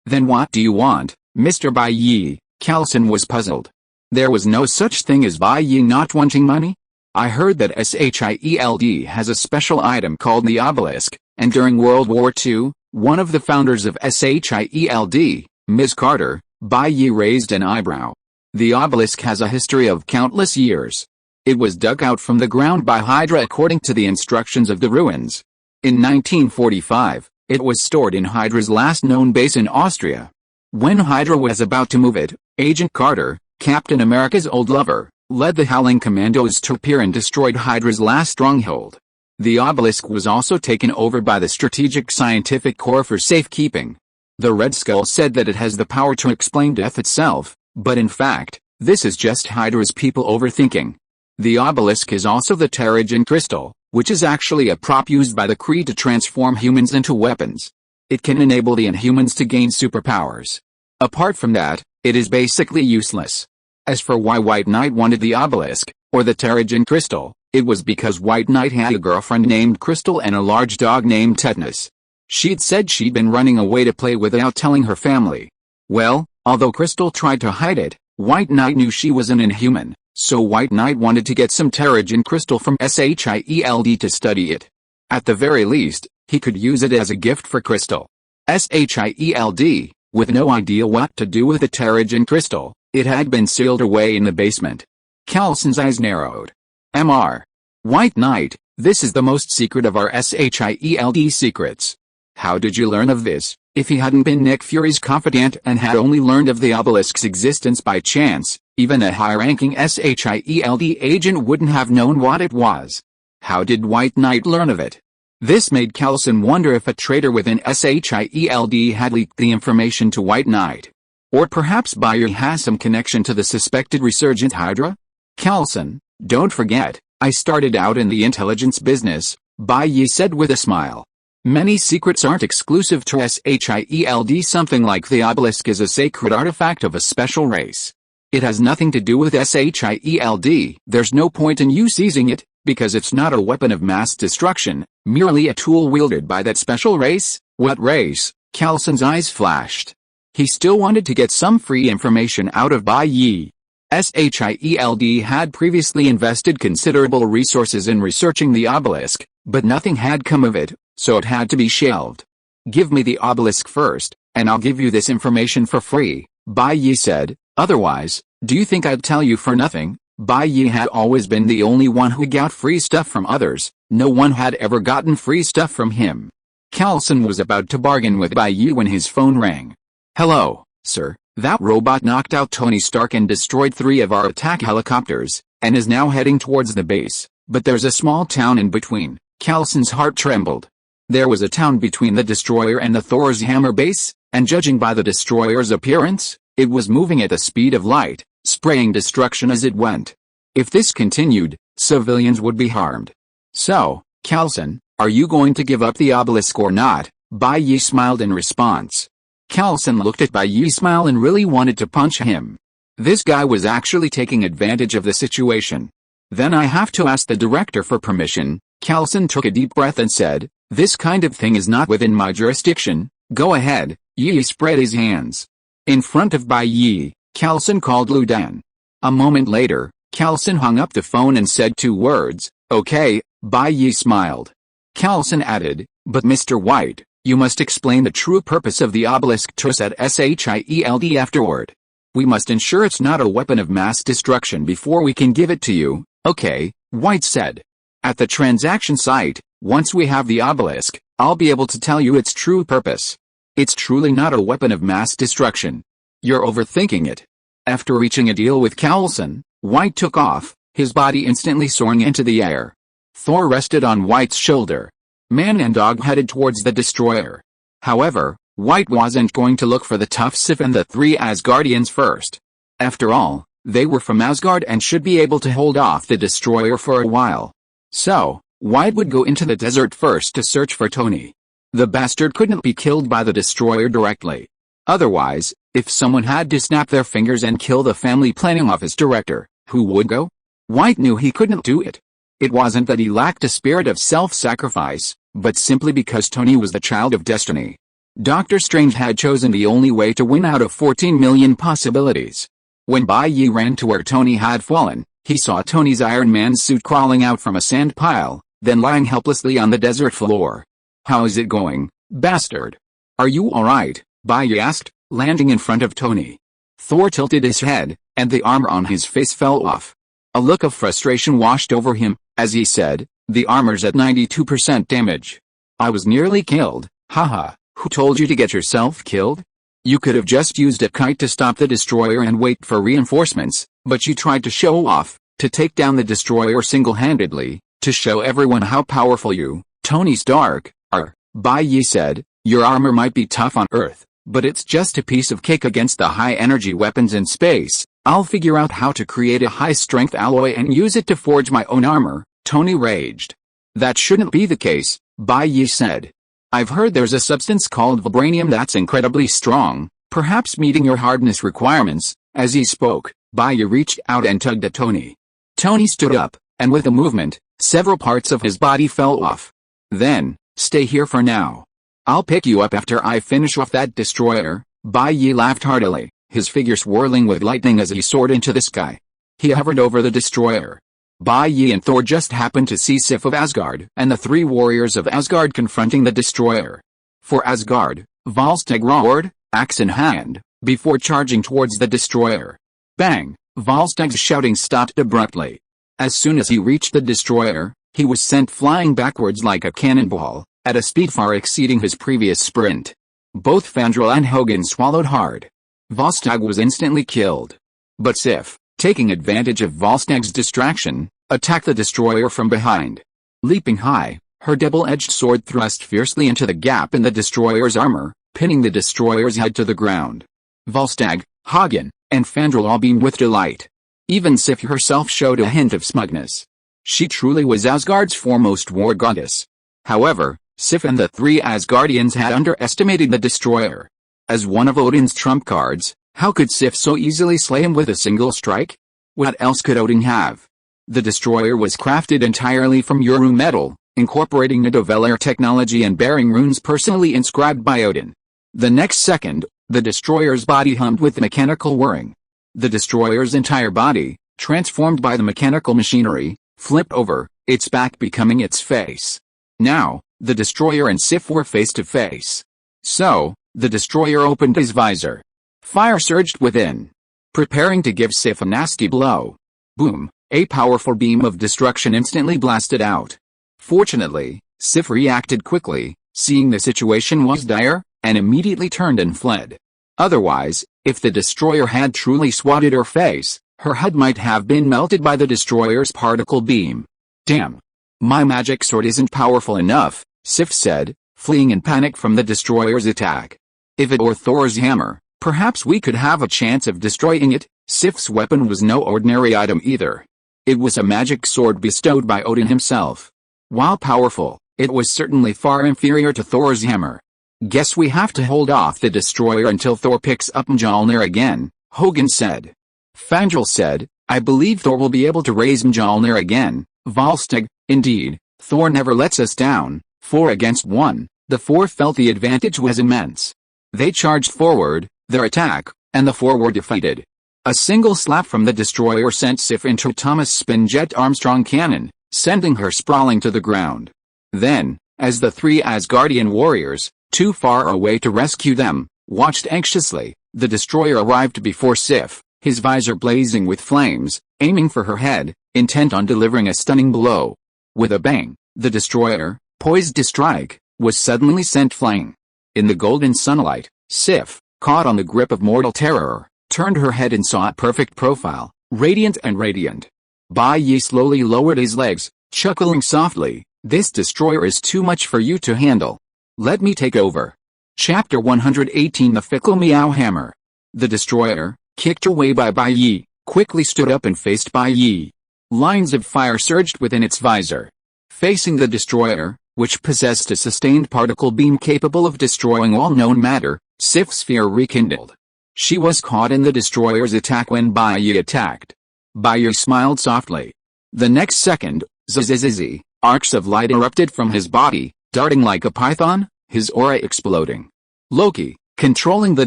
Then what do you want, Mr. Bai Yi? Coulson was puzzled. There was no such thing as Bai Yi not wanting money? I heard that SHIELD has a special item called the obelisk, and during World War II, one of the founders of SHIELD, Ms. Carter, Bai Yi raised an eyebrow. The obelisk has a history of countless years. It was dug out from the ground by Hydra according to the instructions of the ruins. In 1945, it was stored in Hydra's last known base in Austria. When Hydra was about to move it, Agent Carter, Captain America's old lover, led the Howling Commandos to appear and destroyed Hydra's last stronghold. The obelisk was also taken over by the Strategic Scientific Corps for safekeeping. The Red Skull said that it has the power to explain death itself, but in fact, this is just Hydra's people overthinking. The obelisk is also the Terrigen crystal, which is actually a prop used by the Kree to transform humans into weapons. It can enable the Inhumans to gain superpowers. Apart from that, it is basically useless. As for why White Knight wanted the obelisk, or the Terrigen crystal, it was because White Knight had a girlfriend named Crystal and a large dog named Tetanus. She'd said she'd been running away to play without telling her family. Well, although Crystal tried to hide it, White Knight knew she was an Inhuman, so White Knight wanted to get some Terrigen crystal from SHIELD to study it. At the very least, he could use it as a gift for Crystal. SHIELD, with no idea what to do with the Terrigen crystal, it had been sealed away in the basement. Coulson's eyes narrowed. Mr. White Knight, this is the most secret of our SHIELD secrets. How did you learn of this? If he hadn't been Nick Fury's confidant and had only learned of the obelisk's existence by chance, even a high-ranking SHIELD agent wouldn't have known what it was. How did White Knight learn of it? This made Coulson wonder if a traitor within SHIELD had leaked the information to White Knight. Or perhaps Bai Yi has some connection to the suspected resurgent Hydra? Coulson, don't forget, I started out in the intelligence business, Bai Yi said with a smile. Many secrets aren't exclusive to SHIELD. Something like the obelisk is a sacred artifact of a special race. It has nothing to do with SHIELD. There's no point in you seizing it, because it's not a weapon of mass destruction, merely a tool wielded by that special race. What race? Coulson's eyes flashed. He still wanted to get some free information out of Bai Yi. SHIELD had previously invested considerable resources in researching the obelisk, But nothing had come of it, so it had to be shelved. "Give me the obelisk first, and I'll give you this information for free," Bai Yi said. "Otherwise, do you think I'd tell you for nothing?" Bai Yi had always been the only one who got free stuff from others. No one had ever gotten free stuff from him. Carlson was about to bargain with Bai Yi when his phone rang. "Hello, sir. That robot knocked out Tony Stark and destroyed 3 of our attack helicopters, and is now heading towards the base, but there's a small town in between." Carlson's heart trembled. There was a town between the destroyer and the Thor's hammer base, and judging by the destroyer's appearance, it was moving at the speed of light, spraying destruction as it went. If this continued, civilians would be harmed. "So, Carlson, are you going to give up the obelisk or not?" Bai Yi smiled in response. Carlson looked at Bai Yi's smile and really wanted to punch him. This guy was actually taking advantage of the situation. "Then I have to ask the director for permission." Carlson took a deep breath and said, "This kind of thing is not within my jurisdiction." "Go ahead." Yi spread his hands. In front of Bai Yi, Carlson called Lu Dan. A moment later, Carlson hung up the phone and said 2 words, "Okay." Bai Yi smiled. Carlson added, "But Mr. White, you must explain the true purpose of the obelisk to us at SHIELD afterward. We must ensure it's not a weapon of mass destruction before we can give it to you." "Okay," White said. "At the transaction site, once we have the obelisk, I'll be able to tell you its true purpose. It's truly not a weapon of mass destruction. You're overthinking it." After reaching a deal with Carlson, White took off, his body instantly soaring into the air. Thor rested on White's shoulder. Man and dog headed towards the destroyer. However, White wasn't going to look for the tough Sif and the 3 Asgardians first. After all, they were from Asgard and should be able to hold off the destroyer for a while. So, White would go into the desert first to search for Tony. The bastard couldn't be killed by the destroyer directly. Otherwise, if someone had to snap their fingers and kill the family planning office director, who would go? White knew he couldn't do it. It wasn't that he lacked a spirit of self-sacrifice, but simply because Tony was the child of destiny. Doctor Strange had chosen the only way to win out of 14 million possibilities. When Bai Yi ran to where Tony had fallen, he saw Tony's Iron Man suit crawling out from a sand pile, then lying helplessly on the desert floor. "How is it going, bastard? Are you alright?" Bai Yi asked, landing in front of Tony. Thor tilted his head, and the armor on his face fell off. A look of frustration washed over him, as he said, "The armor's at 92% damage. I was nearly killed, haha. Who told you to get yourself killed? You could have just used a kite to stop the destroyer and wait for reinforcements, but you tried to show off, to take down the destroyer single-handedly, to show everyone how powerful you, Tony Stark, are." Bai Yi said, "Your armor might be tough on Earth, but it's just a piece of cake against the high-energy weapons in space. I'll figure out how to create a high-strength alloy and use it to forge my own armor," Tony raged. "That shouldn't be the case," Bai Yi said. "I've heard there's a substance called vibranium that's incredibly strong, perhaps meeting your hardness requirements." As he spoke, Bai Yi reached out and tugged at Tony. Tony stood up, and with a movement, several parts of his body fell off. "Then, stay here for now. I'll pick you up after I finish off that destroyer." Bai Yi laughed heartily, his figure swirling with lightning as he soared into the sky. He hovered over the destroyer. Bai Yi and Thor just happened to see Sif of Asgard and the 3 warriors of Asgard confronting the destroyer. For Asgard, Volstagg roared, axe in hand, before charging towards the destroyer. Bang! Volstagg's shouting stopped abruptly. As soon as he reached the destroyer, he was sent flying backwards like a cannonball, at a speed far exceeding his previous sprint. Both Fandral and Hogan swallowed hard. Volstagg was instantly killed. But Sif, taking advantage of Volstagg's distraction, attacked the destroyer from behind. Leaping high, her double-edged sword thrust fiercely into the gap in the destroyer's armor, pinning the destroyer's head to the ground. Volstagg, Hagen, and Fandral all beamed with delight. Even Sif herself showed a hint of smugness. She truly was Asgard's foremost war goddess. However, Sif and the 3 Asgardians had underestimated the destroyer. As one of Odin's trump cards, how could Sif so easily slay him with a single strike? What else could Odin have? The destroyer was crafted entirely from Uru metal, incorporating Nidovellir technology and bearing runes personally inscribed by Odin. The next second, the destroyer's body hummed with mechanical whirring. The destroyer's entire body, transformed by the mechanical machinery, flipped over, its back becoming its face. Now, the destroyer and Sif were face to face. So, the destroyer opened his visor. Fire surged within, preparing to give Sif a nasty blow. Boom, a powerful beam of destruction instantly blasted out. Fortunately, Sif reacted quickly, seeing the situation was dire, and immediately turned and fled. Otherwise, if the destroyer had truly swatted her face, her head might have been melted by the destroyer's particle beam. Damn. My magic sword isn't powerful enough, Sif said, fleeing in panic from the destroyer's attack. If it were Thor's hammer, perhaps we could have a chance of destroying it. Sif's weapon was no ordinary item either. It was a magic sword bestowed by Odin himself. While powerful, it was certainly far inferior to Thor's hammer. Guess we have to hold off the destroyer until Thor picks up Mjolnir again, Hogun said. Fandral said, I believe Thor will be able to raise Mjolnir again. Volstagg, indeed, Thor never lets us down. 4 against 1, the four felt the advantage was immense. They charged forward, their attack, and the four were defeated. A single slap from the destroyer sent Sif into Thomas' Spinjet Armstrong cannon, sending her sprawling to the ground. Then, as the three Asgardian warriors, too far away to rescue them, watched anxiously, the destroyer arrived before Sif, his visor blazing with flames, aiming for her head, intent on delivering a stunning blow. With a bang, the destroyer, poised to strike, was suddenly sent flying. In the golden sunlight, Sif, caught on the grip of mortal terror, turned her head and saw a perfect profile, radiant and radiant. Bai Yi slowly lowered his legs, chuckling softly, this destroyer is too much for you to handle. Let me take over. Chapter 118 The Fickle Meow Hammer. The destroyer, kicked away by Bai Yi, quickly stood up and faced Bai Yi. Lines of fire surged within its visor. Facing the destroyer, which possessed a sustained particle beam capable of destroying all known matter, Sif's fear rekindled. She was caught in the destroyer's attack when Bai Yi attacked. Bai Yi smiled softly. The next second, zzzz, arcs of light erupted from his body, darting like a python, his aura exploding. Loki, controlling the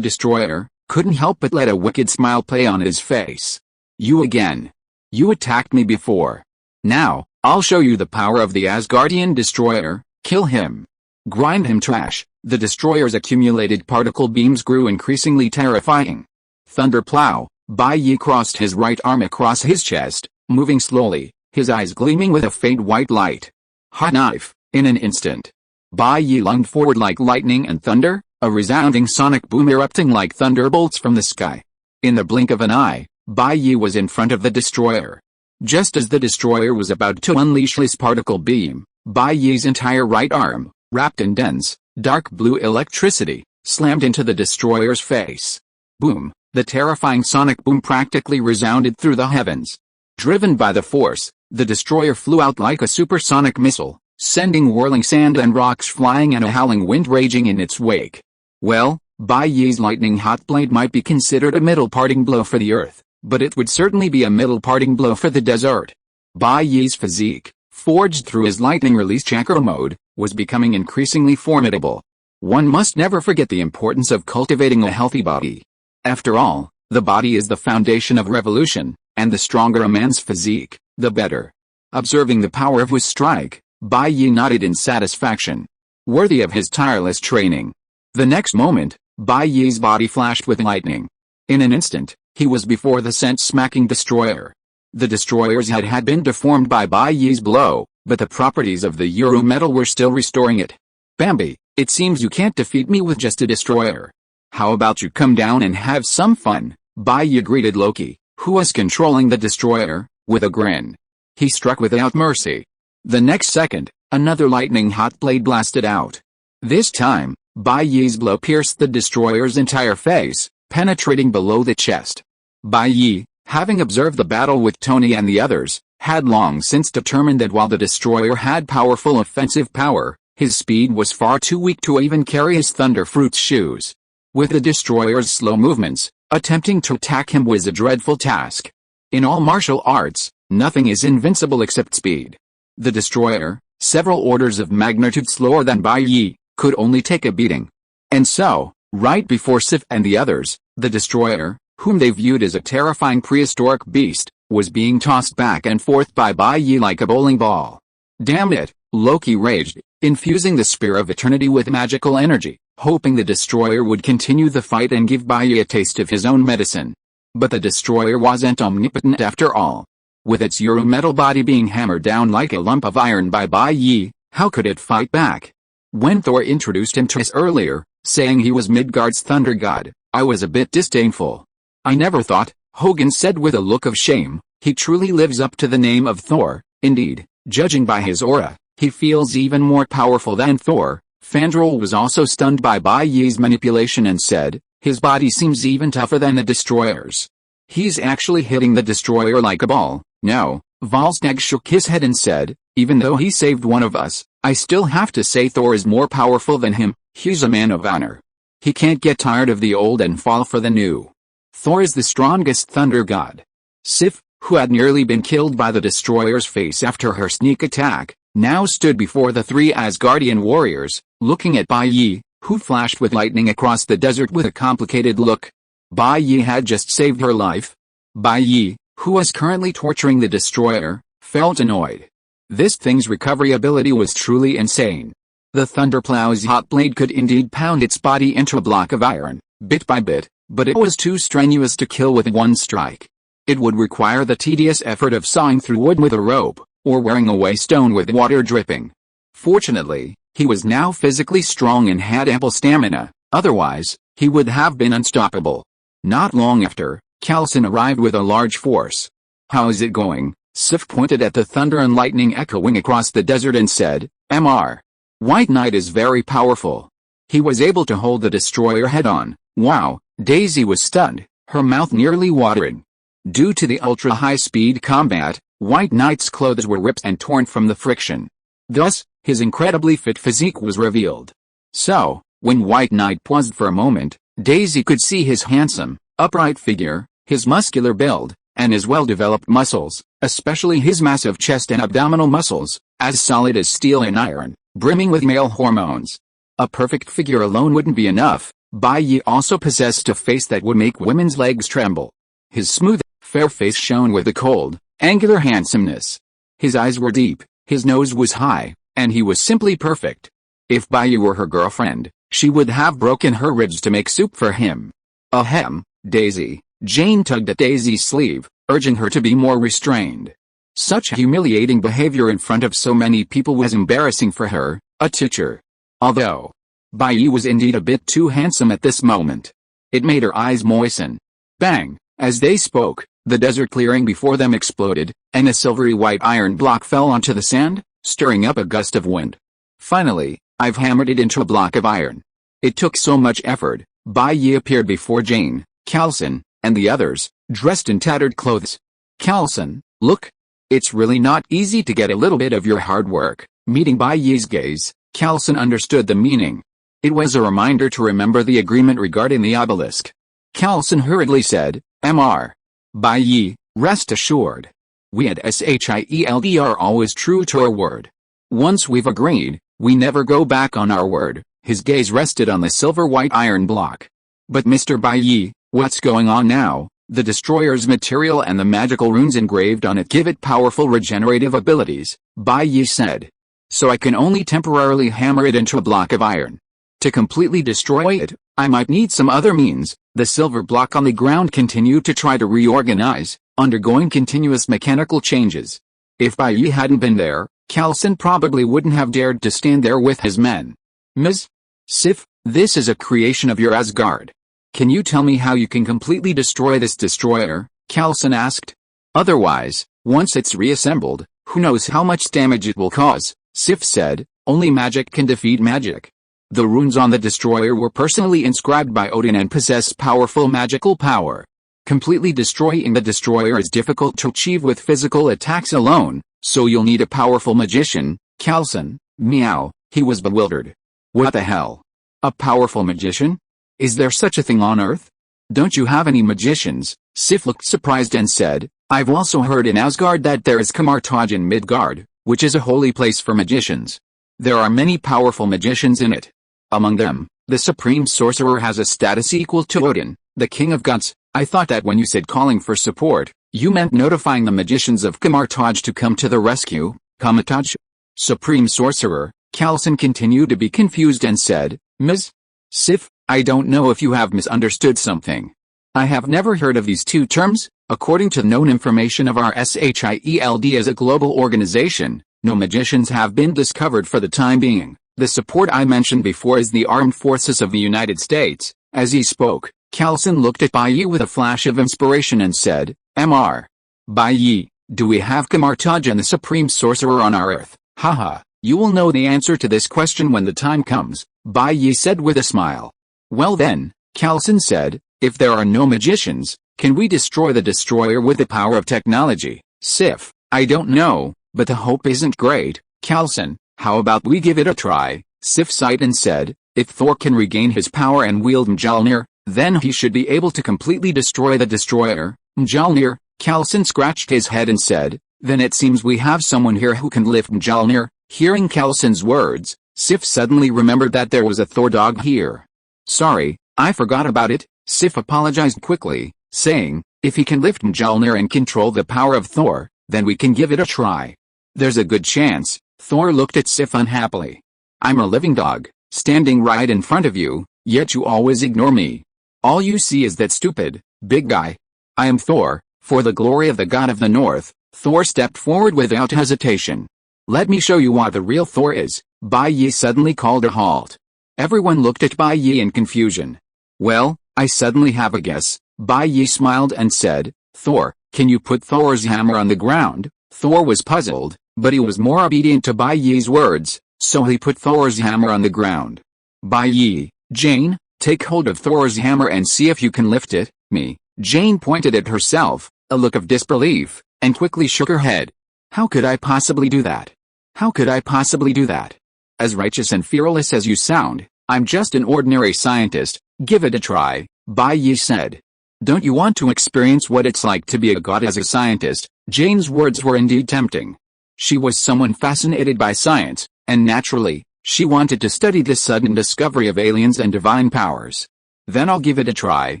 destroyer, couldn't help but let a wicked smile play on his face. You again. You attacked me before. Now, I'll show you the power of the Asgardian destroyer. Kill him. Grind him trash. The destroyer's accumulated particle beams grew increasingly terrifying. Thunderplow. Bai Yi crossed his right arm across his chest, moving slowly, his eyes gleaming with a faint white light. Hot knife. In an instant, Bai Yi lunged forward like lightning and thunder, a resounding sonic boom erupting like thunderbolts from the sky. In the blink of an eye, Bai Yi was in front of the destroyer. Just as the destroyer was about to unleash his particle beam, Bai Yi's entire right arm, wrapped in dense, dark blue electricity, slammed into the destroyer's face. Boom! The terrifying sonic boom practically resounded through the heavens. Driven by the force, the destroyer flew out like a supersonic missile, sending whirling sand and rocks flying and a howling wind raging in its wake. Well, Bai Yi's lightning-hot blade might be considered a middle parting blow for the earth, but it would certainly be a middle parting blow for the desert. Bai Yi's physique, forged through his lightning-release chakra mode, was becoming increasingly formidable. One must never forget the importance of cultivating a healthy body. After all, the body is the foundation of revolution, and the stronger a man's physique, the better. Observing the power of his strike, Bai Yi nodded in satisfaction. Worthy of his tireless training. The next moment, Bai Yi's body flashed with lightning. In an instant, he was before the scent-smacking destroyer. The destroyer's head had been deformed by Bai Yi's blow, but the properties of the Euro metal were still restoring it. Bambi, it seems you can't defeat me with just a destroyer. How about you come down and have some fun? Bai Yi greeted Loki, who was controlling the destroyer, with a grin. He struck without mercy. The next second, another lightning-hot blade blasted out. This time, Bai Yi's blow pierced the destroyer's entire face, penetrating below the chest. Bai Yi, having observed the battle with Tony and the others, had long since determined that while the destroyer had powerful offensive power, his speed was far too weak to even carry his Thunderfruit's shoes. With the destroyer's slow movements, attempting to attack him was a dreadful task. In all martial arts, nothing is invincible except speed. The destroyer, several orders of magnitude slower than Bai Yi, could only take a beating. And so, right before Sif and the others, the destroyer, whom they viewed as a terrifying prehistoric beast, was being tossed back and forth by Bai Yi like a bowling ball. Damn it, Loki raged, infusing the Spear of Eternity with magical energy, hoping the destroyer would continue the fight and give Bai Yi a taste of his own medicine. But the destroyer wasn't omnipotent after all. With its Euro metal body being hammered down like a lump of iron by Bai Yi, how could it fight back? When Thor introduced him to us earlier, saying he was Midgard's thunder god, I was a bit disdainful. I never thought, Hogan said with a look of shame, he truly lives up to the name of Thor. Indeed, judging by his aura, he feels even more powerful than Thor. Fandral was also stunned by Bai Yi's manipulation and said, his body seems even tougher than the destroyer's. He's actually hitting the destroyer like a ball. No, Volstagg shook his head and said, even though he saved one of us, I still have to say Thor is more powerful than him. He's a man of honor. He can't get tired of the old and fall for the new. Thor is the strongest thunder god. Sif, who had nearly been killed by the destroyer's face after her sneak attack, now stood before the three Asgardian warriors, looking at Bai Yi, who flashed with lightning across the desert with a complicated look. Bai Yi had just saved her life. Bai Yi, who was currently torturing the destroyer, felt annoyed. This thing's recovery ability was truly insane. The Thunderplow's hot blade could indeed pound its body into a block of iron, bit by bit, but it was too strenuous to kill with one strike. It would require the tedious effort of sawing through wood with a rope, or wearing away stone with water dripping. Fortunately, he was now physically strong and had ample stamina, otherwise, he would have been unstoppable. Not long after, Kalson arrived with a large force. How is it going? Sif pointed at the thunder and lightning echoing across the desert and said, Mr. White Knight is very powerful. He was able to hold the destroyer head-on. Wow, Daisy was stunned, her mouth nearly watering. Due to the ultra-high-speed combat, White Knight's clothes were ripped and torn from the friction. Thus, his incredibly fit physique was revealed. So, when White Knight paused for a moment, Daisy could see his handsome, upright figure, his muscular build, and his well-developed muscles, especially his massive chest and abdominal muscles, as solid as steel and iron, brimming with male hormones. A perfect figure alone wouldn't be enough. Bai Yi also possessed a face that would make women's legs tremble. His smooth, fair face shone with a cold, angular handsomeness. His eyes were deep, his nose was high, and he was simply perfect. If Bai Yi were her girlfriend, she would have broken her ribs to make soup for him. Ahem, Daisy. Jane tugged at Daisy's sleeve, urging her to be more restrained. Such humiliating behavior in front of so many people was embarrassing for her, a teacher. Although Bai Yi was indeed a bit too handsome at this moment. It made her eyes moisten. Bang! As they spoke, the desert clearing before them exploded, and a silvery white iron block fell onto the sand, stirring up a gust of wind. Finally, I've hammered it into a block of iron. It took so much effort. Bai Yi appeared before Jane, Kalson, and the others, dressed in tattered clothes. Kalson, look. It's really not easy to get a little bit of your hard work. Meeting Bai Yi's gaze, Kalson understood the meaning. It was a reminder to remember the agreement regarding the obelisk. Kalson hurriedly said, Mr. Bai Yi, rest assured. We at SHIELD are always true to our word. Once we've agreed, we never go back on our word. His gaze rested on the silver-white iron block. But Mr. Bai Yi, what's going on now? The destroyer's material and the magical runes engraved on it give it powerful regenerative abilities, Bai Yi said. So I can only temporarily hammer it into a block of iron. To completely destroy it, I might need some other means. The silver block on the ground continued to try to reorganize, undergoing continuous mechanical changes. If Bai Yi hadn't been there, Kalson probably wouldn't have dared to stand there with his men. Ms. Sif, this is a creation of your Asgard. Can you tell me how you can completely destroy this destroyer? Kalson asked. Otherwise, once it's reassembled, who knows how much damage it will cause, Sif said. Only magic can defeat magic. The runes on the destroyer were personally inscribed by Odin and possess powerful magical power. Completely destroying the destroyer is difficult to achieve with physical attacks alone, so you'll need a powerful magician. Kalson, meow, he was bewildered. What the hell? A powerful magician? Is there such a thing on Earth? Don't you have any magicians? Sif looked surprised and said, I've also heard in Asgard that there is Kamartaj in Midgard, which is a holy place for magicians. There are many powerful magicians in it. Among them, the supreme sorcerer has a status equal to Odin, the king of gods. I thought that when you said calling for support, you meant notifying the magicians of Kamartaj to come to the rescue. Kamartaj? Supreme sorcerer, Callison continued to be confused and said, Ms. Sif, I don't know if you have misunderstood something. I have never heard of these two terms. According to known information of our SHIELD as a global organization, no magicians have been discovered for the time being. The support I mentioned before is the Armed Forces of the United States. As he spoke, Callison looked at Bai Yi with a flash of inspiration and said, Mr. Bai Yi, do we have Kamartaj, the Supreme Sorcerer on our Earth? Haha, you will know the answer to this question when the time comes, Bai Yi said with a smile. Well then, Callison said, if there are no magicians, can we destroy the destroyer with the power of technology? Sif, I don't know, but the hope isn't great. Callison, how about we give it a try? Sif sighed and said, if Thor can regain his power and wield Mjolnir, then he should be able to completely destroy the destroyer. Mjolnir, Callison scratched his head and said, then it seems we have someone here who can lift Mjolnir. Hearing Callison's words, Sif suddenly remembered that there was a Thor dog here. Sorry, I forgot about it. Sif apologized quickly, saying, if he can lift Mjolnir and control the power of Thor, then we can give it a try. There's a good chance. Thor looked at Sif unhappily. I'm a living dog, standing right in front of you, yet you always ignore me. All you see is that stupid, big guy. I am Thor, for the glory of the god of the north. Thor stepped forward without hesitation. Let me show you what the real Thor is. Bai Yi suddenly called a halt. Everyone looked at Bai Yi in confusion. Well, I suddenly have a guess. Bai Yi smiled and said, Thor, can you put Thor's hammer on the ground? Thor was puzzled, but he was more obedient to Bai Yi's words, so he put Thor's hammer on the ground. Bai Yi, Jane, take hold of Thor's hammer and see if you can lift it. Me. Jane pointed at herself, a look of disbelief, and quickly shook her head. How could I possibly do that? How could I possibly do that? As righteous and fearless as you sound, I'm just an ordinary scientist. Give it a try, Bai Yi said. Don't you want to experience what it's like to be a god as a scientist? Jane's words were indeed tempting. She was someone fascinated by science, and naturally, she wanted to study the sudden discovery of aliens and divine powers. Then I'll give it a try.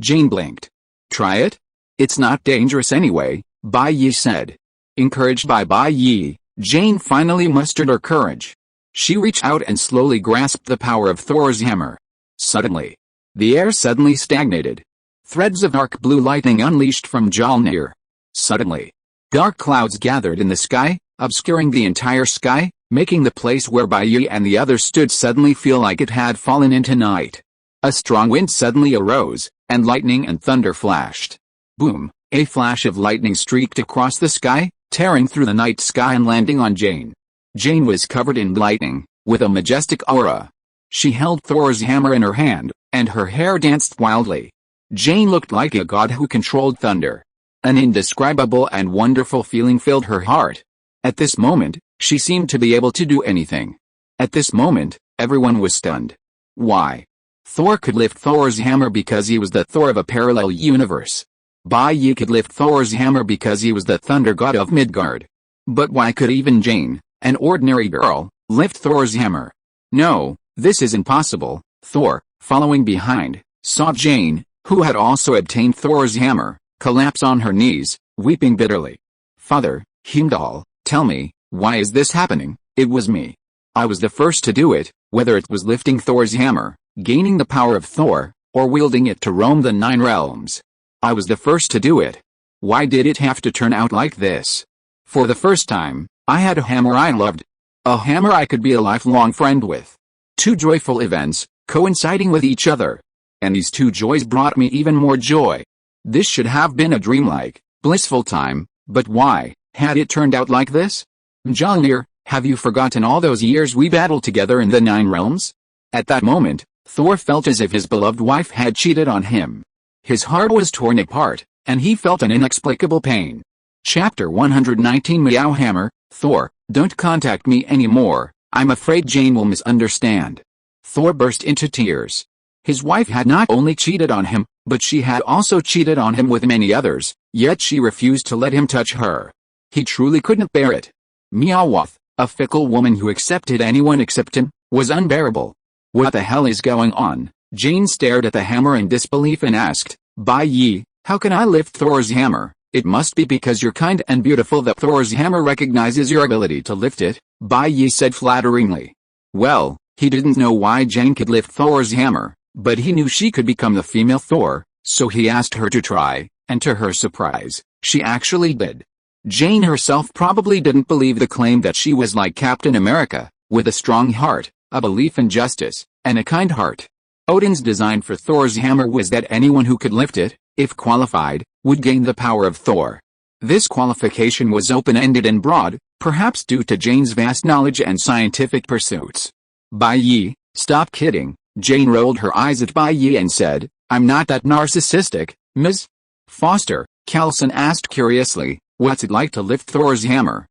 Jane blinked. Try it? It's not dangerous anyway, Bai Yi said. Encouraged by Bai Yi, Jane finally mustered her courage. She reached out and slowly grasped the power of Thor's hammer. Suddenly, the air suddenly stagnated. Threads of dark blue lightning unleashed from Mjolnir. Suddenly, dark clouds gathered in the sky, obscuring the entire sky, making the place where Bai Yi and the others stood suddenly feel like it had fallen into night. A strong wind suddenly arose, and lightning and thunder flashed. Boom! A flash of lightning streaked across the sky, tearing through the night sky and landing on Jane. Jane was covered in lightning, with a majestic aura. She held Thor's hammer in her hand, and her hair danced wildly. Jane looked like a god who controlled thunder. An indescribable and wonderful feeling filled her heart. At this moment, she seemed to be able to do anything. At this moment, everyone was stunned. Why? Thor could lift Thor's hammer because he was the Thor of a parallel universe. Bai Yi could lift Thor's hammer because he was the thunder god of Midgard. But why could even Jane, an ordinary girl, lift Thor's hammer? No, this is impossible. Thor, following behind, saw Jane, who had also obtained Thor's hammer, collapse on her knees, weeping bitterly. Father, Heimdall, tell me, why is this happening? It was me. I was the first to do it, whether it was lifting Thor's hammer, gaining the power of Thor, or wielding it to roam the 9 realms. I was the first to do it. Why did it have to turn out like this? For the first time, I had a hammer I loved. A hammer I could be a lifelong friend with. 2 joyful events, coinciding with each other. And these 2 joys brought me even more joy. This should have been a dreamlike, blissful time, but why had it turned out like this? Mjolnir, have you forgotten all those years we battled together in the 9 realms? At that moment, Thor felt as if his beloved wife had cheated on him. His heart was torn apart, and he felt an inexplicable pain. Chapter 119 Meow Hammer, Thor, don't contact me anymore, I'm afraid Jane will misunderstand. Thor burst into tears. His wife had not only cheated on him, but she had also cheated on him with many others, yet she refused to let him touch her. He truly couldn't bear it. Meowth, a fickle woman who accepted anyone except him, was unbearable. What the hell is going on? Jane stared at the hammer in disbelief and asked, Bai Yi, how can I lift Thor's hammer? It must be because you're kind and beautiful that Thor's hammer recognizes your ability to lift it, Bai Yi said flatteringly. Well, he didn't know why Jane could lift Thor's hammer, but he knew she could become the female Thor, so he asked her to try, and to her surprise, she actually did. Jane herself probably didn't believe the claim that she was like Captain America, with a strong heart, a belief in justice, and a kind heart. Odin's design for Thor's hammer was that anyone who could lift it, if qualified, would gain the power of Thor. This qualification was open-ended and broad, perhaps due to Jane's vast knowledge and scientific pursuits. Bai Yi, stop kidding. Jane rolled her eyes at Bai Yi and said, I'm not that narcissistic, Ms. Foster. Callison asked curiously, what's it like to lift Thor's hammer?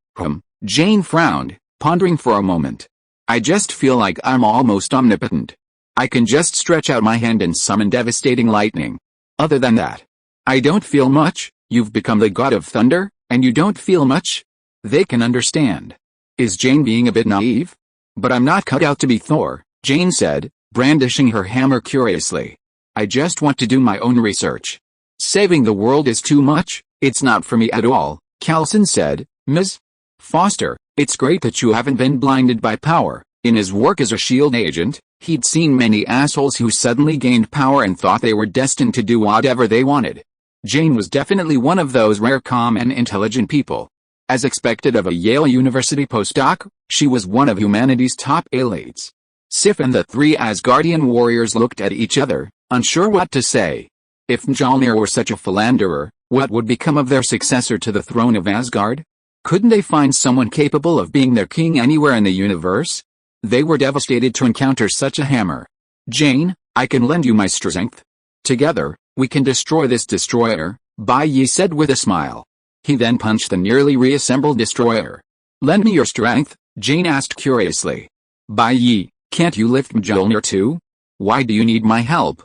Jane frowned, pondering for a moment. I just feel like I'm almost omnipotent. I can just stretch out my hand and summon devastating lightning. Other than that, I don't feel much. You've become the god of thunder, and you don't feel much? They can understand. Is Jane being a bit naive? But I'm not cut out to be Thor, Jane said, brandishing her hammer curiously. I just want to do my own research. Saving the world is too much, it's not for me at all, Callison said. Ms. Foster, it's great that you haven't been blinded by power. In his work as a SHIELD agent, he'd seen many assholes who suddenly gained power and thought they were destined to do whatever they wanted. Jane was definitely one of those rare calm and intelligent people. As expected of a Yale University postdoc, she was one of humanity's top elites. Sif and the three Asgardian warriors looked at each other, unsure what to say. If Mjolnir were such a philanderer, what would become of their successor to the throne of Asgard? Couldn't they find someone capable of being their king anywhere in the universe? They were devastated to encounter such a hammer. Jane, I can lend you my strength. Together, we can destroy this destroyer, Bai Yi said with a smile. He then punched the nearly reassembled destroyer. Lend me your strength, Jane asked curiously. Bai Yi, can't you lift Mjolnir too? Why do you need my help?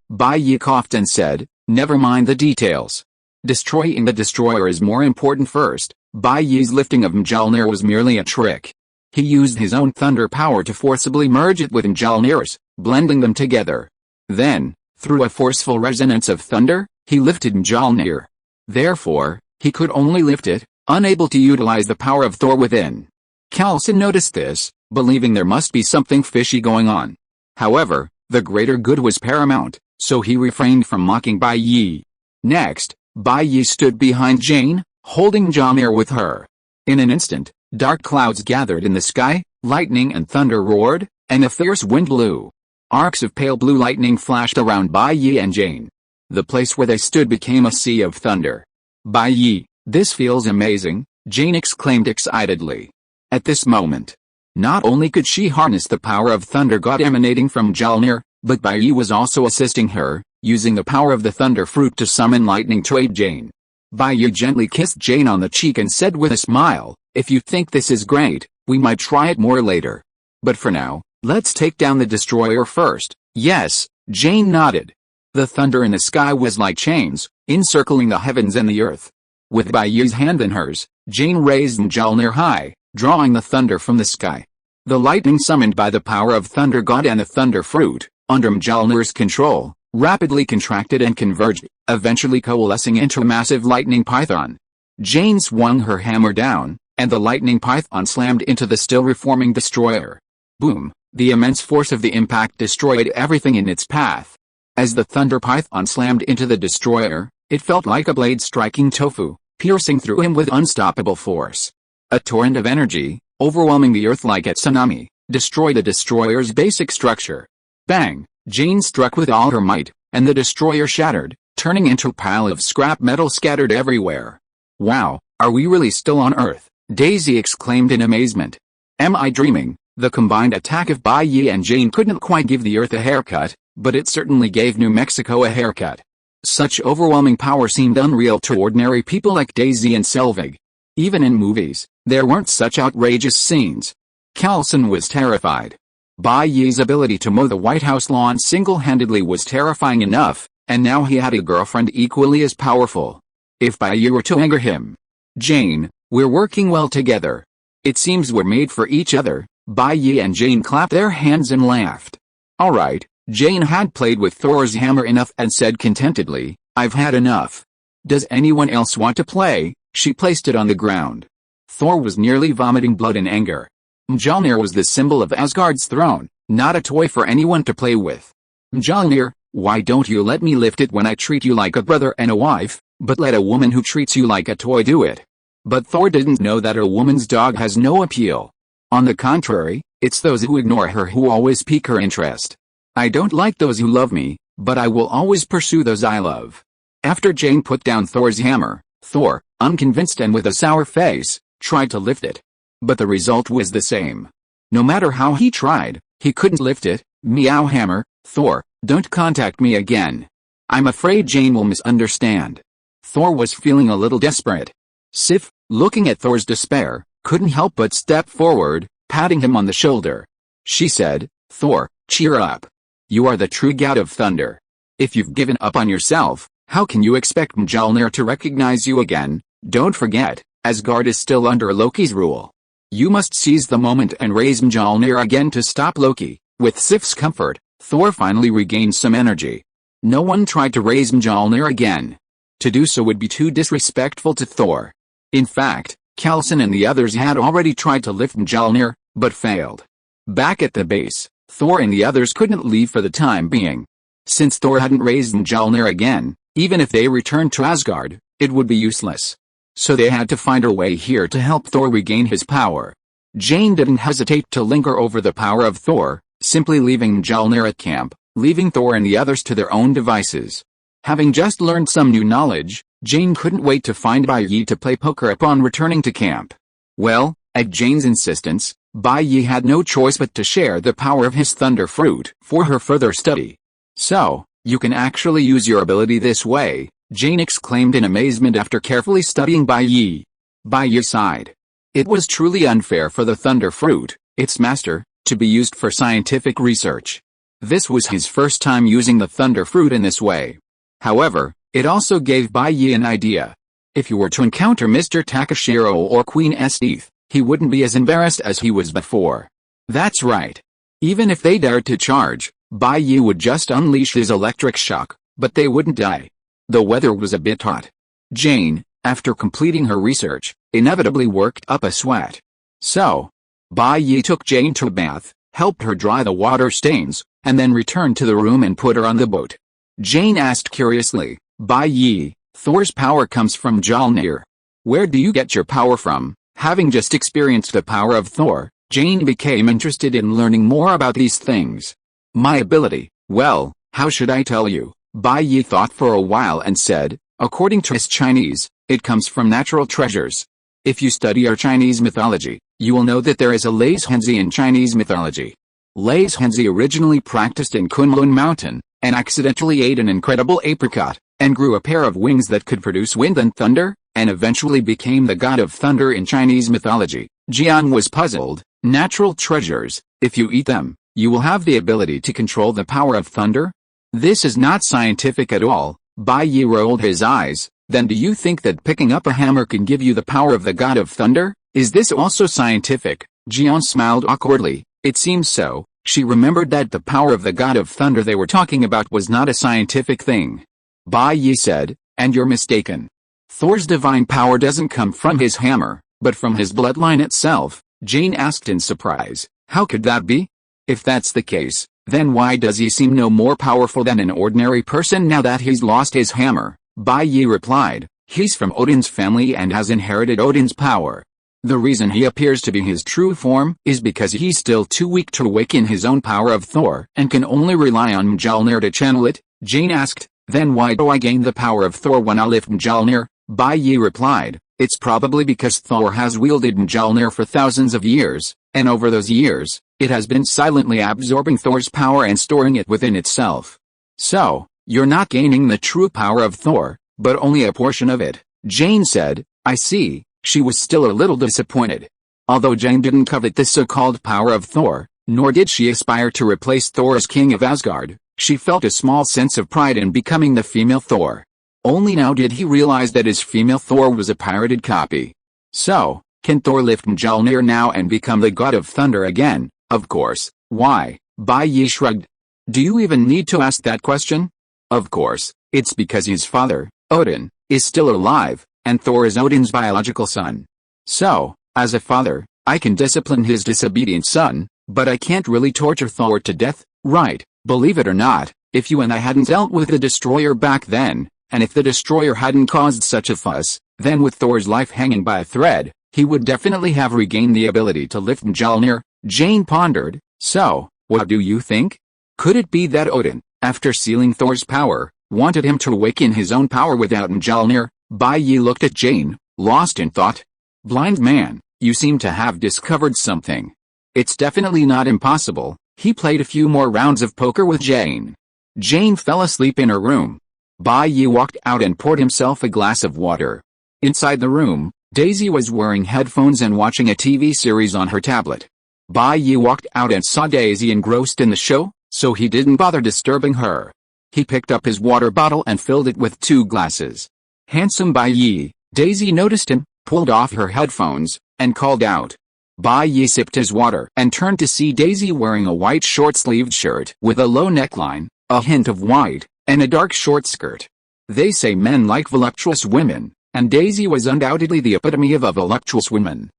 Bai Yi coughed and said, never mind the details. Destroying the destroyer is more important first. Bai Yi's lifting of Mjolnir was merely a trick. He used his own thunder power to forcibly merge it with Mjolnir's, blending them together. Then, through a forceful resonance of thunder, he lifted Mjolnir. Therefore, he could only lift it, unable to utilize the power of Thor within. Callison noticed this, believing there must be something fishy going on. However, the greater good was paramount, so he refrained from mocking Bai Yi. Next, Bai Yi stood behind Jane, holding Mjolnir with her. In an instant, dark clouds gathered in the sky, lightning and thunder roared, and a fierce wind blew. Arcs of pale blue lightning flashed around Bai Yi and Jane. The place where they stood became a sea of thunder. Bai Yi, this feels amazing, Jane exclaimed excitedly. At this moment, not only could she harness the power of thunder god emanating from Mjolnir, but Bai Yi was also assisting her, using the power of the thunder fruit to summon lightning to aid Jane. Bai Yi gently kissed Jane on the cheek and said with a smile, if you think this is great, we might try it more later. But for now, let's take down the destroyer first. Yes, Jane nodded. The thunder in the sky was like chains, encircling the heavens and the earth. With Bai Yi's hand in hers, Jane raised Mjolnir high, drawing the thunder from the sky. The lightning summoned by the power of Thunder God and the Thunder Fruit, under Mjolnir's control, rapidly contracted and converged, eventually coalescing into a massive lightning python. Jane swung her hammer down, and the lightning python slammed into the still reforming destroyer. Boom! The immense force of the impact destroyed everything in its path. As the thunder python slammed into the destroyer, it felt like a blade striking tofu, piercing through him with unstoppable force. A torrent of energy, overwhelming the earth like a tsunami, destroyed the destroyer's basic structure. Bang! Jane struck with all her might, and the destroyer shattered, turning into a pile of scrap metal scattered everywhere. Wow, are we really still on Earth? Daisy exclaimed in amazement. Am I dreaming? The combined attack of Bai Yi and Jane couldn't quite give the Earth a haircut, but it certainly gave New Mexico a haircut. Such overwhelming power seemed unreal to ordinary people like Daisy and Selvig. Even in movies, there weren't such outrageous scenes. Callison was terrified. Bai Yi's ability to mow the White House lawn single-handedly was terrifying enough, and now he had a girlfriend equally as powerful. If Bai Yi were to anger him. Jane, we're working well together. It seems we're made for each other. Bai Yi and Jane clapped their hands and laughed. Alright, Jane had played with Thor's hammer enough and said contentedly, I've had enough. Does anyone else want to play? She placed it on the ground. Thor was nearly vomiting blood in anger. Mjolnir was the symbol of Asgard's throne, not a toy for anyone to play with. Mjolnir, why don't you let me lift it when I treat you like a brother and a wife, but let a woman who treats you like a toy do it? But Thor didn't know that a woman's dog has no appeal. On the contrary, it's those who ignore her who always pique her interest. I don't like those who love me, but I will always pursue those I love. After Jane put down Thor's hammer, Thor, unconvinced and with a sour face, tried to lift it. But the result was the same. No matter how he tried, he couldn't lift it. Meow hammer, Thor, don't contact me again. I'm afraid Jane will misunderstand. Thor was feeling a little desperate. Sif, looking at Thor's despair, couldn't help but step forward, patting him on the shoulder. She said, Thor, cheer up. You are the true god of thunder. If you've given up on yourself, how can you expect Mjolnir to recognize you again? Don't forget, Asgard is still under Loki's rule. You must seize the moment and raise Mjolnir again to stop Loki. With Sif's comfort, Thor finally regained some energy. No one tried to raise Mjolnir again. To do so would be too disrespectful to Thor. In fact, Coulson and the others had already tried to lift Mjolnir, but failed. Back at the base, Thor and the others couldn't leave for the time being. Since Thor hadn't raised Mjolnir again, even if they returned to Asgard, it would be useless. So they had to find a way here to help Thor regain his power. Jane didn't hesitate to linger over the power of Thor, simply leaving Mjolnir at camp, leaving Thor and the others to their own devices. Having just learned some new knowledge, Jane couldn't wait to find Bai Yi to play poker upon returning to camp. Well, at Jane's insistence, Bai Yi had no choice but to share the power of his thunder fruit for her further study. So, you can actually use your ability this way, Jane exclaimed in amazement after carefully studying Bai Yi. Bai Yi sighed. It was truly unfair for the thunder fruit, its master, to be used for scientific research. This was his first time using the thunder fruit in this way. However, it also gave Bai Yi an idea. If you were to encounter Mr. Takashiro or Queen Esteith, he wouldn't be as embarrassed as he was before. That's right. Even if they dared to charge, Bai Yi would just unleash his electric shock, but they wouldn't die. The weather was a bit hot. Jane, after completing her research, inevitably worked up a sweat. So, Bai Yi took Jane to a bath, helped her dry the water stains, and then returned to the room and put her on the boat. Jane asked curiously, Bai Yi, Thor's power comes from Mjolnir. Where do you get your power from? Having just experienced the power of Thor, Jane became interested in learning more about these things. My ability, well, how should I tell you? Bai Yi thought for a while and said, according to his Chinese, it comes from natural treasures. If you study our Chinese mythology, you will know that there is a Lays Henzi in Chinese mythology. Lays Henzi originally practiced in Kunlun Mountain, and accidentally ate an incredible apricot, and grew a pair of wings that could produce wind and thunder, and eventually became the god of thunder in Chinese mythology. Jian was puzzled. Natural treasures, if you eat them, you will have the ability to control the power of thunder? This is not scientific at all. Bai Yi rolled his eyes. Then do you think that picking up a hammer can give you the power of the god of thunder? Is this also scientific? Jian smiled awkwardly. It seems so. She remembered that the power of the god of thunder they were talking about was not a scientific thing. Bai Yi said, and you're mistaken. Thor's divine power doesn't come from his hammer, but from his bloodline itself. Jane asked in surprise, how could that be? If that's the case, then why does he seem no more powerful than an ordinary person now that he's lost his hammer? Bai Yi replied, he's from Odin's family and has inherited Odin's power. The reason he appears to be his true form is because he's still too weak to awaken his own power of Thor and can only rely on Mjolnir to channel it. Jane asked, then why do I gain the power of Thor when I lift Mjolnir? Bai Yi replied, it's probably because Thor has wielded Mjolnir for thousands of years, and over those years, it has been silently absorbing Thor's power and storing it within itself. So, you're not gaining the true power of Thor, but only a portion of it. Jane said, I see. She was still a little disappointed. Although Jane didn't covet the so-called power of Thor, nor did she aspire to replace Thor as king of Asgard, she felt a small sense of pride in becoming the female Thor. Only now did he realize that his female Thor was a pirated copy. So, can Thor lift Mjolnir now and become the god of thunder again? Of course. Why? Bai Yi shrugged. Do you even need to ask that question? Of course, it's because his father, Odin, is still alive, and Thor is Odin's biological son. So, as a father, I can discipline his disobedient son, but I can't really torture Thor to death, right? Believe it or not, if you and I hadn't dealt with the Destroyer back then, and if the Destroyer hadn't caused such a fuss, then with Thor's life hanging by a thread, he would definitely have regained the ability to lift Mjolnir. Jane pondered. So, what do you think? Could it be that Odin, after sealing Thor's power, wanted him to awaken his own power without Mjolnir? Bai Yi looked at Jane, lost in thought. Blind man, you seem to have discovered something. It's definitely not impossible. He played a few more rounds of poker with Jane. Jane fell asleep in her room. Bai Yi walked out and poured himself a glass of water. Inside the room, Daisy was wearing headphones and watching a TV series on her tablet. Bai Yi walked out and saw Daisy engrossed in the show, so he didn't bother disturbing her. He picked up his water bottle and filled it with 2 glasses. Handsome Bai Yi. Daisy noticed him, pulled off her headphones, and called out. Bai Yi sipped his water and turned to see Daisy wearing a white short-sleeved shirt with a low neckline, a hint of white, and a dark short skirt. They say men like voluptuous women, and Daisy was undoubtedly the epitome of a voluptuous woman.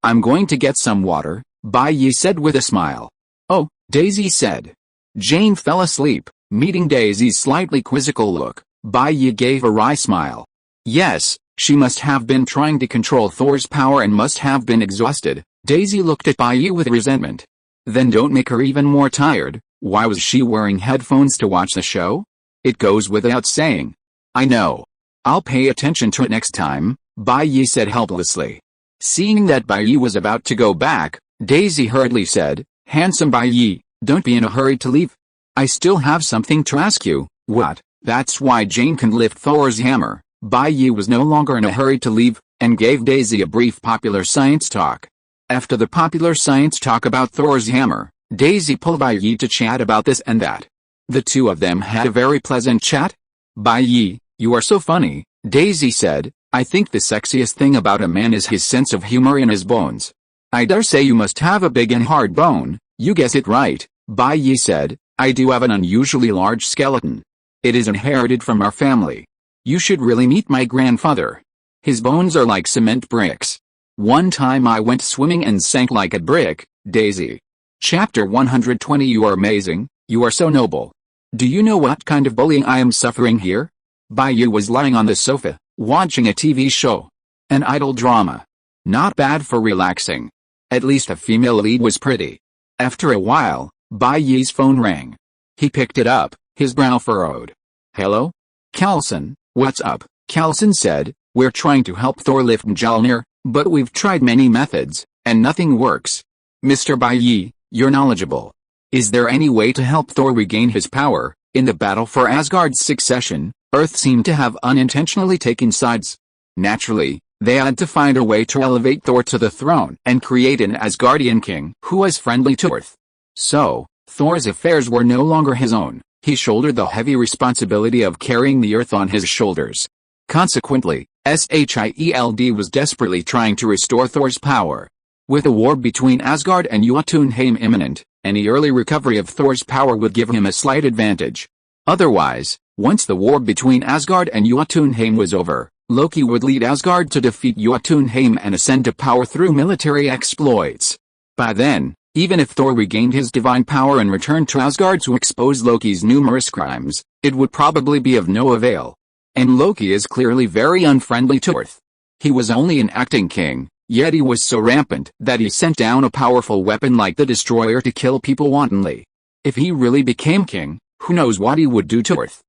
I'm going to get some water, Bai Yi said with a smile. Oh, Daisy said. Jane fell asleep, meeting Daisy's slightly quizzical look. Bai Yi gave a wry smile. Yes, she must have been trying to control Thor's power and must have been exhausted. Daisy looked at Bai Yi with resentment. Then don't make her even more tired. Why was she wearing headphones to watch the show? It goes without saying. I know. I'll pay attention to it next time, Bai Yi said helplessly. Seeing that Bai Yi was about to go back, Daisy hurriedly said, Handsome Bai Yi, don't be in a hurry to leave. I still have something to ask you. What? That's why Jane can lift Thor's hammer. Bai Yi was no longer in a hurry to leave, and gave Daisy a brief popular science talk. After the popular science talk about Thor's hammer, Daisy pulled Bai Yi to chat about this and that. The two of them had a very pleasant chat. Bai Yi, you are so funny, Daisy said. I think the sexiest thing about a man is his sense of humor in his bones. I dare say you must have a big and hard bone. You guess it right, Bai Yi said. I do have an unusually large skeleton. It is inherited from our family. You should really meet my grandfather. His bones are like cement bricks. One time I went swimming and sank like a brick, Daisy. Chapter 120 You are amazing, you are so noble. Do you know what kind of bullying I am suffering here? Bai Yi was lying on the sofa, watching a TV show. An idol drama. Not bad for relaxing. At least a female lead was pretty. After a while, Bai Yi's phone rang. He picked it up, his brow furrowed. Hello? Carlson, what's up? Carlson said, we're trying to help Thor lift Mjolnir, but we've tried many methods, and nothing works. Mr. Bai Yi, you're knowledgeable. Is there any way to help Thor regain his power? In the battle for Asgard's succession, Earth seemed to have unintentionally taken sides. Naturally, they had to find a way to elevate Thor to the throne and create an Asgardian king who was friendly to Earth. So, Thor's affairs were no longer his own. He shouldered the heavy responsibility of carrying the Earth on his shoulders. Consequently, SHIELD was desperately trying to restore Thor's power. With a war between Asgard and Jotunheim imminent, any early recovery of Thor's power would give him a slight advantage. Otherwise, once the war between Asgard and Jotunheim was over, Loki would lead Asgard to defeat Jotunheim and ascend to power through military exploits. By then, even if Thor regained his divine power and returned to Asgard to expose Loki's numerous crimes, it would probably be of no avail. And Loki is clearly very unfriendly to Earth. He was only an acting king, yet he was so rampant that he sent down a powerful weapon like the Destroyer to kill people wantonly. If he really became king, who knows what he would do to Earth?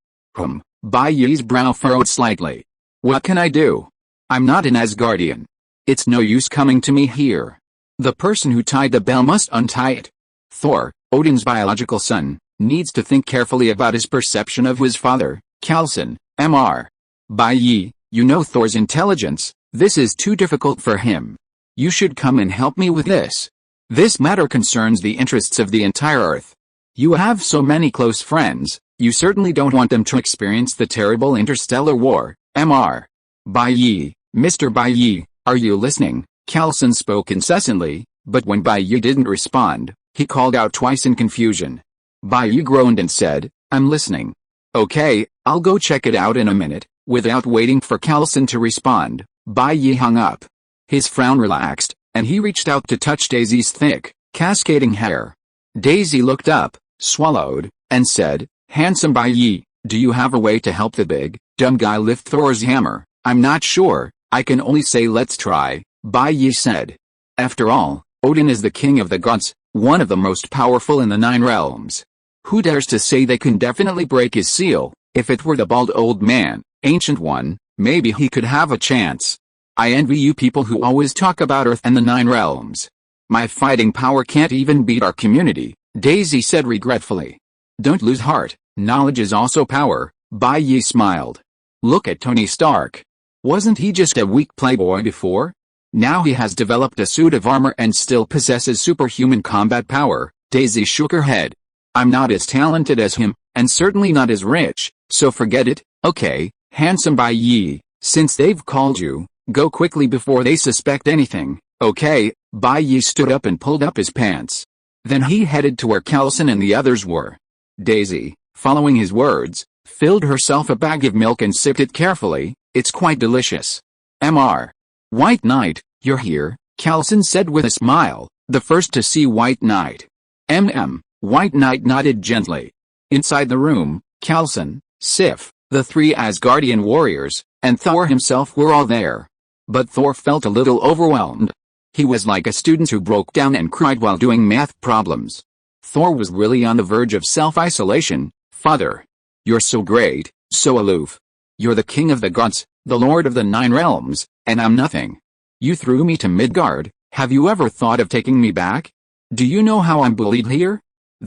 Bai Yi's brow furrowed slightly. What can I do? I'm not an Asgardian. It's no use coming to me here. The person who tied the bell must untie it. Thor, Odin's biological son, needs to think carefully about his perception of his father, Carlson, Mr. Bai Yi, you know Thor's intelligence. This is too difficult for him. You should come and help me with this. This matter concerns the interests of the entire Earth. You have so many close friends, you certainly don't want them to experience the terrible interstellar war, Mr. Bai Yi. Mr. Bai Yi, are you listening? Carlson spoke incessantly, but when Bai Yi didn't respond, he called out twice in confusion. Bai Yi groaned and said, I'm listening. Okay, I'll go check it out in a minute. Without waiting for Carlson to respond, Bai Yi hung up. His frown relaxed, and he reached out to touch Daisy's thick, cascading hair. Daisy looked up, swallowed, and said, "Handsome Bai, do you have a way to help the big, dumb guy lift Thor's hammer?" "I'm not sure, I can only say let's try," Bai said. "After all, Odin is the king of the gods, one of the most powerful in the 9 realms. Who dares to say they can definitely break his seal? If it were the bald old man, ancient one, maybe he could have a chance. I envy you people who always talk about Earth and the 9 realms. My fighting power can't even beat our community," Daisy said regretfully. "Don't lose heart, knowledge is also power," Bai smiled. "Look at Tony Stark. Wasn't he just a weak playboy before? Now he has developed a suit of armor and still possesses superhuman combat power." Daisy shook her head. "I'm not as talented as him, and certainly not as rich, so forget it." "Okay, handsome Bai, since they've called you, go quickly before they suspect anything." "Okay." Bai stood up and pulled up his pants. Then he headed to where Callison and the others were. Daisy, following his words, filled herself a bag of milk and sipped it carefully. "It's quite delicious." "Mr. White Knight, you're here," Callison said with a smile, the first to see White Knight. White Knight nodded gently. Inside the room, Callison, Sif, the 3 Asgardian warriors, and Thor himself were all there. But Thor felt a little overwhelmed. He was like a student who broke down and cried while doing math problems. Thor was really on the verge of self-isolation. "Father, you're so great, so aloof. You're the king of the gods, the lord of the 9 realms, and I'm nothing. You threw me to Midgard. Have you ever thought of taking me back? Do you know how I'm bullied here?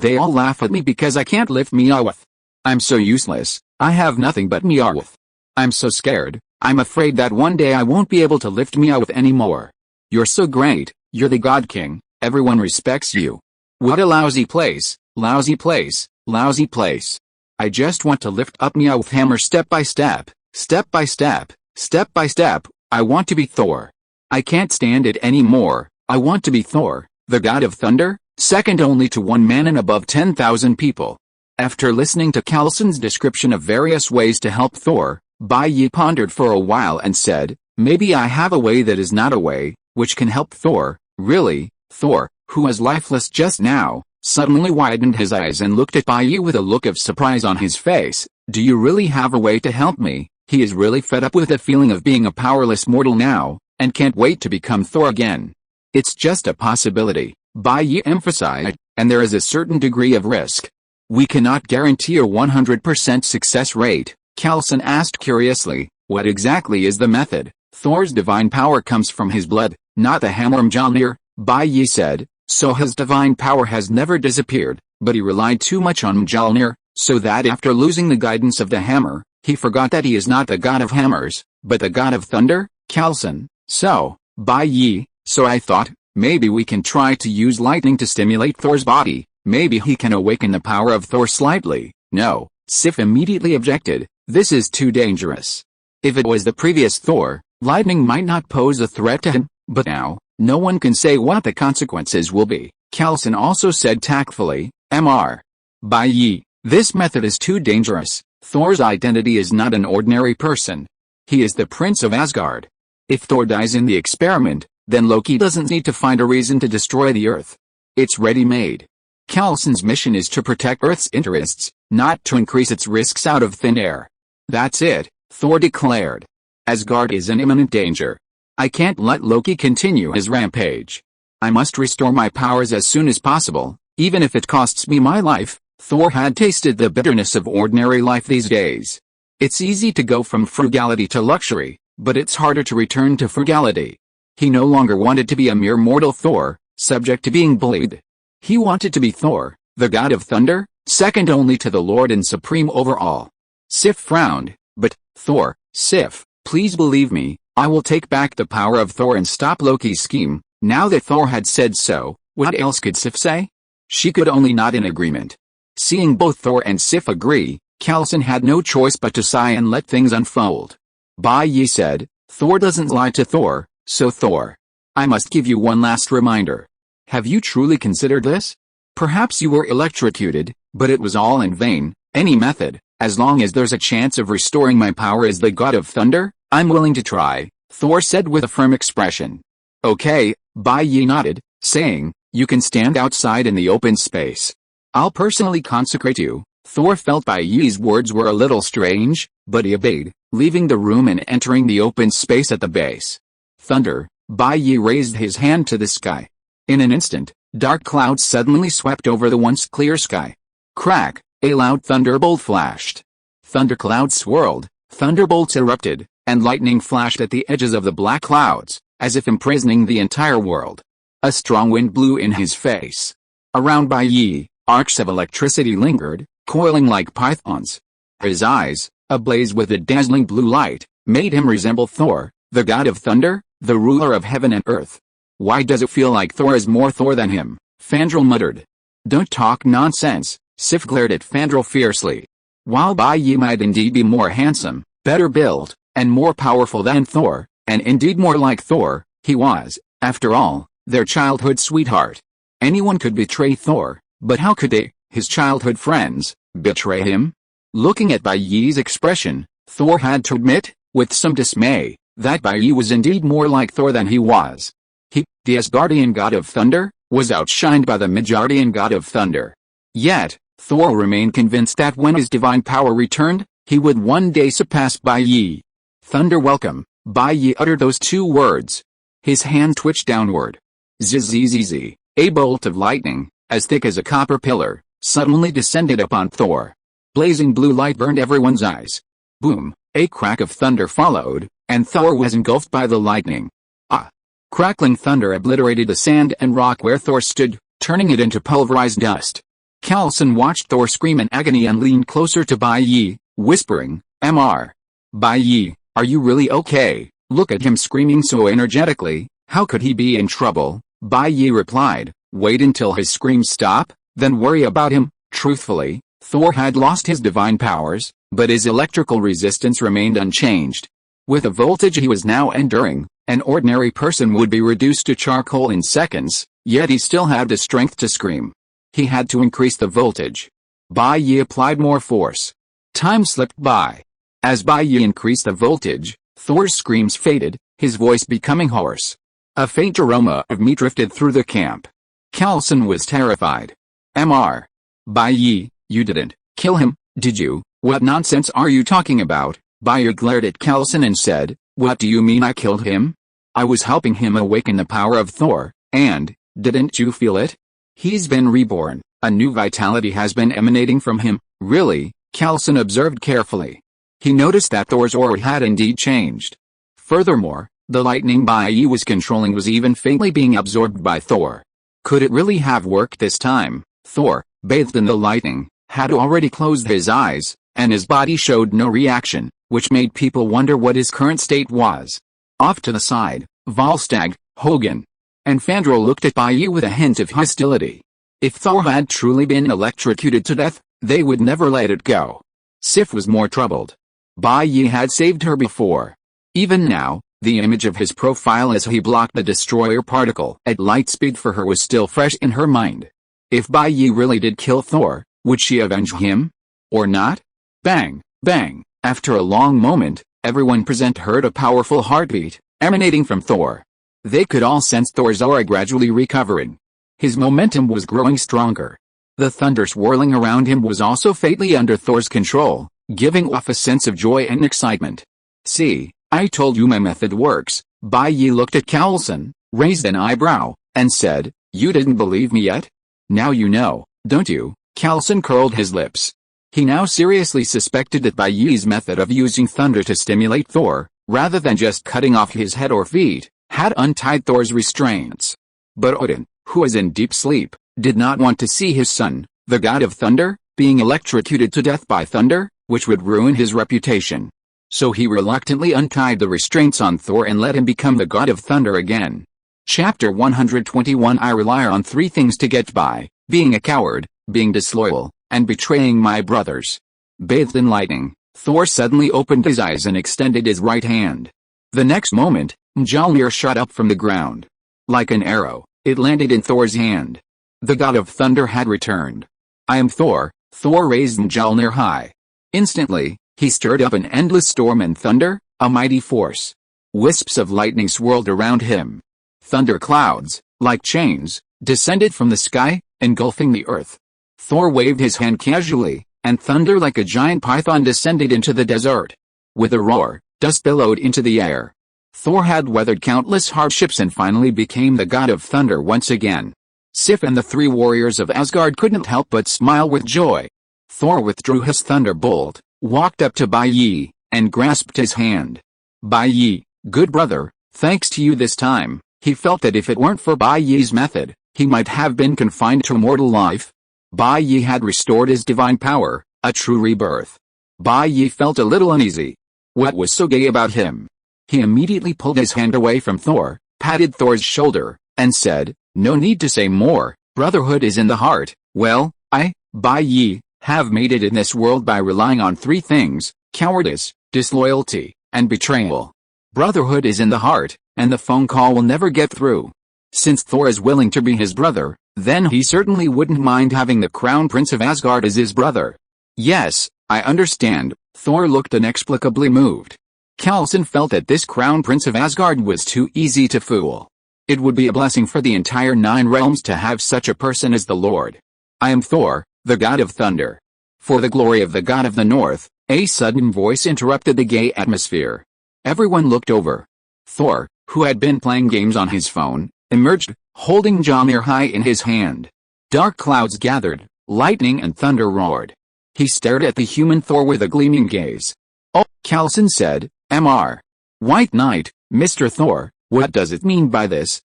They all laugh at me because I can't lift Meowth. I'm so useless, I have nothing but Meowth. I'm so scared, I'm afraid that one day I won't be able to lift Meowth anymore. You're so great, you're the God King, everyone respects you. What a lousy place, lousy place, lousy place. I just want to lift up Meowth hammer step by step, step by step, step by step. I want to be Thor. I can't stand it anymore. I want to be Thor, the god of thunder, second only to one man and above 10,000 people." After listening to Callison's description of various ways to help Thor, Bai pondered for a while and said, "Maybe I have a way that is not a way, which can help Thor." "Really?" Thor, who was lifeless just now, suddenly widened his eyes and looked at Bai with a look of surprise on his face. "Do you really have a way to help me?" He is really fed up with the feeling of being a powerless mortal now, and can't wait to become Thor again. "It's just a possibility," Bai emphasized, "and there is a certain degree of risk. We cannot guarantee a 100% success rate." Callison asked curiously, "What exactly is the method?" "Thor's divine power comes from his blood, not the hammer Mjolnir," Bai said, "so his divine power has never disappeared, but he relied too much on Mjolnir, so that after losing the guidance of the hammer, he forgot that he is not the god of hammers, but the god of thunder." Callison, "So, Bai, so I thought, maybe we can try to use lightning to stimulate Thor's body, maybe he can awaken the power of Thor slightly." "No," Sif immediately objected, "this is too dangerous. If it was the previous Thor, lightning might not pose a threat to him, but now, no one can say what the consequences will be." Callison also said tactfully, "Mr. Bai, this method is too dangerous. Thor's identity is not an ordinary person. He is the Prince of Asgard. If Thor dies in the experiment, then Loki doesn't need to find a reason to destroy the Earth. It's ready-made. Callison's mission is to protect Earth's interests, not to increase its risks out of thin air." "That's it," Thor declared. "Asgard is in imminent danger. I can't let Loki continue his rampage. I must restore my powers as soon as possible, even if it costs me my life." Thor had tasted the bitterness of ordinary life these days. It's easy to go from frugality to luxury, but it's harder to return to frugality. He no longer wanted to be a mere mortal Thor, subject to being bullied. He wanted to be Thor, the god of thunder, second only to the Lord and supreme over all. Sif frowned, "But, Thor, Sif, please believe me, I will take back the power of Thor and stop Loki's scheme." Now that Thor had said so, what else could Sif say? She could only nod in agreement. Seeing both Thor and Sif agree, Callison had no choice but to sigh and let things unfold. Bai said, "Thor doesn't lie to Thor, so Thor, I must give you one last reminder. Have you truly considered this? Perhaps you were electrocuted, but it was all in vain. Any method, as long as there's a chance of restoring my power as the god of thunder, I'm willing to try," Thor said with a firm expression. "Okay, Bai Yi nodded, saying, "You can stand outside in the open space. I'll personally consecrate you." Thor felt Bai Yi's words were a little strange, but he obeyed, leaving the room and entering the open space at the base. Thunder. Bai Yi raised his hand to the sky. In an instant, dark clouds suddenly swept over the once clear sky. Crack! A loud thunderbolt flashed. Thunderclouds swirled, thunderbolts erupted, and lightning flashed at the edges of the black clouds, as if imprisoning the entire world. A strong wind blew in his face. Around Bai Yi, arcs of electricity lingered, coiling like pythons. His eyes, ablaze with a dazzling blue light, made him resemble Thor, the god of thunder, the ruler of heaven and earth. "Why does it feel like Thor is more Thor than him?" Fandral muttered. "Don't talk nonsense," Sif glared at Fandral fiercely. While Bai Yi might indeed be more handsome, better built, and more powerful than Thor, and indeed more like Thor, he was, after all, their childhood sweetheart. Anyone could betray Thor, but how could they, his childhood friends, betray him? Looking at Bai Yi's expression, Thor had to admit, with some dismay, that Bai Yi was indeed more like Thor than he was. He, the Asgardian god of thunder, was outshined by the Midgardian god of thunder. Yet, Thor remained convinced that when his divine power returned, he would one day surpass Bai Yi. "Thunder welcome." Bai Yi uttered those two words. His hand twitched downward. Zzz. A bolt of lightning, as thick as a copper pillar, suddenly descended upon Thor. Blazing blue light burned everyone's eyes. Boom! A crack of thunder followed, and Thor was engulfed by the lightning. Ah! Crackling thunder obliterated the sand and rock where Thor stood, turning it into pulverized dust. Coulson watched Thor scream in agony and leaned closer to Bai Yi, whispering, "Mr. Bai Yi, are you really okay? Look at him screaming so energetically, how could he be in trouble?" Bai Yi replied, "Wait until his screams stop, then worry about him." Truthfully, Thor had lost his divine powers, but his electrical resistance remained unchanged. With the voltage he was now enduring, an ordinary person would be reduced to charcoal in seconds, yet he still had the strength to scream. He had to increase the voltage. Bai Yi applied more force. Time slipped by. As Bai Yi increased the voltage, Thor's screams faded, his voice becoming hoarse. A faint aroma of meat drifted through the camp. Coulson was terrified. "Mr. Bai Yi, you didn't kill him, did you?" "What nonsense are you talking about?" Bai Yi glared at Coulson and said, "What do you mean I killed him? I was helping him awaken the power of Thor, and, didn't you feel it? He's been reborn, a new vitality has been emanating from him." "Really?" Coulson observed carefully. He noticed that Thor's aura had indeed changed. Furthermore, the lightning Bai Yi was controlling was even faintly being absorbed by Thor. Could it really have worked this time? Thor, bathed in the lightning, had already closed his eyes, and his body showed no reaction, which made people wonder what his current state was. Off to the side, Volstagg, Hogan, and Fandral looked at Bai Yi with a hint of hostility. If Thor had truly been electrocuted to death, they would never let it go. Sif was more troubled. Bai Yi had saved her before. Even now, the image of his profile as he blocked the destroyer particle at light speed for her was still fresh in her mind. If Bai Yi really did kill Thor, would she avenge him? Or not? Bang, bang. After a long moment, everyone present heard a powerful heartbeat, emanating from Thor. They could all sense Thor's aura gradually recovering. His momentum was growing stronger. The thunder swirling around him was also fatally under Thor's control, giving off a sense of joy and excitement. "See, I told you my method works." Bai Yi looked at Coulson, raised an eyebrow, and said, "You didn't believe me yet? Now you know, don't you?" Coulson curled his lips. He now seriously suspected that Bai Yi's method of using thunder to stimulate Thor, rather than just cutting off his head or feet, had untied Thor's restraints. But Odin, who was in deep sleep, did not want to see his son, the god of thunder, being electrocuted to death by thunder, which would ruin his reputation. So he reluctantly untied the restraints on Thor and let him become the god of thunder again. Chapter 121 I rely on three things to get by: being a coward, being disloyal, and betraying my brothers. Bathed in lightning, Thor suddenly opened his eyes and extended his right hand. The next moment, Mjolnir shot up from the ground. Like an arrow, it landed in Thor's hand. The god of thunder had returned. "I am Thor." Thor raised Mjolnir high. Instantly, he stirred up an endless storm and thunder, a mighty force. Wisps of lightning swirled around him. Thunder clouds, like chains, descended from the sky, engulfing the earth. Thor waved his hand casually, and thunder like a giant python descended into the desert. With a roar, dust billowed into the air. Thor had weathered countless hardships and finally became the god of thunder once again. Sif and the three warriors of Asgard couldn't help but smile with joy. Thor withdrew his thunderbolt, walked up to Bai Yi, and grasped his hand. Bai Yi, good brother, thanks to you this time. He felt that if it weren't for Bai Yi's method, he might have been confined to mortal life. Bai Yi had restored his divine power, a true rebirth. Bai Yi felt a little uneasy. What was so gay about him? He immediately pulled his hand away from Thor, patted Thor's shoulder, and said, "No need to say more, brotherhood is in the heart." Well, I, Bai Yi, have made it in this world by relying on three things: cowardice, disloyalty, and betrayal. Brotherhood is in the heart, and the phone call will never get through. Since Thor is willing to be his brother, then he certainly wouldn't mind having the Crown Prince of Asgard as his brother. Yes, I understand. Thor looked inexplicably moved. Coulson felt that this Crown Prince of Asgard was too easy to fool. It would be a blessing for the entire 9 realms to have such a person as the Lord. I am Thor, the god of thunder. For the glory of the god of the north, a sudden voice interrupted the gay atmosphere. Everyone looked over. Thor, who had been playing games on his phone, emerged, holding Mjolnir high in his hand. Dark clouds gathered, lightning and thunder roared. He stared at the human Thor with a gleaming gaze. "Oh," Coulson said, "Mr. White Knight, Mr. Thor, what does it mean by this?"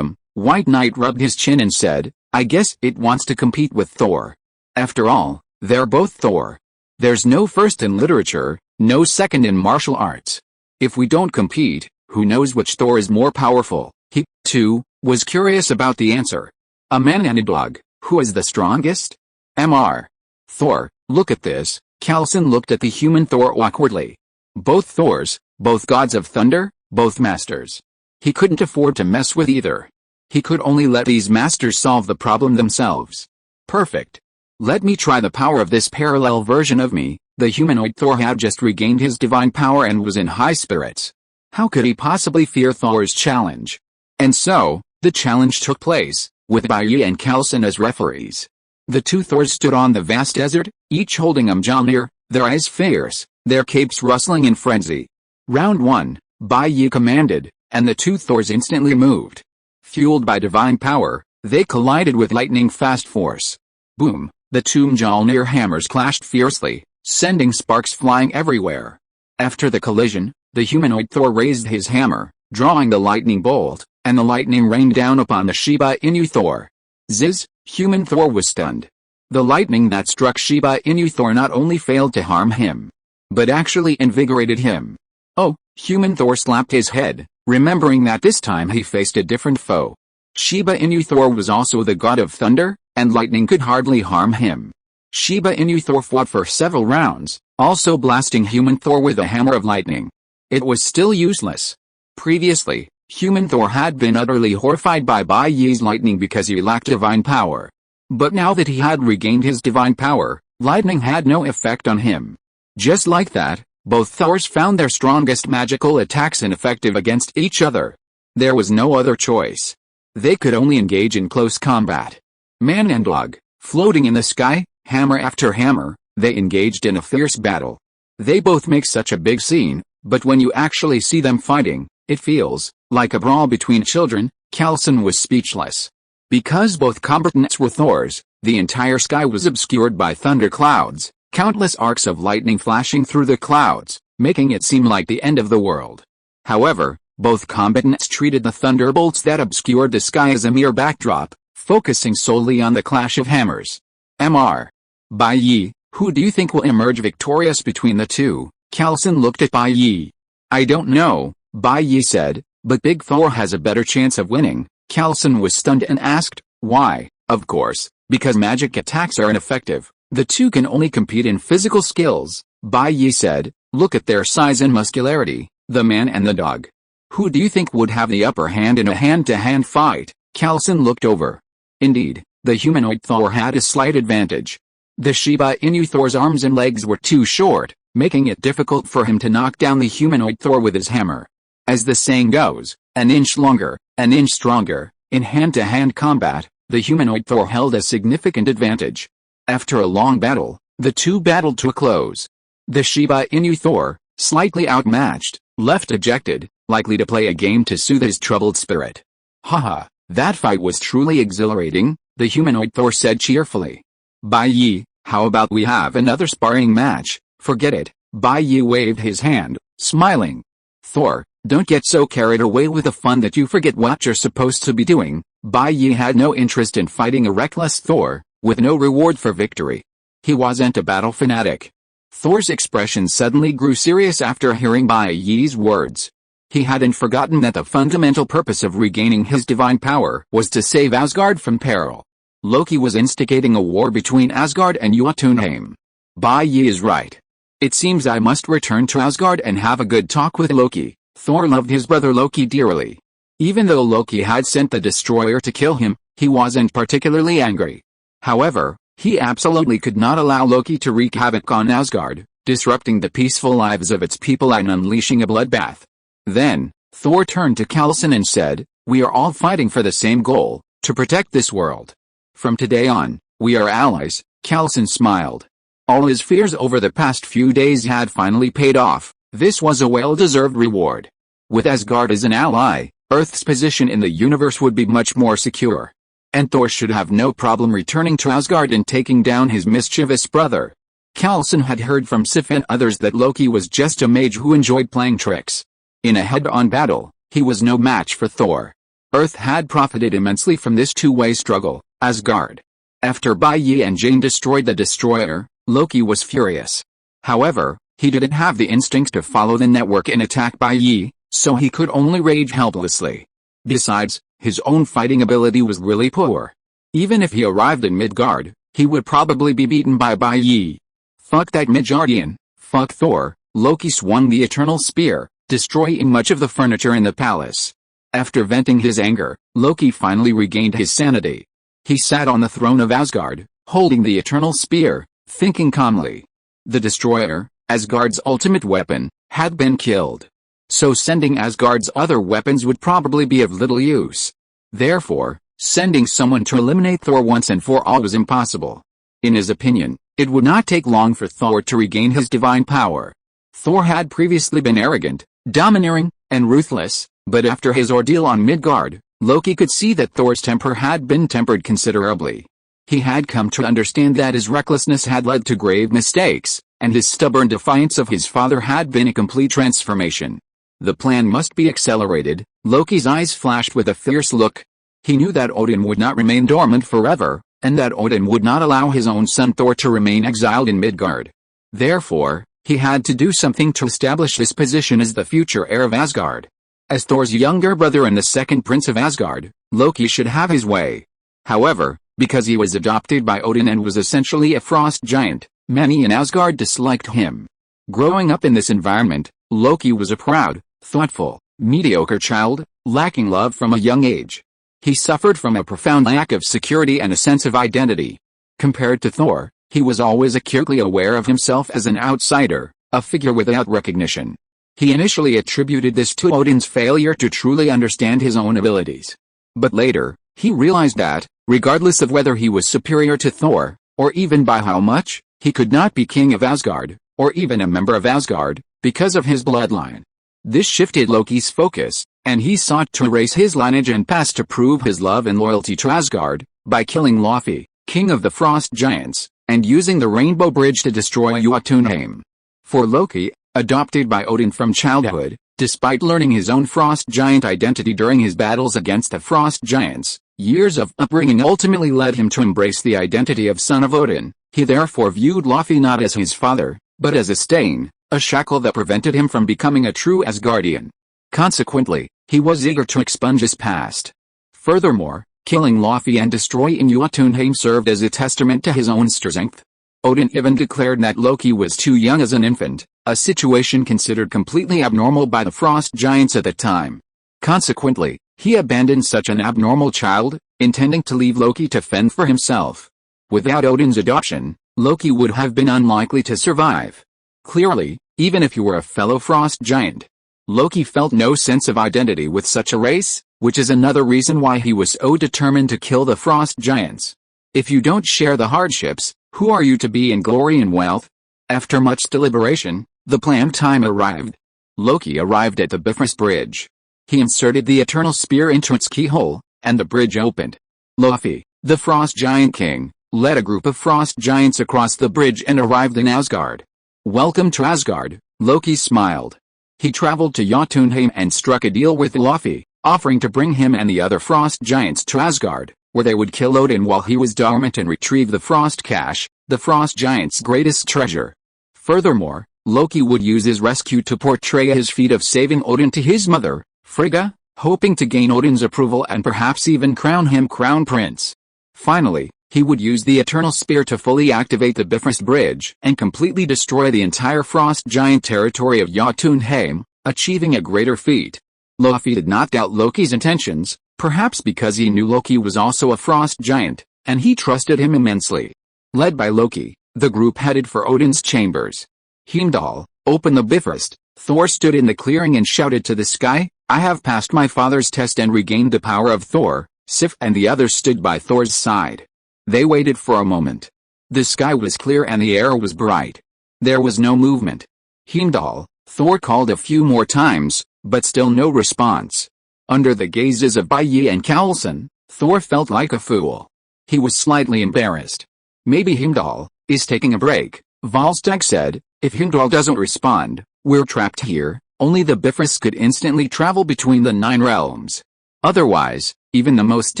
White Knight rubbed his chin and said, "I guess it wants to compete with Thor. After all, they're both Thor. There's no first in literature, no second in martial arts. If we don't compete, who knows which Thor is more powerful?" He, too, was curious about the answer. "A man and a dog, who is the strongest?" Mr. Thor, look at this. Coulson looked at the human Thor awkwardly. Both Thors, both gods of thunder, both masters. He couldn't afford to mess with either. He could only let these masters solve the problem themselves. Perfect. Let me try the power of this parallel version of me. The humanoid Thor had just regained his divine power and was in high spirits. How could he possibly fear Thor's challenge? And so, the challenge took place, with Bai Yi and Coulson as referees. The two Thors stood on the vast desert, each holding a Mjolnir, their eyes fierce, their capes rustling in frenzy. Round 1, Bai Yi commanded, and the two Thors instantly moved. Fueled by divine power, they collided with lightning-fast force. Boom, the two Mjolnir hammers clashed fiercely, sending sparks flying everywhere. After the collision, the humanoid Thor raised his hammer, drawing the lightning bolt, and the lightning rained down upon the Shiba Inu Thor. Ziz, human Thor was stunned. The lightning that struck Shiba Inu Thor not only failed to harm him, but actually invigorated him. Oh, human Thor slapped his head, remembering that this time he faced a different foe. Shiba Inu Thor was also the god of thunder, and lightning could hardly harm him. Shiba Inu Thor fought for several rounds, also blasting human Thor with a hammer of lightning. It was still useless. Previously, human Thor had been utterly horrified by Bai Yi's lightning because he lacked divine power. But now that he had regained his divine power, lightning had no effect on him. Just like that, both Thors found their strongest magical attacks ineffective against each other. There was no other choice. They could only engage in close combat. Man and dog, floating in the sky, hammer after hammer, they engaged in a fierce battle. They both make such a big scene, but when you actually see them fighting, it feels like a brawl between children. Coulson was speechless. Because both combatants were Thors, the entire sky was obscured by thunder clouds, countless arcs of lightning flashing through the clouds, making it seem like the end of the world. However, both combatants treated the thunderbolts that obscured the sky as a mere backdrop, focusing solely on the clash of hammers. Mr. Bai Yi, who do you think will emerge victorious between the two? Coulson looked at Bai Yi. I don't know, Bai Yi said, but Big Thor has a better chance of winning. Coulson was stunned and asked, why? Of course, because magic attacks are ineffective. The two can only compete in physical skills, Bai Yi said. Look at their size and muscularity, the man and the dog. Who do you think would have the upper hand in a hand-to-hand fight? Coulson looked over. Indeed, the humanoid Thor had a slight advantage. The Shiba Inu Thor's arms and legs were too short, making it difficult for him to knock down the humanoid Thor with his hammer. As the saying goes, an inch longer, an inch stronger. In hand-to-hand combat, the humanoid Thor held a significant advantage. After a long battle, the two battled to a close. The Shiba Inu Thor, slightly outmatched, left dejected, likely to play a game to soothe his troubled spirit. Haha, that fight was truly exhilarating, the humanoid Thor said cheerfully. Bai Yi, how about we have another sparring match? Forget it, Bai Yi waved his hand, smiling. Thor, don't get so carried away with the fun that you forget what you're supposed to be doing. Bai Yi had no interest in fighting a reckless Thor, with no reward for victory. He wasn't a battle fanatic. Thor's expression suddenly grew serious after hearing Bai Yi's words. He hadn't forgotten that the fundamental purpose of regaining his divine power was to save Asgard from peril. Loki was instigating a war between Asgard and Jotunheim. Bai Yi is right. It seems I must return to Asgard and have a good talk with Loki. Thor loved his brother Loki dearly. Even though Loki had sent the destroyer to kill him, he wasn't particularly angry. However, he absolutely could not allow Loki to wreak havoc on Asgard, disrupting the peaceful lives of its people and unleashing a bloodbath. Then, Thor turned to Coulson and said, "We are all fighting for the same goal, to protect this world. From today on, we are allies." Coulson smiled. All his fears over the past few days had finally paid off. This was a well-deserved reward. With Asgard as an ally, Earth's position in the universe would be much more secure. And Thor should have no problem returning to Asgard and taking down his mischievous brother. Coulson had heard from Sif and others that Loki was just a mage who enjoyed playing tricks. In a head-on battle, he was no match for Thor. Earth had profited immensely from this two-way struggle. Asgard. After Bai Yi and Jane destroyed the destroyer, Loki was furious. However, he didn't have the instinct to follow the network and attack Bai Yi, so he could only rage helplessly. Besides, his own fighting ability was really poor. Even if he arrived in Midgard, he would probably be beaten by Bai Yi. Fuck that Midgardian, fuck Thor. Loki swung the Eternal Spear, destroying much of the furniture in the palace. After venting his anger, Loki finally regained his sanity. He sat on the throne of Asgard, holding the Eternal Spear, thinking calmly. The destroyer, Asgard's ultimate weapon, had been killed. So sending Asgard's other weapons would probably be of little use. Therefore, sending someone to eliminate Thor once and for all was impossible. In his opinion, it would not take long for Thor to regain his divine power. Thor had previously been arrogant, domineering, and ruthless, but after his ordeal on Midgard, Loki could see that Thor's temper had been tempered considerably. He had come to understand that his recklessness had led to grave mistakes, and his stubborn defiance of his father had been a complete transformation. The plan must be accelerated. Loki's eyes flashed with a fierce look. He knew that Odin would not remain dormant forever, and that Odin would not allow his own son Thor to remain exiled in Midgard. Therefore, he had to do something to establish his position as the future heir of Asgard. As Thor's younger brother and the second prince of Asgard, Loki should have his way. However, because he was adopted by Odin and was essentially a frost giant, many in Asgard disliked him. Growing up in this environment, Loki was a proud, thoughtful, mediocre child, lacking love from a young age. He suffered from a profound lack of security and a sense of identity. Compared to Thor, he was always acutely aware of himself as an outsider, a figure without recognition. He initially attributed this to Odin's failure to truly understand his own abilities. But later, he realized that, regardless of whether he was superior to Thor, or even by how much, he could not be king of Asgard, or even a member of Asgard, because of his bloodline. This shifted Loki's focus, and he sought to erase his lineage and past to prove his love and loyalty to Asgard, by killing Laufey, king of the Frost Giants, and using the Rainbow Bridge to destroy Jotunheim. For Loki, adopted by Odin from childhood, despite learning his own Frost Giant identity during his battles against the Frost Giants, years of upbringing ultimately led him to embrace the identity of son of Odin. He therefore viewed Laufey not as his father, but as a stain, a shackle that prevented him from becoming a true Asgardian. Consequently, he was eager to expunge his past. Furthermore, killing Laufey and destroying Jotunheim served as a testament to his own strength. Odin even declared that Loki was too young as an infant, a situation considered completely abnormal by the Frost Giants at the time. Consequently, he abandoned such an abnormal child, intending to leave Loki to fend for himself. Without Odin's adoption, Loki would have been unlikely to survive. Clearly, even if you were a fellow Frost Giant, Loki felt no sense of identity with such a race, which is another reason why he was so determined to kill the frost giants. If you don't share the hardships, who are you to be in glory and wealth? After much deliberation, the planned time arrived. Loki arrived at the Bifrost Bridge. He inserted the Eternal Spear into its keyhole, and the bridge opened. Loki, the Frost Giant King, led a group of frost giants across the bridge and arrived in Asgard. Welcome to Asgard, Loki smiled. He traveled to Jotunheim and struck a deal with Loki, offering to bring him and the other frost giants to Asgard, where they would kill Odin while he was dormant and retrieve the frost cache, the frost giants' greatest treasure. Furthermore, Loki would use his rescue to portray his feat of saving Odin to his mother, Frigga, hoping to gain Odin's approval and perhaps even crown him crown prince. Finally, he would use the Eternal Spear to fully activate the Bifrost Bridge and completely destroy the entire frost giant territory of Jotunheim, achieving a greater feat. Loki did not doubt Loki's intentions, perhaps because he knew Loki was also a frost giant, and he trusted him immensely. Led by Loki, the group headed for Odin's chambers. Heimdall, open the Bifrost. Thor stood in the clearing and shouted to the sky, I have passed my father's test and regained the power of Thor. Sif and the others stood by Thor's side. They waited for a moment. The sky was clear and the air was bright. There was no movement. Heimdall, Thor called a few more times, but still no response. Under the gazes of Bayi and Coulson, Thor felt like a fool. He was slightly embarrassed. Maybe Heimdall is taking a break, Volstagg said. If Heimdall doesn't respond, we're trapped here. Only the Bifrost could instantly travel between the 9 realms. Otherwise, even the most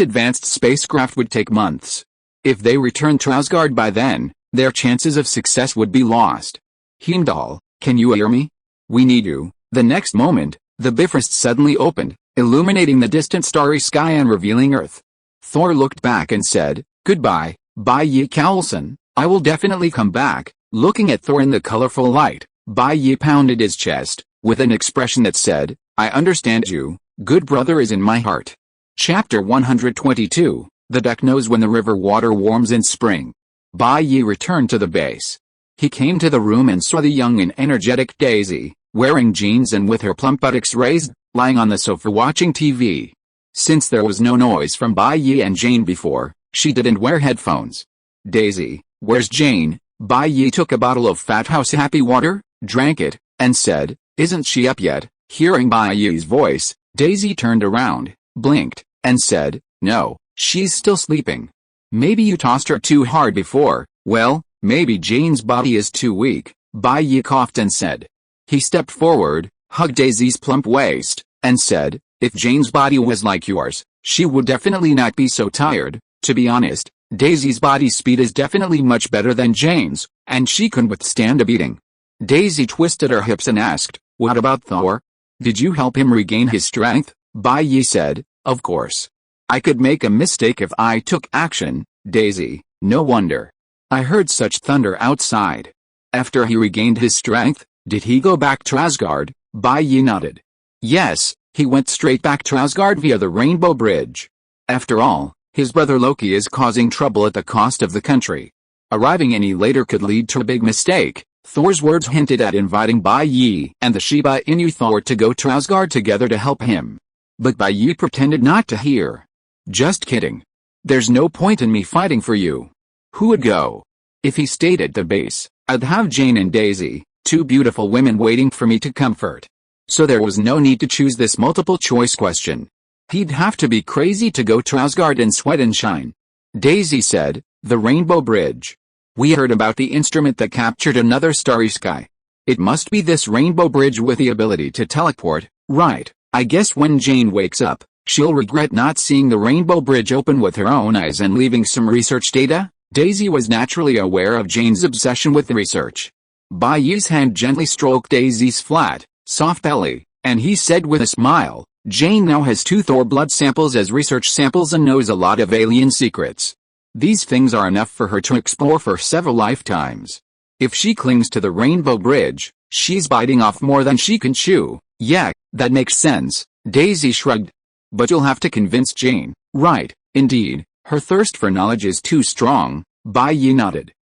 advanced spacecraft would take months. If they returned to Asgard by then, their chances of success would be lost. Heimdall, can you hear me? We need you. The next moment, the Bifrost suddenly opened, illuminating the distant starry sky and revealing Earth. Thor looked back and said, Goodbye, Bayi Coulson, I will definitely come back. Looking at Thor in the colorful light, Bayi pounded his chest, with an expression that said, I understand you, good brother is in my heart. Chapter 122, The duck knows when the river water warms in spring. Bayi returned to the base. He came to the room and saw the young and energetic Daisy, wearing jeans and with her plump buttocks raised, lying on the sofa watching TV. Since there was no noise from Bayi and Jane before, she didn't wear headphones. Daisy, where's Jane? Bayi took a bottle of Fat House Happy Water, drank it, and said, Isn't she up yet? Hearing Bayi's voice, Daisy turned around, blinked, and said, No, she's still sleeping. Maybe you tossed her too hard before. Well, maybe Jane's body is too weak, Bayi coughed and said. He stepped forward, hugged Daisy's plump waist, and said, If Jane's body was like yours, she would definitely not be so tired. To be honest, Daisy's body speed is definitely much better than Jane's, and she can withstand a beating. Daisy twisted her hips and asked, What about Thor? Did you help him regain his strength? Bayi said, Of course. I could make a mistake if I took action, Daisy, no wonder. I heard such thunder outside. After he regained his strength, did he go back to Asgard? Bayi nodded. Yes, he went straight back to Asgard via the Rainbow Bridge. After all, his brother Loki is causing trouble at the cost of the country. Arriving any later could lead to a big mistake. Thor's words hinted at inviting Bayi and the Shiba Inu Thor to go to Asgard together to help him. But Bayi pretended not to hear. Just kidding. There's no point in me fighting for you. Who would go? If he stayed at the base, I'd have Jane and Daisy, 2 beautiful women waiting for me to comfort. So there was no need to choose this multiple choice question. He'd have to be crazy to go to Asgard and sweat and shine. Daisy said, The Rainbow Bridge. We heard about the instrument that captured another starry sky. It must be this Rainbow Bridge with the ability to teleport, right? I guess when Jane wakes up, she'll regret not seeing the Rainbow Bridge open with her own eyes and leaving some research data. Daisy was naturally aware of Jane's obsession with research. Bayi's hand gently stroked Daisy's flat, soft belly, and he said with a smile, Jane now has 2 Thor blood samples as research samples and knows a lot of alien secrets. These things are enough for her to explore for several lifetimes. If she clings to the Rainbow Bridge, she's biting off more than she can chew. Yeah, that makes sense, Daisy shrugged. But you'll have to convince Jane, right? Indeed, her thirst for knowledge is too strong, Bayi nodded.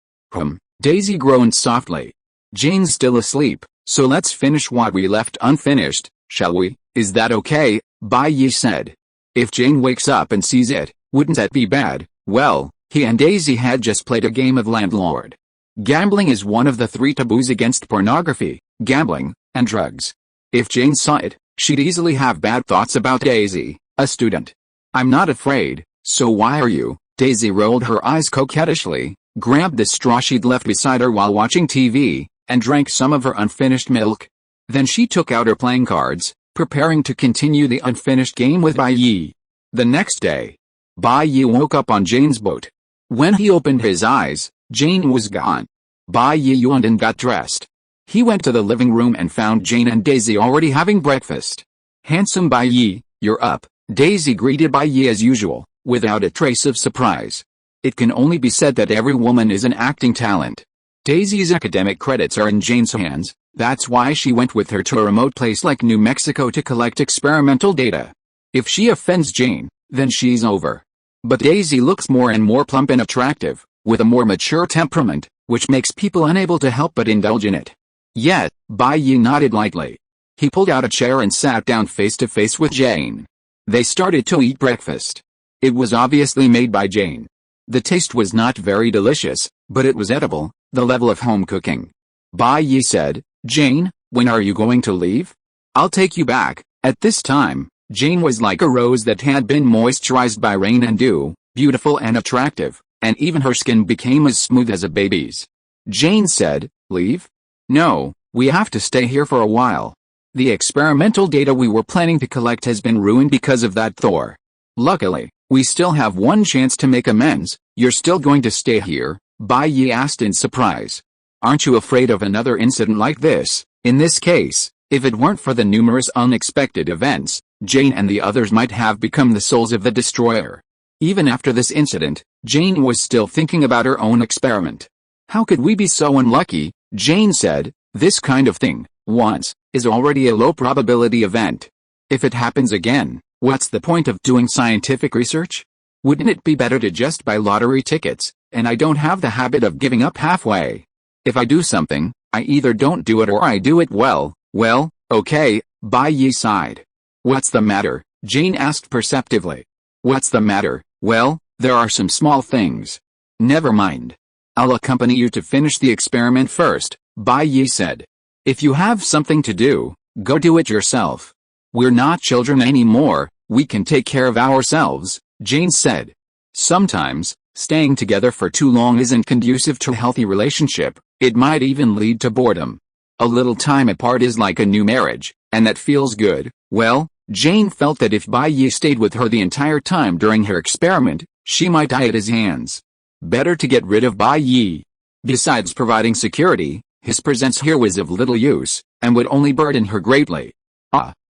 Daisy groaned softly. Jane's still asleep, so let's finish what we left unfinished. Shall we? Is that okay? Bai Yi said. If Jane wakes up and sees it, wouldn't that be bad? Well, he and Daisy had just played a game of landlord. Gambling is one of the 3 taboos against pornography, gambling, and drugs. If Jane saw it, she'd easily have bad thoughts about Daisy, a student. I'm not afraid, so why are you? Daisy rolled her eyes coquettishly, grabbed the straw she'd left beside her while watching TV, and drank some of her unfinished milk. Then she took out her playing cards, preparing to continue the unfinished game with Bai Yi. The next day, Bai Yi woke up on Jane's boat. When he opened his eyes, Jane was gone. Bai Yi yawned and got dressed. He went to the living room and found Jane and Daisy already having breakfast. Handsome Bai Yi, you're up, Daisy greeted Bai Yi as usual, without a trace of surprise. It can only be said that every woman is an acting talent. Daisy's academic credits are in Jane's hands, that's why she went with her to a remote place like New Mexico to collect experimental data. If she offends Jane, then she's over. But Daisy looks more and more plump and attractive, with a more mature temperament, which makes people unable to help but indulge in it. Yet, Bai Yi nodded lightly. He pulled out a chair and sat down face to face with Jane. They started to eat breakfast. It was obviously made by Jane. The taste was not very delicious, but it was edible, the level of home cooking. Bai Yi said, Jane, when are you going to leave? I'll take you back. At this time, Jane was like a rose that had been moisturized by rain and dew, beautiful and attractive, and even her skin became as smooth as a baby's. Jane said, leave? No, we have to stay here for a while. The experimental data we were planning to collect has been ruined because of that Thor. Luckily, we still have one chance to make amends. You're still going to stay here? Bai Yi asked in surprise. Aren't you afraid of another incident like this? In this case, if it weren't for the numerous unexpected events, Jane and the others might have become the souls of the destroyer. Even after this incident, Jane was still thinking about her own experiment. How could we be so unlucky? Jane said, this kind of thing, once, is already a low probability event. If it happens again, what's the point of doing scientific research? Wouldn't it be better to just buy lottery tickets? And I don't have the habit of giving up halfway. If I do something, I either don't do it or I do it well, okay, Bai Yi sighed. What's the matter? Jane asked perceptively. What's the matter? Well, there are some small things. Never mind. I'll accompany you to finish the experiment first, Bai Yi said. If you have something to do, go do it yourself. We're not children anymore, we can take care of ourselves, Jane said. Sometimes, staying together for too long isn't conducive to a healthy relationship, it might even lead to boredom. A little time apart is like a new marriage, and that feels good. Well, Jane felt that if Bai Yi stayed with her the entire time during her experiment, she might die at his hands. Better to get rid of Bai Yi. Besides providing security, his presence here was of little use, and would only burden her greatly.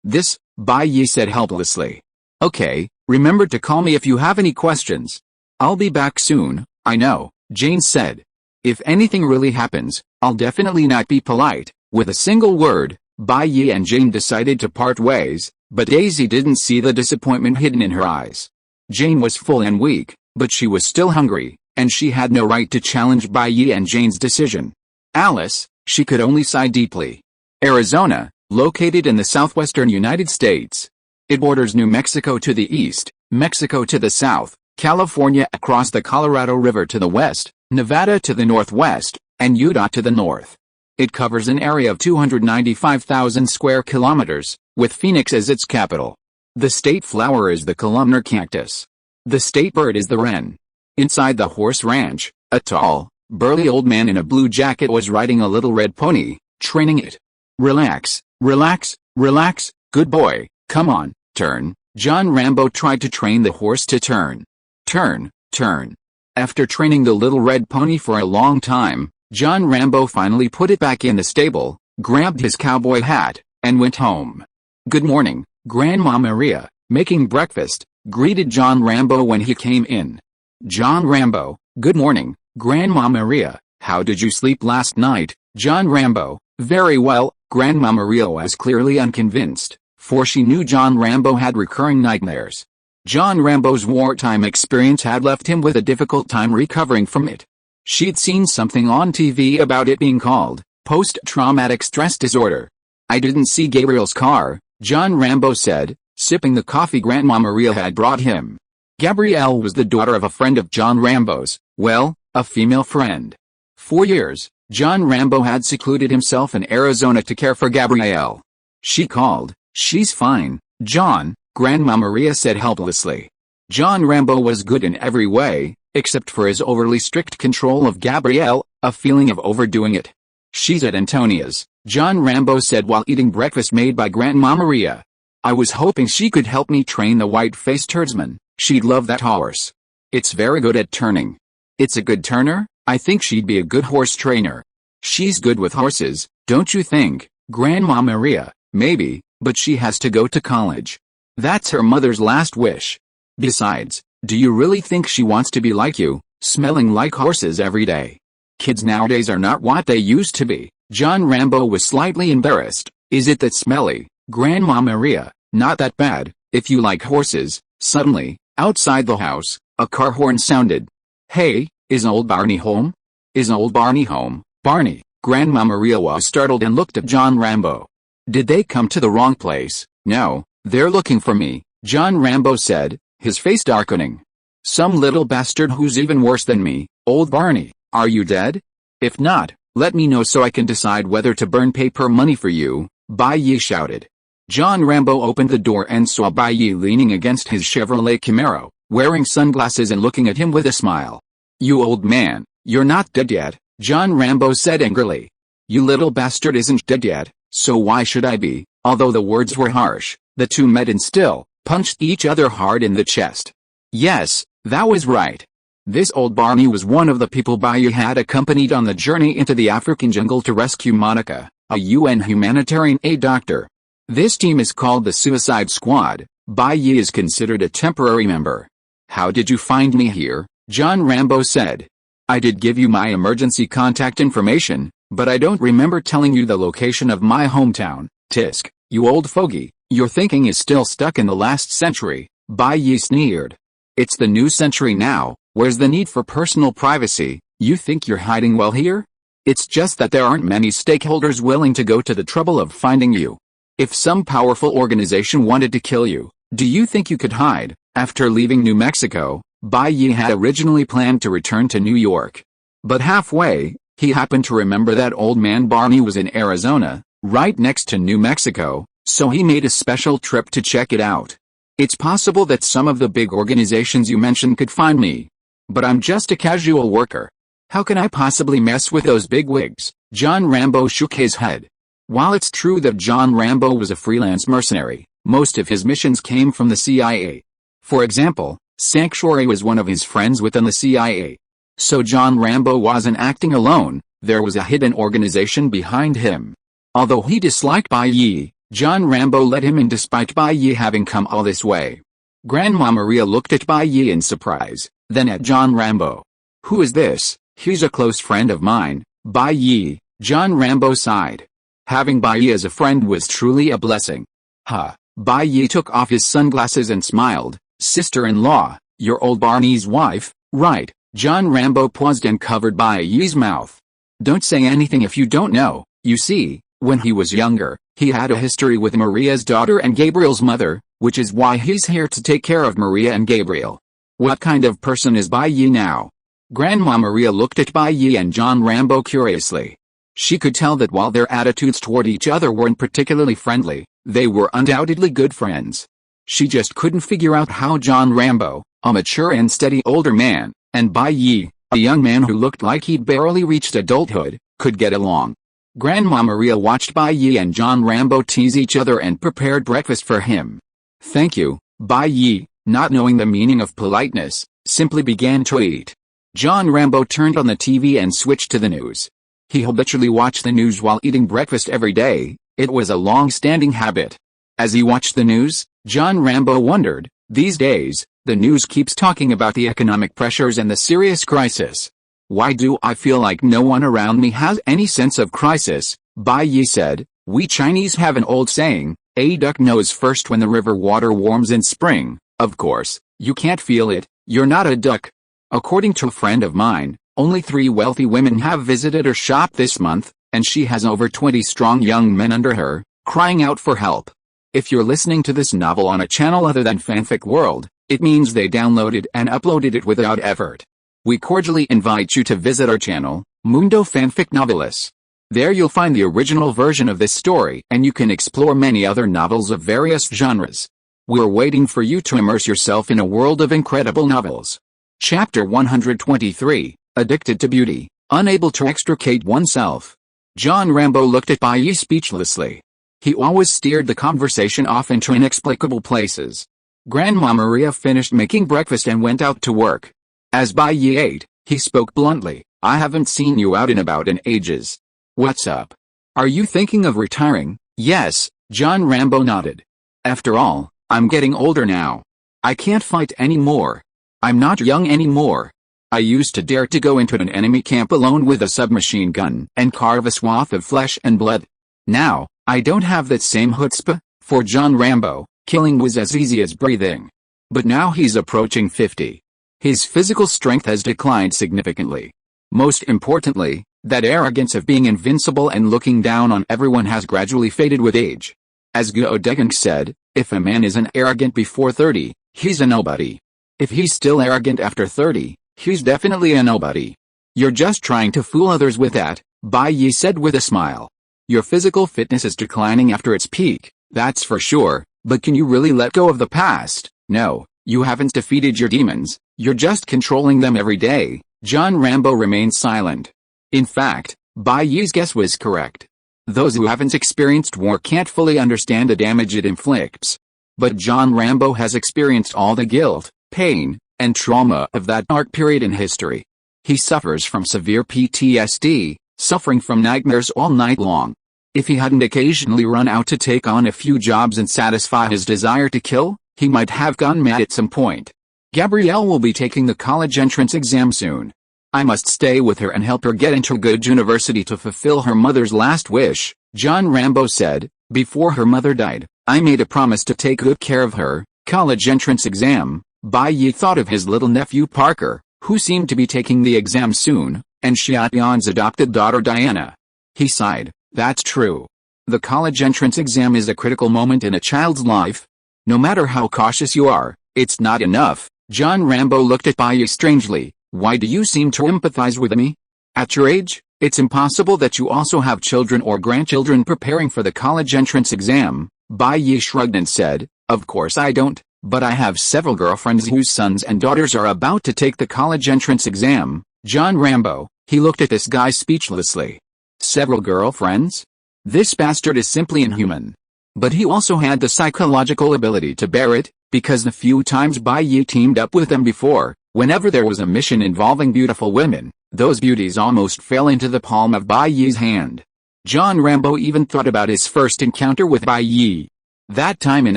This, Bai Yi said helplessly. Okay, remember to call me if you have any questions. I'll be back soon, I know, Jane said. If anything really happens, I'll definitely not be polite. With a single word, Bai Yi and Jane decided to part ways, but Daisy didn't see the disappointment hidden in her eyes. Jane was full and weak, but she was still hungry, and she had no right to challenge Bai Yi and Jane's decision. Alice, she could only sigh deeply. Arizona, located in the southwestern United States. It borders New Mexico to the east, Mexico to the south, California across the Colorado River to the west, Nevada to the northwest, and Utah to the north. It covers an area of 295,000 square kilometers, with Phoenix as its capital. The state flower is the columnar cactus. The state bird is the wren. Inside the horse ranch, a tall, burly old man in a blue jacket was riding a little red pony, training it. Relax, relax, relax, good boy, come on, turn. John Rambo tried to train the horse to turn. Turn, turn. After training the little red pony for a long time, John Rambo finally put it back in the stable, grabbed his cowboy hat, and went home. Good morning, Grandma Maria, making breakfast, greeted John Rambo when he came in. John Rambo, good morning, Grandma Maria, how did you sleep last night? John Rambo, very well. Grandma Maria was clearly unconvinced, for she knew John Rambo had recurring nightmares. John Rambo's wartime experience had left him with a difficult time recovering from it. She'd seen something on TV about it being called post-traumatic stress disorder. I didn't see Gabriel's car, John Rambo said, sipping the coffee Grandma Maria had brought him. Gabrielle was the daughter of a friend of John Rambo's, well, a female friend. For years, John Rambo had secluded himself in Arizona to care for Gabrielle. She called. She's fine, John, Grandma Maria said helplessly. John Rambo was good in every way, except for his overly strict control of Gabrielle, a feeling of overdoing it. She's at Antonia's, John Rambo said while eating breakfast made by Grandma Maria. I was hoping she could help me train the white-faced herdsman. She'd love that horse. It's very good at turning. It's a good turner? I think she'd be a good horse trainer. She's good with horses, don't you think, Grandma Maria? Maybe, but she has to go to college. That's her mother's last wish. Besides, do you really think she wants to be like you, smelling like horses every day? Kids nowadays are not what they used to be. John Rambo was slightly embarrassed. Is it that smelly, Grandma Maria? Not that bad, if you like horses. Suddenly, outside the house, a car horn sounded. Hey, is old Barney home? Is old Barney home? Barney, Grandma Maria was startled and looked at John Rambo. Did they come to the wrong place? No, they're looking for me, John Rambo said, his face darkening. Some little bastard who's even worse than me. Old Barney, are you dead? If not, let me know so I can decide whether to burn paper money for you, Bai Yi shouted. John Rambo opened the door and saw Bai Yi leaning against his Chevrolet Camaro, wearing sunglasses and looking at him with a smile. You old man, you're not dead yet, John Rambo said angrily. You little bastard isn't dead yet, so why should I be? Although the words were harsh, the two met and still punched each other hard in the chest. Yes, that was right. This old Barney was one of the people Bai Yi had accompanied on the journey into the African jungle to rescue Monica, a UN humanitarian aid doctor. This team is called the Suicide Squad. Bai Yi is considered a temporary member. How did you find me here? John Rambo said. I did give you my emergency contact information, but I don't remember telling you the location of my hometown. Tisk, you old fogey, your thinking is still stuck in the last century, Bai Yi sneered. It's the new century now, where's the need for personal privacy? You think you're hiding well here? It's just that there aren't many stakeholders willing to go to the trouble of finding you. If some powerful organization wanted to kill you, do you think you could hide? After leaving New Mexico, Bai Yi had originally planned to return to New York. But halfway, he happened to remember that old man Barney was in Arizona, right next to New Mexico, so he made a special trip to check it out. It's possible that some of the big organizations you mentioned could find me. But I'm just a casual worker. How can I possibly mess with those bigwigs? John Rambo shook his head. While it's true that John Rambo was a freelance mercenary, most of his missions came from the CIA. For example, Sanctuary was one of his friends within the CIA. So John Rambo wasn't acting alone, there was a hidden organization behind him. Although he disliked Bai Yi, John Rambo let him in despite Bai Yi having come all this way. Grandma Maria looked at Bai Yi in surprise, then at John Rambo. Who is this? He's a close friend of mine, Bai Yi, John Rambo sighed. Having Bai Yi as a friend was truly a blessing. Huh. Bai Yi took off his sunglasses and smiled. Sister-in-law, your old Barney's wife, right? John Rambo paused and covered Bai Yi's mouth. Don't say anything if you don't know. You see, when he was younger, he had a history with Maria's daughter and Gabriel's mother, which is why he's here to take care of Maria and Gabriel. What kind of person is Bai Yi now? Grandma Maria looked at Bai Yi and John Rambo curiously. She could tell that while their attitudes toward each other weren't particularly friendly, they were undoubtedly good friends. She just couldn't figure out how John Rambo, a mature and steady older man, and Bai Yi, a young man who looked like he'd barely reached adulthood, could get along. Grandma Maria watched Bai Yi and John Rambo tease each other and prepared breakfast for him. Thank you, Bai Yi, not knowing the meaning of politeness, simply began to eat. John Rambo turned on the TV and switched to the news. He habitually watched the news while eating breakfast every day. It was a long-standing habit. As he watched the news, John Rambo wondered, these days, the news keeps talking about the economic pressures and the serious crisis. Why do I feel like no one around me has any sense of crisis? Bai Yi said, we Chinese have an old saying, a duck knows first when the river water warms in spring. Of course, you can't feel it, you're not a duck. According to a friend of mine, only 3 wealthy women have visited her shop this month, and she has over 20 strong young men under her, crying out for help. If you're listening to this novel on a channel other than Fanfic World, it means they downloaded and uploaded it without effort. We cordially invite you to visit our channel, Mundo Fanfic Novelis. There you'll find the original version of this story and you can explore many other novels of various genres. We're waiting for you to immerse yourself in a world of incredible novels. Chapter 123, Addicted to Beauty, Unable to Extricate Oneself. John Rambo looked at Bai speechlessly. He always steered the conversation off into inexplicable places. Grandma Maria finished making breakfast and went out to work. As Bai ate, he spoke bluntly, "I haven't seen you out and about in ages. What's up? Are you thinking of retiring?" "Yes," John Rambo nodded. "After all, I'm getting older now. I can't fight anymore. I'm not young anymore. I used to dare to go into an enemy camp alone with a submachine gun and carve a swath of flesh and blood. Now, I don't have that same chutzpah." For John Rambo, killing was as easy as breathing. But now he's approaching 50. His physical strength has declined significantly. Most importantly, that arrogance of being invincible and looking down on everyone has gradually faded with age. As Godegang said, if a man isn't arrogant before 30, he's a nobody. If he's still arrogant after 30, he's definitely a nobody. "You're just trying to fool others with that," Bai said with a smile. "Your physical fitness is declining after its peak, that's for sure, but can you really let go of the past? No, you haven't defeated your demons, you're just controlling them every day." John Rambo remained silent. In fact, Bai's guess was correct. Those who haven't experienced war can't fully understand the damage it inflicts. But John Rambo has experienced all the guilt, pain, and trauma of that dark period in history. He suffers from severe PTSD, suffering from nightmares all night long. If he hadn't occasionally run out to take on a few jobs and satisfy his desire to kill, he might have gone mad at some point. Gabrielle will be taking the college entrance exam soon. I must stay with her and help her get into a good university to fulfill her mother's last wish, John Rambo said. Before her mother died, I made a promise to take good care of her. College entrance exam. Bai thought of his little nephew Parker, who seemed to be taking the exam soon, and Xiaotian's adopted daughter Diana. He sighed. That's true. The college entrance exam is a critical moment in a child's life. No matter how cautious you are, it's not enough. John Rambo looked at Bai strangely. Why do you seem to empathize with me? At your age, it's impossible that you also have children or grandchildren preparing for the college entrance exam. Bai shrugged and said, "Of course I don't, but I have several girlfriends whose sons and daughters are about to take the college entrance exam." John Rambo, he looked at this guy speechlessly. Several girlfriends? This bastard is simply inhuman. But he also had the psychological ability to bear it, because the few times Bai teamed up with them before, whenever there was a mission involving beautiful women, those beauties almost fell into the palm of Bai's hand. John Rambo even thought about his first encounter with Bai. That time in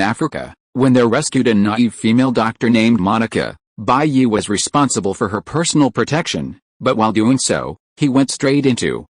Africa, when they rescued a naive female doctor named Monica, Bai was responsible for her personal protection, but while doing so, he went straight into,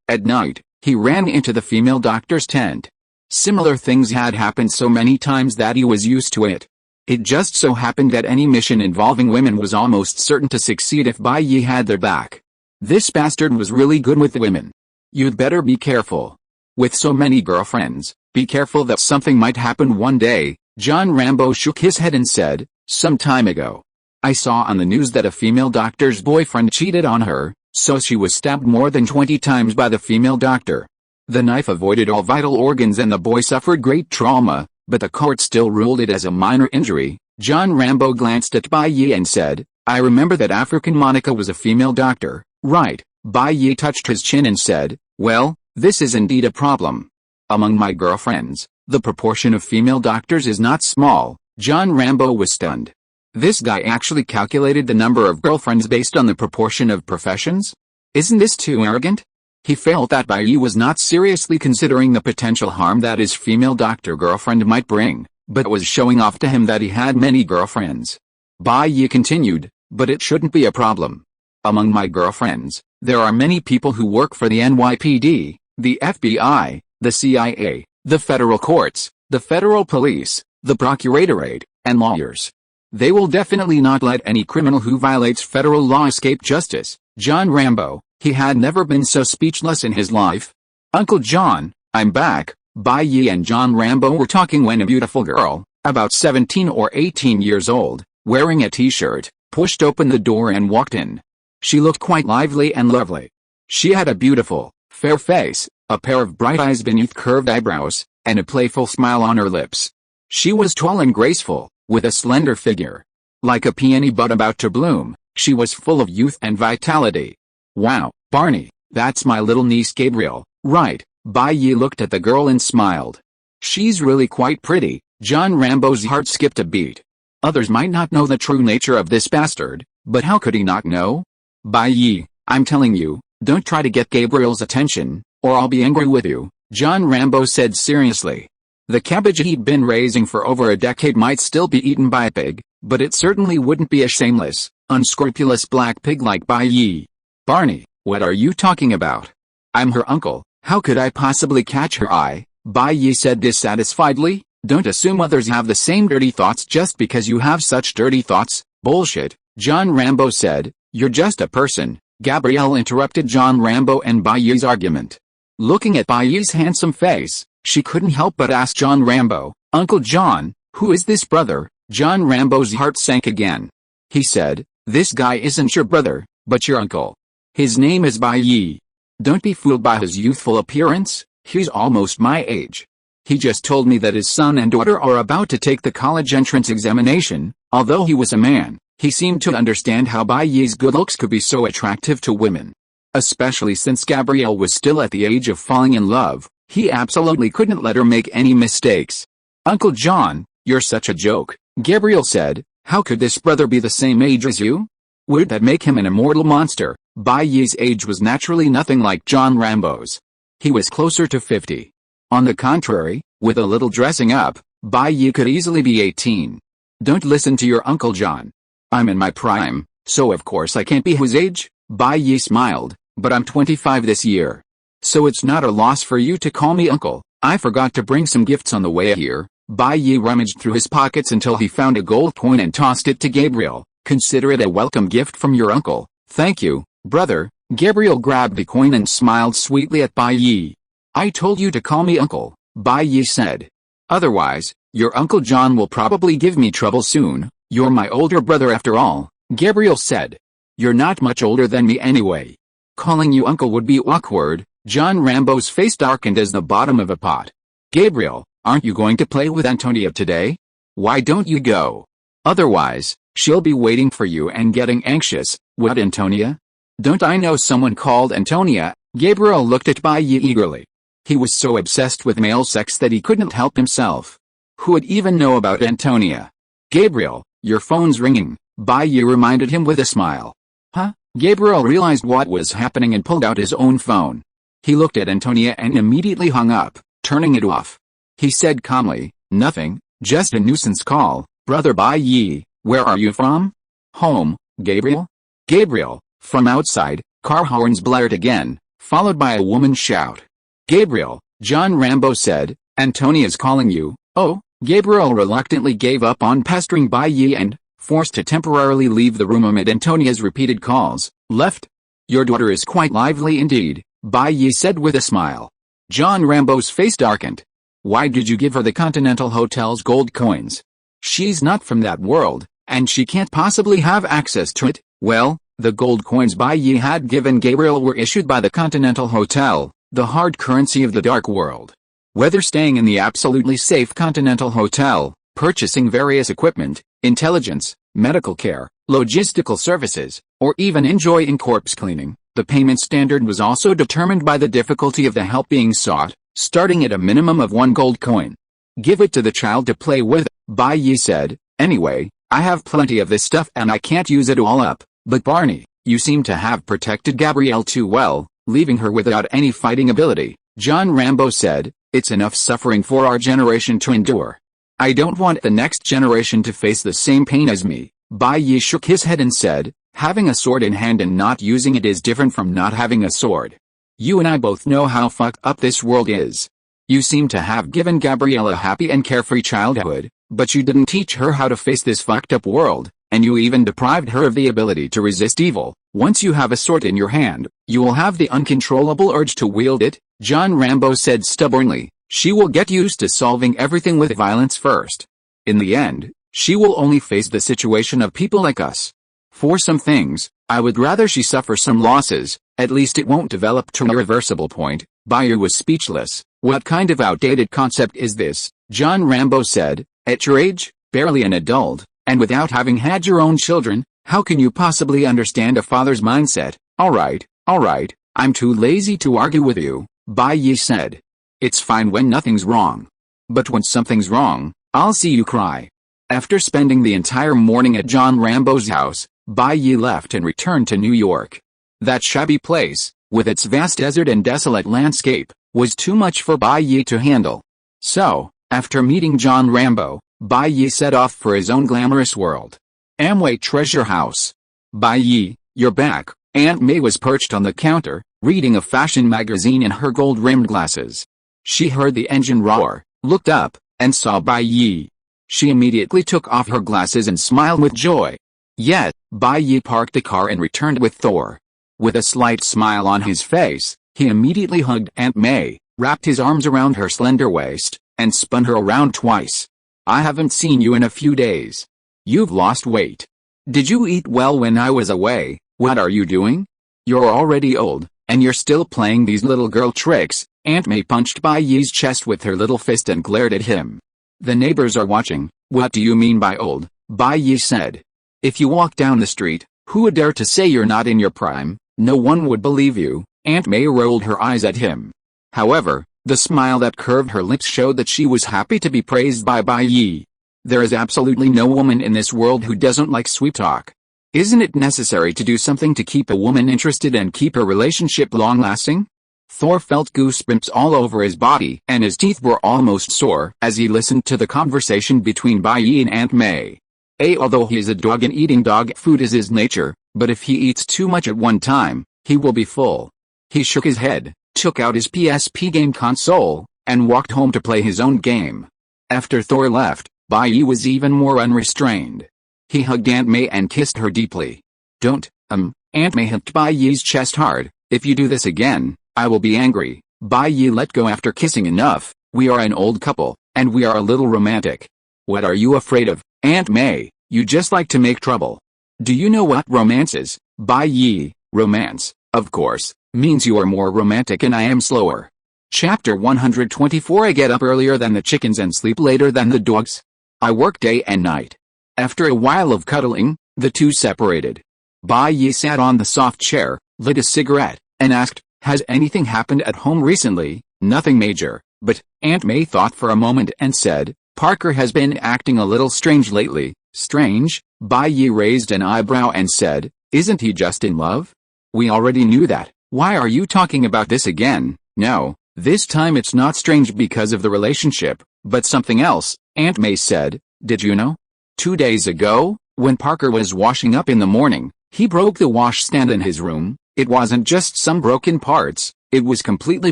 at night, he ran into the female doctor's tent. Similar things had happened so many times that he was used to it. It just so happened that any mission involving women was almost certain to succeed if Bai had their back. This bastard was really good with women. You'd better be careful. With so many girlfriends, be careful that something might happen one day. John Rambo shook his head and said, "Some time ago, I saw on the news that a female doctor's boyfriend cheated on her, so she was stabbed more than 20 times by the female doctor. The knife avoided all vital organs and the boy suffered great trauma, but the court still ruled it as a minor injury." John Rambo glanced at Bai and said, "I remember that African Monica was a female doctor, right?" Bai touched his chin and said, "Well, this is indeed a problem. Among my girlfriends, the proportion of female doctors is not small." John Rambo was stunned. This guy actually calculated the number of girlfriends based on the proportion of professions? Isn't this too arrogant? He felt that Bai was not seriously considering the potential harm that his female doctor girlfriend might bring, but was showing off to him that he had many girlfriends. Bai continued, "But it shouldn't be a problem. Among my girlfriends, there are many people who work for the NYPD, the FBI, the CIA, the federal courts, the federal police, the procuratorate, and lawyers. They will definitely not let any criminal who violates federal law escape justice." John Rambo, he had never been so speechless in his life. "Uncle John, I'm back," Bai Yi and John Rambo were talking when a beautiful girl, about 17 or 18 years old, wearing a t-shirt, pushed open the door and walked in. She looked quite lively and lovely. She had a beautiful, fair face, a pair of bright eyes beneath curved eyebrows, and a playful smile on her lips. She was tall and graceful, with a slender figure. Like a peony bud about to bloom, she was full of youth and vitality. Wow, Barney, that's my little niece Gabriel, right? Bai Yi looked at the girl and smiled. She's really quite pretty. John Rambo's heart skipped a beat. Others might not know the true nature of this bastard, but how could he not know? Bai Yi, I'm telling you, don't try to get Gabriel's attention, or I'll be angry with you, John Rambo said seriously. The cabbage he'd been raising for over a decade might still be eaten by a pig, but it certainly wouldn't be a shameless, unscrupulous black pig like Bai Yi. Barney, what are you talking about? I'm her uncle, how could I possibly catch her eye? Bai Yi said dissatisfiedly. Don't assume others have the same dirty thoughts just because you have such dirty thoughts. Bullshit, John Rambo said. You're just a person. Gabrielle interrupted John Rambo and Bai Yi's argument. Looking at Bai Yi's handsome face, she couldn't help but ask John Rambo, Uncle John, who is this brother? John Rambo's heart sank again. He said, this guy isn't your brother, but your uncle. His name is Bai Yi. Don't be fooled by his youthful appearance, he's almost my age. He just told me that his son and daughter are about to take the college entrance examination. Although he was a man, he seemed to understand how Bai Yi's good looks could be so attractive to women. Especially since Gabrielle was still at the age of falling in love, he absolutely couldn't let her make any mistakes. Uncle John, you're such a joke, Gabrielle said. How could this brother be the same age as you? Would that make him an immortal monster? Bai Yi's age was naturally nothing like John Rambo's. He was closer to 50. On the contrary, with a little dressing up, Bai Yi could easily be 18. Don't listen to your Uncle John. I'm in my prime, so of course I can't be his age. Bai Yi smiled, but I'm 25 this year. So it's not a loss for you to call me uncle. I forgot to bring some gifts on the way here. Bai Yi rummaged through his pockets until he found a gold coin and tossed it to Gabriel. Consider it a welcome gift from your uncle. Thank you, brother. Gabriel grabbed the coin and smiled sweetly at Bai Yi. I told you to call me uncle, Bai Yi said. Otherwise, your Uncle John will probably give me trouble soon. You're my older brother after all, Gabriel said. You're not much older than me anyway. Calling you uncle would be awkward. John Rambo's face darkened as the bottom of a pot. Gabriel, aren't you going to play with Antonia today? Why don't you go? Otherwise, she'll be waiting for you and getting anxious. What, Antonia? Don't I know someone called Antonia? Gabriel looked at Bai Yi eagerly. He was so obsessed with male sex that he couldn't help himself. Who would even know about Antonia? Gabriel, your phone's ringing, Bai Yi reminded him with a smile. Huh? Gabriel realized what was happening and pulled out his own phone. He looked at Antonia and immediately hung up, turning it off. He said calmly, nothing, just a nuisance call. Brother Bai Yi, where are you from? Home, Gabriel? Gabriel, from outside, car horns blared again, followed by a woman's shout. Gabriel, John Rambo said, Antonia's calling you. Oh, Gabriel reluctantly gave up on pestering Bai Yi and, forced to temporarily leave the room amid Antonia's repeated calls, left. Your daughter is quite lively indeed, Bai Yi said with a smile. John Rambo's face darkened. Why did you give her the Continental Hotel's gold coins? She's not from that world, and she can't possibly have access to it. Well, the gold coins Bai Yi had given Gabriel were issued by the Continental Hotel, the hard currency of the dark world. Whether staying in the absolutely safe Continental Hotel, purchasing various equipment, intelligence, medical care, logistical services, or even enjoying corpse cleaning, the payment standard was also determined by the difficulty of the help being sought, starting at a minimum of 1 gold coin. Give it to the child to play with, Bai Yi said. Anyway, I have plenty of this stuff and I can't use it all up. But Barney, you seem to have protected Gabrielle too well, leaving her without any fighting ability. John Rambo said, it's enough suffering for our generation to endure. I don't want the next generation to face the same pain as me. Bai Yi shook his head and said, having a sword in hand and not using it is different from not having a sword. You and I both know how fucked up this world is. You seem to have given Gabrielle a happy and carefree childhood, but you didn't teach her how to face this fucked up world, and you even deprived her of the ability to resist evil. Once you have a sword in your hand, you will have the uncontrollable urge to wield it, John Rambo said stubbornly. She will get used to solving everything with violence first. In the end, she will only face the situation of people like us. For some things, I would rather she suffer some losses, at least it won't develop to an irreversible point." Bayou was speechless. "What kind of outdated concept is this?" John Rambo said. "At your age, barely an adult, and without having had your own children, how can you possibly understand a father's mindset?" All right, I'm too lazy to argue with you," Bayou said. "It's fine when nothing's wrong. But when something's wrong, I'll see you cry." After spending the entire morning at John Rambo's house, Bayou left and returned to New York. That shabby place, with its vast desert and desolate landscape, was too much for Bayou to handle. So, after meeting John Rambo, Bayou set off for his own glamorous world. Amway Treasure House. "Bayou, you're back." Aunt May was perched on the counter, reading a fashion magazine in her gold-rimmed glasses. She heard the engine roar, looked up, and saw Bayou. She immediately took off her glasses and smiled with joy. Yet, Bayou parked the car and returned with Thor. With a slight smile on his face, he immediately hugged Aunt May, wrapped his arms around her slender waist, and spun her around twice. "I haven't seen you in a few days. You've lost weight. Did you eat well when I was away? What are you doing? You're already old, and you're still playing these little girl tricks." Aunt May punched Bayou's chest with her little fist and glared at him. "The neighbors are watching." "What do you mean by old?" Bayou said. "If you walk down the street, who would dare to say you're not in your prime? No one would believe you." Aunt May rolled her eyes at him. However, the smile that curved her lips showed that she was happy to be praised by Bayou. "There is absolutely no woman in this world who doesn't like sweet talk. Isn't it necessary to do something to keep a woman interested and keep a relationship long-lasting?" Thor felt goosebumps all over his body and his teeth were almost sore as he listened to the conversation between Bayou and Aunt May. Although he is a dog and eating dog food is his nature, but if he eats too much at one time, he will be full. He shook his head, took out his PSP game console, and walked home to play his own game. After Thor left, Bayou was even more unrestrained. He hugged Aunt May and kissed her deeply. "Don't, Aunt May hit Bayou's chest hard. "If you do this again, I will be angry." Bayou let go after kissing enough. "We are an old couple, and we are a little romantic." "What are you afraid of, Aunt May? You just like to make trouble." "Do you know what romance is, Bayou?" "Romance, of course, means you are more romantic and I am slower." Chapter 124 I get up earlier than the chickens and sleep later than the dogs. I work day and night. After a while of cuddling, the two separated. Bayou sat on the soft chair, lit a cigarette, and asked, "Has anything happened at home recently?" "Nothing major, but," Aunt May thought for a moment and said, "Parker has been acting a little strange lately." "Strange?" Bayou raised an eyebrow and said, "Isn't he just in love?" "We already knew that. Why are you talking about this again?" "No, this time it's not strange because of the relationship, but something else," Aunt May said. "Did you know? 2 days ago, when Parker was washing up in the morning, he broke the washstand in his room. It wasn't just some broken parts, it was completely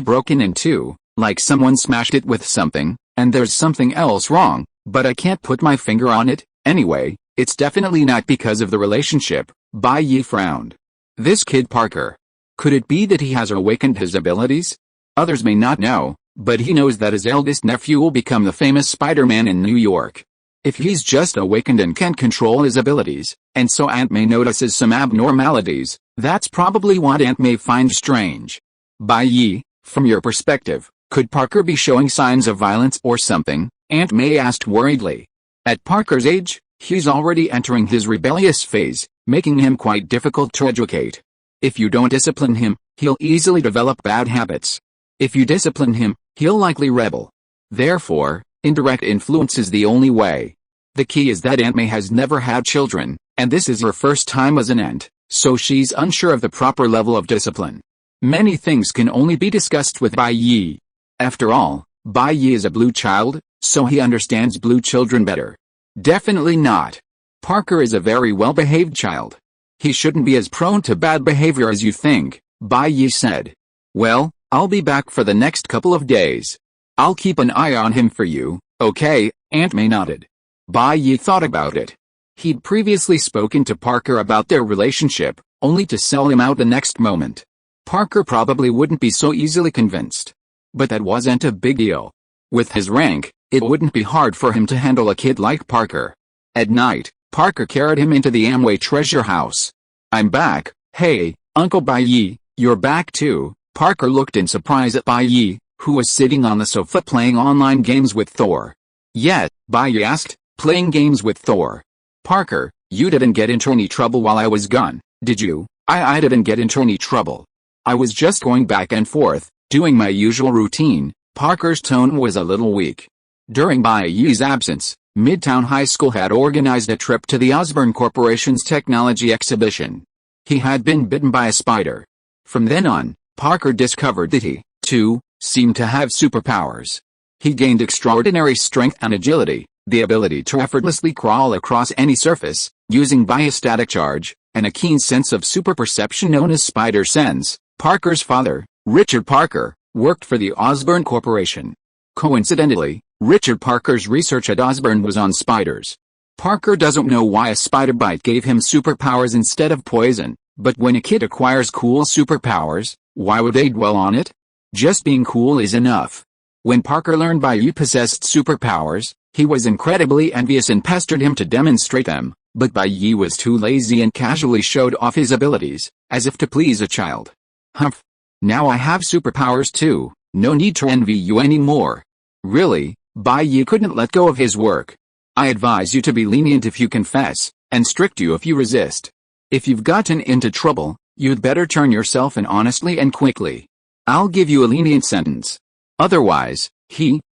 broken in two, like someone smashed it with something, and there's something else wrong, but I can't put my finger on it. Anyway, it's definitely not because of the relationship." Bayou frowned. "This kid Parker. Could it be that he has awakened his abilities? Others may not know, but he knows that his eldest nephew will become the famous Spider-Man in New York. If he's just awakened and can control his abilities, and so Aunt May notices some abnormalities, that's probably what Aunt May finds strange." "Bayou, from your perspective, could Parker be showing signs of violence or something?" Aunt May asked worriedly. "At Parker's age, he's already entering his rebellious phase, making him quite difficult to educate. If you don't discipline him, he'll easily develop bad habits. If you discipline him, he'll likely rebel. Therefore, indirect influence is the only way. The key is that Aunt May has never had children, and this is her first time as an aunt, so she's unsure of the proper level of discipline. Many things can only be discussed with Bayou. After all, Bayou is a blue child, so he understands blue children better." "Definitely not. Parker is a very well-behaved child. He shouldn't be as prone to bad behavior as you think," Bayou said. "Well, I'll be back for the next couple of days. I'll keep an eye on him for you, okay?" Aunt May nodded. Bayou thought about it. He'd previously spoken to Parker about their relationship, only to sell him out the next moment. Parker probably wouldn't be so easily convinced. But that wasn't a big deal. With his rank, it wouldn't be hard for him to handle a kid like Parker. At night, Parker carried him into the Amway treasure house. "I'm back. Hey, Uncle Bai, you're back too." Parker looked in surprise at Bai, who was sitting on the sofa playing online games with Thor. "Yeah," Bai asked, "playing games with Thor." "Parker, you didn't get into any trouble while I was gone, did you?" I didn't get into any trouble. I was just going back and forth, doing my usual routine." Parker's tone was a little weak. During Bai's absence, Midtown High School had organized a trip to the Osborne Corporation's technology exhibition. He had been bitten by a spider. From then on, Parker discovered that he, too, seemed to have superpowers. He gained extraordinary strength and agility, the ability to effortlessly crawl across any surface, using biostatic charge, and a keen sense of super-perception known as spider sense. Parker's father, Richard Parker, worked for the Osborne Corporation. Coincidentally, Richard Parker's research at Osborne was on spiders. Parker doesn't know why a spider bite gave him superpowers instead of poison, but when a kid acquires cool superpowers, why would they dwell on it? Just being cool is enough. When Parker learned Bai possessed superpowers, he was incredibly envious and pestered him to demonstrate them, but Bai was too lazy and casually showed off his abilities, as if to please a child. "Humph. Now I have superpowers too, no need to envy you anymore." Really, Bai couldn't let go of his work. "I advise you to be lenient if you confess, and strict you if you resist. If you've gotten into trouble, you'd better turn yourself in honestly and quickly. I'll give you a lenient sentence. Otherwise,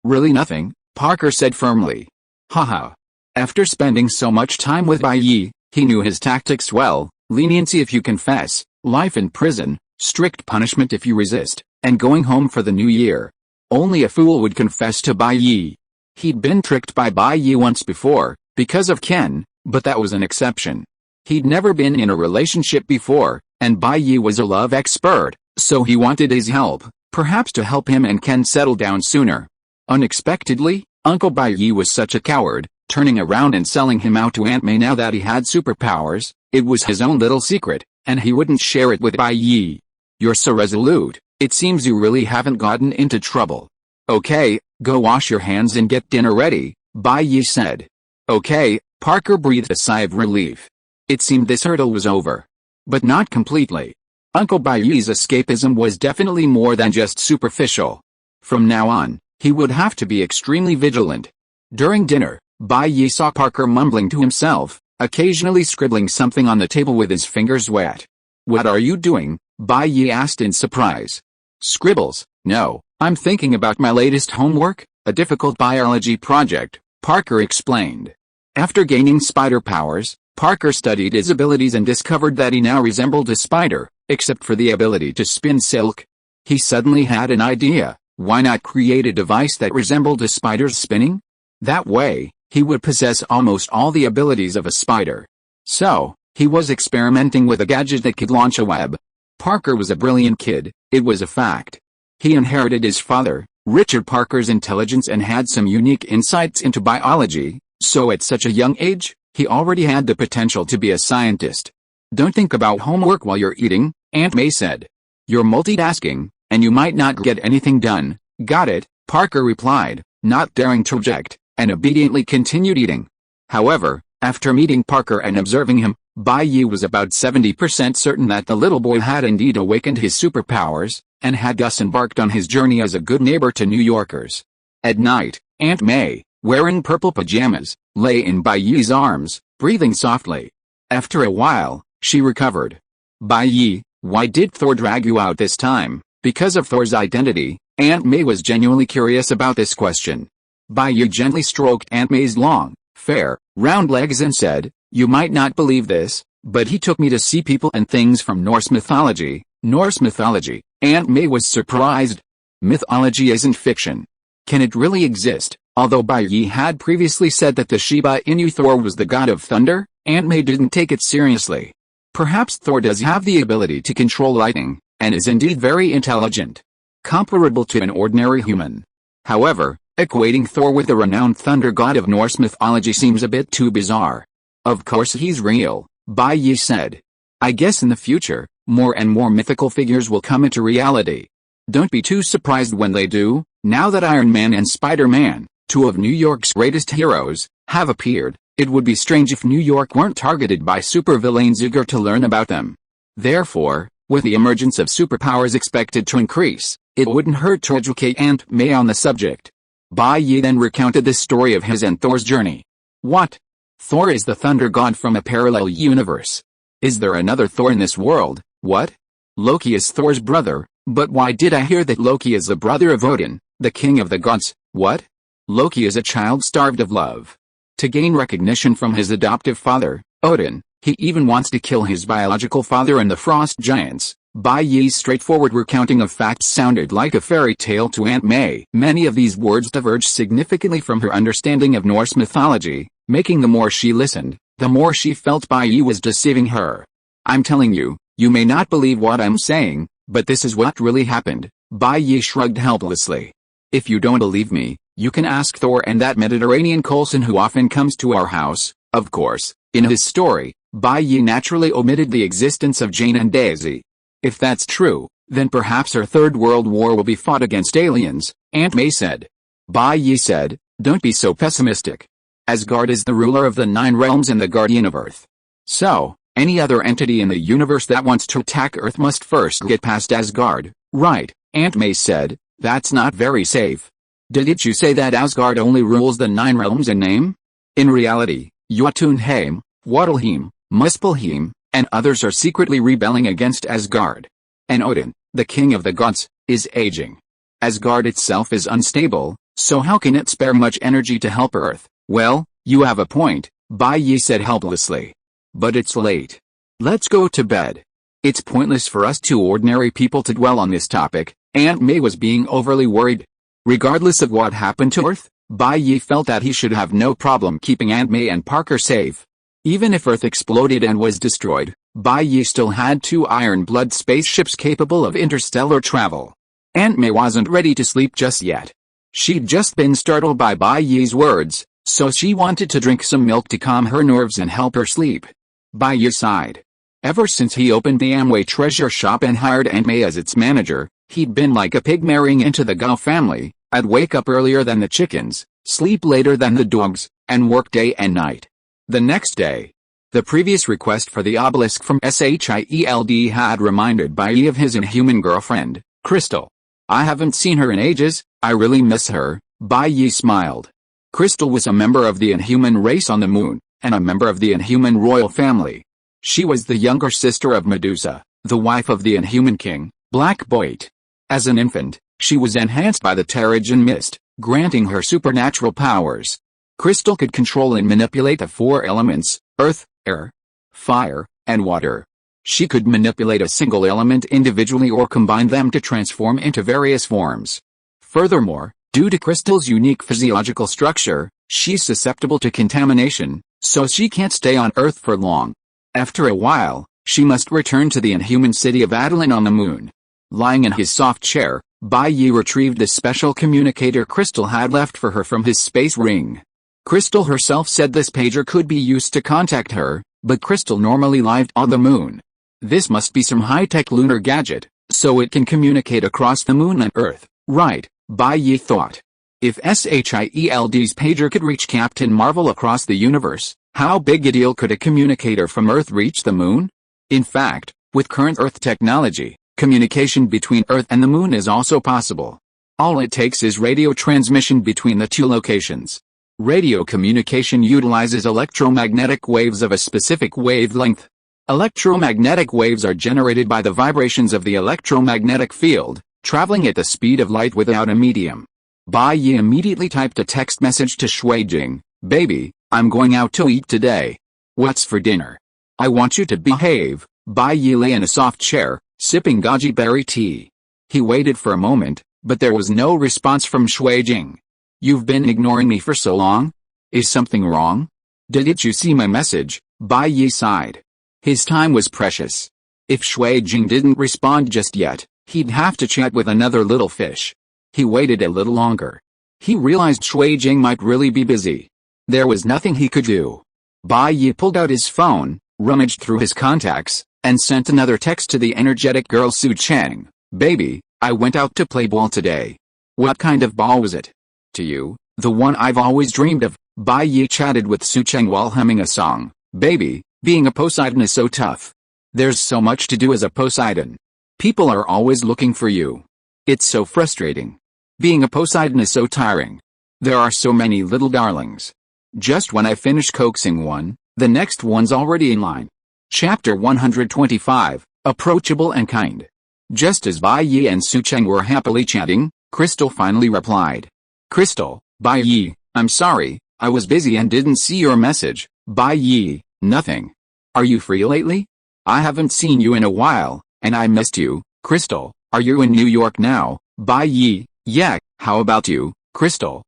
really nothing," Parker said firmly. Haha. After spending so much time with Bai, he knew his tactics well: leniency if you confess, life in prison, strict punishment if you resist, and going home for the new year. Only a fool would confess to Bai. He'd been tricked by Bai once before, because of Ken, but that was an exception. He'd never been in a relationship before, and Bai was a love expert, so he wanted his help, perhaps to help him and Ken settle down sooner. Unexpectedly, Uncle Bai was such a coward, turning around and selling him out to Aunt May now that he had superpowers. It was his own little secret, and he wouldn't share it with Bai. "You're so resolute, it seems you really haven't gotten into trouble." "Okay, go wash your hands and get dinner ready," Bai said. "Okay," Parker breathed a sigh of relief. It seemed this hurdle was over. But not completely. Uncle Bai's escapism was definitely more than just superficial. From now on, he would have to be extremely vigilant. During dinner, Bai saw Parker mumbling to himself, occasionally scribbling something on the table with his fingers wet. "What are you doing?" Bai asked in surprise. "Scribbles? No, I'm thinking about my latest homework, a difficult biology project," Parker explained. After gaining spider powers, Parker studied his abilities and discovered that he now resembled a spider, except for the ability to spin silk. He suddenly had an idea: why not create a device that resembled a spider's spinning? That way, he would possess almost all the abilities of a spider. So, he was experimenting with a gadget that could launch a web. Parker was a brilliant kid, it was a fact. He inherited his father, Richard Parker's intelligence, and had some unique insights into biology, so at such a young age, he already had the potential to be a scientist. "Don't think about homework while you're eating," Aunt May said. "You're multitasking, and you might not get anything done." "Got it," Parker replied, not daring to object, and obediently continued eating. However, after meeting Parker and observing him, Bai was about 70% certain that the little boy had indeed awakened his superpowers, and had thus embarked on his journey as a good neighbor to New Yorkers. At night, Aunt May, wearing purple pajamas, lay in Bai's arms, breathing softly. After a while, she recovered. "Bai, why did Thor drag you out this time?" Because of Thor's identity, Aunt May was genuinely curious about this question. Bai gently stroked Aunt May's long, fair, round legs and said, "You might not believe this, but he took me to see people and things from Norse mythology." "Norse mythology?" Aunt May was surprised. "Mythology isn't fiction. Can it really exist?" Although Bai had previously said that the Shiba Inu Thor was the god of thunder, Aunt May didn't take it seriously. Perhaps Thor does have the ability to control lightning, and is indeed very intelligent. Comparable to an ordinary human. However, equating Thor with the renowned thunder god of Norse mythology seems a bit too bizarre. "Of course he's real," Bai said. "I guess in the future, more and more mythical figures will come into reality." Don't be too surprised when they do. Now that Iron Man and Spider-Man, two of New York's greatest heroes, have appeared, it would be strange if New York weren't targeted by supervillains eager to learn about them. Therefore, with the emergence of superpowers expected to increase, it wouldn't hurt to educate Aunt May on the subject. Bai Yi then recounted the story of his and Thor's journey. What? Thor is the thunder god from a parallel universe. Is there another Thor in this world? What? Loki is Thor's brother, but why did I hear that Loki is the brother of Odin, the king of the gods? What? Loki is a child starved of love. To gain recognition from his adoptive father, Odin, he even wants to kill his biological father and the frost giants. Bai Yi's straightforward recounting of facts sounded like a fairy tale to Aunt May. Many of these words diverged significantly from her understanding of Norse mythology, making the more she listened, the more she felt Bai Yi was deceiving her. I'm telling you, you may not believe what I'm saying, but this is what really happened. Bai Yi shrugged helplessly. If you don't believe me, you can ask Thor and that Mediterranean Coulson who often comes to our house. Of course, in his story, Bai Yi naturally omitted the existence of Jane and Daisy. If that's true, then perhaps our Third World War will be fought against aliens, Aunt May said. Bai Yi said, don't be so pessimistic. Asgard is the ruler of the 9 realms and the guardian of Earth. So, any other entity in the universe that wants to attack Earth must first get past Asgard, right? Aunt May said, that's not very safe. Didn't you say that Asgard only rules the 9 realms in name? In reality, Jotunheim, Wadalheim, Muspelheim, and others are secretly rebelling against Asgard. And Odin, the king of the gods, is aging. Asgard itself is unstable, so how can it spare much energy to help Earth? Well, you have a point, Bai Yi said helplessly. But it's late. Let's go to bed. It's pointless for us two ordinary people to dwell on this topic. Aunt May was being overly worried. Regardless of what happened to Earth, Bai Yi felt that he should have no problem keeping Aunt May and Parker safe. Even if Earth exploded and was destroyed, Bai Yi still had 2 iron-blood spaceships capable of interstellar travel. Aunt May wasn't ready to sleep just yet. She'd just been startled by Bai Yi's words, so she wanted to drink some milk to calm her nerves and help her sleep. Bai Yi sighed. Ever since he opened the Amway treasure shop and hired Aunt May as its manager, he'd been like a pig marrying into the Gao family. I'd wake up earlier than the chickens, sleep later than the dogs, and work day and night. The next day, the previous request for the obelisk from SHIELD had reminded Bai Yi of his inhuman girlfriend, Crystal. I haven't seen her in ages, I really miss her, Bai Yi smiled. Crystal was a member of the Inhuman race on the moon, and a member of the Inhuman royal family. She was the younger sister of Medusa, the wife of the Inhuman king, Black Bolt. As an infant, she was enhanced by the Terrigen mist, granting her supernatural powers. Crystal could control and manipulate the 4 elements, earth, air, fire, and water. She could manipulate a single element individually or combine them to transform into various forms. Furthermore, due to Crystal's unique physiological structure, she's susceptible to contamination, so she can't stay on Earth for long. After a while, she must return to the Inhuman city of Adelan on the moon. Lying in his soft chair, Bai Yi retrieved the special communicator Crystal had left for her from his space ring. Crystal herself said this pager could be used to contact her, but Crystal normally lived on the moon. This must be some high-tech lunar gadget, so it can communicate across the moon and Earth, right? Bai Yi thought. If SHIELD's pager could reach Captain Marvel across the universe, how big a deal could a communicator from Earth reach the moon? In fact, with current Earth technology, communication between Earth and the moon is also possible. All it takes is radio transmission between the 2 locations. Radio communication utilizes electromagnetic waves of a specific wavelength. Electromagnetic waves are generated by the vibrations of the electromagnetic field, traveling at the speed of light without a medium. Bai Yi immediately typed a text message to Shui Jing. Baby, I'm going out to eat today. What's for dinner? I want you to behave. Bai Yi lay in a soft chair, sipping goji berry tea. He waited for a moment, but there was no response from Shui Jing. You've been ignoring me for so long? Is something wrong? Didn't you see my message? Bai Yi sighed. His time was precious. If Shui Jing didn't respond just yet, he'd have to chat with another little fish. He waited a little longer. He realized Shui Jing might really be busy. There was nothing he could do. Bai Yi pulled out his phone, rummaged through his contacts, and sent another text to the energetic girl Su Chang. Baby, I went out to play ball today. What kind of ball was it? To you, the one I've always dreamed of. Bai Yi chatted with Su Cheng while humming a song. Baby, being a Poseidon is so tough. There's so much to do as a Poseidon. People are always looking for you. It's so frustrating. Being a Poseidon is so tiring. There are so many little darlings. Just when I finish coaxing one, the next one's already in line. Chapter 125, Approachable and Kind. Just as Bai Yi and Su Cheng were happily chatting, Crystal finally replied. Crystal, Bai Yi, I'm sorry, I was busy and didn't see your message. Bai Yi, nothing. Are you free lately? I haven't seen you in a while, and I missed you. Crystal, are you in New York now? Bai Yi, yeah, how about you, Crystal?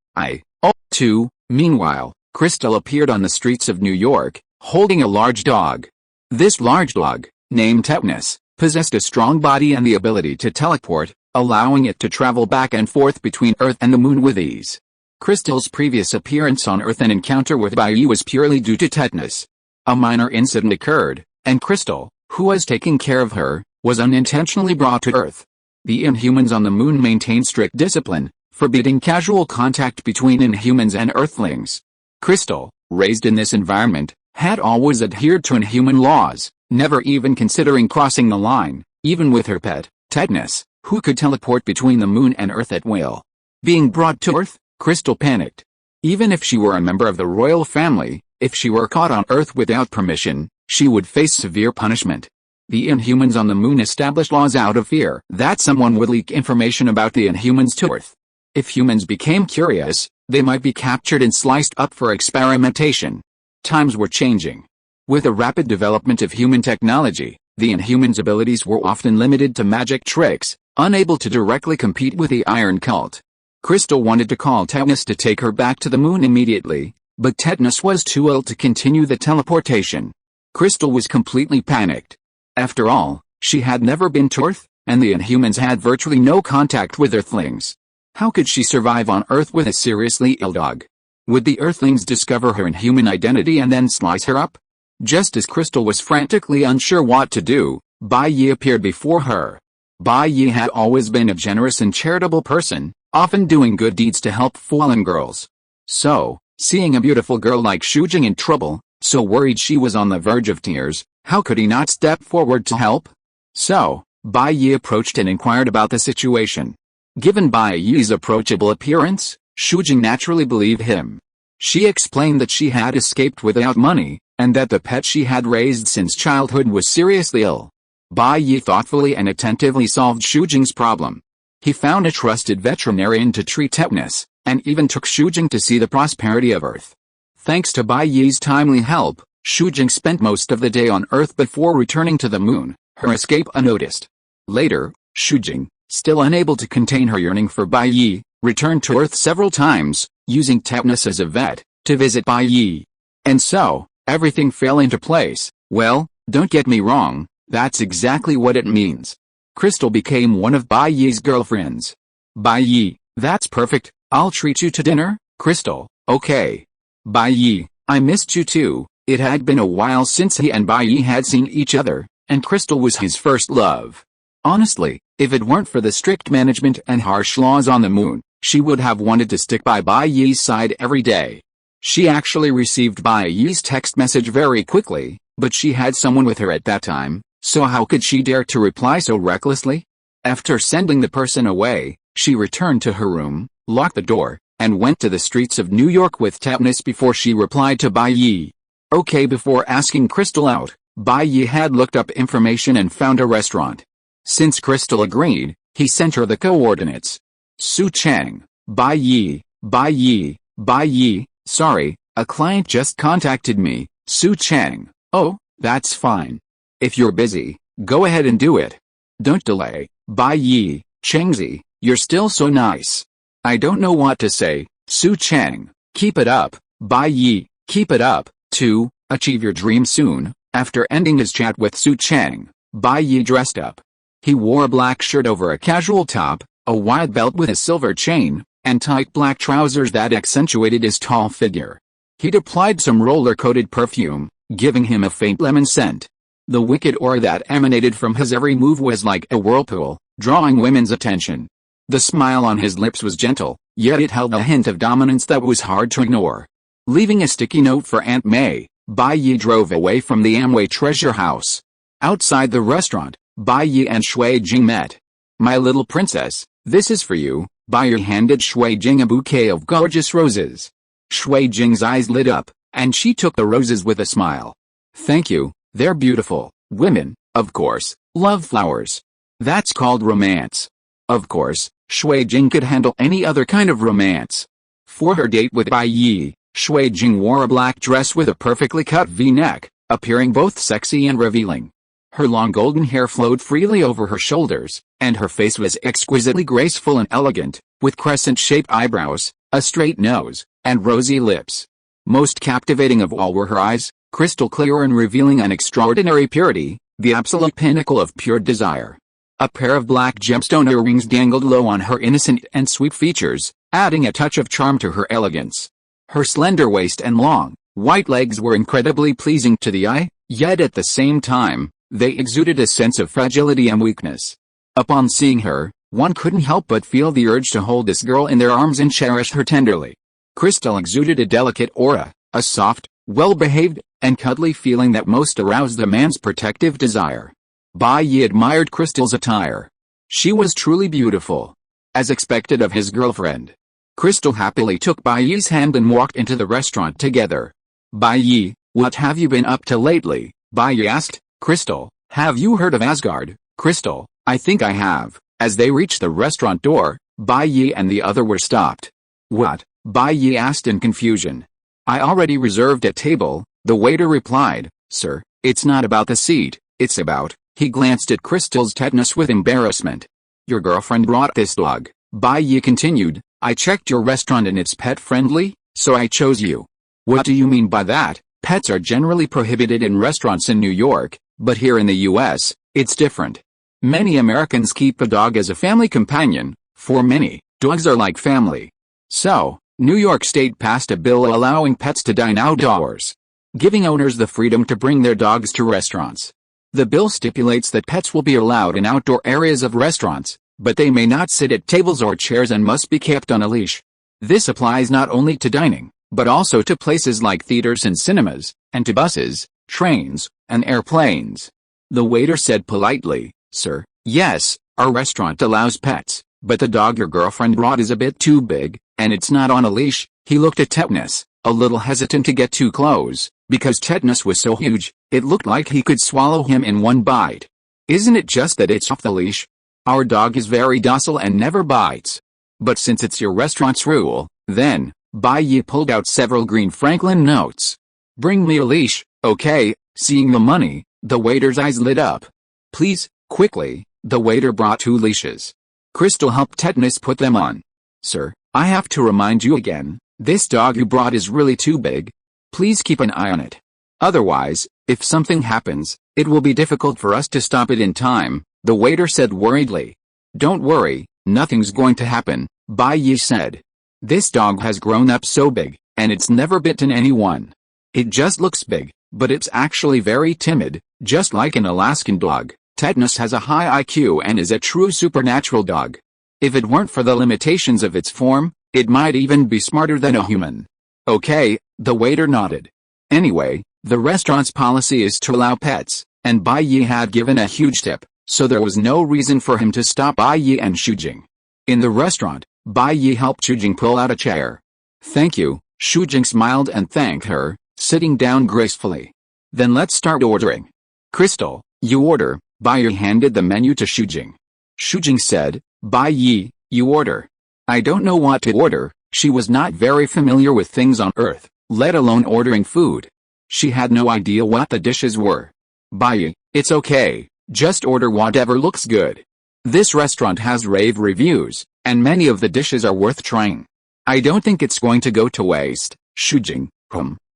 Too. Meanwhile, Crystal appeared on the streets of New York, holding a large dog. This large dog, named Tetanus, possessed a strong body and the ability to teleport, allowing it to travel back and forth between Earth and the Moon with ease. Crystal's previous appearance on Earth and encounter with Bai Yi was purely due to Tetanus. A minor incident occurred, and Crystal, who was taking care of her, was unintentionally brought to Earth. The Inhumans on the Moon maintained strict discipline, forbidding casual contact between Inhumans and Earthlings. Crystal, raised in this environment, had always adhered to Inhuman laws, never even considering crossing the line, even with her pet, Tetanus, who could teleport between the Moon and Earth at will. Being brought to Earth, Crystal panicked. Even if she were a member of the royal family, if she were caught on Earth without permission, she would face severe punishment. The Inhumans on the Moon established laws out of fear that someone would leak information about the Inhumans to Earth. If humans became curious, they might be captured and sliced up for experimentation. Times were changing. With the rapid development of human technology, the Inhumans' abilities were often limited to magic tricks, unable to directly compete with the Iron Cult. Crystal wanted to call Tetanus to take her back to the Moon immediately, but Tetanus was too ill to continue the teleportation. Crystal was completely panicked. After all, she had never been to Earth, and the Inhumans had virtually no contact with Earthlings. How could she survive on Earth with a seriously ill dog? Would the Earthlings discover her Inhuman identity and then slice her up? Just as Crystal was frantically unsure what to do, Bai Yi appeared before her. Bai Yi had always been a generous and charitable person, often doing good deeds to help fallen girls. So, seeing a beautiful girl like Shujing in trouble, so worried she was on the verge of tears, how could he not step forward to help? So, Bai Yi approached and inquired about the situation. Given Bai Yi's approachable appearance, Shujing naturally believed him. She explained that she had escaped without money, and that the pet she had raised since childhood was seriously ill. Bai Yi thoughtfully and attentively solved Shujing's problem. He found a trusted veterinarian to treat tetanus, and even took Shujing to see the prosperity of Earth. Thanks to Bai Yi's timely help, Shujing spent most of the day on Earth before returning to the Moon, her escape unnoticed. Later, Shujing, still unable to contain her yearning for Bai Yi, returned to Earth several times, using Tetanus as a vet, to visit Bai Yi. And so, everything fell into place. Well, don't get me wrong, that's exactly what it means. Crystal became one of Bai Yi's girlfriends. Bai Yi, that's perfect, I'll treat you to dinner, Crystal, okay. Bai Yi, I missed you too. It had been a while since he and Bai Yi had seen each other, and Crystal was his first love. Honestly, if it weren't for the strict management and harsh laws on the Moon, she would have wanted to stick by Bai Yi's side every day. She actually received Bai Yi's text message very quickly, but she had someone with her at that time, so how could she dare to reply so recklessly? After sending the person away, she returned to her room, locked the door, and went to the streets of New York with Tetanus before she replied to Bai Yi. Okay, before asking Crystal out, Bai Yi had looked up information and found a restaurant. Since Crystal agreed, he sent her the coordinates. Su Cheng, Bai Yi, Bai Yi, Bai Yi, sorry, a client just contacted me, Su Cheng. Oh, that's fine. If you're busy, go ahead and do it. Don't delay. Bai Yi, Chengzi, you're still so nice. I don't know what to say, Su Cheng, keep it up. Bai Yi, keep it up. 2. Achieve your dream soon. After ending his chat with Su Cheng, Bai Yi dressed up. He wore a black shirt over a casual top, a wide belt with a silver chain, and tight black trousers that accentuated his tall figure. He'd applied some roller-coated perfume, giving him a faint lemon scent. The wicked aura that emanated from his every move was like a whirlpool, drawing women's attention. The smile on his lips was gentle, yet it held a hint of dominance that was hard to ignore. Leaving a sticky note for Aunt May, Bai Yi drove away from the Amway treasure house. Outside the restaurant, Bai Yi and Shui Jing met. "My little princess, this is for you." Bai Yi handed Shui Jing a bouquet of gorgeous roses. Shui Jing's eyes lit up, and she took the roses with a smile. "Thank you, they're beautiful." Women, of course, love flowers. That's called romance. Of course, Shui Jing could handle any other kind of romance. For her date with Bai Yi, Shui Jing wore a black dress with a perfectly cut V-neck, appearing both sexy and revealing. Her long golden hair flowed freely over her shoulders, and her face was exquisitely graceful and elegant, with crescent-shaped eyebrows, a straight nose, and rosy lips. Most captivating of all were her eyes, crystal clear and revealing an extraordinary purity, the absolute pinnacle of pure desire. A pair of black gemstone earrings dangled low on her innocent and sweet features, adding a touch of charm to her elegance. Her slender waist and long, white legs were incredibly pleasing to the eye, yet at the same time, they exuded a sense of fragility and weakness. Upon seeing her, one couldn't help but feel the urge to hold this girl in their arms and cherish her tenderly. Crystal exuded a delicate aura, a soft, well-behaved, and cuddly feeling that most aroused a man's protective desire. Bai Yi admired Crystal's attire. She was truly beautiful. As expected of his girlfriend, Crystal happily took Bai Yi's hand and walked into the restaurant together. "Bai Yi, what have you been up to lately?" Bai Yi asked. "Crystal, have you heard of Asgard?" "Crystal, I think I have." As they reached the restaurant door, Bai Yi and the other were stopped. "What?" Bai Yi asked in confusion. "I already reserved a table," the waiter replied. "Sir, it's not about the seat, it's about..." He glanced at Crystal's tetanus with embarrassment. "Your girlfriend brought this dog," Bai Yi continued. "I checked your restaurant and it's pet-friendly, so I chose you." "What do you mean by that?" "Pets are generally prohibited in restaurants in New York, but here in the US, it's different. Many Americans keep a dog as a family companion. For many, dogs are like family. So, New York State passed a bill allowing pets to dine outdoors, giving owners the freedom to bring their dogs to restaurants. The bill stipulates that pets will be allowed in outdoor areas of restaurants, but they may not sit at tables or chairs and must be kept on a leash. This applies not only to dining, but also to places like theaters and cinemas, and to buses, trains, and airplanes. The waiter said politely, "Sir, yes, our restaurant allows pets, but the dog your girlfriend brought is a bit too big, and it's not on a leash." He looked at Tetanus, a little hesitant to get too close, because Tetanus was so huge, it looked like he could swallow him in one bite. "Isn't it just that it's off the leash? Our dog is very docile and never bites. But since it's your restaurant's rule, then..." Bai Yi pulled out several green Franklin notes. "Bring me a leash, okay?" Seeing the money, the waiter's eyes lit up. "Please, quickly." The waiter brought 2 leashes. Crystal helped Tetanus put them on. "Sir, I have to remind you again, this dog you brought is really too big. Please keep an eye on it. Otherwise, if something happens, it will be difficult for us to stop it in time," the waiter said worriedly. "Don't worry, nothing's going to happen," Bai Yi said. "This dog has grown up so big, and it's never bitten anyone. It just looks big, but it's actually very timid, just like an Alaskan dog. Tetanus has a high IQ and is a true supernatural dog. If it weren't for the limitations of its form, it might even be smarter than a human." "Okay," the waiter nodded. Anyway, the restaurant's policy is to allow pets, and Bai Yi had given a huge tip, so there was no reason for him to stop Bai Yi and Shujing. In the restaurant, Bai Yi helped Shujing pull out a chair. "Thank you," Shujing smiled and thanked her, sitting down gracefully. "Then let's start ordering." "Crystal, you order." Bai Yi handed the menu to Shujing. Shujing said, "Bai Yi, you order." "I don't know what to order." She was not very familiar with things on Earth, let alone ordering food. She had no idea what the dishes were. "Bai Yi, it's okay, just order whatever looks good. This restaurant has rave reviews, and many of the dishes are worth trying. I don't think it's going to go to waste." Shujing,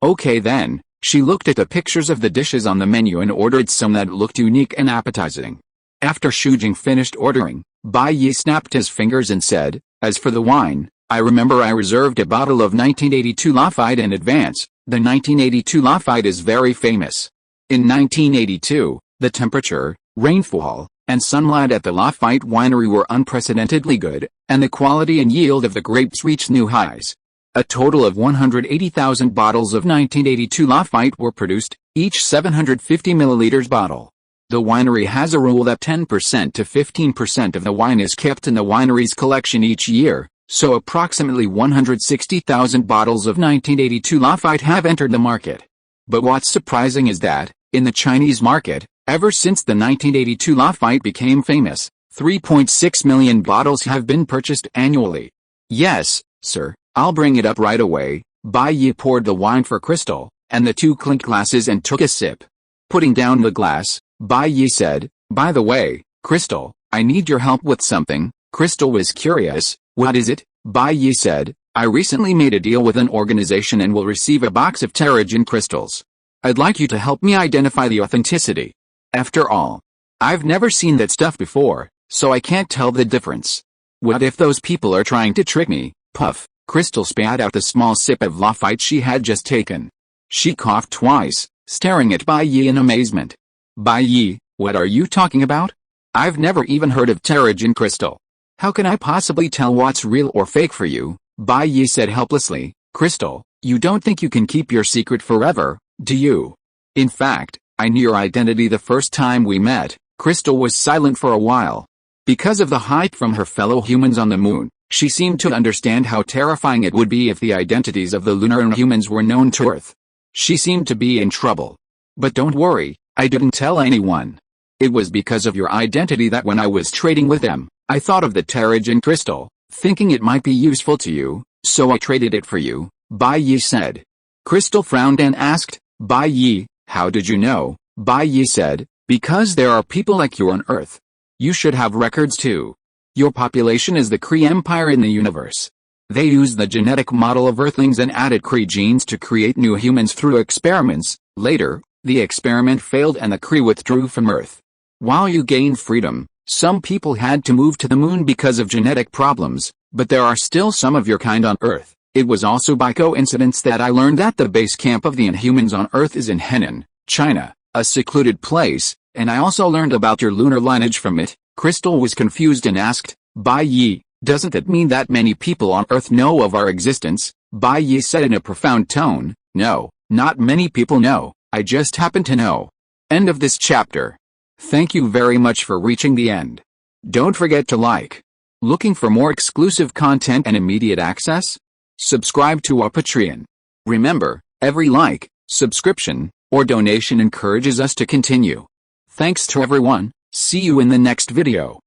okay then." She looked at the pictures of the dishes on the menu and ordered some that looked unique and appetizing. After Shujing finished ordering, Bai Yi snapped his fingers and said, "As for the wine, I remember I reserved a bottle of 1982 Lafite in advance. The 1982 Lafite is very famous. In 1982, the temperature, rainfall, and sunlight at the Lafite winery were unprecedentedly good, and the quality and yield of the grapes reached new highs. A total of 180,000 bottles of 1982 Lafite were produced, each 750 milliliters bottle. The winery has a rule that 10% to 15% of the wine is kept in the winery's collection each year, so approximately 160,000 bottles of 1982 Lafite have entered the market. But what's surprising is that, in the Chinese market, ever since the 1982 Lafite became famous, 3.6 million bottles have been purchased annually. Yes, sir, I'll bring it up right away. Bai Yi poured the wine for Crystal, and the two clinked glasses and took a sip. Putting down the glass, Bai Yi said, "By the way, Crystal, I need your help with something." Crystal was curious. "What is it?" Bai Yi said, "I recently made a deal with an organization and will receive a box of Terrigen crystals. I'd like you to help me identify the authenticity. After all, I've never seen that stuff before, so I can't tell the difference. What if those people are trying to trick me?" Puff. Crystal spat out the small sip of Lafite she had just taken. She coughed twice, staring at Bai Yi in amazement. "Bai Yi, what are you talking about? I've never even heard of Terrigen crystal. How can I possibly tell what's real or fake for you?" Bai Yi said helplessly. "Crystal, you don't think you can keep your secret forever, do you? In fact, I knew your identity the first time we met." Crystal was silent for a while. Because of the hype from her fellow humans on the moon, she seemed to understand how terrifying it would be if the identities of the lunar humans were known to Earth. She seemed to be in trouble. "But don't worry, I didn't tell anyone. It was because of your identity that when I was trading with them, I thought of the Terrigen crystal, thinking it might be useful to you, so I traded it for you," Bai Yi said. Crystal frowned and asked, "Bai Yi, how did you know?" Bai Yi said, "Because there are people like you on Earth. You should have records too. Your population is the Kree Empire in the universe. They used the genetic model of Earthlings and added Kree genes to create new humans through experiments. Later, the experiment failed and the Kree withdrew from Earth. While you gained freedom, some people had to move to the moon because of genetic problems, but there are still some of your kind on Earth. It was also by coincidence that I learned that the base camp of the Inhumans on Earth is in Henan, China, a secluded place, and I also learned about your lunar lineage from it." Crystal was confused and asked, "Bai Yi, doesn't it mean that many people on Earth know of our existence?" Bai Yi said in a profound tone, "No, not many people know, I just happen to know." End of this chapter. Thank you very much for reaching the end. Don't forget to like. Looking for more exclusive content and immediate access? Subscribe to our Patreon. Remember, every like, subscription, or donation encourages us to continue. Thanks to everyone. See you in the next video.